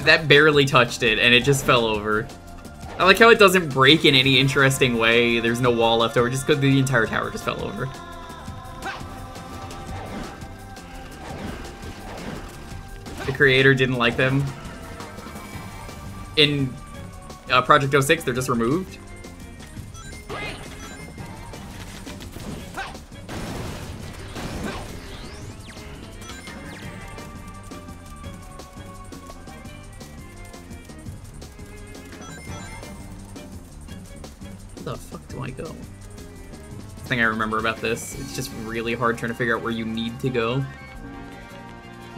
that barely touched it, and it just fell over. I like how it doesn't break in any interesting way. There's no wall left over, just because the entire tower just fell over. The creator didn't like them. In Project 06, they're just removed. Where the fuck do I go? The thing I remember about this, it's just really hard trying to figure out where you need to go.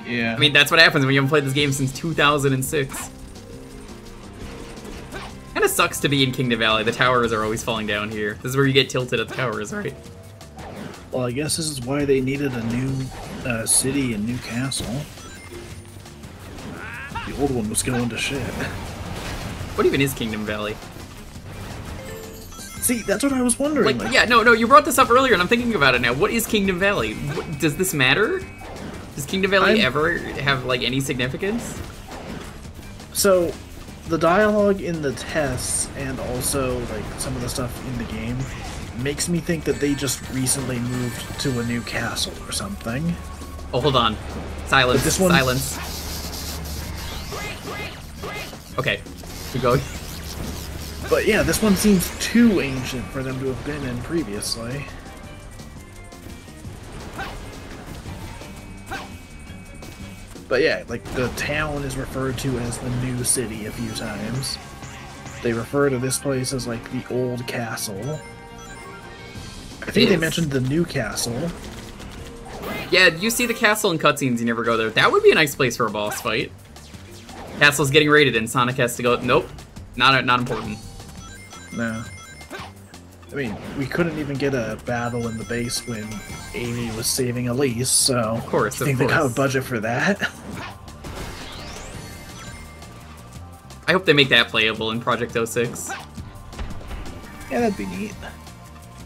Yeah. I mean, that's what happens when you haven't played this game since 2006. Kinda sucks to be in Kingdom Valley. The towers are always falling down here. This is where you get tilted at the towers, right? Well, I guess this is why they needed a new city and new castle. The old one was going to shit. What even is Kingdom Valley? See, that's what I was wondering. Like, yeah, no, you brought this up earlier, and I'm thinking about it now. What is Kingdom Valley? Does this matter? Does Kingdom Valley ever have, like, any significance? So, the dialogue in the tests, and also, like, some of the stuff in the game, makes me think that they just recently moved to a new castle or something. Oh, hold on. Silence, this one... silence. Okay, keep going. But yeah, this one seems too ancient for them to have been in previously. But yeah, like, the town is referred to as the new city a few times. They refer to this place as, like, the old castle. I think they mentioned the new castle. Yeah, you see the castle in cutscenes, you never go there. That would be a nice place for a boss fight. Castle's getting raided and Sonic has to go... Nope. Not important. No. I mean, we couldn't even get a battle in the base when Amy was saving Elise, so... Of course, I think they got a budget for that. I hope they make that playable in Project 06. Yeah, that'd be neat.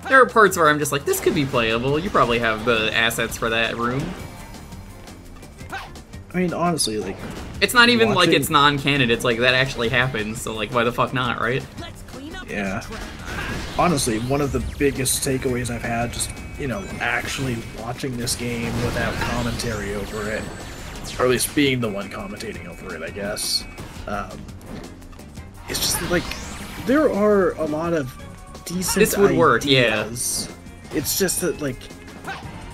There are parts where I'm just like, this could be playable. You probably have the assets for that room. I mean, honestly, like... It's not even like it's non-canon, it's like that actually happens, so like, why the fuck not, right? Yeah. Honestly, one of the biggest takeaways I've had, just, you know, actually watching this game without commentary over it, or at least being the one commentating over it, I guess, it's just like, there are a lot of decent This would work, ideas. Yeah. It's just that, like,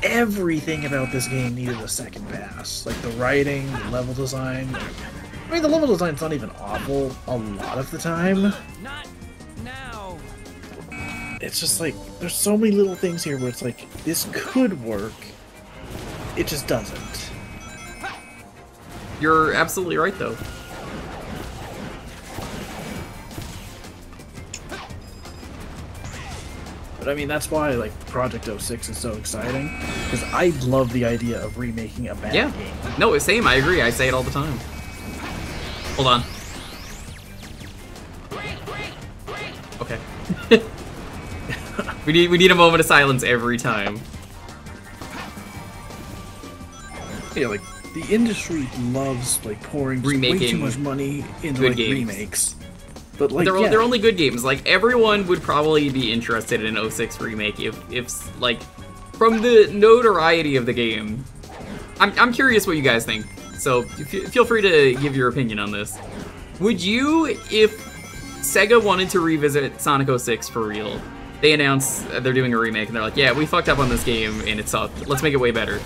everything about this game needed a second pass. Like, the writing, the level design. I mean, the level design's not even awful a lot of the time. Not now. It's just like, there's so many little things here where it's like, this could work. It just doesn't. You're absolutely right, though. But I mean, that's why, like, Project 06 is so exciting, because I love the idea of remaking a bad game. No, same, I agree, I say it all the time. Hold on. Okay. we need a moment of silence every time. Yeah, like, the industry loves, like, pouring way too much money into, like, remakes. But, like, they're only good games. Like, everyone would probably be interested in an 06 remake if like, from the notoriety of the game. I'm curious what you guys think, so feel free to give your opinion on this. Would you, if Sega wanted to revisit Sonic 06 for real, they announce they're doing a remake, and they're like, yeah, we fucked up on this game, and it sucked. Let's make it way better.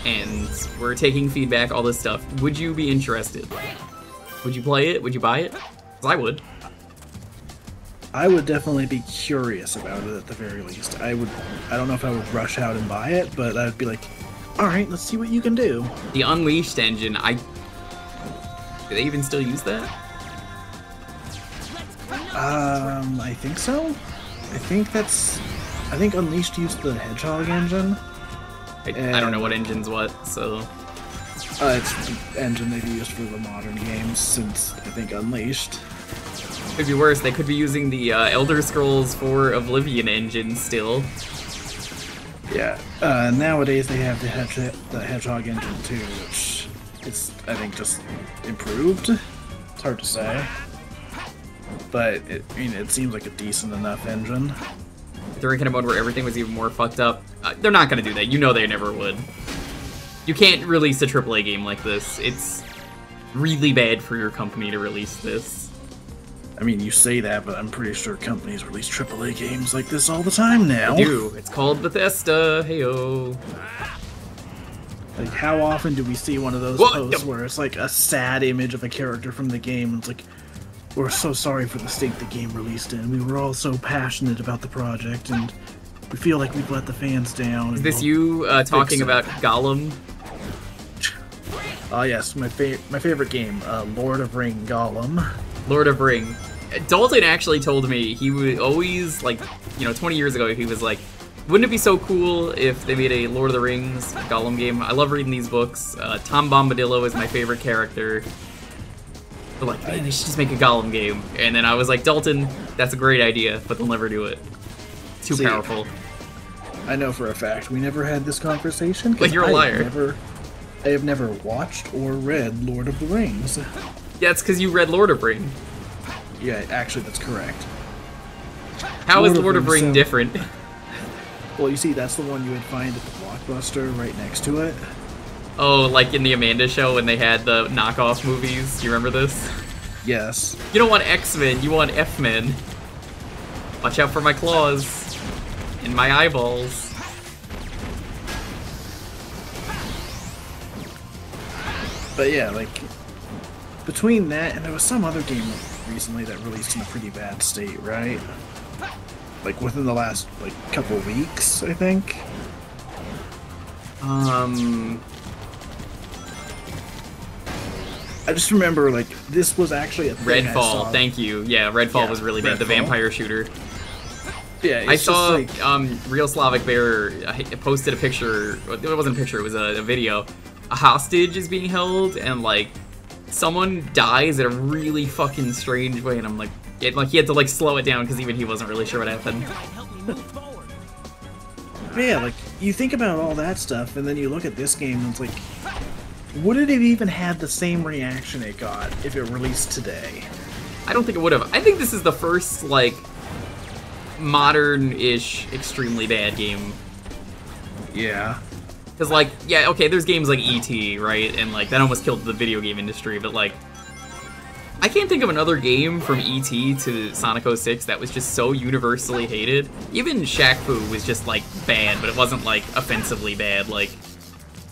And we're taking feedback, all this stuff. Would you be interested? Would you play it? Would you buy it? 'Cause I would. I would definitely be curious about it at the very least. I don't know if I would rush out and buy it, but I'd be like, alright, let's see what you can do. The Unleashed engine, do they even still use that? I think so. I think Unleashed used the Hedgehog engine. I don't know what engine's what, so... It's the engine they've used for the modern games since, I think, Unleashed. Could be worse, they could be using the Elder Scrolls 4 Oblivion engine still. Yeah, nowadays they have the Hedgehog engine too, which is, I think, just improved. hard to say. But, it seems like a decent enough engine. They're making a mode where everything was even more fucked up. They're not gonna do that. You know they never would. You can't release a AAA game like this. It's really bad for your company to release this. I mean, you say that, but I'm pretty sure companies release AAA games like this all the time now. They do. It's called Bethesda. Heyo. Like, how often do we see one of those posts where it's like a sad image of a character from the game, and it's like, we're so sorry for the state the game released in. We were all so passionate about the project, and we feel like we've let the fans down. Is this you talking about Gollum? Yes, my favorite game, Lord of Ring Gollum. Lord of Ring. Dalton actually told me he would always, like, 20 years ago, he was like, wouldn't it be so cool if they made a Lord of the Rings Gollum game? I love reading these books. Tom Bombadillo is my favorite character. They're like, man, they should just make a Gollum game. And then I was like, Dalton, that's a great idea, but they'll never do it. Too powerful. I know for a fact we never had this conversation. But you're a liar. I have never watched or read Lord of the Rings. Yeah, it's because you read Lord of Ring. Yeah, actually, that's correct. How is Lord of Ring different? Well, you see, that's the one you would find at the Blockbuster right next to it. Oh, like in the Amanda Show when they had the knockoff movies? Do you remember this? Yes. You don't want X-Men, you want F-Men. Watch out for my claws. And my eyeballs. But yeah, like, between that and there was some other game recently that released in a pretty bad state, right? Like within the last, like, couple weeks, I think. I just remember, like, this was actually a thing Redfall, thank you. Yeah, Redfall was really bad. The vampire shooter. Yeah, I saw, like, Real Slavic Bear posted a picture. It wasn't a picture, it was a video. A hostage is being held, and, like, someone dies in a really fucking strange way, and I'm like, he had to, like, slow it down because even he wasn't really sure what happened. Yeah, like, you think about all that stuff, and then you look at this game, and it's like, would it have even had the same reaction it got if it released today? I don't think it would have. I think this is the first, like, modern-ish, extremely bad game. Yeah. Because, like, yeah, okay, there's games like E.T., right? And, like, that almost killed the video game industry, but, like, I can't think of another game from E.T. to Sonic 06 that was just so universally hated. Even Shaq Fu was just, like, bad, but it wasn't, like, offensively bad. Like,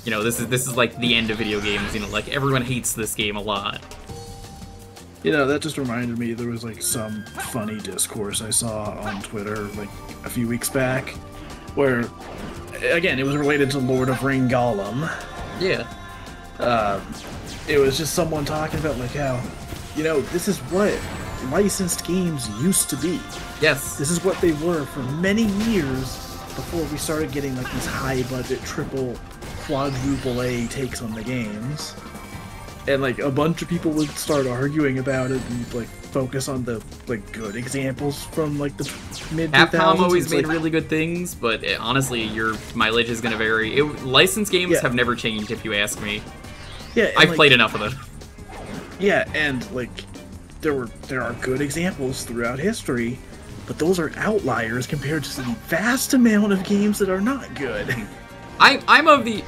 you know, this is like, the end of video games, you know, like, everyone hates this game a lot. You know, that just reminded me, there was, like, some funny discourse I saw on Twitter, like, a few weeks back, where, again, it was related to Lord of Ring Gollum. Yeah. It was just someone talking about, like, how, you know, this is what licensed games used to be. Yes. This is what they were for many years before we started getting, like, these high-budget, triple, quadruple A takes on the games. And, like, a bunch of people would start arguing about it and, like, focus on the, like, good examples from, like, the mid-2000s. Capcom always made really good things, but honestly, your mileage is going to vary. Licensed games have never changed, if you ask me. Yeah, I've played enough of them. Yeah, and, like, there are good examples throughout history, but those are outliers compared to the vast amount of games that are not good. I'm of the...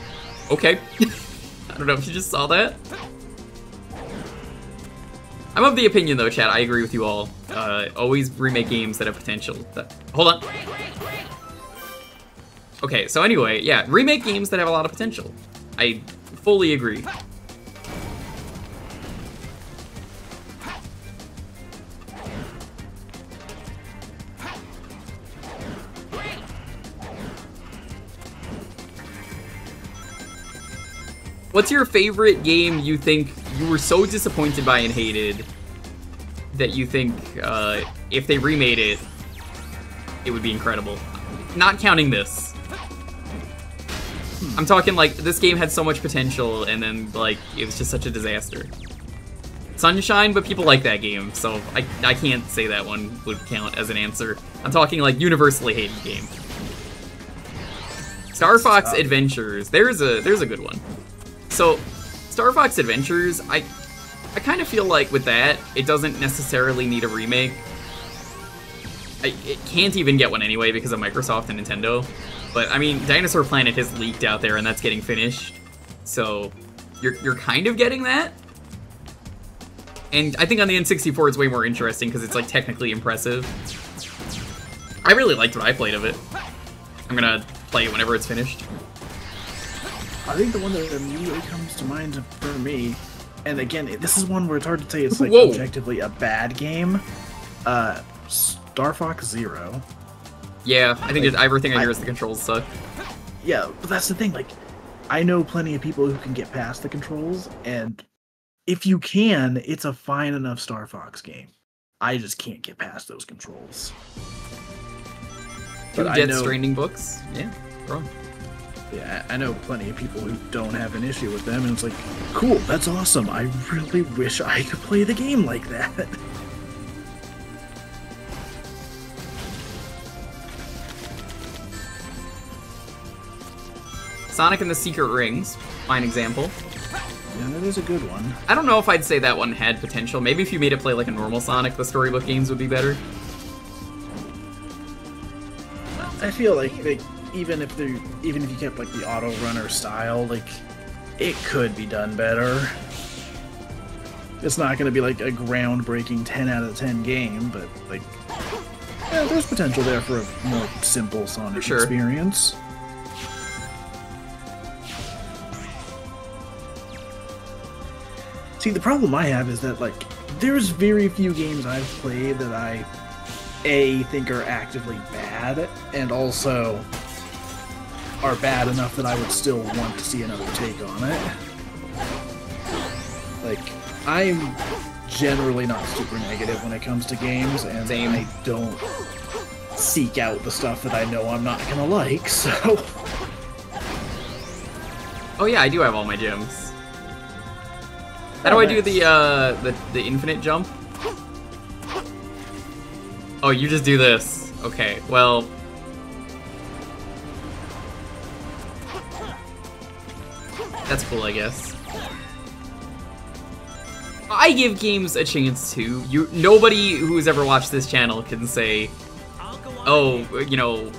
Okay. I don't know if you just saw that. I'm of the opinion, though, chat. I agree with you all. Always remake games that have potential. Hold on. Okay, so anyway, yeah, remake games that have a lot of potential. I fully agree. What's your favorite game you think you were so disappointed by and hated that you think if they remade it, it would be incredible? Not counting this. I'm talking like this game had so much potential and then like it was just such a disaster. Sunshine, but people like that game, so I can't say that one would count as an answer. I'm talking like universally hated game. Star Fox Adventures, there's a good one. So, Star Fox Adventures, I kind of feel like with that, it doesn't necessarily need a remake. It can't even get one anyway because of Microsoft and Nintendo. But I mean, Dinosaur Planet has leaked out there and that's getting finished. So you're kind of getting that. And I think on the N64 it's way more interesting because it's like technically impressive. I really liked what I played of it. I'm gonna play it whenever it's finished. I think the one that immediately comes to mind for me, and again, this is one where it's hard to say it's like objectively a bad game. Star Fox Zero. Yeah, I think everything I hear is the controls suck. Yeah, but that's the thing. Like, I know plenty of people who can get past the controls, and if you can, it's a fine enough Star Fox game. I just can't get past those controls. Two Death Stranding books? Yeah, wrong. Yeah, I know plenty of people who don't have an issue with them, and it's like, cool, that's awesome. I really wish I could play the game like that. Sonic and the Secret Rings, fine example. Yeah, that is a good one. I don't know if I'd say that one had potential. Maybe if you made it play like a normal Sonic, the storybook games would be better. I feel like even if you kept like the auto runner style, like it could be done better. It's not going to be like a groundbreaking 10 out of 10 game, but like yeah, there's potential there for a more simple Sonic experience. See, the problem I have is that, like, there's very few games I've played that I, A, think are actively bad, and also are bad enough that I would still want to see another take on it. Like, I'm generally not super negative when it comes to games, and I don't seek out the stuff that I know I'm not gonna like, so... Oh yeah, I do have all my gems. How do I do the infinite jump? Oh, you just do this. Okay, well... That's cool, I guess. I give games a chance too. Nobody who's ever watched this channel can say, oh, you know,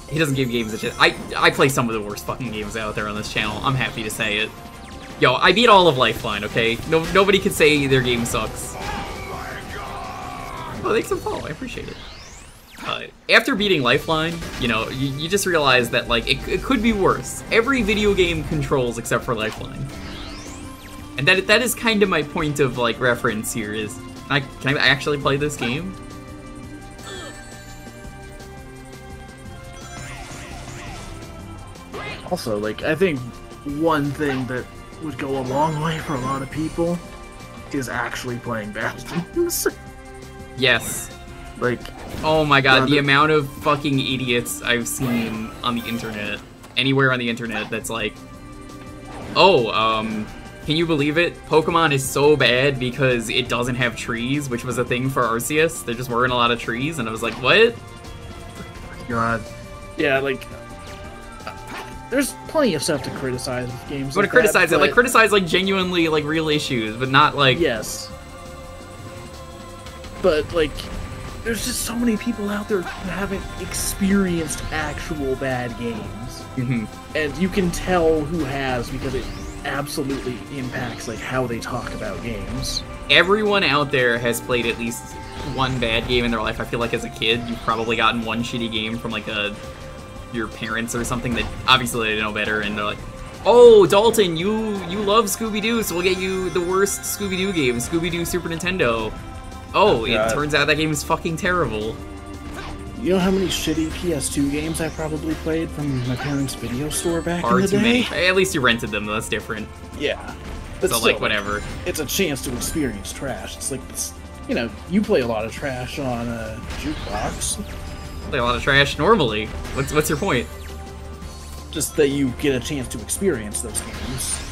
he doesn't give games a chance. I play some of the worst fucking games out there on this channel. I'm happy to say it. Yo, I beat all of Lifeline, okay? Nobody can say their game sucks. Oh, thanks for the follow. I appreciate it. After beating Lifeline, you know, you just realize that, like, it could be worse. Every video game controls except for Lifeline. And that is kind of my point of, like, reference here is, can I actually play this game? Also, like, I think one thing that would go a long way for a lot of people is actually playing Bastions. Yes. Like, oh my god, the amount of fucking idiots I've seen on the internet, anywhere on the internet, that's like, oh, can you believe it? Pokemon is so bad because it doesn't have trees, which was a thing for Arceus. There just weren't a lot of trees, and I was like, what? God. Yeah, like, there's plenty of stuff to criticize with games but like criticize that, it, like, criticize, like, genuinely, like, real issues, but not, like... Yes. But, like, there's just so many people out there who haven't experienced actual bad games. Mm-hmm. And you can tell who has because it absolutely impacts, like, how they talk about games. Everyone out there has played at least one bad game in their life. I feel like as a kid, you've probably gotten one shitty game from, like, your parents or something that obviously they know better, and they're like, oh, Dalton, you love Scooby-Doo, so we'll get you the worst Scooby-Doo game, Scooby-Doo Super Nintendo. Oh, it turns out that game is fucking terrible. You know how many shitty PS2 games I probably played from my parents' video store back in the day? Many. At least you rented them, though, that's different. Yeah. But so, still, like, whatever. It's a chance to experience trash. It's like, this, you know, you play a lot of trash on Jukebox. Play a lot of trash normally. What's your point? Just that you get a chance to experience those games.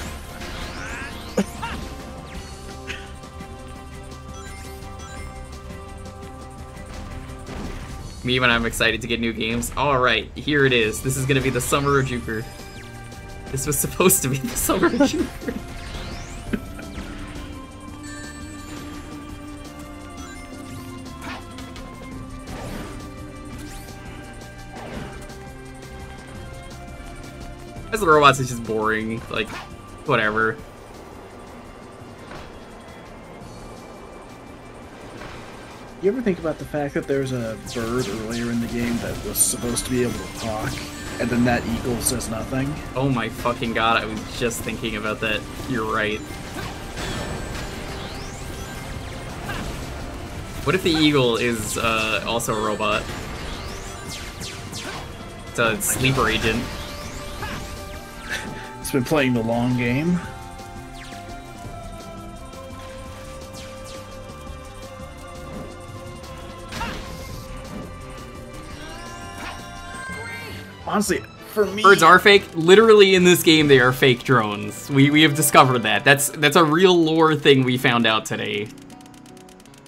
Me when I'm excited to get new games. Alright, here it is. This is gonna be the summer of Jewker. This was supposed to be the summer of Jewker. As the robots is just boring, like, whatever. You ever think about the fact that there's a bird earlier in the game that was supposed to be able to talk, and then that eagle says nothing? Oh my fucking god, I was just thinking about that. You're right. What if the eagle is also a robot? It's a sleeper agent. It's been playing the long game. Honestly, for me, birds are fake. Literally in this game, they are fake drones. We have discovered that. That's a real lore thing we found out today.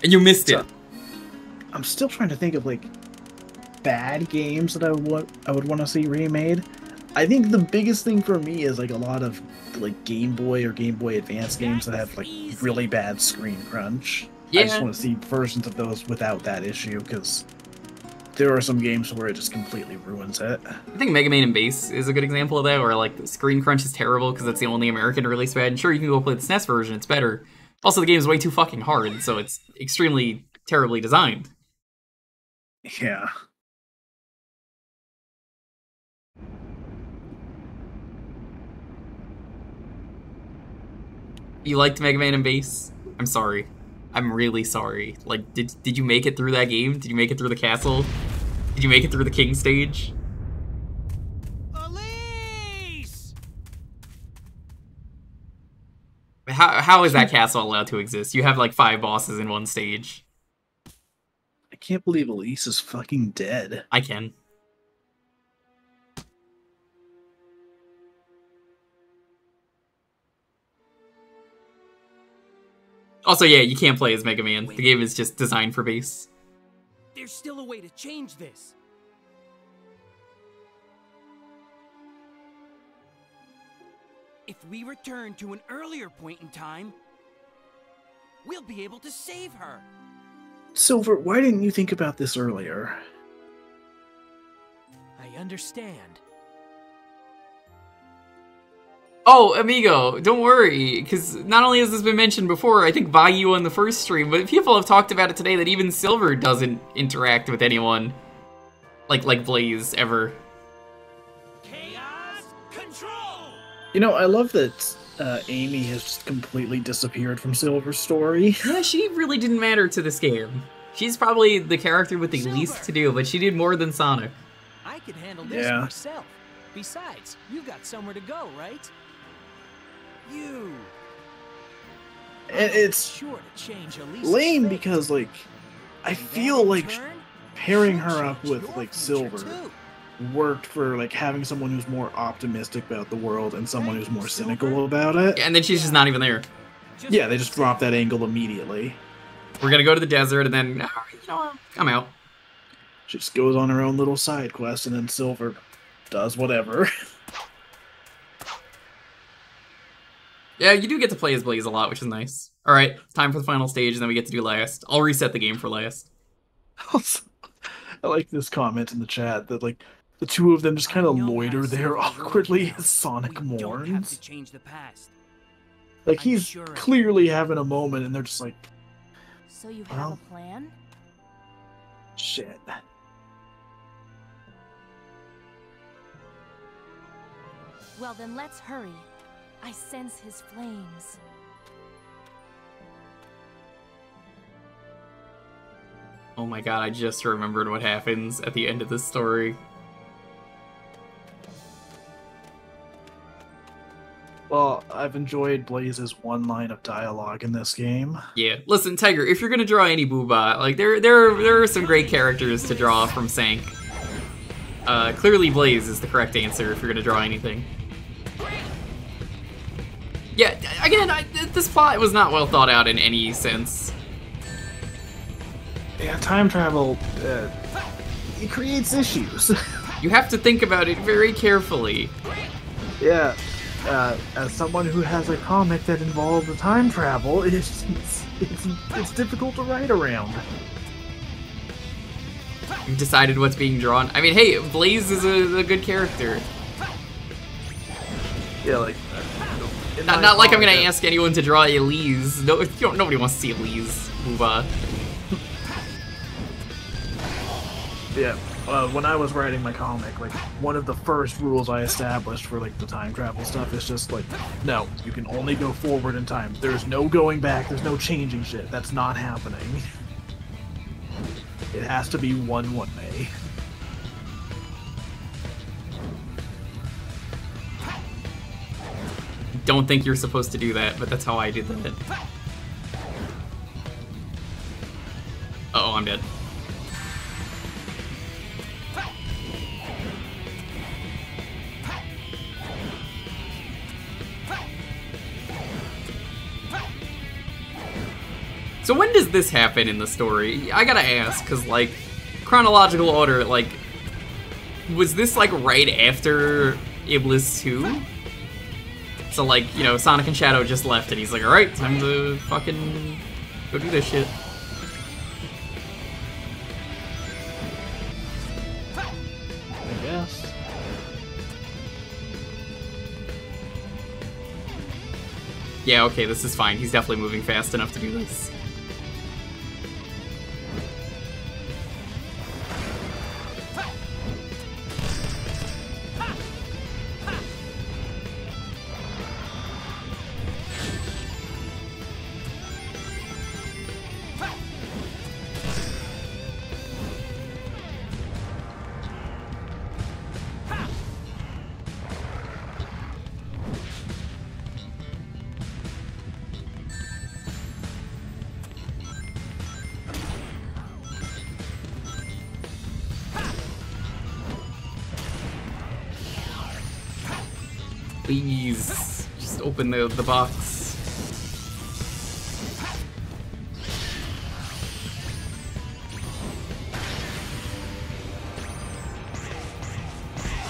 And you missed it. I'm still trying to think of like bad games that I would want to see remade. I think the biggest thing for me is like a lot of like Game Boy or Game Boy Advance games that have like really bad screen crunch. Yeah. I just want to see versions of those without that issue, because there are some games where it just completely ruins it. I think Mega Man and Bass is a good example of that, where like the screen crunch is terrible because it's the only American release we had. And sure, you can go play the SNES version, it's better. Also, the game is way too fucking hard, so it's extremely terribly designed. Yeah. You liked Mega Man and Bass? I'm sorry. I'm really sorry. Like, did you make it through that game? Did you make it through the castle? Did you make it through the king stage? Elise! How is that castle allowed to exist? You have like 5 bosses in one stage. I can't believe Elise is fucking dead. I can. Also, yeah, you can't play as Mega Man. The game is just designed for Bass. There's still a way to change this. If we return to an earlier point in time, we'll be able to save her. Silver, why didn't you think about this earlier? I understand. Oh, amigo, don't worry, because not only has this been mentioned before, I think by you on the first stream, but people have talked about it today that even Silver doesn't interact with anyone like Blaze ever. Chaos control! You know, I love that Amy has just completely disappeared from Silver's story. Yeah, she really didn't matter to this game. She's probably the character with the least to do, but she did more than Sonic. I could handle this myself. Besides, you've got somewhere to go, right? You. And it's sure to change Elise's lame fate. Because, like, I feel like pairing her up with, like, Silver worked for, like, having someone who's more optimistic about the world and someone who's more cynical about it. Yeah, and then she's just not even there. Yeah, they just dropped that angle immediately. We're gonna go to the desert and then, you know, I'm out. She just goes on her own little side quest and then Silver does whatever. Yeah, you do get to play as Blaze a lot, which is nice. Alright, time for the final stage, and then we get to do last. I'll reset the game for last. I like this comment in the chat that, like, the two of them just kind of loiter there awkwardly as Sonic mourns. Change the past. Like, he's clearly having a moment, and they're just like, So you have a plan? shit. Well, then let's hurry. I sense his flames. Oh my god, I just remembered what happens at the end of this story. Well, I've enjoyed Blaze's one line of dialogue in this game. Yeah, listen, Tiger, if you're gonna draw any Booba, like, there are some great characters to draw from Sank. Clearly Blaze is the correct answer if you're gonna draw anything. Yeah, again, this plot was not well thought out in any sense. Yeah, time travel, it creates issues. You have to think about it very carefully. Yeah, as someone who has a comic that involved time travel, it's difficult to write around. You've decided what's being drawn. I mean, hey, Blaze is a good character. Yeah, like not like I'm gonna ask anyone to draw Elise. No, nobody wants to see Elise move on. Yeah, when I was writing my comic, like, one of the first rules I established for, like, the time travel stuff is just, like, no, you can only go forward in time. There's no going back, there's no changing shit. That's not happening. It has to be one way. Don't think you're supposed to do that, but that's how I did that. Uh-oh, I'm dead. So when does this happen in the story? I gotta ask, because, like, chronological order, like, was this, like, right after Iblis 2? So, like, you know, Sonic and Shadow just left, and he's like, alright, time to fucking go do this shit. I guess. Yeah, okay, this is fine. He's definitely moving fast enough to do this. Please, just open the box.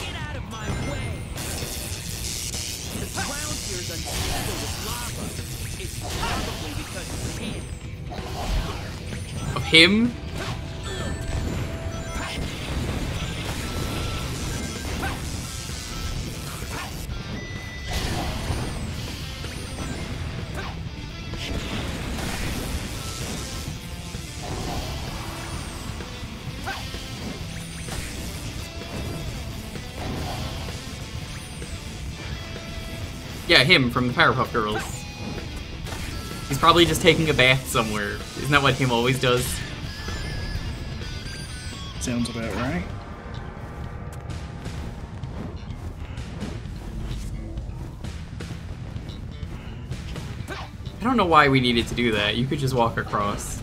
Get out of my way! The ground here is unstable with lava. It's probably because of him. Of him? Yeah, him from the Powerpuff Girls. He's probably just taking a bath somewhere. Isn't that what him always does? Sounds about right. I don't know why we needed to do that. You could just walk across.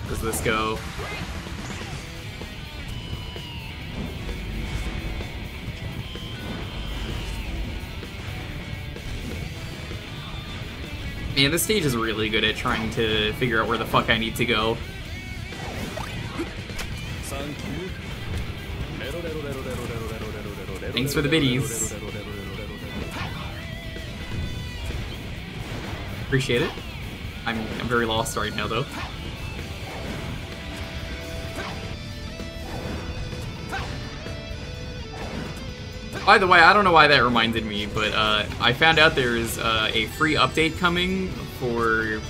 Does this go? Man, this stage is really good at trying to figure out where the fuck I need to go. Thanks for the biddies. Appreciate it. I'm very lost right now, though. By the way, I don't know why that reminded me, but I found out there is a free update coming for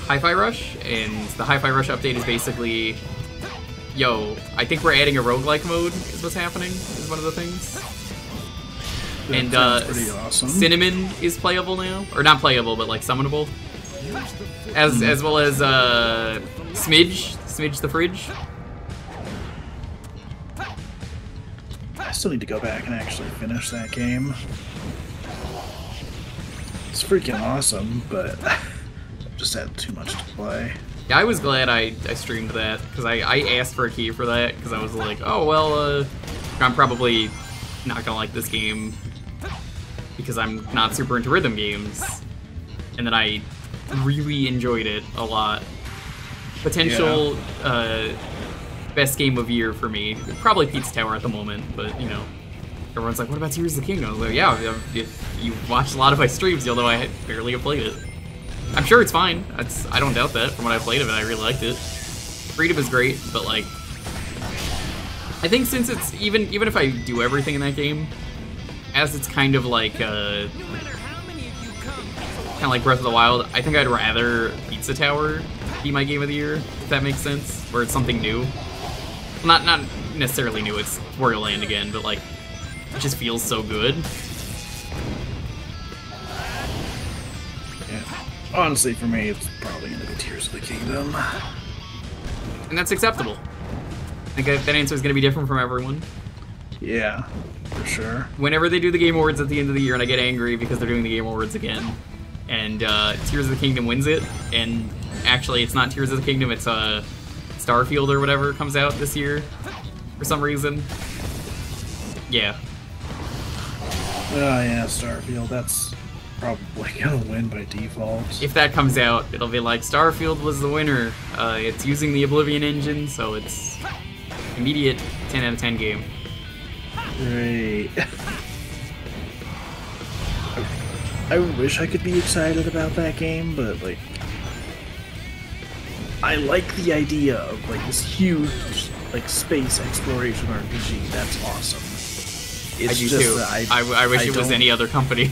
Hi-Fi Rush, and the Hi-Fi Rush update is basically, yo, I think we're adding a roguelike mode, is what's happening, is one of the things. And pretty awesome. Cinnamon is playable now, or not playable, but like summonable, as well as Smidge the Fridge. I still need to go back and actually finish that game. It's freaking awesome, but I just had too much to play. Yeah, I was glad I streamed that, because I asked for a key for that, because I was like, oh, well, I'm probably not gonna like this game, because I'm not super into rhythm games. And then I really enjoyed it a lot. Potential, best game of year for me. Probably Pete's Tower at the moment, but, you know. everyone's like, what about Tears of the Kingdom? I was like, yeah, if you watched a lot of my streams, you'll know I barely have played it. I'm sure it's fine. I don't doubt that. From what I played of it, I really liked it. Freedom is great, but like, I think since it's even if I do everything in that game, as it's kind of like kind of like Breath of the Wild, I think I'd rather Pizza Tower be my game of the year, if that makes sense, where it's something new. Well, not necessarily new, it's Wario Land again, but like, it just feels so good. Yeah. Honestly, for me, it's probably gonna be Tears of the Kingdom. And that's acceptable. I think that answer is gonna be different from everyone. Yeah, for sure. Whenever they do the Game Awards at the end of the year and I get angry because they're doing the Game Awards again, and Tears of the Kingdom wins it, and actually it's not Tears of the Kingdom, it's Starfield or whatever comes out this year for some reason. Yeah. Oh yeah, Starfield, that's probably gonna win by default. If that comes out, it'll be like, Starfield was the winner. It's using the Oblivion engine, so it's immediate 10 out of 10 game. Great. I wish I could be excited about that game, but like, I like the idea of like this huge like space exploration RPG. That's awesome. It's I do just too. that I wish it was any other company.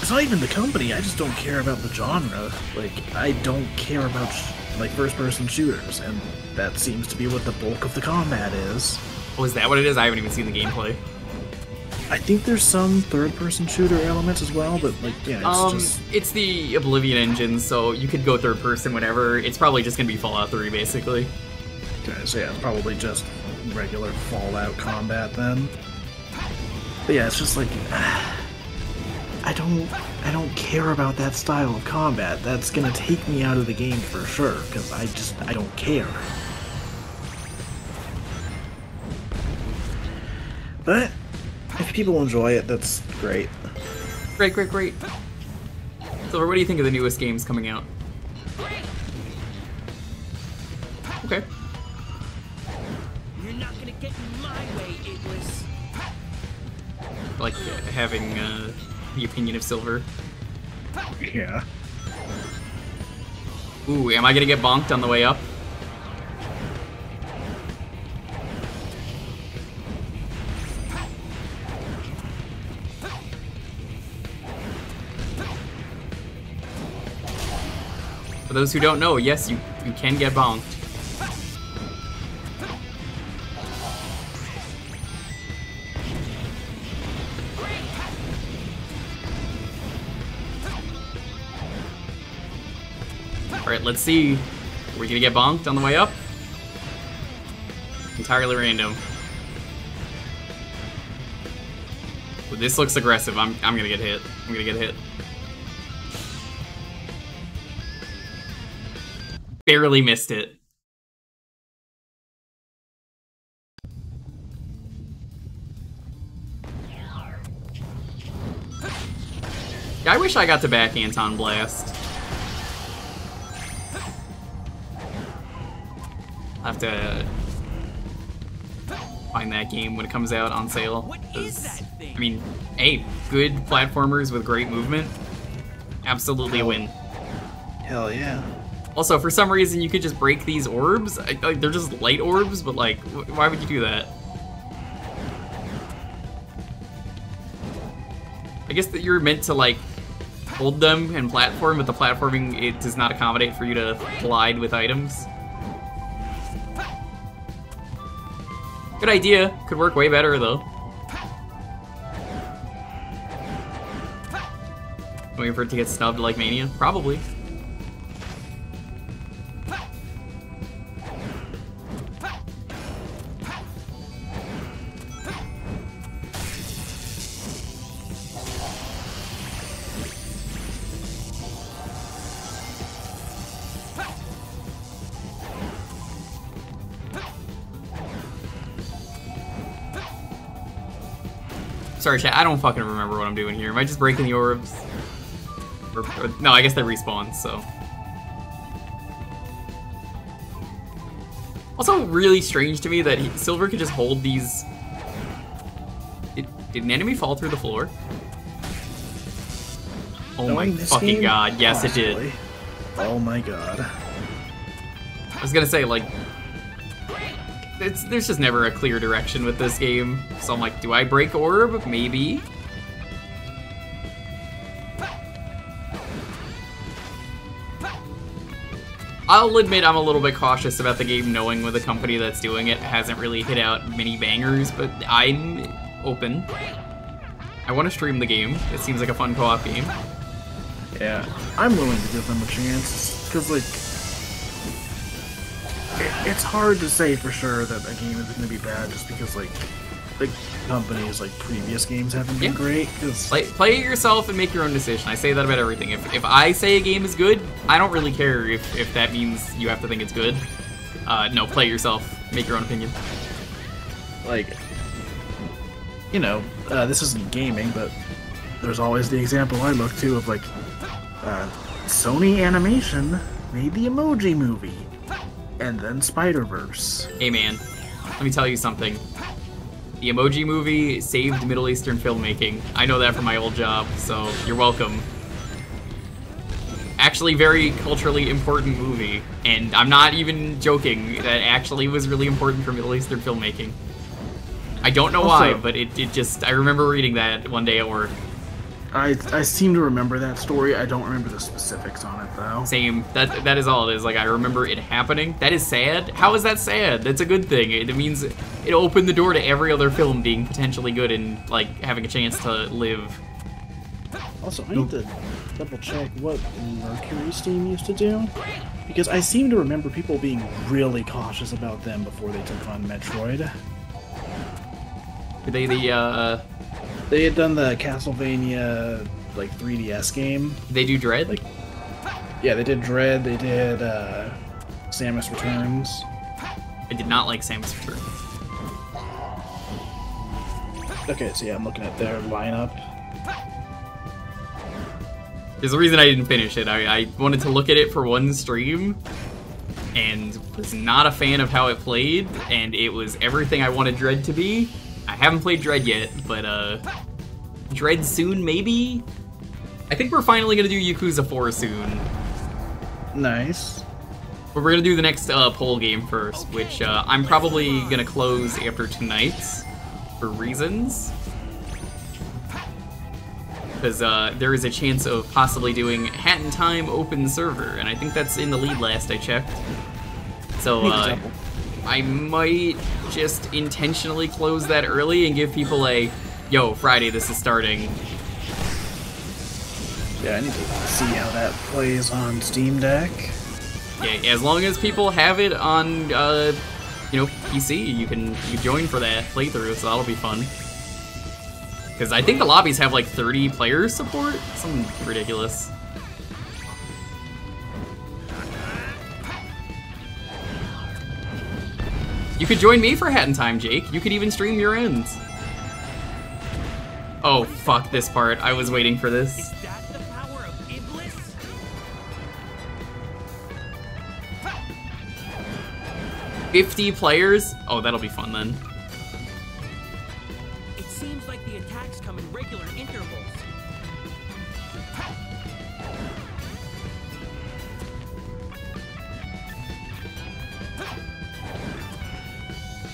It's not even the company. I just don't care about the genre. Like, I don't care about like first-person shooters, and that seems to be what the bulk of the combat is. Oh, is that what it is? I haven't even seen the gameplay. I think there's some third-person shooter elements as well, but like, yeah, it's the Oblivion engine, so you could go third person whenever. It's probably just gonna be Fallout 3, basically. Okay, so yeah, probably just regular Fallout combat then. But yeah, it's just like, I don't care about that style of combat. That's gonna take me out of the game for sure, because I don't care. But if people enjoy it, that's great. Great. Silver, what do you think of the newest games coming out? Okay. You're not gonna get in my way, Iglis. Like having the opinion of Silver. Yeah. Ooh, am I gonna get bonked on the way up? For those who don't know, yes, you can get bonked. Alright, let's see. Are we gonna get bonked on the way up? Entirely random. Well, this looks aggressive. I'm gonna get hit. I'm gonna get hit. Barely missed it. Yeah, I wish I got to back Anton Blast. I'll have to find that game when it comes out on sale. What is that thing? I mean, hey, good platformers with great movement. Absolutely a win. Hell yeah. Also, for some reason, you could just break these orbs. Like, they're just light orbs, but like, why would you do that? I guess that you're meant to like hold them and platform, but the platforming, it does not accommodate for you to glide with items. Good idea. Could work way better though. Waiting for it to get snubbed like Mania? Probably. Sorry, chat, I don't fucking remember what I'm doing here. Am I just breaking the orbs? Or, no, I guess they respawn, so. Also, really strange to me that Silver could just hold these Did an enemy fall through the floor? Oh my Knowing this fucking game? god, yes it did. Possibly. Oh my god. I was gonna say, like, there's just never a clear direction with this game. So I'm like, do I break orb? Maybe. I'll admit I'm a little bit cautious about the game, knowing with the company that's doing it hasn't really hit out many bangers, but I'm open. I want to stream the game. It seems like a fun co-op game. Yeah, I'm willing to give them a chance, because, like, it's hard to say for sure that a game is going to be bad just because, like, the company's, like, previous games haven't been great. Cause... Play it yourself and make your own decision. I say that about everything. If I say a game is good, I don't really care if that means you have to think it's good. No, play it yourself. Make your own opinion. Like, you know, this isn't gaming, but there's always the example I look to of, like, Sony Animation made the Emoji Movie, and then Spider-Verse. Hey man, let me tell you something. The Emoji Movie saved Middle Eastern filmmaking. I know that from my old job, so you're welcome. Actually, very culturally important movie, and I'm not even joking. That actually was really important for Middle Eastern filmmaking. I don't know why, but it just... I remember reading that one day at work. I seem to remember that story. I don't remember the specifics on it, though. Same. That is all it is. Like, I remember it happening. That is sad. How is that sad? That's a good thing. It means it opened the door to every other film being potentially good and, like, having a chance to live. Also, I need to double check what Mercury's team used to do, because I seem to remember people being really cautious about them before they took on Metroid. Were they the, They had done the Castlevania, like, 3DS game. Did they do Dread? Like, yeah, they did Dread, they did, Samus Returns. I did not like Samus Returns. Okay, so yeah, I'm looking at their lineup. There's a reason I didn't finish it. I wanted to look at it for one stream, and was not a fan of how it played, and it was everything I wanted Dread to be. I haven't played Dread yet, but Dread soon, maybe? I think we're finally gonna do Yakuza 4 soon. Nice. But we're gonna do the next poll game first, which I'm probably gonna close after tonight, for reasons. Because there is a chance of possibly doing Hat in Time open server, and I think that's in the lead last I checked. So I might just intentionally close that early and give people a, yo, Friday, this is starting. Yeah, I need to see how that plays on Steam Deck. Yeah, as long as people have it on, you know, PC, you can join for that playthrough, so that'll be fun. Because I think the lobbies have like 30 player support, something ridiculous. You could join me for Hat in Time, Jake. You could even stream your ends. Oh, fuck this part. I was waiting for this. Is that the power of Iblis? 50 players? Oh, that'll be fun then. It seems like the attacks come in regular intervals.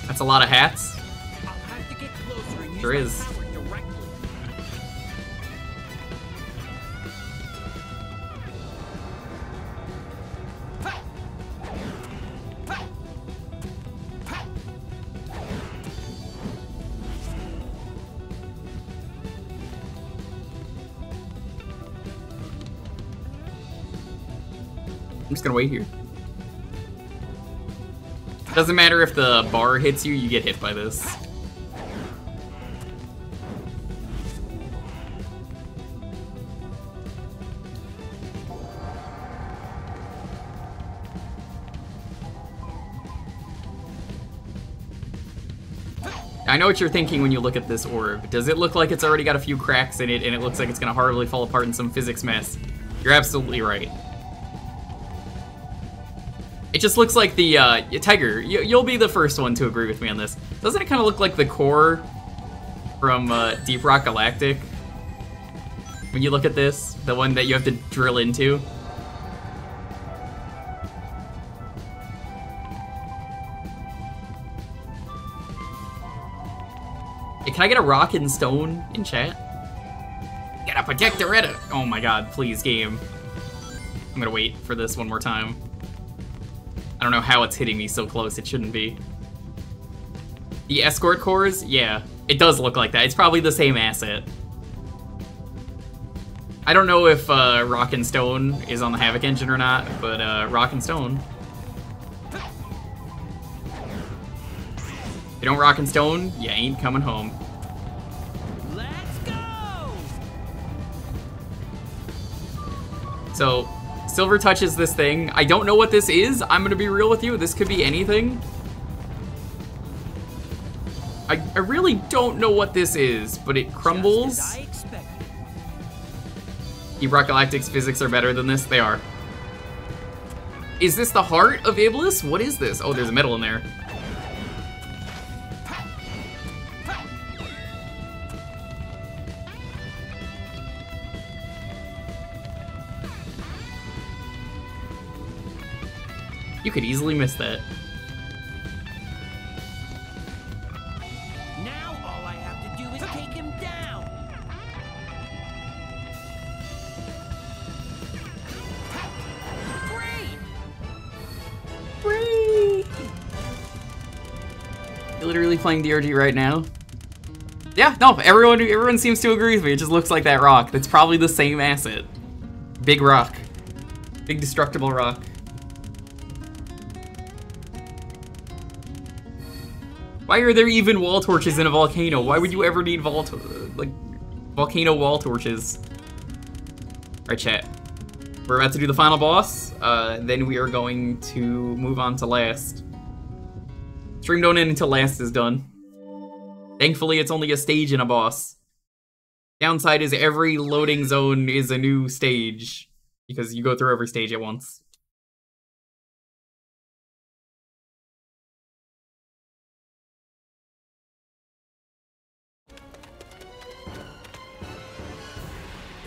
That's a lot of hats. I'll have to get closer and use There my is. power directly. I'm just gonna wait here. Doesn't matter if the bar hits you, you get hit by this. I know what you're thinking when you look at this orb. Does it look like it's already got a few cracks in it and it looks like it's gonna horribly fall apart in some physics mess? You're absolutely right. It just looks like the, Tiger, you'll be the first one to agree with me on this. Doesn't it kind of look like the core, from Deep Rock Galactic. When you look at this, the one that you have to drill into. Hey, can I get a rock and stone in chat? Get a protector Reddit. Oh my god, please, game. I'm gonna wait for this one more time. I don't know how it's hitting me so close, it shouldn't be. The escort cores? Yeah, it does look like that. It's probably the same asset. I don't know if Rock and Stone is on the Havoc engine or not, but Rock and Stone. If you don't Rock and Stone, you ain't coming home. Let's go! So, Silver touches this thing. I don't know what this is. I'm gonna be real with you. This could be anything. I really don't know what this is, but it crumbles. Deep Rock Galactic's physics are better than this. They are. Is this the heart of Iblis? What is this? Oh, there's a medal in there. You could easily miss that. Now all I have to do is take him down. You're literally playing DRG right now. Yeah, no, everyone seems to agree with me. It just looks like that rock. That's probably the same asset. Big rock. Big destructible rock. Why are there even wall torches in a volcano? Why would you ever need volcano wall torches? Alright, chat. We're about to do the final boss. Then we are going to move on to last. Stream don't end until last is done. Thankfully, it's only a stage and a boss. Downside is every loading zone is a new stage, because you go through every stage at once.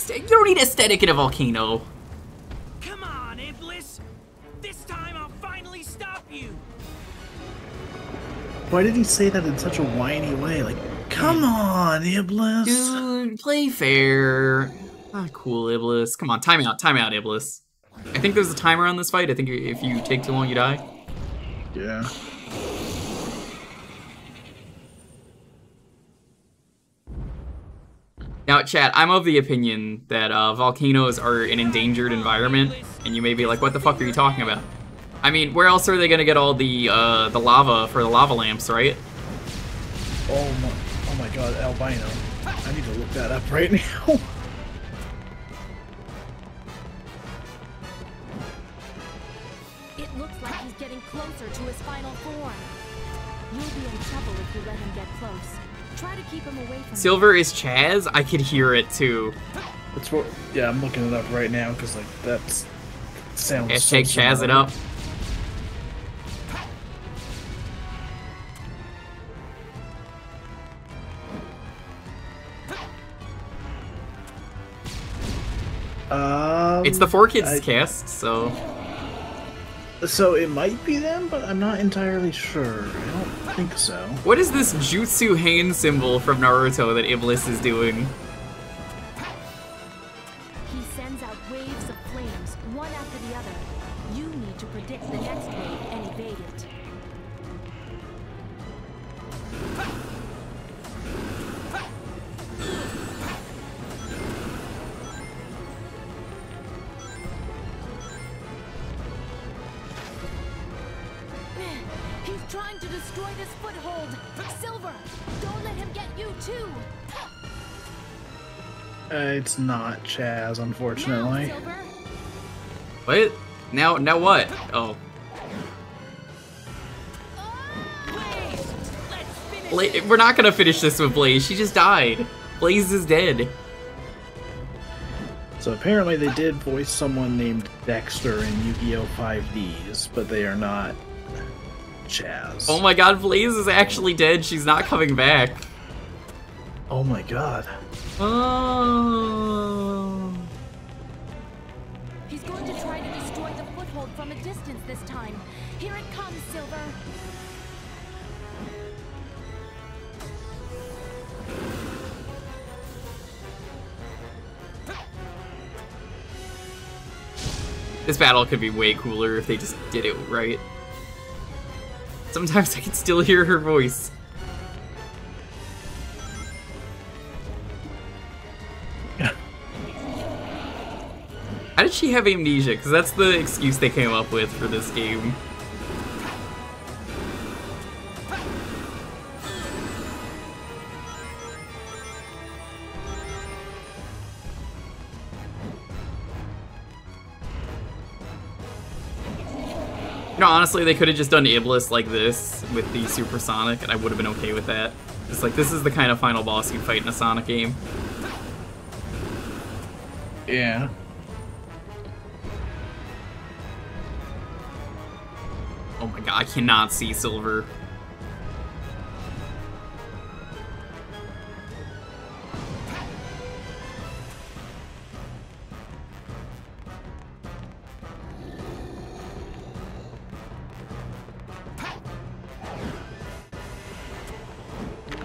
You don't need aesthetic in a volcano. Come on, Iblis! This time I'll finally stop you! Why did he say that in such a whiny way? Like, come on, Iblis! Dude, play fair. Ah, cool, Iblis. Come on, time out, Iblis. I think there's a timer on this fight. I think if you take too long, you die. Yeah. Now, chat, I'm of the opinion that volcanoes are an endangered environment, and you may be like, what the fuck are you talking about? I mean, where else are they gonna get all the lava for the lava lamps, right? Oh my god, albino. I need to look that up right now. It looks like he's getting closer to his final form. You'll be in trouble if you let him get close. Try to keep him away from Silver is Chaz? I could hear it too. That's what. Yeah, I'm looking it up right now because like that's sounds. Hashtag so Chaz it up. It's the 4Kids cast, so. So it might be them, but I'm not entirely sure. I don't think so. What is this Jutsu hand symbol from Naruto that Iblis is doing? He sends out waves of flames, one after the other. You need to predict the next wave and evade it. He's trying to destroy this foothold. Silver, don't let him get you too. It's not Chaz, unfortunately. What? Now what? Oh. We're not gonna finish this with Blaze. She just died. Blaze is dead. So apparently they did voice someone named Dexter in Yu-Gi-Oh! 5Ds, but they are not Chaz. Oh my god, Blaze is actually dead. She's not coming back. Oh my god. Oh. He's going to try to destroy the foothold from a distance this time. Here it comes, Silver. This battle could be way cooler if they just did it right. Sometimes I can still hear her voice. How did she have amnesia? Because that's the excuse they came up with for this game. You know, honestly, they could have just done Iblis like this with the Supersonic, and I would have been okay with that. It's like, this is the kind of final boss you fight in a Sonic game. Yeah. Oh my god, I cannot see Silver.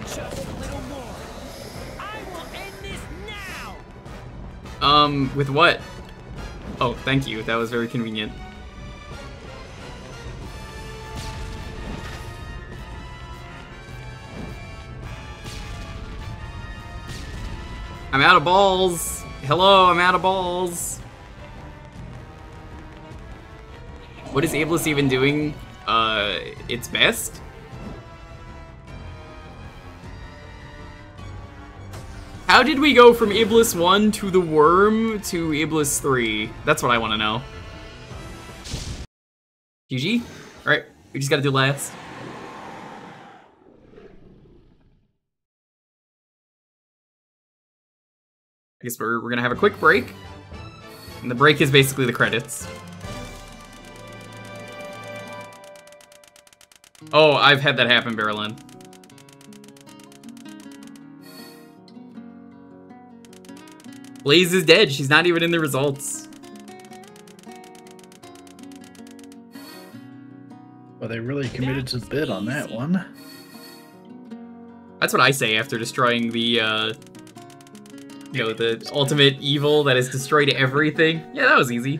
Just a little more. I will end this now. With what? Oh, thank you. That was very convenient. I'm out of balls. Hello, I'm out of balls. What is Iblis even doing? Its best? How did we go from Iblis 1 to the worm to Iblis 3? That's what I want to know. GG? Alright, we just gotta do last. I guess we're gonna have a quick break. And the break is basically the credits. Oh, I've had that happen, Barrelin. Blaze is dead. She's not even in the results. Well, they really committed to the bid on that one. That's what I say after destroying the, you know, the ultimate evil that has destroyed everything. Yeah, that was easy.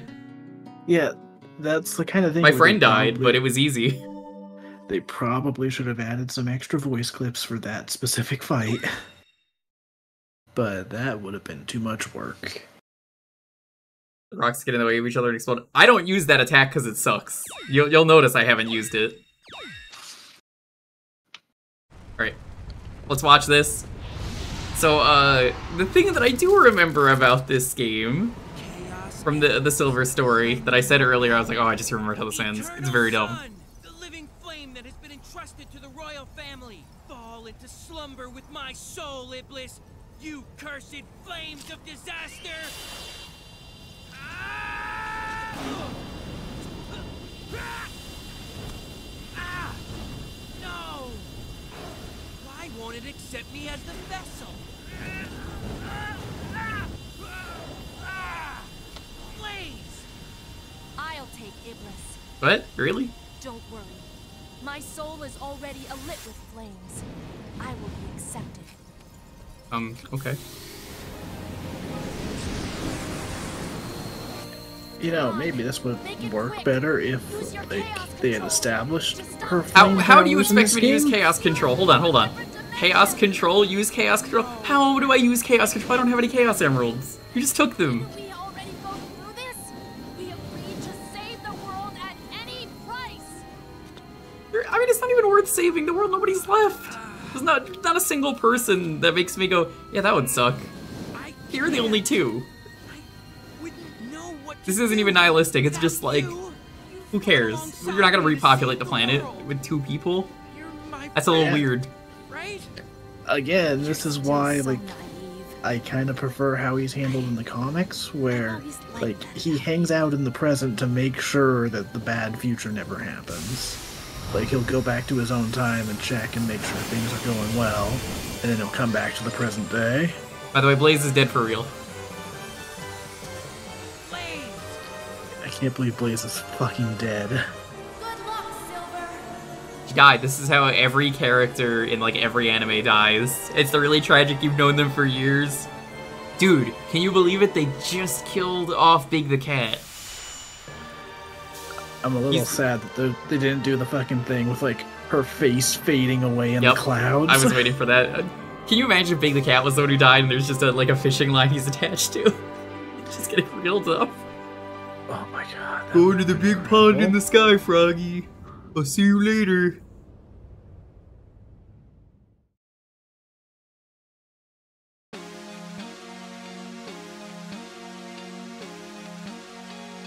Yeah, that's the kind of thing. My friend died, but it was easy. They probably should have added some extra voice clips for that specific fight. But that would have been too much work. The rocks get in the way of each other and explode. I don't use that attack because it sucks. You'll notice I haven't used it. Alright, let's watch this. So, the thing that I do remember about this game, from the Silver story, that I said earlier, I was like, oh, I just remembered how this ends. It's very dumb. The living flame that has been entrusted to the royal family. Fall into slumber with my soul, Iblis. You cursed flames of disaster! No! Why won't it accept me as the vessel? Blaze! I'll take Iblis. What? Really? Don't worry. My soul is already alit with flames. I will be accepted. Okay. You know, maybe this would work better if, like, they had established her flame How do you powers in expect this me to use game? Chaos Control? Hold on. Chaos Control? Use Chaos Control? How do I use Chaos Control? I don't have any Chaos Emeralds. You just took them. We already go through this? We agreed to save the world at any price. I mean, it's not even worth saving the world. Nobody's left. There's not a single person that makes me go, yeah, that would suck. Here are the only two. This isn't even nihilistic. It's just like, who cares? You're not gonna repopulate the planet with 2 people. That's a little weird. Again, this is why, like, I kind of prefer how he's handled in the comics, where, like, he hangs out in the present to make sure that the bad future never happens. Like, he'll go back to his own time and check and make sure things are going well. And then he'll come back to the present day. By the way, Blaze is dead for real. I can't believe Blaze is fucking dead. God, this is how every character in like every anime dies. It's really tragic. You've known them for years. Dude, can you believe it? They just killed off Big the Cat. I'm a little sad that they didn't do the fucking thing with like her face fading away in the clouds. I was waiting for that. Can you imagine if Big the Cat was the one who died and there's just like a fishing line he's attached to? Just getting reeled up. Oh my god. Go to the big pond in the sky, Froggy. I'll see you later.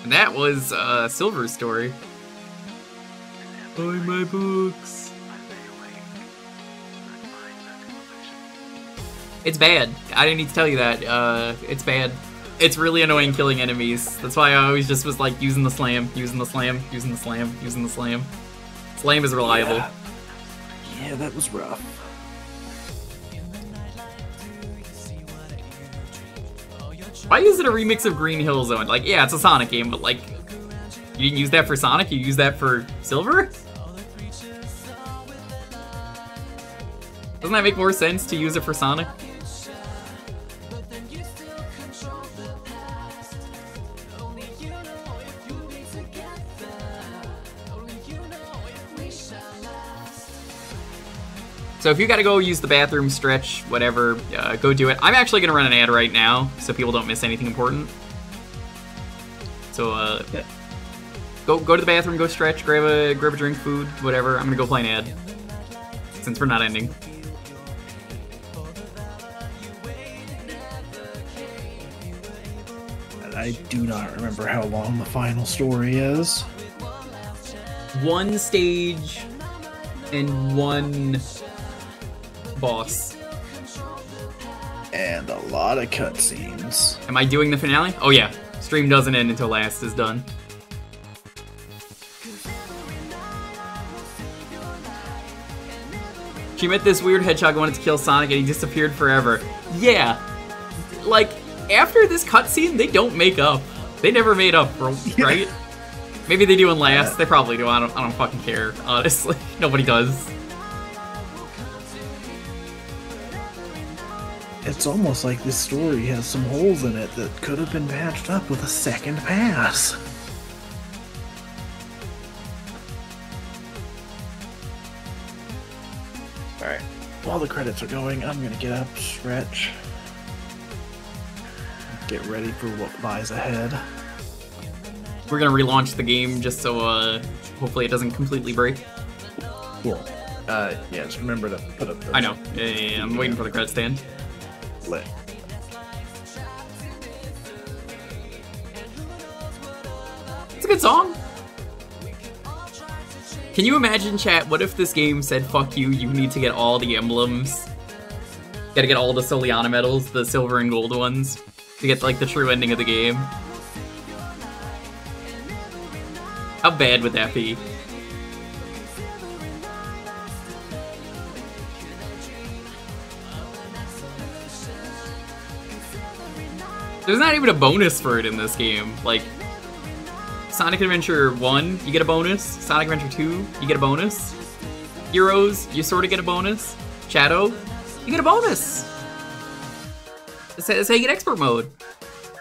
And that was Silver's story. Buy my books. It's bad. I didn't need to tell you that. It's bad. It's really annoying killing enemies. That's why I always just was like using the slam, using the slam, using the slam, using the slam. Slam is reliable. Yeah, that was rough. Why is it a remix of Green Hill Zone? Like, yeah, it's a Sonic game, but like, you didn't use that for Sonic, you used that for Silver? Doesn't that make more sense to use it for Sonic? So if you gotta go use the bathroom, stretch, whatever, go do it. I'm actually gonna run an ad right now, so people don't miss anything important. So, go to the bathroom, go stretch, grab a drink, food, whatever. I'm gonna go play an ad, since we're not ending. I do not remember how long the final story is. One stage and one boss. And a lot of cutscenes. Am I doing the finale? Oh yeah. Stream doesn't end until last is done. She met this weird hedgehog who wanted to kill Sonic and he disappeared forever. Yeah. Like, after this cutscene, they don't make up. They never made up, right? Maybe they do in last. They probably do. I don't fucking care, honestly. Nobody does. It's almost like this story has some holes in it that could have been patched up with a second pass. Alright, while the credits are going, I'm gonna get up, stretch, get ready for what lies ahead. We're gonna relaunch the game just so hopefully it doesn't completely break. Cool. Yeah, just remember to put up the... I know. Yeah, I'm waiting for the credits to end. Lit. It's a good song. Can you imagine, chat, what if this game said, fuck you, you need to get all the emblems? Gotta get all the Soliana medals, the silver and gold ones, to get, like, the true ending of the game. How bad would that be? There's not even a bonus for it in this game. Like, Sonic Adventure 1, you get a bonus. Sonic Adventure 2, you get a bonus. Heroes, you sort of get a bonus. Shadow, you get a bonus. That's how you get expert mode.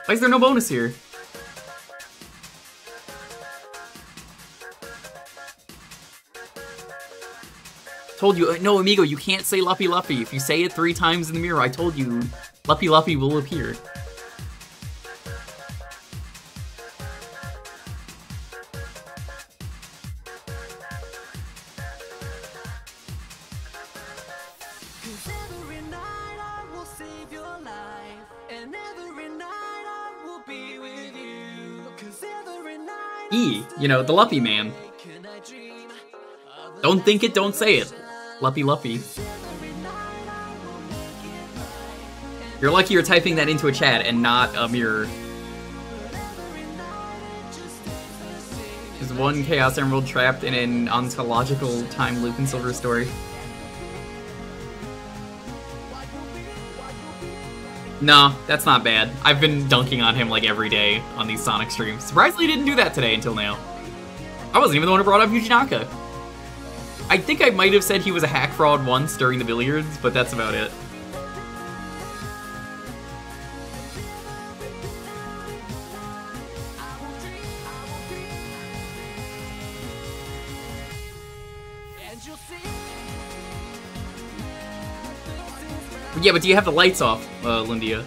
Why is there no bonus here? Told you, no, amigo, you can't say Luppy Luppy. If you say it 3 times in the mirror, I told you, Luppy Luppy will appear. You know, the Luppy man. Don't think it, don't say it. Luppy Luppy. You're lucky you're typing that into a chat and not a mirror. There's one Chaos Emerald trapped in an ontological time loop in Silver Story. No, that's not bad. I've been dunking on him like every day on these Sonic streams. Surprisingly, didn't do that today until now. I wasn't even the one who brought up Yuji Naka. I think I might have said he was a hack fraud once during the billiards, but that's about it. Yeah, but do you have the lights off, Lindia?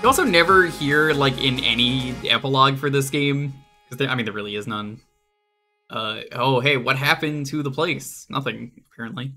You also never hear, like, in any epilogue for this game, because I mean, there really is none. Oh, hey, what happened to the place? Nothing, apparently.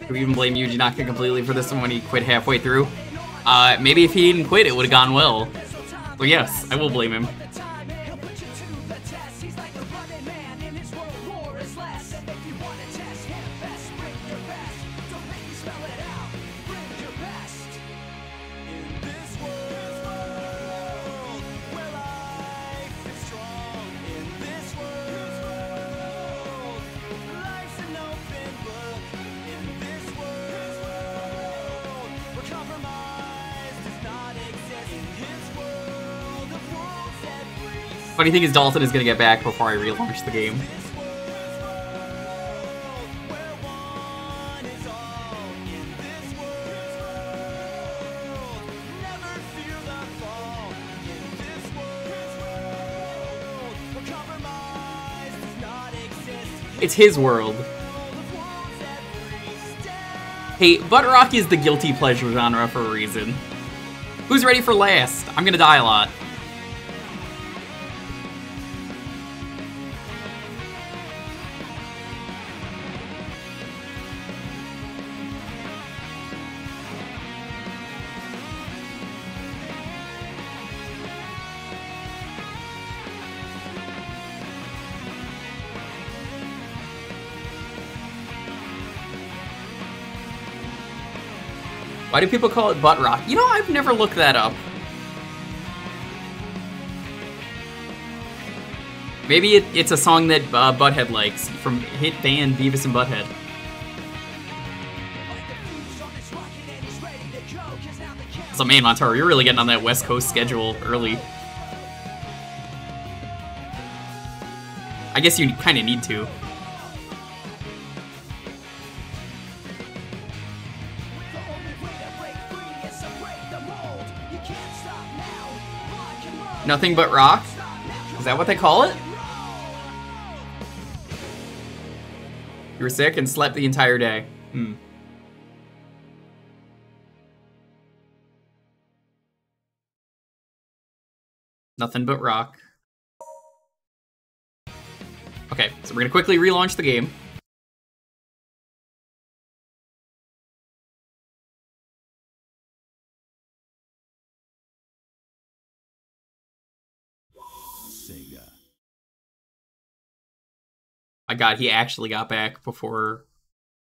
Can we even blame Yuji Naka completely for this one when he quit halfway through? Maybe if he didn't quit, it would have gone well. But yes, I will blame him. Funny thing is, Dalton is gonna get back before I relaunch the game. It's his world. Hey, butt rock is the guilty pleasure genre for a reason. Who's ready for last? I'm gonna die a lot. Why do people call it butt rock? You know, I've never looked that up. Maybe it's a song that Butthead likes from hit band Beavis and Butthead. So man, Montaro, you're really getting on that West Coast schedule early. I guess you kind of need to. Nothing but rock? Is that what they call it? You were sick and slept the entire day. Nothing but rock. Okay, so we're gonna quickly relaunch the game. My god, he actually got back before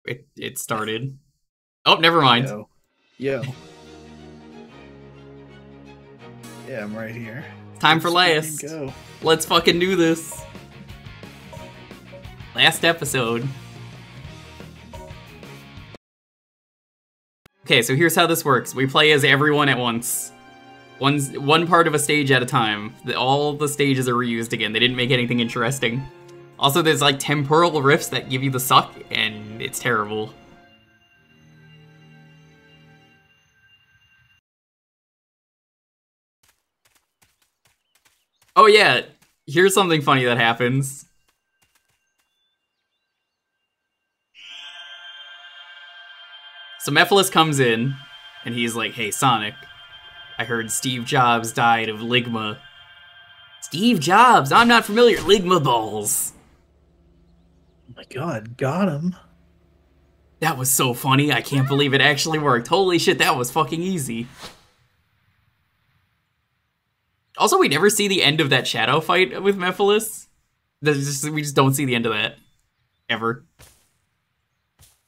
it started. Oh, never mind. Yo. Yeah, I'm right here. Time for last. Go. Let's fucking do this. Last episode. Okay, so here's how this works. We play as everyone at once. One part of a stage at a time. All the stages are reused again. They didn't make anything interesting. Also, there's like temporal rifts that give you the suck, and it's terrible. Oh yeah, here's something funny that happens. So Mephiles comes in, and he's like, hey, Sonic, I heard Steve Jobs died of Ligma. Steve Jobs? I'm not familiar. Ligma balls. Oh my god, got him. That was so funny. I can't believe it actually worked. Holy shit, that was fucking easy. Also, we never see the end of that shadow fight with Mephiles. We just don't see the end of that. Ever.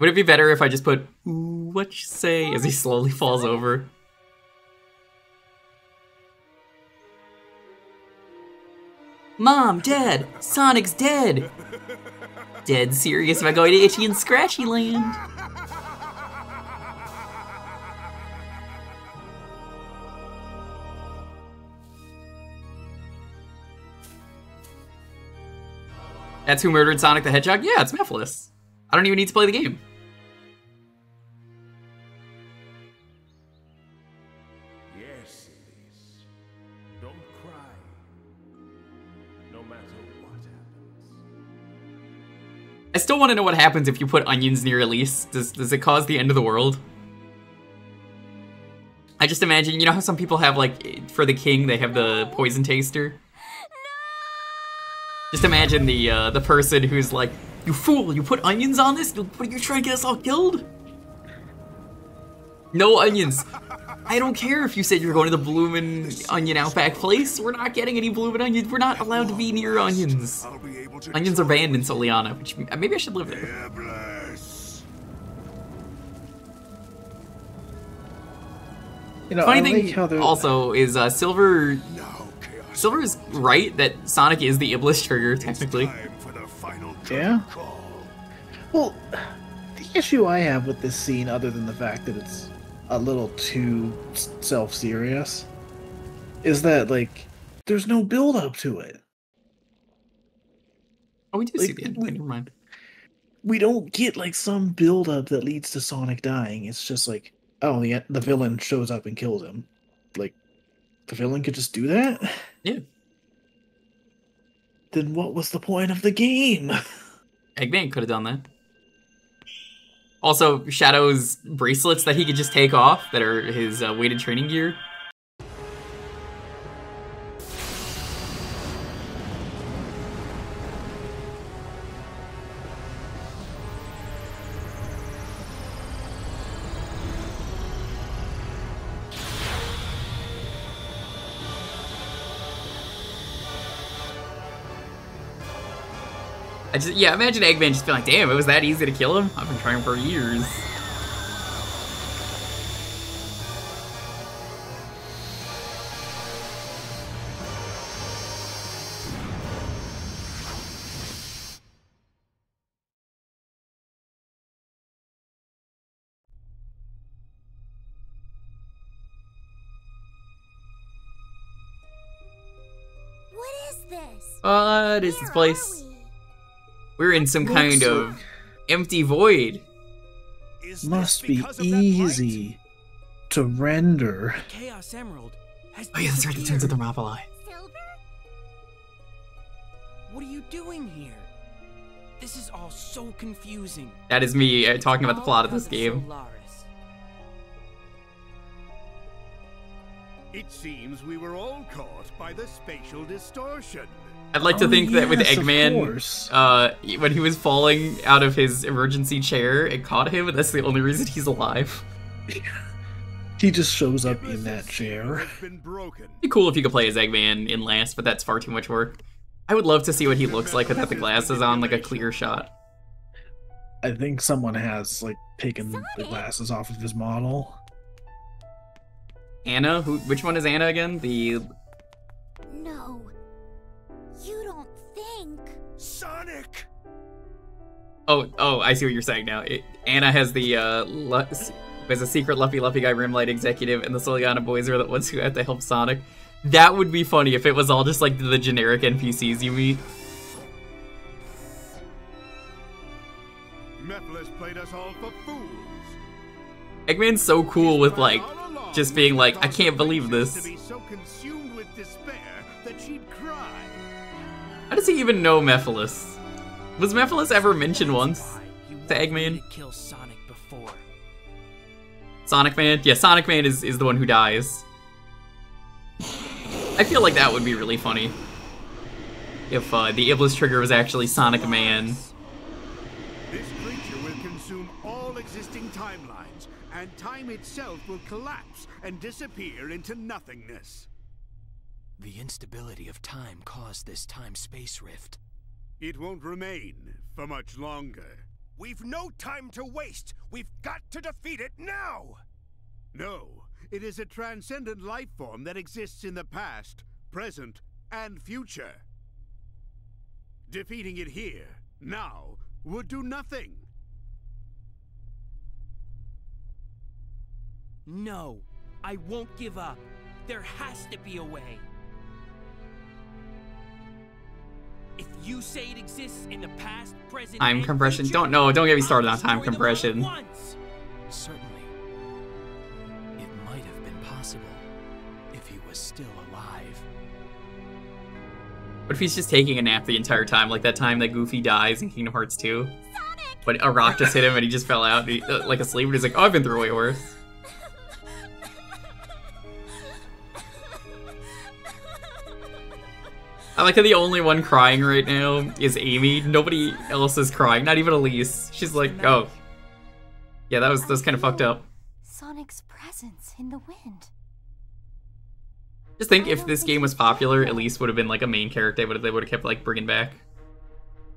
Would it be better if I just put, ooh, what you say, as he slowly falls over? Mom, Dad, Sonic's dead. Dead serious about going to Itchy and Scratchy Land. That's who murdered Sonic the Hedgehog? Yeah, it's Mephiles. I don't even need to play the game. Yes, Elise. Don't cry. No matter what happens. I still want to know what happens if you put onions near Elise. Does it cause the end of the world? I just imagine, you know how some people have, like, for the king, they have the poison taster? Just imagine the person who's like, you fool, you put onions on this? What, are you trying to get us all killed? No onions. I don't care if you said you're going to the Bloomin' Onion Outback place. We're not getting any Bloomin' Onions. We're not allowed to be near onions. Onions are banned in Soliana, which maybe I should live there. You know, Funny like thing also is Silver is right that Sonic is the Iblis trigger, technically. Yeah? Well, the issue I have with this scene, other than the fact that it's a little too self-serious, is that, like, there's no build-up to it. Oh, we do see the end. Never mind. We don't get, like, some build-up that leads to Sonic dying. It's just like, oh, the villain shows up and kills him. Like, the villain could just do that? Yeah. Then what was the point of the game? Eggman could have done that. Also, Shadow's bracelets that he could just take off, that are his weighted training gear. Yeah, imagine Eggman just being like, damn, it was that easy to kill him? I've been trying for years. What is this? What is this place? We're in some kind of empty void. Must be easy to render. Chaos Emerald has Oh yeah, that's right, it turns into Thermopylae. What are you doing here? This is all so confusing. That is me talking about the plot of this game. It seems we were all caught by the spatial distortion. I'd like to think that with yes, of Eggman, course. when he was falling out of his emergency chair, it caught him, and that's the only reason he's alive. He just shows up in that chair. It'd be cool if you could play as Eggman in last, but that's far too much work. I would love to see what he looks like without the glasses on, like a clear shot. I think someone has, like, taken the glasses off of his model. Anna? Which one is Anna again? The... No. You don't think... Sonic! Oh, I see what you're saying now. Anna has the, as a secret Luffy Guy Rimlight executive, and the Soliana boys are the ones who have to help Sonic. That would be funny if it was all just like the generic NPCs you meet. Mephiles played us all for fools. Eggman's so cool with like, just being like, I can't believe this. To be so consumed with despair that she'd cry. How does he even know Mephiles? Was Mephiles ever mentioned once to Eggman? Kill Sonic before. Sonic Man? Yeah, Sonic Man is the one who dies. I feel like that would be really funny. If the Iblis trigger was actually Sonic Man. This creature will consume all existing timelines, and time itself will collapse and disappear into nothingness. The instability of time caused this time-space rift. It won't remain for much longer. We've no time to waste! We've got to defeat it now! No, it is a transcendent life form that exists in the past, present, and future. Defeating it here, now, would do nothing. No, I won't give up. There has to be a way. If you say it exists in the past, present, Time and compression. future, Don't get me started on I'll time destroy them compression. all at once. Certainly. It might have been possible if he was still alive. What if he's just taking a nap the entire time, like that time that Goofy dies in Kingdom Hearts 2? But a rock just hit him and he just fell out, and he, like asleep, and he's like, oh, I've been through way worse. I like how the only one crying right now is Amy. Nobody else is crying, not even Elise. She's like, oh. Yeah, that was kind of fucked up. Sonic's presence in the wind. Just think if this game was popular, Elise would have been like a main character, but they would have kept like bringing back.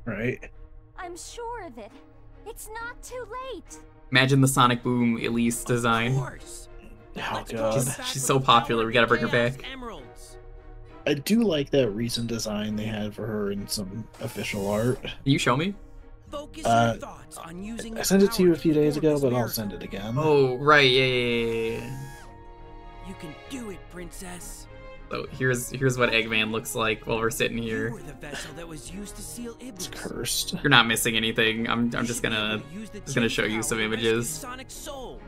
Right. I'm sure of it. It's not too late. Imagine the Sonic Boom Elise design. Oh god. She's so popular, we gotta bring her back. I do like that recent design they had for her in some official art. Can you show me? I sent it to you a few days ago, but I'll send it again. Oh, right, yeah. You can do it, princess. So here's what Eggman looks like while we're sitting here. You were the vessel that was used to seal Iblis. It's cursed. You're not missing anything. I'm just gonna show you some images. Sonic's soul.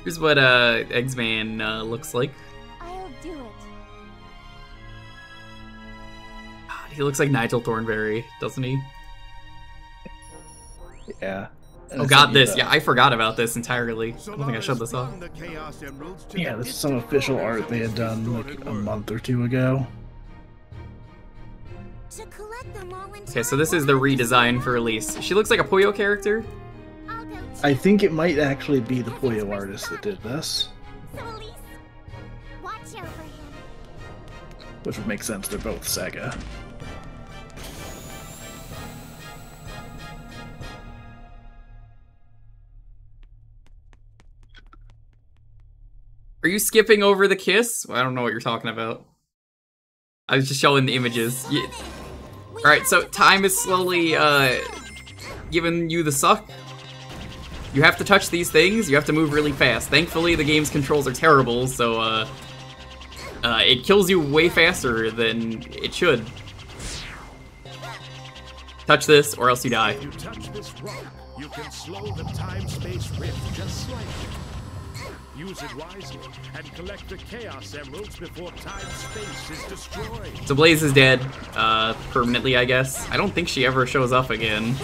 Here's what Eggman looks like. I'll do it. God, he looks like Nigel Thornberry, doesn't he? Yeah. Oh god, this. Yeah, I forgot about this entirely. I don't think I showed this off. Yeah, this is some official art they had done like a month or two ago. Okay, so this is the redesign for Elise. She looks like a Puyo character. I think it might actually be the Puyo artist that did this. Which would make sense, they're both Sega. Are you skipping over the kiss? Well, I don't know what you're talking about. I was just showing the images. Yeah. Alright, so time is slowly giving you the suck. You have to touch these things, you have to move really fast. Thankfully, the game's controls are terrible, so it kills you way faster than it should. Touch this, or else you die. If you touch this rock, you can slow the time-space rift just slightly. Use it wisely, and collect the Chaos Emeralds before time-space is destroyed. So Blaze is dead, permanently, I guess. I don't think she ever shows up again.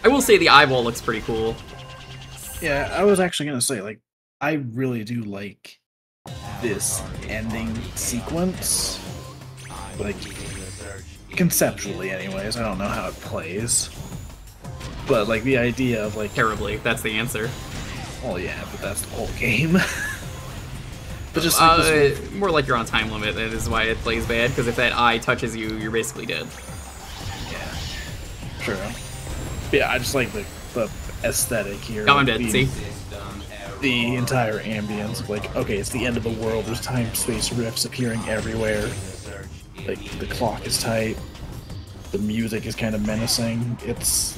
I will say the eyeball looks pretty cool. Yeah, I was actually gonna say, like, I really do like this ending sequence. Like, conceptually anyways, I don't know how it plays. But, like, the idea of, like... Terribly, that's the answer. Well, yeah, but that's the whole game. But just like more like you're on time limit, that is why it plays bad, because if that eye touches you, you're basically dead. Yeah. True. Yeah, I just like the aesthetic here. Oh, I'm dead, see? The entire ambience of, like, okay, it's the end of the world, there's time-space rifts appearing everywhere. Like, the clock is tight, the music is kind of menacing, it's...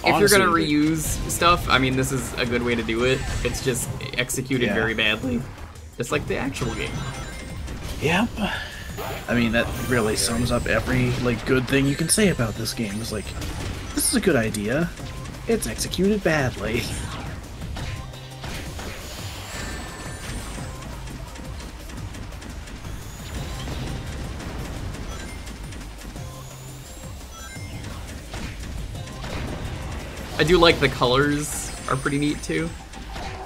If you're gonna reuse stuff, I mean, this is a good way to do it. It's just executed very badly. Just like the actual game. Yep. I mean, that really sums up every, like, good thing you can say about this game. It's like, this is a good idea. It's executed badly. I do like the colors are pretty neat too.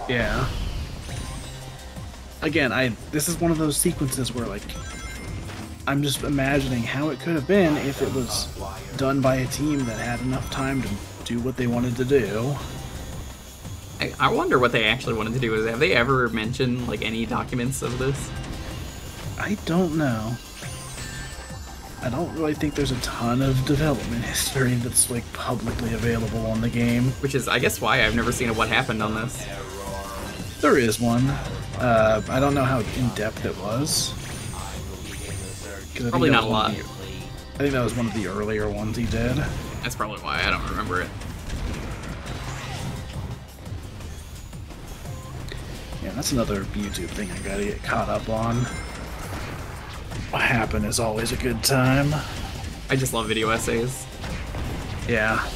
Yeah. Again, this is one of those sequences where, like, I'm just imagining how it could have been if it was done by a team that had enough time to do what they wanted to do. I wonder what they actually wanted to do. Have they ever mentioned, like, any documents of this? I don't know. I don't really think there's a ton of development history that's, like, publicly available on the game. Which is, I guess, why I've never seen a what happened on this. There is one. I don't know how in-depth it was. Probably not a lot. I think that was one of the earlier ones he did. That's probably why I don't remember it. Yeah, that's another YouTube thing I gotta get caught up on. What happened is always a good time. I just love video essays. Yeah.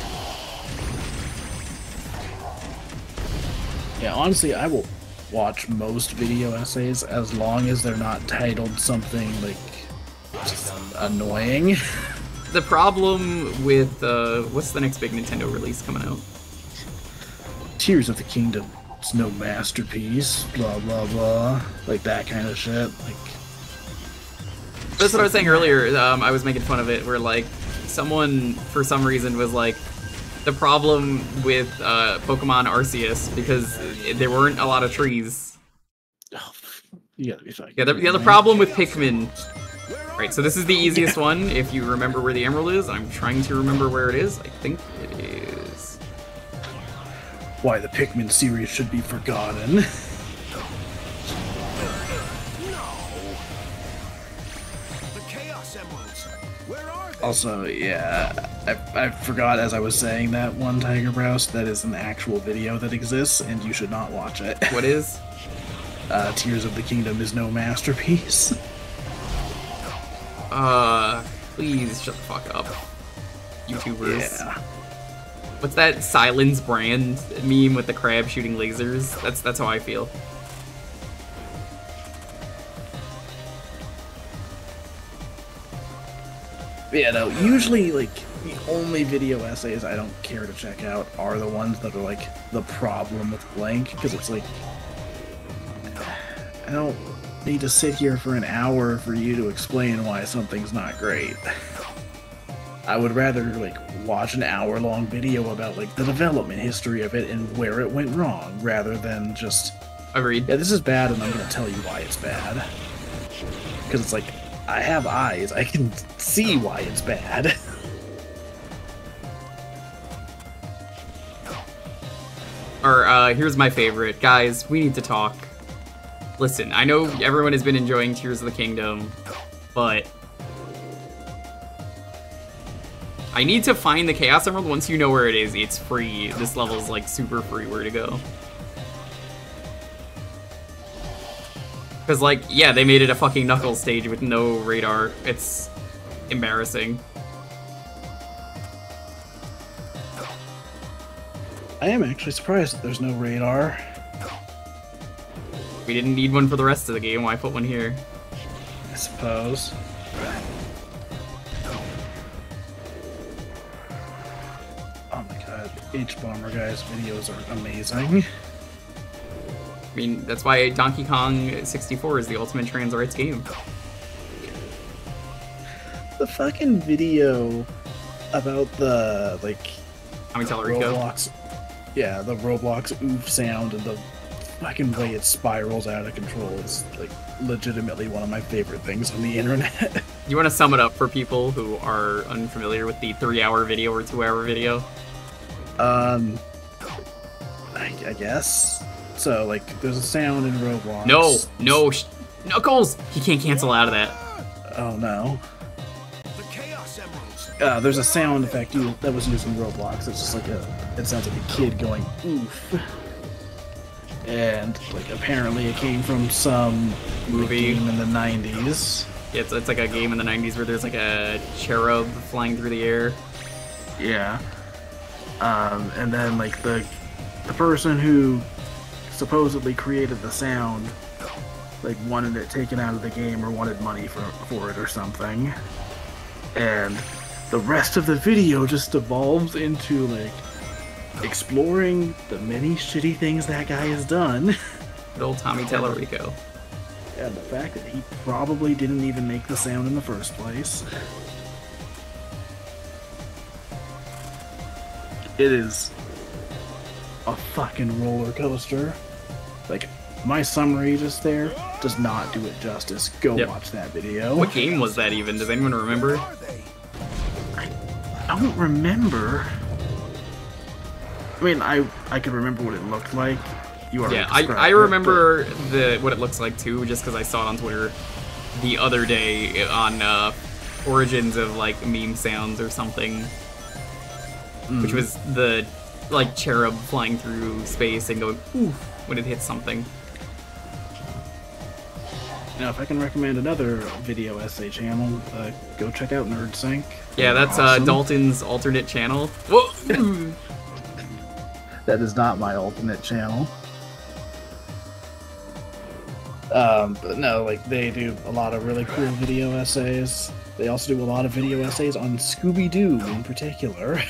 Yeah, honestly, I will watch most video essays as long as they're not titled something, like, just annoying. The problem with, what's the next big Nintendo release coming out? Tears of the Kingdom. It's no masterpiece, blah blah blah, like that kind of shit. Like, that's what I was saying earlier. I was making fun of it, where like someone for some reason was like, the problem with Pokemon Arceus because there weren't a lot of trees. Oh, you gotta be fucking. Yeah, the problem with Pikmin. Right, so this is the easiest one if you remember where the emerald is. I'm trying to remember where it is. I think it is. Why the Pikmin series should be forgotten. Also, yeah, I forgot as I was saying that one, Tiger Browse, that is an actual video that exists, and you should not watch it. What is? Tears of the Kingdom is no masterpiece. Please shut the fuck up, YouTubers. Yeah. What's that Silence brand meme with the crab shooting lasers? That's how I feel. Yeah, no, usually, like, the only video essays I don't care to check out are the ones that are, like, the problem with blank, because it's like, I don't need to sit here for an hour for you to explain why something's not great. I would rather, like, watch an hour-long video about, like, the development history of it and where it went wrong, rather than just... Agreed. Yeah, this is bad, and I'm gonna tell you why it's bad. Because it's like, I have eyes, I can see why it's bad. Or, here's my favorite. Guys, we need to talk. Listen, I know everyone has been enjoying Tears of the Kingdom, but I need to find the Chaos Emerald. Once you know where it is, it's free. This level is, like, super free where to go. Because, like, yeah, they made it a fucking Knuckles stage with no radar. It's embarrassing. I am actually surprised that there's no radar. We didn't need one for the rest of the game. Why put one here? I suppose. Oh my god, H-Bomber Guy's videos are amazing. I mean, that's why Donkey Kong 64 is the ultimate trans rights game. The fucking video about the, like, Roblox, yeah, the Roblox oof sound and the fucking way it spirals out of control is, like, legitimately one of my favorite things on the internet. You want to sum it up for people who are unfamiliar with the 3-hour video or 2-hour video? I guess. So, like, there's a sound in Roblox. No, Knuckles! He can't cancel out of that. Oh, no. There's a sound effect that was used in Roblox. It's just like it sounds like a kid going, oof. And, like, apparently it came from some movie game in the 90s. Yeah, it's like a game in the 90s where there's, like, a cherub flying through the air. Yeah. And then, like, the person who supposedly created the sound, like, wanted it taken out of the game or wanted money for it or something. And the rest of the video just evolves into, like, exploring the many shitty things that guy has done. Good old Tommy Tallarico. And the fact that he probably didn't even make the sound in the first place. It is a fucking roller coaster. Like, my summary just there does not do it justice. Go watch that video. What game was that even? Does anyone remember? I don't remember. I mean, I could remember what it looked like. Yeah, I remember what it looks like too, just because I saw it on Twitter the other day on Origins of like meme sounds or something, which was the like cherub flying through space and going oof when it hits something. Now, if I can recommend another video essay channel, go check out NerdSync. Yeah, that's awesome. Dalton's alternate channel. Whoa! That is not my alternate channel. But no, like, they do a lot of really cool video essays. They also do a lot of video essays on Scooby-Doo in particular.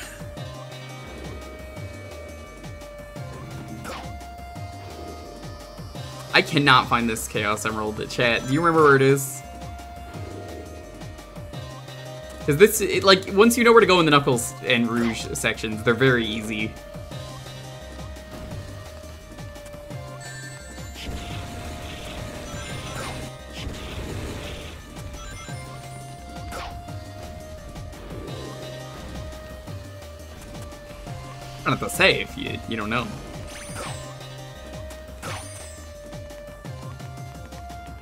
I cannot find this Chaos Emerald. Chat, do you remember where it is? Because this, like, once you know where to go in the Knuckles and Rouge sections, they're very easy. I don't have to say if you don't know.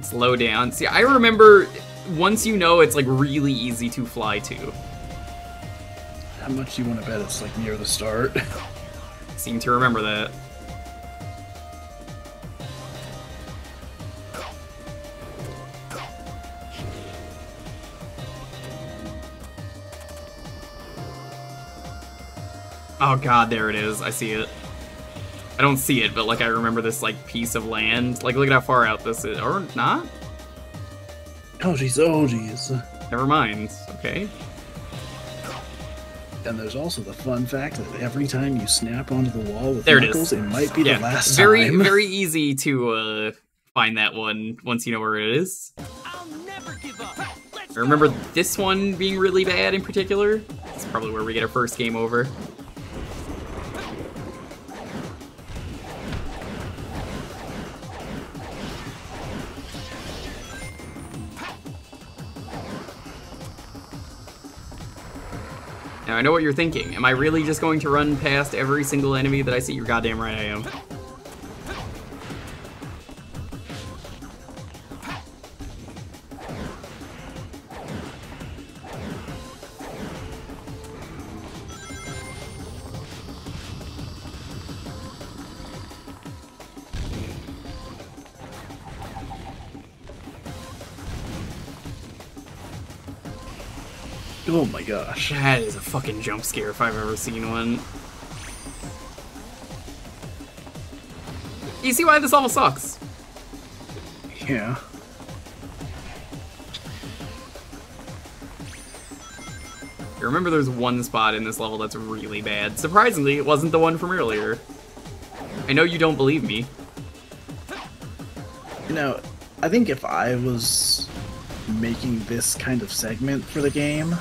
Slow down. See, I remember once you know, it's like really easy to fly to. How much do you want to bet it's like near the start? Seem to remember that. Oh god, there it is. I see it. I don't see it, but like I remember this like piece of land. Like look at how far out this is. Or not? Oh jeez, oh jeez. Never mind. Okay. And there's also the fun fact that every time you snap onto the wall with there Knuckles, it might be the last very, time. Very easy to find that one once you know where it is. I'll never give up. I remember this one being really bad in particular. It's probably where we get our first game over. Now I know what you're thinking. Am I really just going to run past every single enemy that I see? You're goddamn right I am. Oh my gosh. That is a fucking jump scare if I've ever seen one. You see why this level sucks? Yeah. I remember there's one spot in this level that's really bad. Surprisingly, it wasn't the one from earlier. I know you don't believe me. You know, I think if I was making this kind of segment for the game,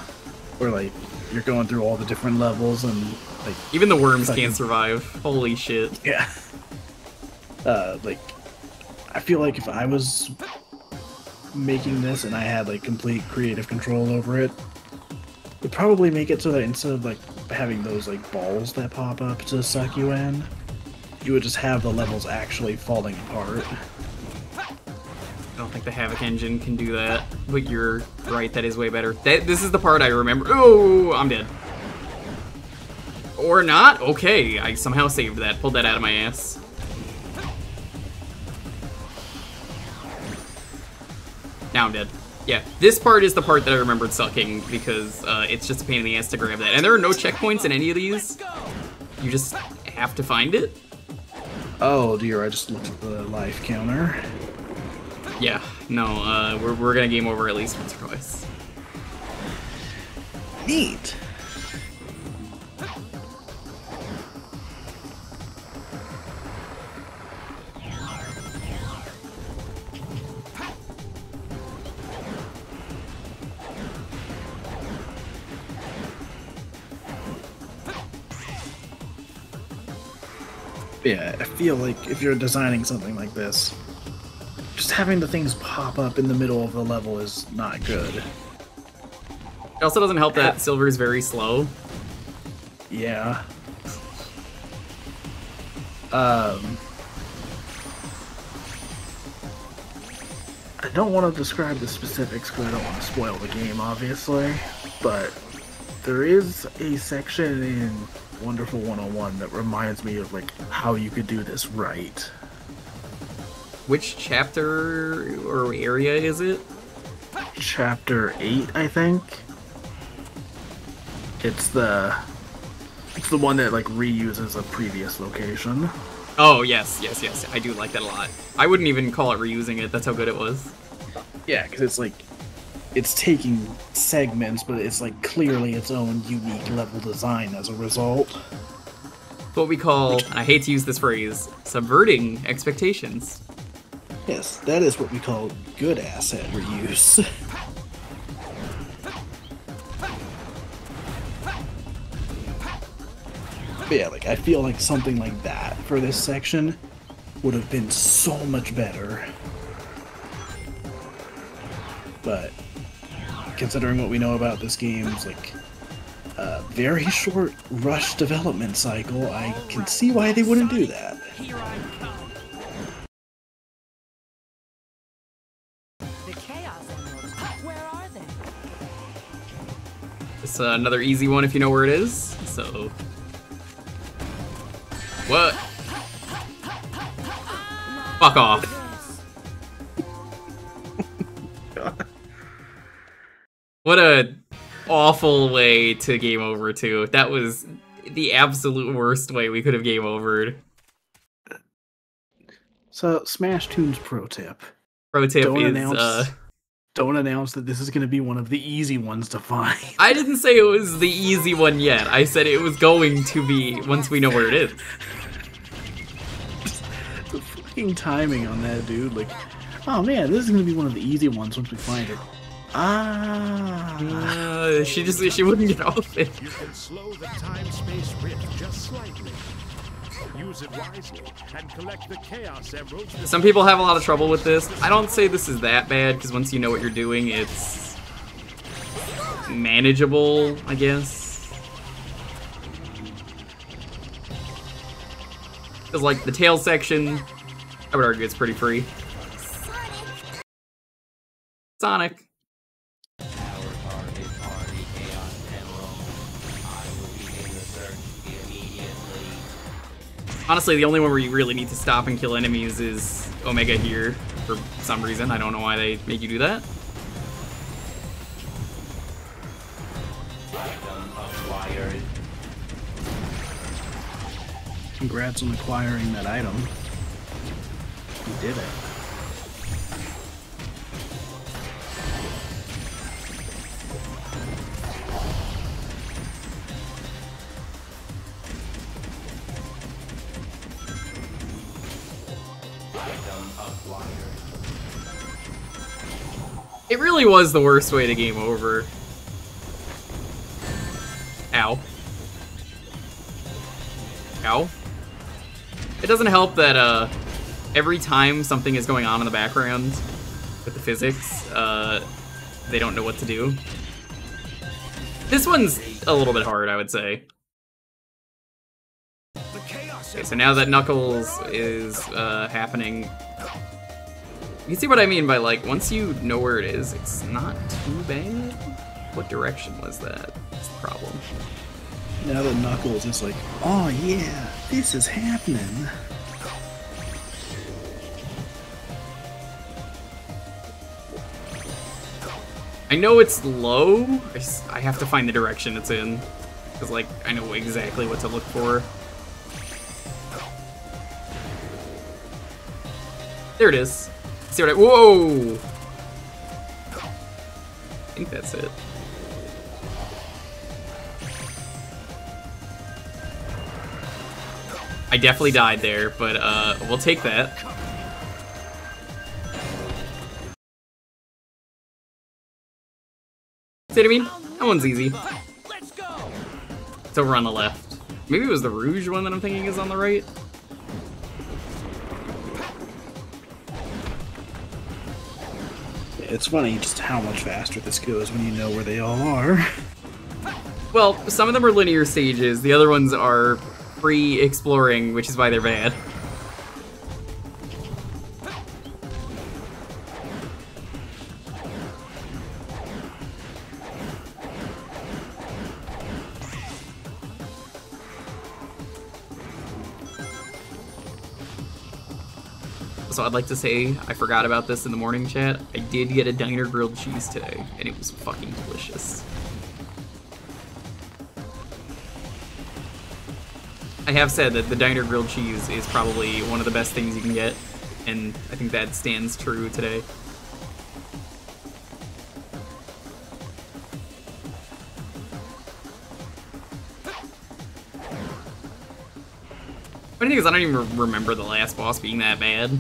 where like you're going through all the different levels and like even the worms can't survive. Holy shit. Yeah. Like I feel like if I was making this and I had like complete creative control over it, would probably make it so that instead of like having those like balls that pop up to suck you in, you would just have the levels actually falling apart. I don't think the Havoc engine can do that, but you're right, that is way better. This is the part I remember. Oh, I'm dead. Or not? Okay, I somehow saved that. Pulled that out of my ass. Now I'm dead. Yeah, this part is the part that I remembered sucking, because it's just a pain in the ass to grab that. And there are no checkpoints in any of these. You just have to find it. Oh dear, I just looked at the life counter. Yeah, no, we're gonna game over at least once or twice. Neat. Yeah, I feel like if you're designing something like this, just having the things pop up in the middle of the level is not good. It also doesn't help that Silver is very slow. Yeah. I don't want to describe the specifics because I don't want to spoil the game, obviously, but there is a section in Wonderful 101 that reminds me of like how you could do this right. Which chapter or area is it? Chapter 8, I think. It's the one that like reuses a previous location. Oh, yes. I do like that a lot. I wouldn't even call it reusing it. That's how good it was. Yeah, because it's like, it's taking segments, but it's like clearly its own unique level design as a result. What we call, and I hate to use this phrase, subverting expectations. Yes, that is what we call good asset reuse. But yeah, like, I feel like something like that for this section would have been so much better. But considering what we know about this game's like very short rush development cycle, I can see why they wouldn't do that. Here I come. The Chaos Emeralds, where are they? It's another easy one if you know where it is, so... What? Fuck off. What a awful way to game over too. That was the absolute worst way we could have game overed. So, Smash Tunes pro tip. Pro tip don't announce that this is going to be one of the easy ones to find. I didn't say it was the easy one yet. I said it was going to be once we know where it is. The fucking timing on that, dude. Like, oh man, this is going to be one of the easy ones once we find it. She wouldn't get off it. You can slow the time-space rift just slightly. Use it wisely and collect the Chaos Emeralds. Some people have a lot of trouble with this. I don't say this is that bad, because once you know what you're doing, it's manageable, I guess. Because, like, the tail section, I would argue it's pretty free. Sonic. Honestly, the only one where you really need to stop and kill enemies is Omega here, for some reason. I don't know why they make you do that. Congrats on acquiring that item. You did it. It really was the worst way to game over. Ow. Ow. It doesn't help that every time something is going on in the background with the physics, they don't know what to do. This one's a little bit hard, I would say. Okay, so now that Knuckles is happening, you can see what I mean by, like, once you know where it is, it's not too bad. What direction was that? That's the problem. Now that Knuckles is like, oh yeah, this is happening. I know it's low. I have to find the direction it's in. Because, like, I know exactly what to look for. There it is. See what I... Whoa! I think that's it. I definitely died there, but we'll take that. See what I mean? That one's easy. It's over on the left. Maybe it was the Rouge one that I'm thinking is on the right. it's funny just how much faster this goes when you know where they all are. Well, some of them are linear stages, the other ones are free exploring, which is why they're bad. So I'd like to say, I forgot about this in the morning chat, I did get a diner grilled cheese today, and it was fucking delicious. I have said that the diner grilled cheese is probably one of the best things you can get, and I think that stands true today. Funny thing is, I don't even remember the last boss being that bad.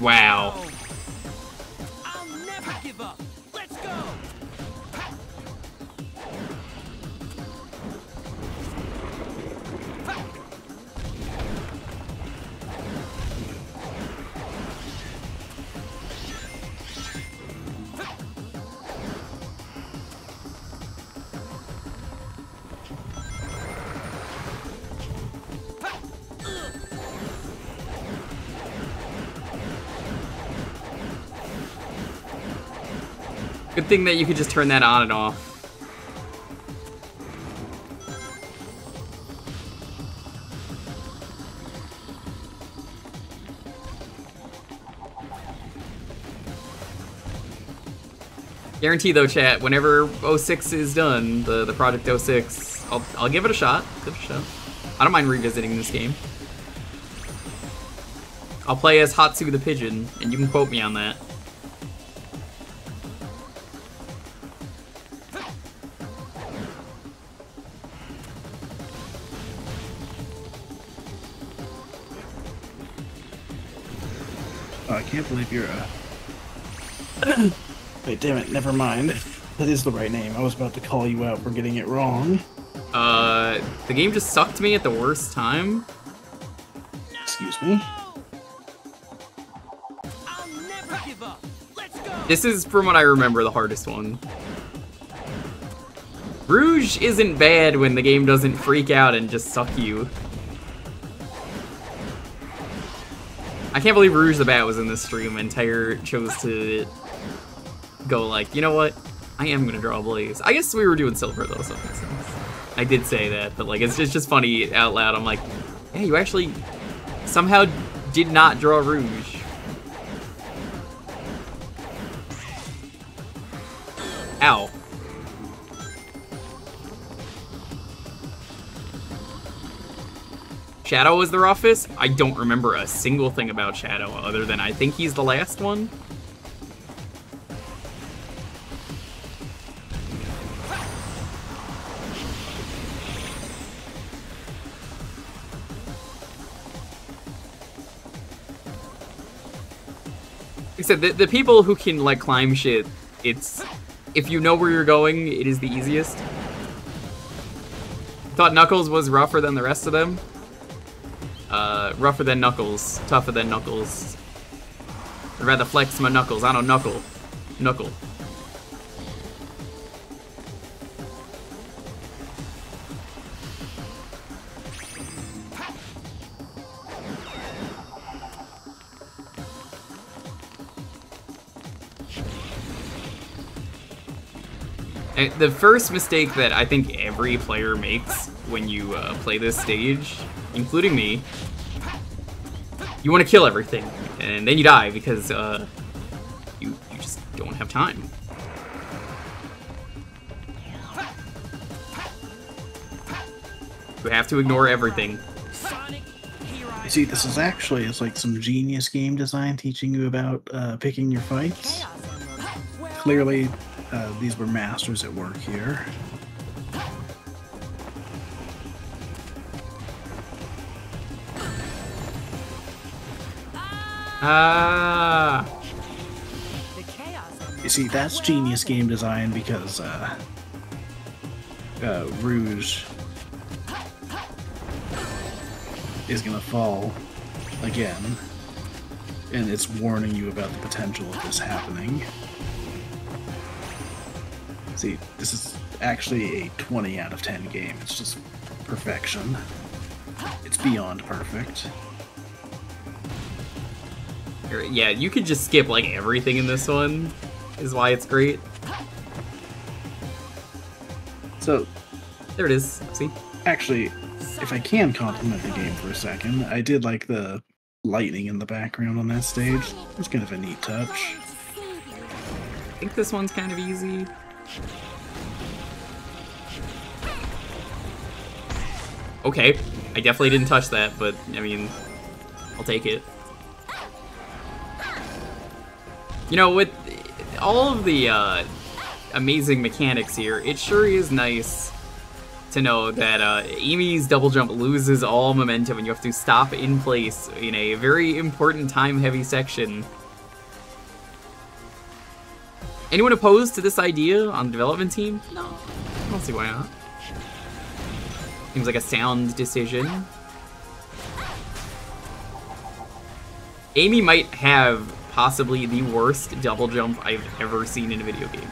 Wow. I'll never give up. Let's go. Good thing that you could just turn that on and off. Guarantee though, chat, whenever 06 is done, the Project 06, I'll give it a shot. Give it a shot. I don't mind revisiting this game. I'll play as Hatsu the Pigeon, and you can quote me on that. Oh, I can't believe you're Wait, damn it, never mind. That is the right name. I was about to call you out for getting it wrong. The game just sucked me at the worst time. Excuse me? I'll never give up. Let's go. This is, from what I remember, the hardest one. Rouge isn't bad when the game doesn't freak out and just suck you. I can't believe Rouge the Bat was in this stream and Tiger chose to go like, you know what? I am gonna draw Blaze. I guess we were doing Silver though, so that makes sense. I did say that, but like it's just funny out loud. I'm like, yeah, you actually somehow did not draw Rouge. Ow. Shadow was the roughest? I don't remember a single thing about Shadow other than I think he's the last one. Except the people who can like climb shit, it's if you know where you're going, it is the easiest. Thought Knuckles was rougher than the rest of them. Rougher than Knuckles, tougher than Knuckles. I'd rather flex my knuckles. I don't knuckle. Knuckle. The first mistake that I think every player makes when you play this stage, including me, you want to kill everything, and then you die because you just don't have time. You have to ignore everything. You see, this is actually it's like some genius game design teaching you about picking your fights. Clearly, these were masters at work here. You see, that's genius game design because Rouge is gonna fall again, and it's warning you about the potential of this happening. See, this is actually a 20 out of 10 game. It's just perfection. It's beyond perfect. Yeah, you could just skip like everything in this one, is why it's great. So, there it is. See? Actually, if I can compliment the game for a second, I did like the lightning in the background on that stage. It's kind of a neat touch. I think this one's kind of easy. Okay, I definitely didn't touch that, but I mean, I'll take it. You know, with all of the amazing mechanics here, it sure is nice to know that Amy's double jump loses all momentum and you have to stop in place in a very important time-heavy section. Anyone opposed to this idea on the development team? No, I don't see why not. Seems like a sound decision. Amy might have possibly the worst double jump I've ever seen in a video game.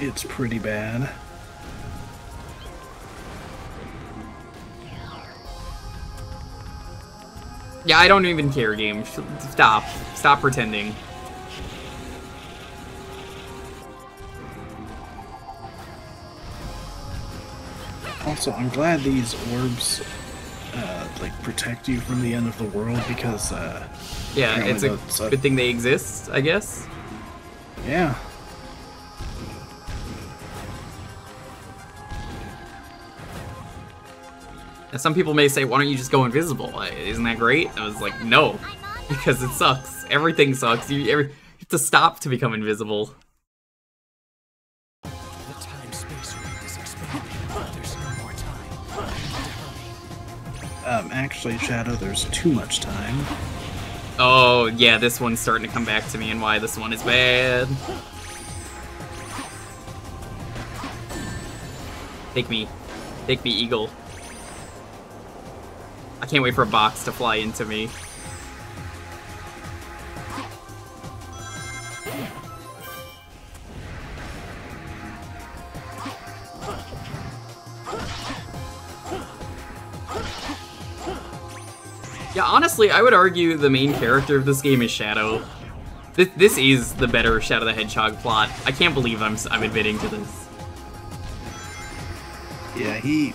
It's pretty bad. Yeah, I don't even care, game. Stop. Stop pretending. Also, I'm glad these orbs like protect you from the end of the world because yeah, it's a good thing they exist, I guess. Yeah. And some people may say, why don't you just go invisible? Isn't that great? I was like, no, because it sucks. Everything sucks. You have to stop to become invisible. The time-space rift is expanding. There's no more time. Actually, Shadow, there's too much time. Oh, yeah, this one's starting to come back to me and why this one is bad. Take me. Take me, Eagle. I can't wait for a box to fly into me. Yeah, honestly, I would argue the main character of this game is Shadow. This is the better Shadow the Hedgehog plot. I can't believe I'm admitting to this. Yeah, he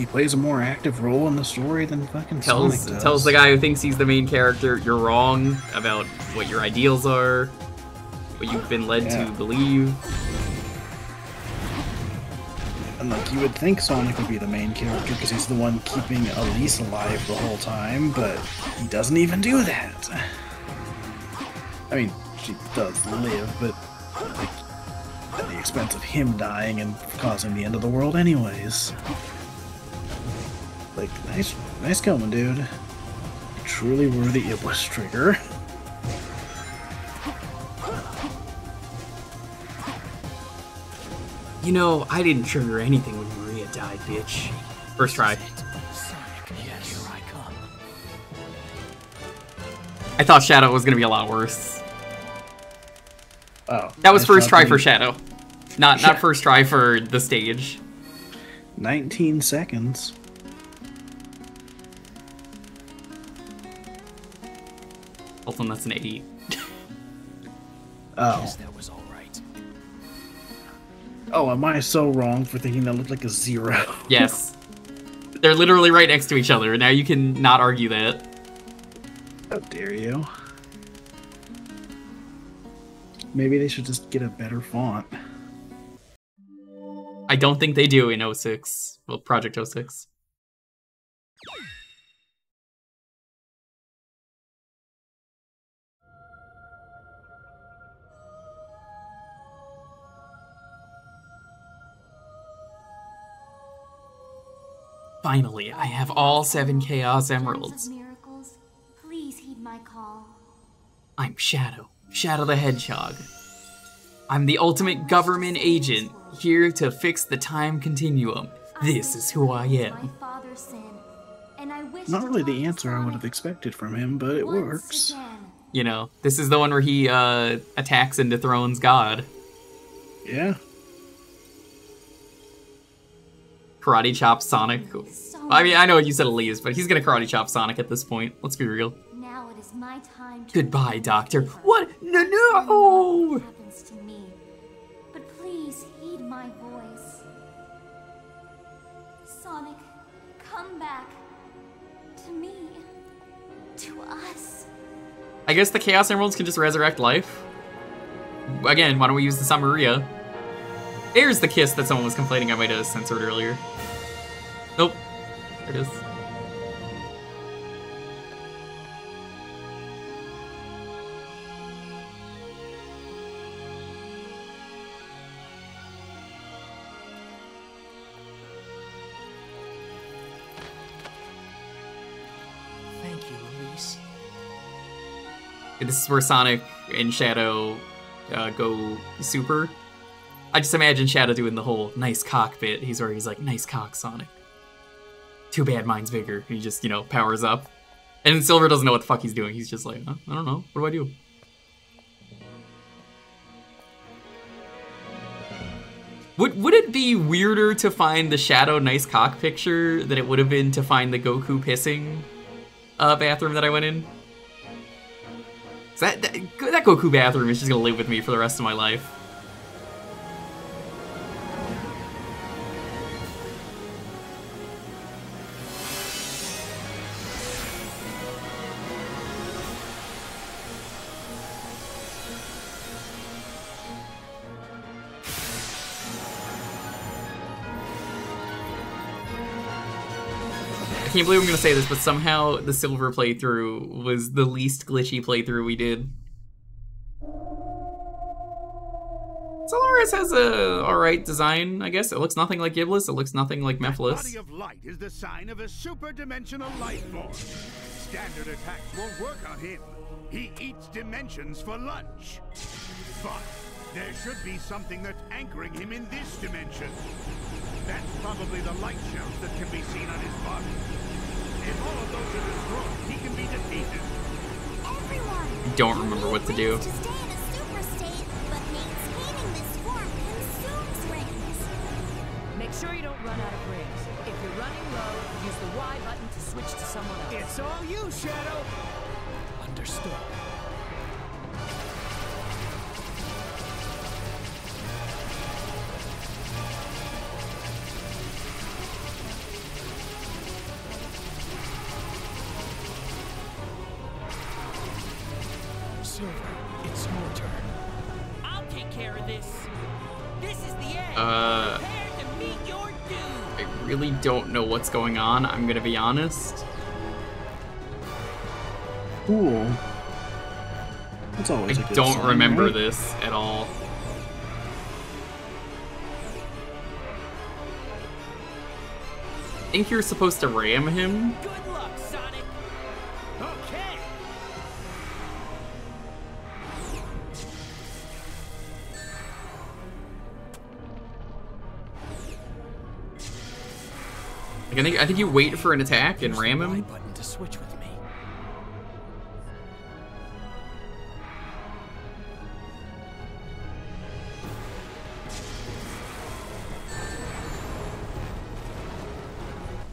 plays a more active role in the story than fucking Sonic does. Tells the guy who thinks he's the main character, you're wrong about what your ideals are, what you've been led to believe. And like, you would think Sonic would be the main character because he's the one keeping Elise alive the whole time, but he doesn't even do that. I mean, she does live, but like, at the expense of him dying and causing the end of the world anyways. Like, nice going, dude. Truly worthy Iblis trigger. You know, I didn't trigger anything when Maria died, bitch. First try. I thought Shadow was gonna be a lot worse. Oh. That was first try for Shadow. Not first try for the stage. 19 seconds. Also, that's an 8. Oh. That was all right. Oh, am I so wrong for thinking that looked like a 0? Yes. They're literally right next to each other, and now you can not argue that. How dare you? Maybe they should just get a better font. I don't think they do in 06. Well, Project 06. Finally, I have all 7 Chaos Emeralds. Miracles, please heed my call. I'm Shadow. Shadow the Hedgehog. I'm the ultimate government agent, here to fix the time continuum. This is who I am. My father's sin, and I wish Not to really talk the to answer I would Sonic have expected from him, but it once works. again. You know, this is the one where he attacks and dethrones God. Yeah. Karate chop Sonic. I mean, I know you said it leaves, but he's gonna karate chop Sonic at this point. Let's be real. Now it is my time to Goodbye, Doctor. What? No! what happens to me. But please heed my voice. Sonic, come back. To me. To us. I guess the Chaos Emeralds can just resurrect life. Again, why don't we use the Samaria? There's the kiss that someone was complaining I might have censored earlier. Nope. There it is. Thank you, Elise. This is where Sonic and Shadow go super. I just imagine Shadow doing the whole nice cock bit. He's like, nice cock, Sonic. Too bad mine's bigger. He just, you know, powers up. And Silver doesn't know what the fuck he's doing. He's just like, huh? I don't know. What do I do? Would it be weirder to find the Shadow nice cock picture than it would have been to find the Goku pissing bathroom that I went in? That Goku bathroom is just gonna live with me for the rest of my life. I can't believe I'm gonna say this, but somehow the Silver playthrough was the least glitchy playthrough we did. Solaris has a alright design, I guess. It looks nothing like Giblus, it looks nothing like Mephiles. Body of light is the sign of a super-dimensional life form. Standard attacks won't work on him. He eats dimensions for lunch. But there should be something that's anchoring him in this dimension. That's probably the light shells that can be seen on his body. If all of those are destroyed, he can be defeated. Everyone! Don't remember what to do. To stay in a super state, but maintaining this form consumes rings. Make sure you don't run out of rings. If you're running low, use the Y button to switch to someone else. It's all you, Shadow! Understood. Silver, it's your turn. I'll take care of this. This is the end. Prepare to meet your doom. I really don't know what's going on, I'm gonna be honest. Cool. That's always a I good don't sign, remember right? this at all. I think you're supposed to ram him. Good luck, Sonic. Okay. Like, I think you wait for an attack and ram him. Button to switch with me.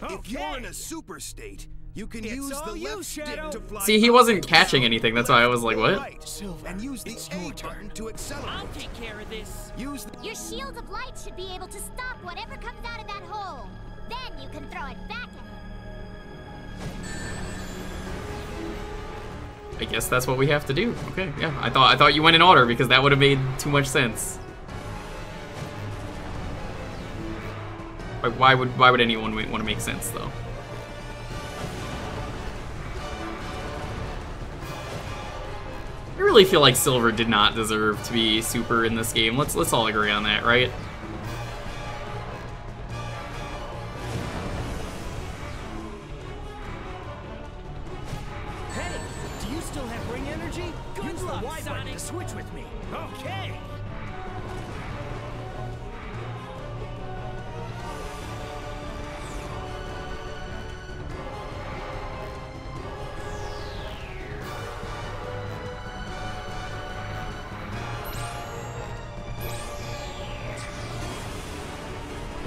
If you're in a super state, you can It's use the all you, left stick Shadow. to fly. See, he wasn't catching anything, that's why I was like, what? Right. Silver, And use the it's A your turn. button to accelerate. I'll take care of this. Use the Your shield of light should be able to stop whatever comes out of that hole. Then you can throw it back at him. I guess that's what we have to do. Okay, yeah. I thought you went in order because that would have made too much sense. Like, why would anyone want to make sense though? I really feel like Silver did not deserve to be super in this game. Let's all agree on that, right? Hey, do you still have ring energy? Good Use luck, the Y button Sonic. to switch with me. Okay.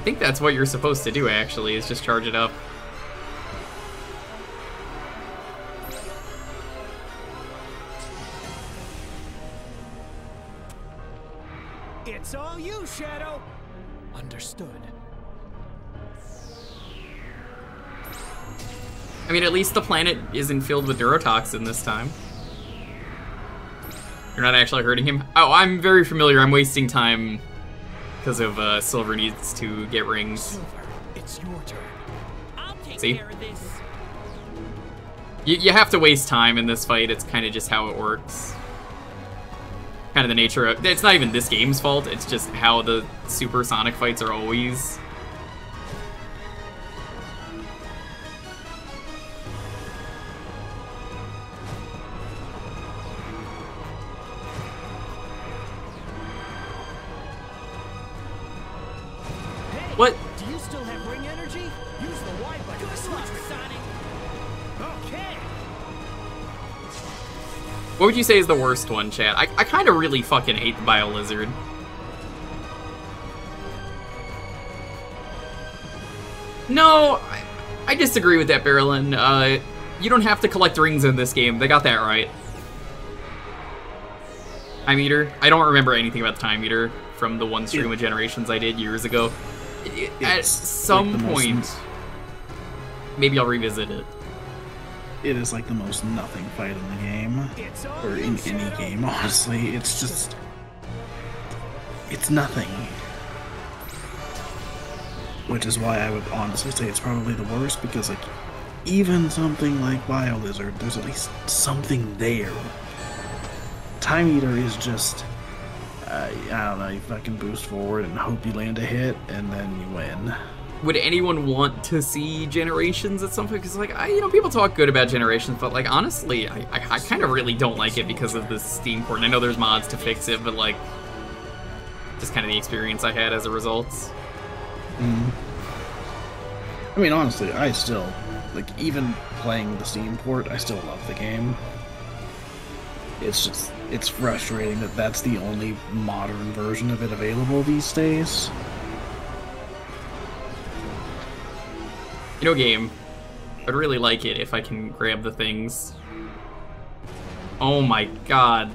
think that's what you're supposed to do, actually, is just charge it up. It's all you, Shadow. Understood. I mean, at least the planet isn't filled with Durotoxin this time. You're not actually hurting him? Oh, I'm very familiar. I'm wasting time because of Silver needs to get rings. Silver, it's your turn. I'll take See? care of this. You have to waste time in this fight. It's kind of just how it works. Kind of the nature of... It's not even this game's fault. It's just how the supersonic fights are always. Hey, What? Do you still have ring energy? Use the Y button to switch with Sonic. Okay. What would you say is the worst one, chat? I kind of really fucking hate the Bio-Lizard. No, I disagree with that, Barrelin. You don't have to collect rings in this game. They got that right. Time Eater? I don't remember anything about the Time Eater from the one stream of Generations I did years ago. At some point, maybe I'll revisit it. It is like the most nothing fight in the game, or in any game, honestly. It's just... It's nothing. Which is why I would honestly say it's probably the worst, because like, even something like Bio-Lizard, there's at least something there. Time Eater is just... I don't know, you fucking boost forward and hope you land a hit, and then you win. Would anyone want to see Generations at some point? Because, like, you know, people talk good about Generations, but, like, honestly, I kind of really don't like it because of the Steam port. And I know there's mods to fix it, but, like, just kind of the experience I had as a result. I mean, honestly, I still, like, even playing the Steam port, I still love the game. It's just, it's frustrating that that's the only modern version of it available these days. You know, game, I'd really like it if I can grab the things. Oh my god.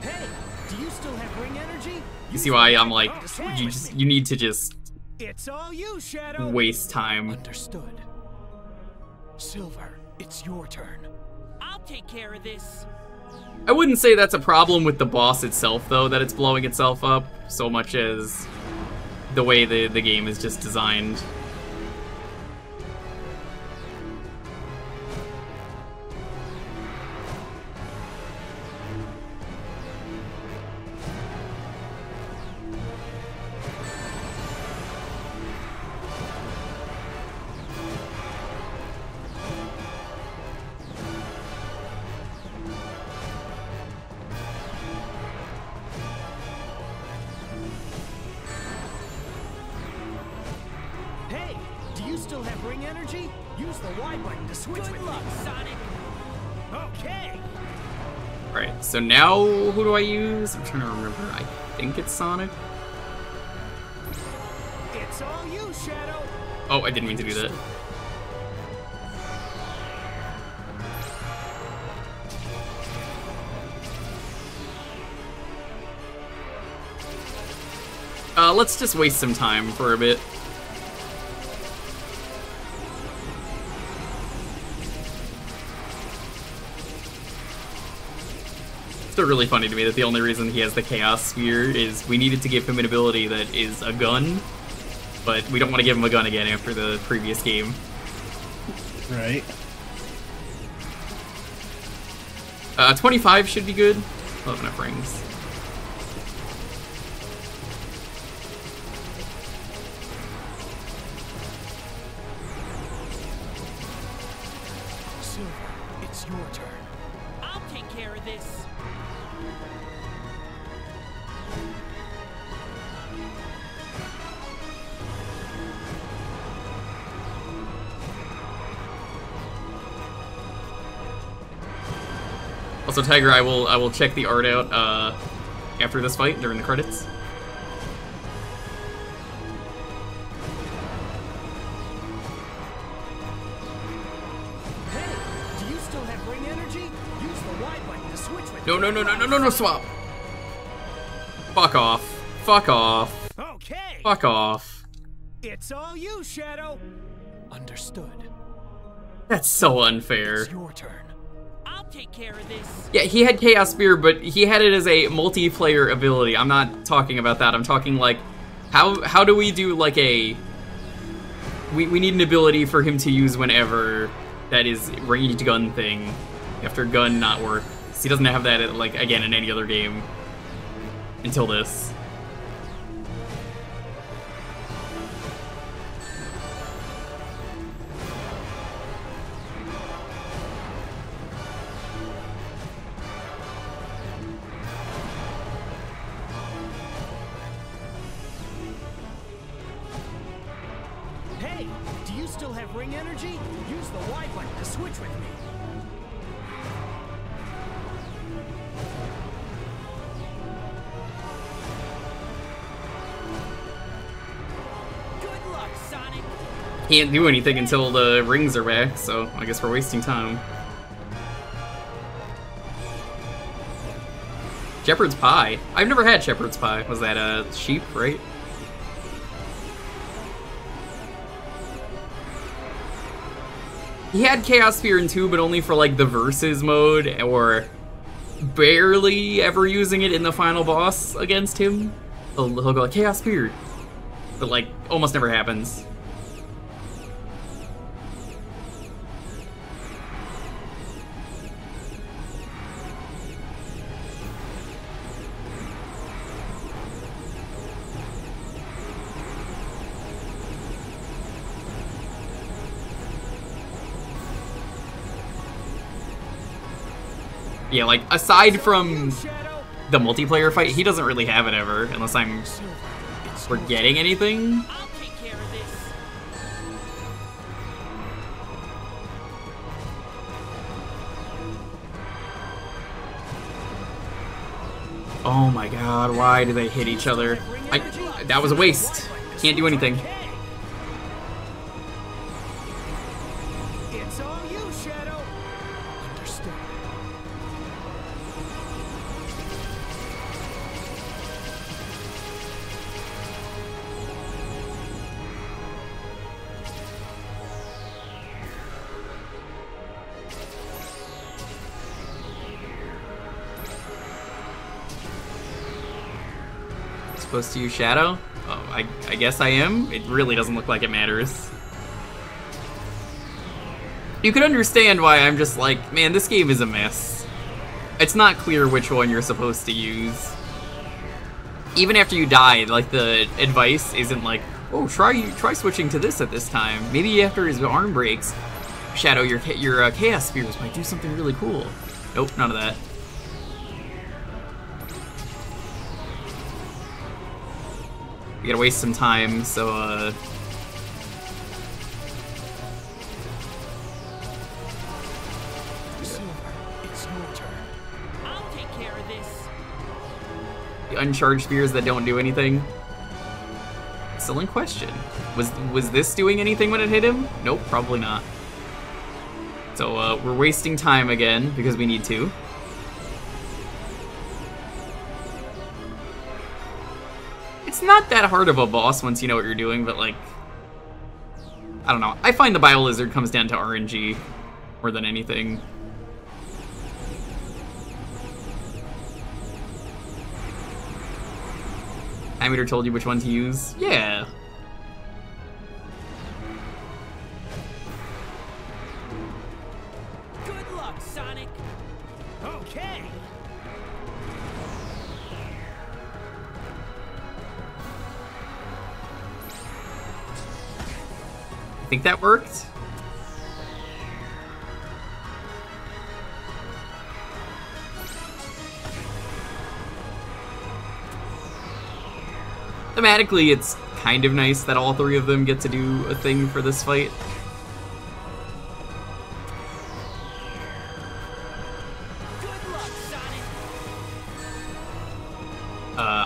Hey, do you still have ring energy? You see why I'm like, you need to just It's all you, Shadow. waste time. Understood. Silver, it's your turn. I'll take care of this. I wouldn't say that's a problem with the boss itself, though, that it's blowing itself up, so much as the way the game is just designed. Hey, do you still have ring energy? Use the Y button to switch with Luck, Sonic. Okay. Alright, so now who do I use? I'm trying to remember. I think it's Sonic. It's all you, Shadow. Oh, I didn't mean to do that. Let's just waste some time for a bit. It's still really funny to me that the only reason he has the Chaos Sphere is we needed to give him an ability that is a gun, but we don't want to give him a gun again after the previous game. Right. 25 should be good. I'll have enough rings. Silver, it's your turn. I'll take care of this. Also, Tiger, I will check the art out after this fight during the credits. Hey, do you still have ring energy? Use the Y button to switch with No, swap. Fuck off. Fuck off. Okay. Fuck off. It's all you, Shadow. Understood. That's so unfair. It's your turn. I'll take care of this. Yeah, he had Chaos Spear, but he had it as a multiplayer ability. I'm not talking about that. I'm talking like, how do we do like a... We need an ability for him to use whenever that is ranged gun thing. After gun not work. So he doesn't have that, like, again, in any other game. Until this. Hey, do you still have ring energy? Use the Y button to switch with me. Good luck, Sonic. Can't do anything until the rings are back, so I guess we're wasting time. Shepherd's Pie. I've never had Shepherd's Pie. Was that a sheep, right? He had Chaos Spear in 2, but only for like the versus mode, or barely ever using it in the final boss against him. He'll go like, Chaos Spear, but like almost never happens. Yeah, like, aside from the multiplayer fight, he doesn't really have it ever, unless I'm forgetting anything. Oh my god, why do they hit each other? That was a waste. Can't do anything. It's all you, Shadow. Understood. Supposed to use Shadow? Oh, I guess I am. It really doesn't look like it matters. You could understand why I'm just like, man, this game is a mess. It's not clear which one you're supposed to use. Even after you die, like, the advice isn't like, oh, try switching to this at this time. Maybe after his arm breaks, Shadow, your Chaos Spears might do something really cool. Nope, none of that. We gotta waste some time, so, It's your turn. I'll take care of this. the uncharged spears that don't do anything. Still in question. Was this doing anything when it hit him? Nope, probably not. So, we're wasting time again, because we need to. It's not that hard of a boss once you know what you're doing, but like, I don't know. I find the Bio Lizard comes down to RNG more than anything. Ammeter told you which one to use? Yeah. Good luck, Sonic. Okay. Think that worked? Thematically, it's kind of nice that all three of them get to do a thing for this fight. Good luck,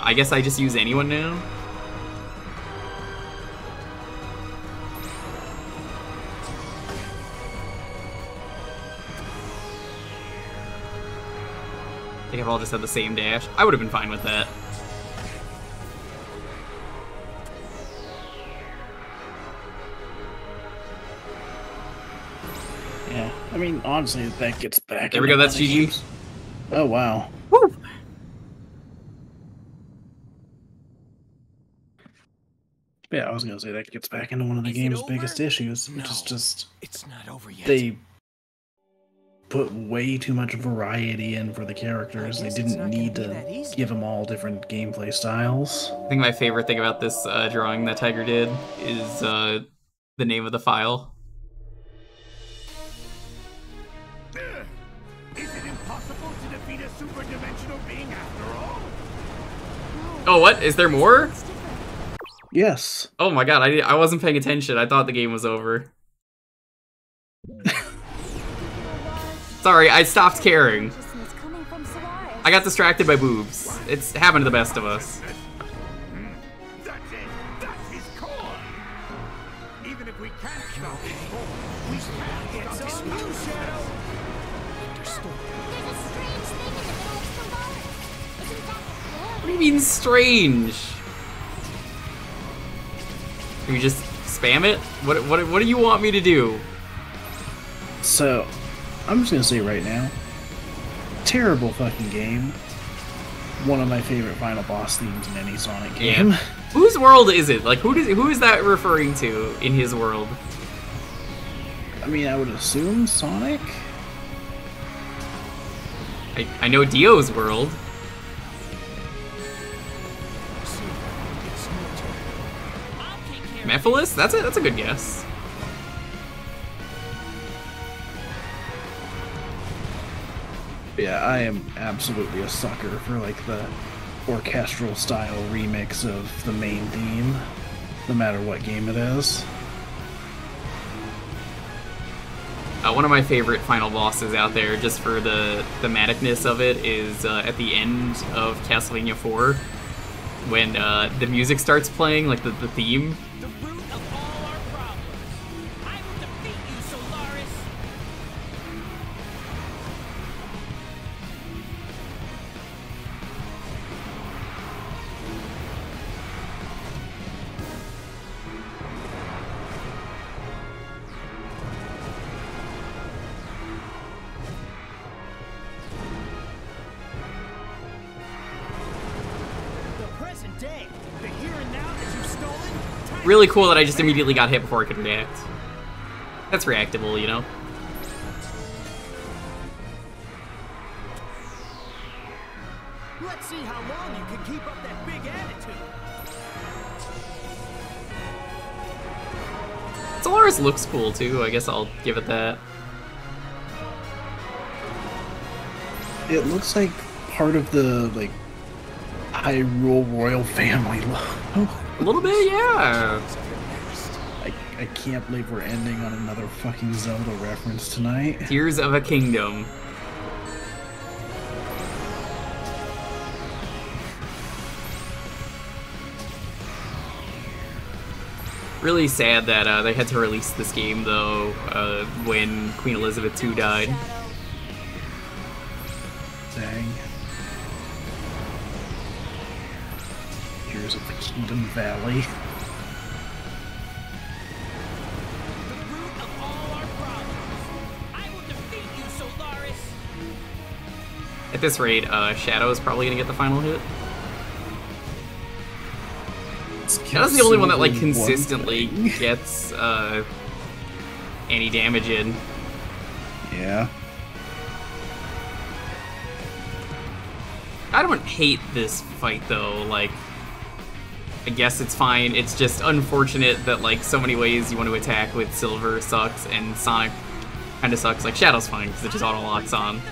I guess I just use anyone now. I think I've all just had the same dash. I would have been fine with that. Yeah, I mean, honestly, that gets back. There we go, that's GG. Oh, wow. Woo! Yeah, I was gonna say that gets back into one of the game's biggest issues, which is just it's not over yet. They put way too much variety in for the characters. They didn't need to give them all different gameplay styles. I think my favorite thing about this drawing that Tiger did is the name of the file. Is it impossible to defeat a super-dimensional being after all? Oh, what? Is there more? Yes. Oh my god, I wasn't paying attention. I thought the game was over. Sorry, I stopped caring. I got distracted by boobs. It's happened to the best of us. That's it. That's his core. Even if we can't stop his core, we can't get some new Shadow. What do you mean strange? Can we just spam it? What do you want me to do? So, I'm just gonna say right now, terrible fucking game. One of my favorite final boss themes in any Sonic game. Yeah. Whose world is it? Like, who is that referring to in his world? I mean, I would assume Sonic? I know Dio's world. Mephiles? That's a good guess. Yeah, I am absolutely a sucker for like the orchestral style remix of the main theme, no matter what game it is. One of my favorite final bosses out there, just for the thematicness of it, is at the end of Castlevania 4, when the music starts playing, like the theme. Really cool that I just immediately got hit before I could react. That's reactable, you know? Let's see how long you can keep up that big attitude. Solaris looks cool too, I guess I'll give it that. It looks like part of the like Hyrule royal family look. A little bit, yeah. I can't believe we're ending on another fucking Zelda reference tonight. Tears of a Kingdom. Really sad that they had to release this game though when Queen Elizabeth II died. Dang. Tears of the Kingdom Valley. At this rate, Shadow is probably gonna get the final hit. Shadow's the only one that like consistently gets any damage in. Yeah. I don't hate this fight though, like I guess it's fine. It's just unfortunate that like so many ways you want to attack with Silver sucks and Sonic kinda sucks. Like Shadow's fine because it just auto locks on.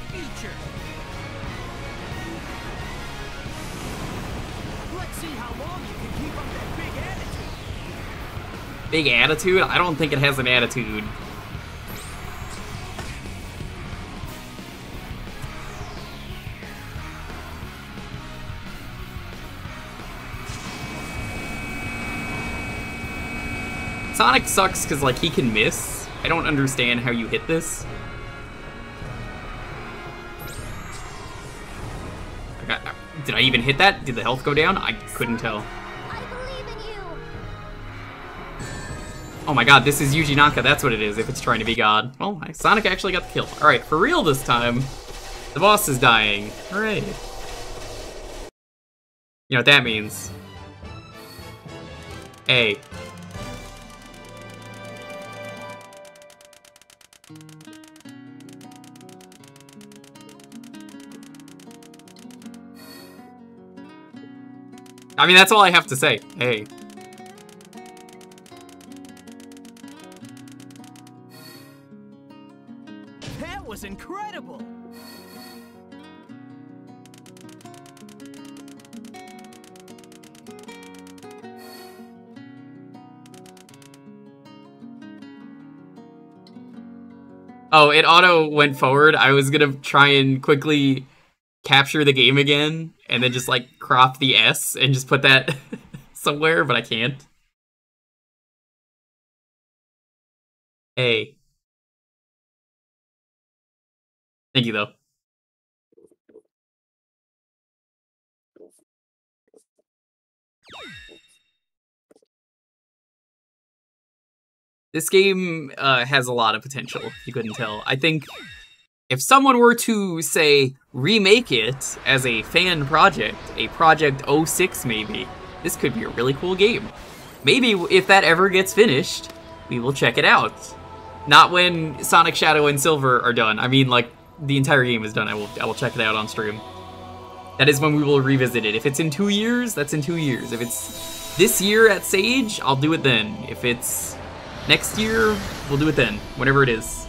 Big attitude? I don't think it has an attitude. Sonic sucks because, like, he can miss. I don't understand how you hit this. Did I even hit that? Did the health go down? I couldn't tell. Oh my god, this is Yuji Naka, that's what it is if it's trying to be God. Well, Sonic actually got the kill. Alright, for real this time, the boss is dying. Hooray. You know what that means. A. I mean, that's all I have to say. Hey. That was incredible! Oh, it auto went forward. I was gonna try and quickly capture the game again, and then just, like, crop the S and just put that somewhere, but I can't. A. Thank you, though. This game has a lot of potential, if you couldn't tell. I think if someone were to, say, remake it as a fan project, a Project 06 maybe, this could be a really cool game. Maybe if that ever gets finished, we will check it out. Not when Sonic Shadow and Silver are done. I mean, like, the entire game is done. I will check it out on stream. That is when we will revisit it. If it's in 2 years, that's in 2 years. If it's this year at Sage, I'll do it then. If it's next year, we'll do it then, whenever it is.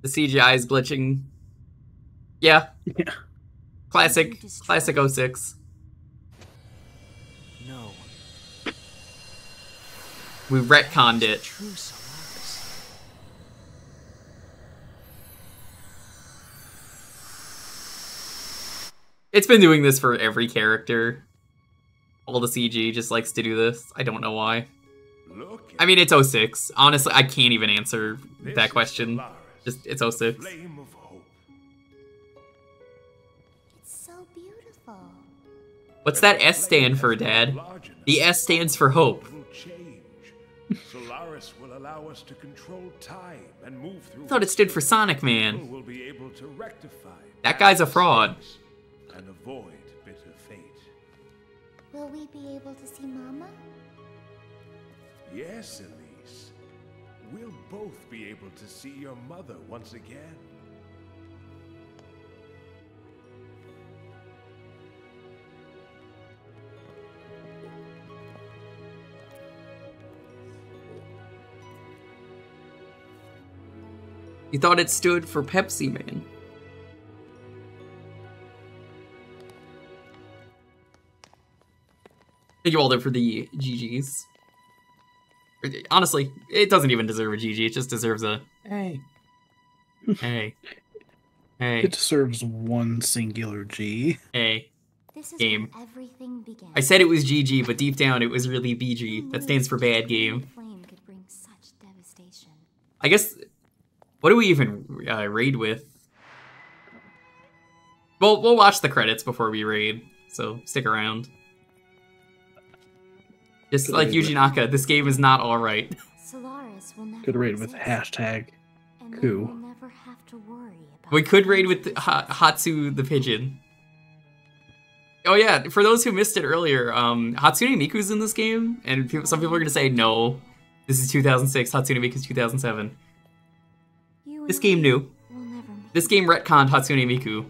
The CGI is glitching. Yeah. Classic 06. No. We retconned it. True Solaris. It's been doing this for every character. All the CG just likes to do this. I don't know why. I mean, it's 06. Honestly, I can't even answer that question. Just, it's 06. It's so beautiful. What's that S stand for, Dad? The S stands for hope. Solaris will allow us to control time and move through. I thought it stood for Sonic Man. We'll be able to rectify that guy's a fraud. And avoid bitter fate. Will we be able to see Mama? Yes, Elise. We'll both be able to see your mother once again. You thought it stood for Pepsi Man. Thank you, Aldo, for the GGs. Honestly, it doesn't even deserve a GG. It just deserves a hey. Hey. Hey. It deserves one singular G. Hey. This is game. Where everything began. I said it was GG, but deep down it was really BG. That stands for bad game. Flame could bring such devastation. I guess, what do we even raid with? We'll watch the credits before we raid, so stick around. Just like Yuji Naka, this game is not alright. Solaris will never Could raid with hashtag coup. We'll never have to worry about We could raid with Hatsu the pigeon. Oh yeah, for those who missed it earlier, Hatsune Miku's in this game, and some people are gonna say no, this is 2006, Hatsune Miku's 2007. This game knew. This game retconned Hatsune Miku.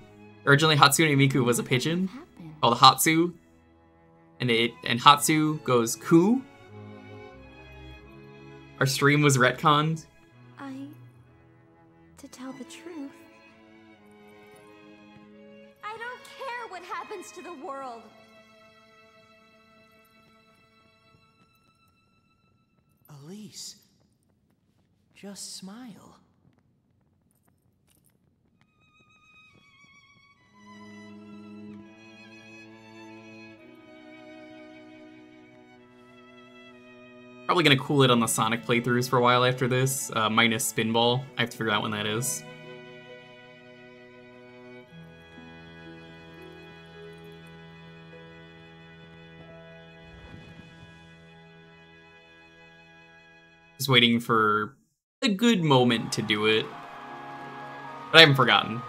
Originally, Hatsune Miku was a pigeon called Hatsu, and Hatsu goes ku. Our stream was retconned. To tell the truth, I don't care what happens to the world. Please. Just smile. Probably gonna cool it on the Sonic playthroughs for a while after this, minus Spinball. I have to figure out when that is. Just waiting for a good moment to do it. But I haven't forgotten.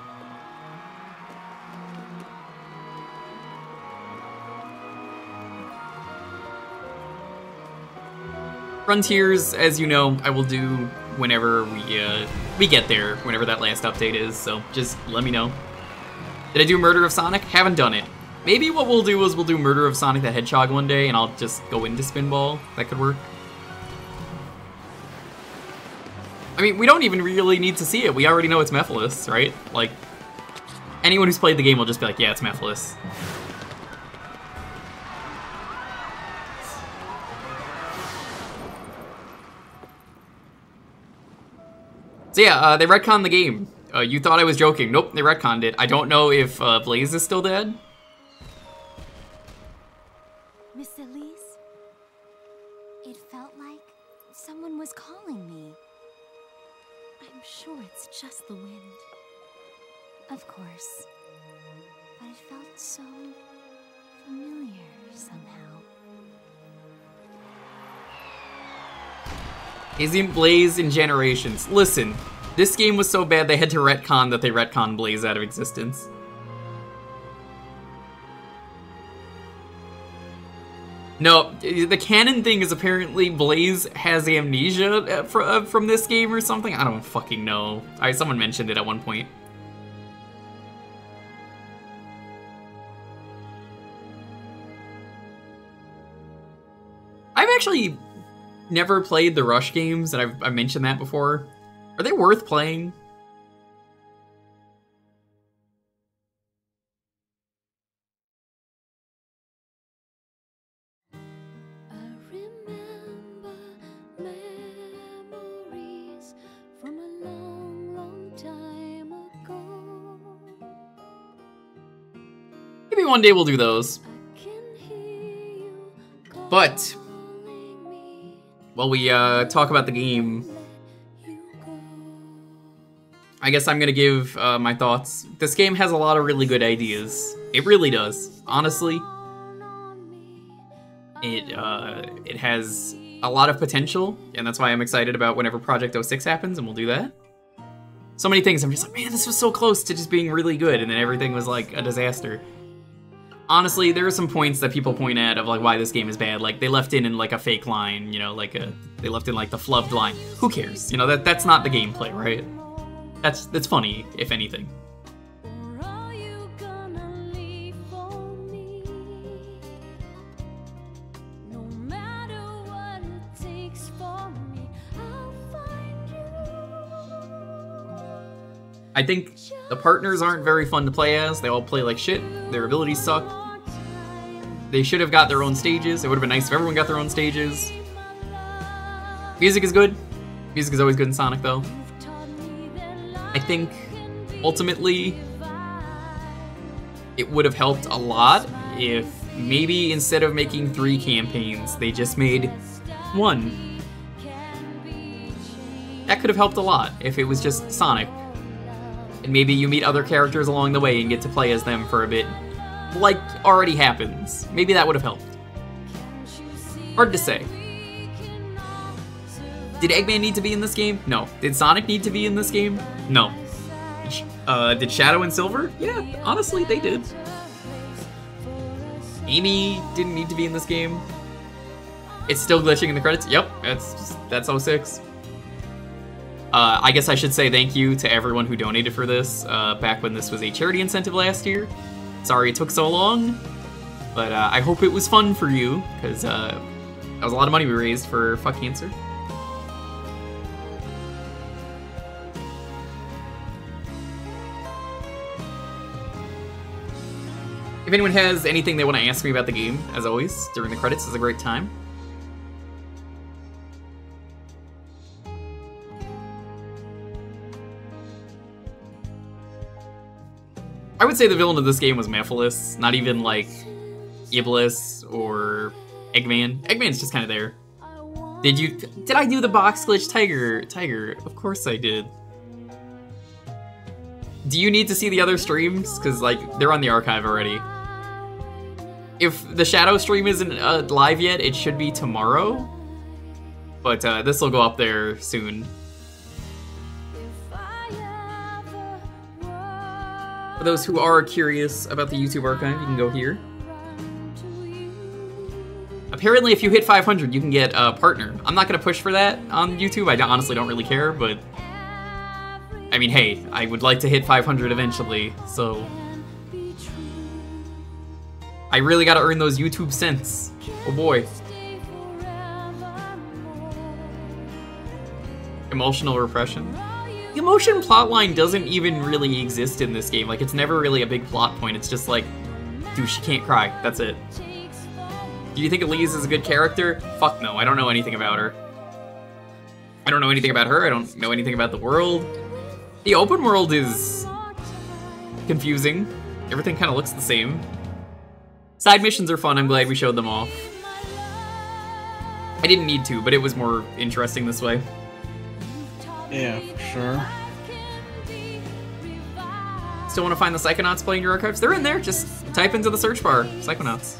Frontiers, as you know, I will do whenever we get there, whenever that last update is, so just let me know. Did I do Murder of Sonic? Haven't done it. Maybe what we'll do is we'll do Murder of Sonic the Hedgehog one day, and I'll just go into Spinball. That could work. I mean, we don't even really need to see it. We already know it's Mephiles, right? Like, anyone who's played the game will just be like, yeah, it's Mephiles. So yeah, they retconned the game. You thought I was joking. Nope, they retconned it. I don't know if Blaze is still dead. Miss Elise? It felt like someone was calling me. I'm sure it's just the wind. Of course. But it felt so familiar somehow. Isn't Blaze in Generations? Listen, this game was so bad they had to retcon that they retconned Blaze out of existence. No, the canon thing is apparently Blaze has amnesia from this game or something. I don't fucking know. Someone mentioned it at one point. I've actually never played the Rush games, and I've mentioned that before. Are they worth playing? Maybe one day we'll do those. But while we talk about the game, I guess I'm gonna give my thoughts. This game has a lot of really good ideas. It really does. Honestly, it has a lot of potential, and that's why I'm excited about whenever Project 06 happens, and we'll do that. So many things, I'm just like, man, this was so close to just being really good, and then everything was like a disaster. Honestly, there are some points that people point at of like why this game is bad. Like they left in like a fake line, you know, like they left in like the flubbed line. Who cares? You know, that's not the gameplay, right? That's funny, if anything. I think the partners aren't very fun to play as. They all play like shit. Their abilities suck. They should have got their own stages. It would have been nice if everyone got their own stages. Music is good. Music is always good in Sonic, though. I think, ultimately, it would have helped a lot if maybe instead of making 3 campaigns, they just made 1. That could have helped a lot if it was just Sonic. And maybe you meet other characters along the way and get to play as them for a bit, like already happens. Maybe that would have helped. Hard to say. Did Eggman need to be in this game? No. Did Sonic need to be in this game? No. Did Shadow and Silver? Yeah, honestly, they did. Amy didn't need to be in this game. It's still glitching in the credits? Yep, that's 06. I guess I should say thank you to everyone who donated for this back when this was a charity incentive last year. Sorry it took so long, but I hope it was fun for you, because that was a lot of money we raised for Fuck Cancer. If anyone has anything they want to ask me about the game, as always, during the credits is a great time. I would say the villain of this game was Mephiles, not even like Iblis or Eggman. Eggman's just kind of there. Did I do the box glitch Tiger? Of course I did. Do you need to see the other streams? Because, like, they're on the archive already. If the Shadow stream isn't live yet, it should be tomorrow. But this will go up there soon. For those who are curious about the YouTube archive, you can go here. Apparently, if you hit 500, you can get a partner. I'm not going to push for that on YouTube. I honestly don't really care, but... I mean, hey, I would like to hit 500 eventually, so... I really gotta earn those YouTube cents. Oh boy. Emotional repression. The emotion plotline doesn't even really exist in this game. Like, it's never really a big plot point. It's just like, dude, she can't cry. That's it. Do you think Elise is a good character? Fuck no, I don't know anything about her. I don't know anything about her. I don't know anything about the world. The open world is confusing. Everything kind of looks the same. Side missions are fun. I'm glad we showed them off. I didn't need to, but it was more interesting this way. Yeah, for sure. Still want to find the Psychonauts playing your archives? They're in there. Just type into the search bar, Psychonauts.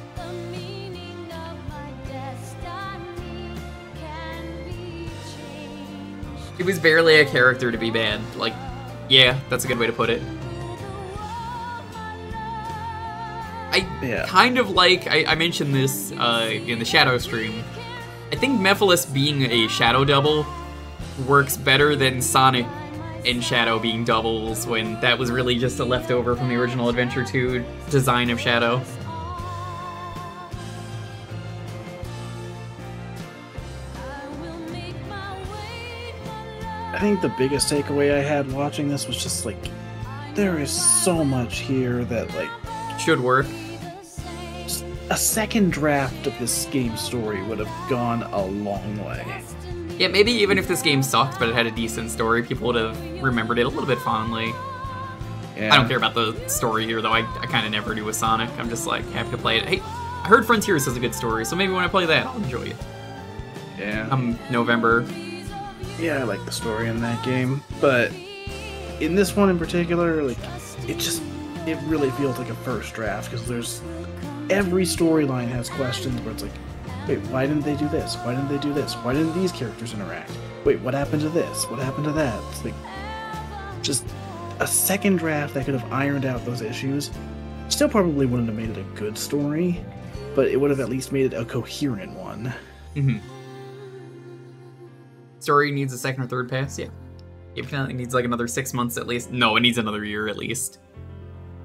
It was barely a character to be bad. Like, yeah, that's a good way to put it. I kind of like, I mentioned this in the Shadow stream. I think Mephiles being a Shadow double works better than Sonic and Shadow being doubles, when that was really just a leftover from the original Adventure 2 design of Shadow. I think the biggest takeaway I had watching this was just like, there is so much here that like should work. A second draft of this game's story would have gone a long way. Yeah, maybe even if this game sucked, but it had a decent story, people would have remembered it a little bit fondly. Yeah. I don't care about the story here, though. I kind of never do with Sonic. I'm just like happy to play it. Hey, I heard Frontiers has a good story, so maybe when I play that, I'll enjoy it. Yeah. November. Yeah, I like the story in that game, but in this one in particular, like, it really feels like a first draft, because there's every storyline has questions where it's like, wait, why didn't they do this? Why didn't they do this? Why didn't these characters interact? Wait, what happened to this? What happened to that? It's like, just a second draft that could have ironed out those issues. Still probably wouldn't have made it a good story, but it would have at least made it a coherent one. Mm-hmm. Story needs a second or third pass, yeah. It definitely needs like another 6 months at least. No, it needs another year at least.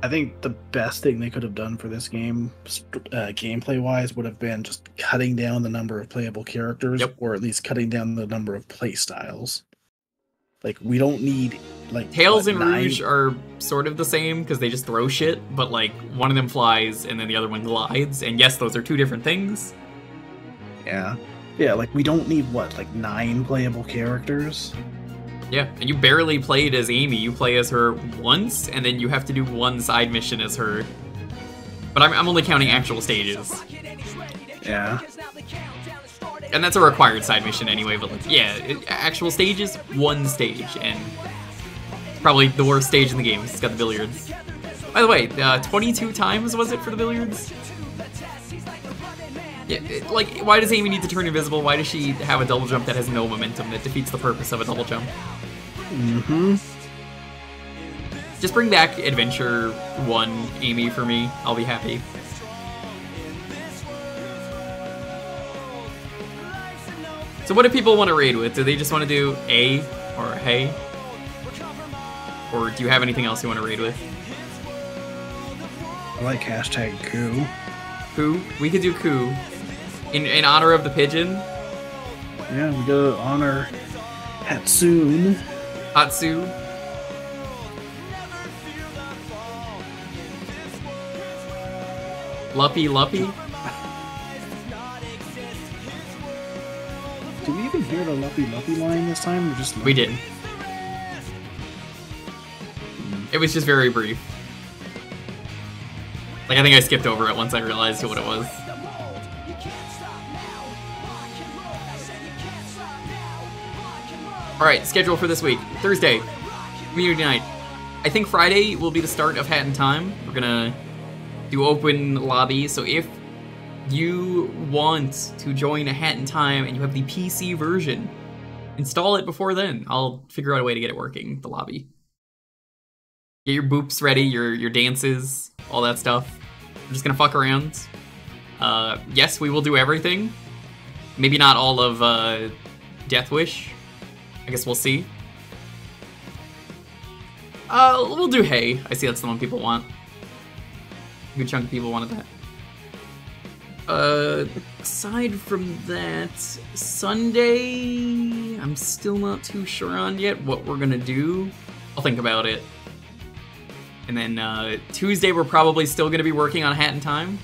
I think the best thing they could have done for this game, gameplay-wise, would have been just cutting down the number of playable characters, or at least cutting down the number of play styles. Like, we don't need, like... Tails and Rouge are sort of the same, because they just throw shit, but, like, one of them flies, and then the other one glides, and yes, those are two different things. Yeah. Yeah, like, we don't need, what, like 9 playable characters? Yeah, and you barely played as Amy. You play as her once, and then you have to do one side mission as her. But I'm only counting actual stages. Yeah. And that's a required side mission anyway, but like, yeah, actual stages, one stage, and probably the worst stage in the game. It's got the billiards. By the way, 22 times was it for the billiards? Yeah, like, why does Amy need to turn invisible? Why does she have a double jump that has no momentum? That defeats the purpose of a double jump. Mm-hmm. Just bring back Adventure 1 Amy for me. I'll be happy. So what do people want to raid with? Do they just want to do A or Hey? Or do you have anything else you want to raid with? I like hashtag Coup. Coup? We could do Coup. In honor of the pigeon? Yeah, we gotta honor Hatsune. Hatsu. Luppy Luppy. Did we even hear the Luppy Luppy line this time, or just... We didn't. It was just very brief. Like, I think I skipped over it once I realized what it was. Alright, schedule for this week. Thursday, Community Night. I think Friday will be the start of Hat in Time. We're gonna do open lobby, so if you want to join a Hat in Time and you have the PC version, install it before then. I'll figure out a way to get it working, the lobby. Get your boops ready, your dances, all that stuff. We're just gonna fuck around. Yes, we will do everything. Maybe not all of Death Wish. I guess we'll see. We'll do Hay. I see that's the one people want. A good chunk of people wanted that. Aside from that, Sunday, I'm still not too sure on yet what we're gonna do. I'll think about it. And then Tuesday, we're probably still gonna be working on Hat in Time.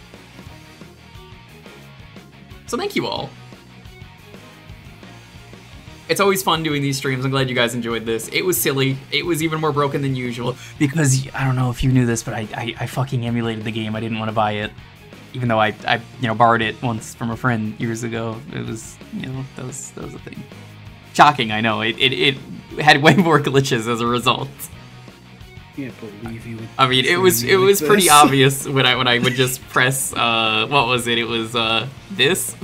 So thank you all. It's always fun doing these streams. I'm glad you guys enjoyed this. It was silly. It was even more broken than usual. Because, I don't know if you knew this, but I fucking emulated the game. I didn't want to buy it. Even though I borrowed it once from a friend years ago. It was, that was a thing. Shocking, I know. It had way more glitches as a result. Can't believe you would. I mean, it was pretty obvious when I would just press, what was it? It was, this?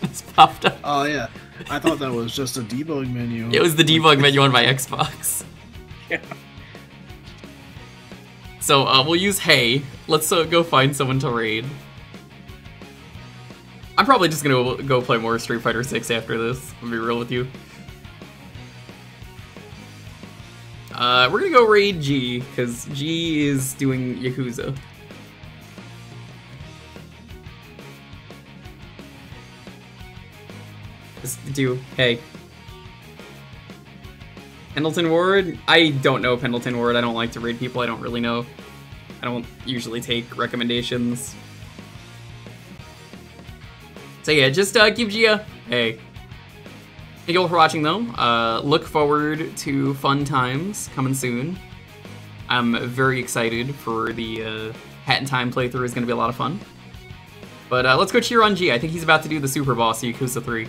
It's popped up. Oh, yeah. I thought that was just a debug menu. It was the debug menu on my Xbox. Yeah. So, we'll use Hay. Let's go find someone to raid. I'm probably just gonna go play more Street Fighter 6 after this, I'll be real with you. We're gonna go raid G, because G is doing Yakuza. Do Hay. Pendleton Ward? I don't know Pendleton Ward. I don't like to raid people I don't really know. I don't usually take recommendations. So yeah, just give G a hey. Thank you all for watching though. Look forward to fun times coming soon. I'm very excited for the Hat in Time playthrough. Is going to be a lot of fun. But let's go cheer on G. I think he's about to do the super boss of Yakuza 3.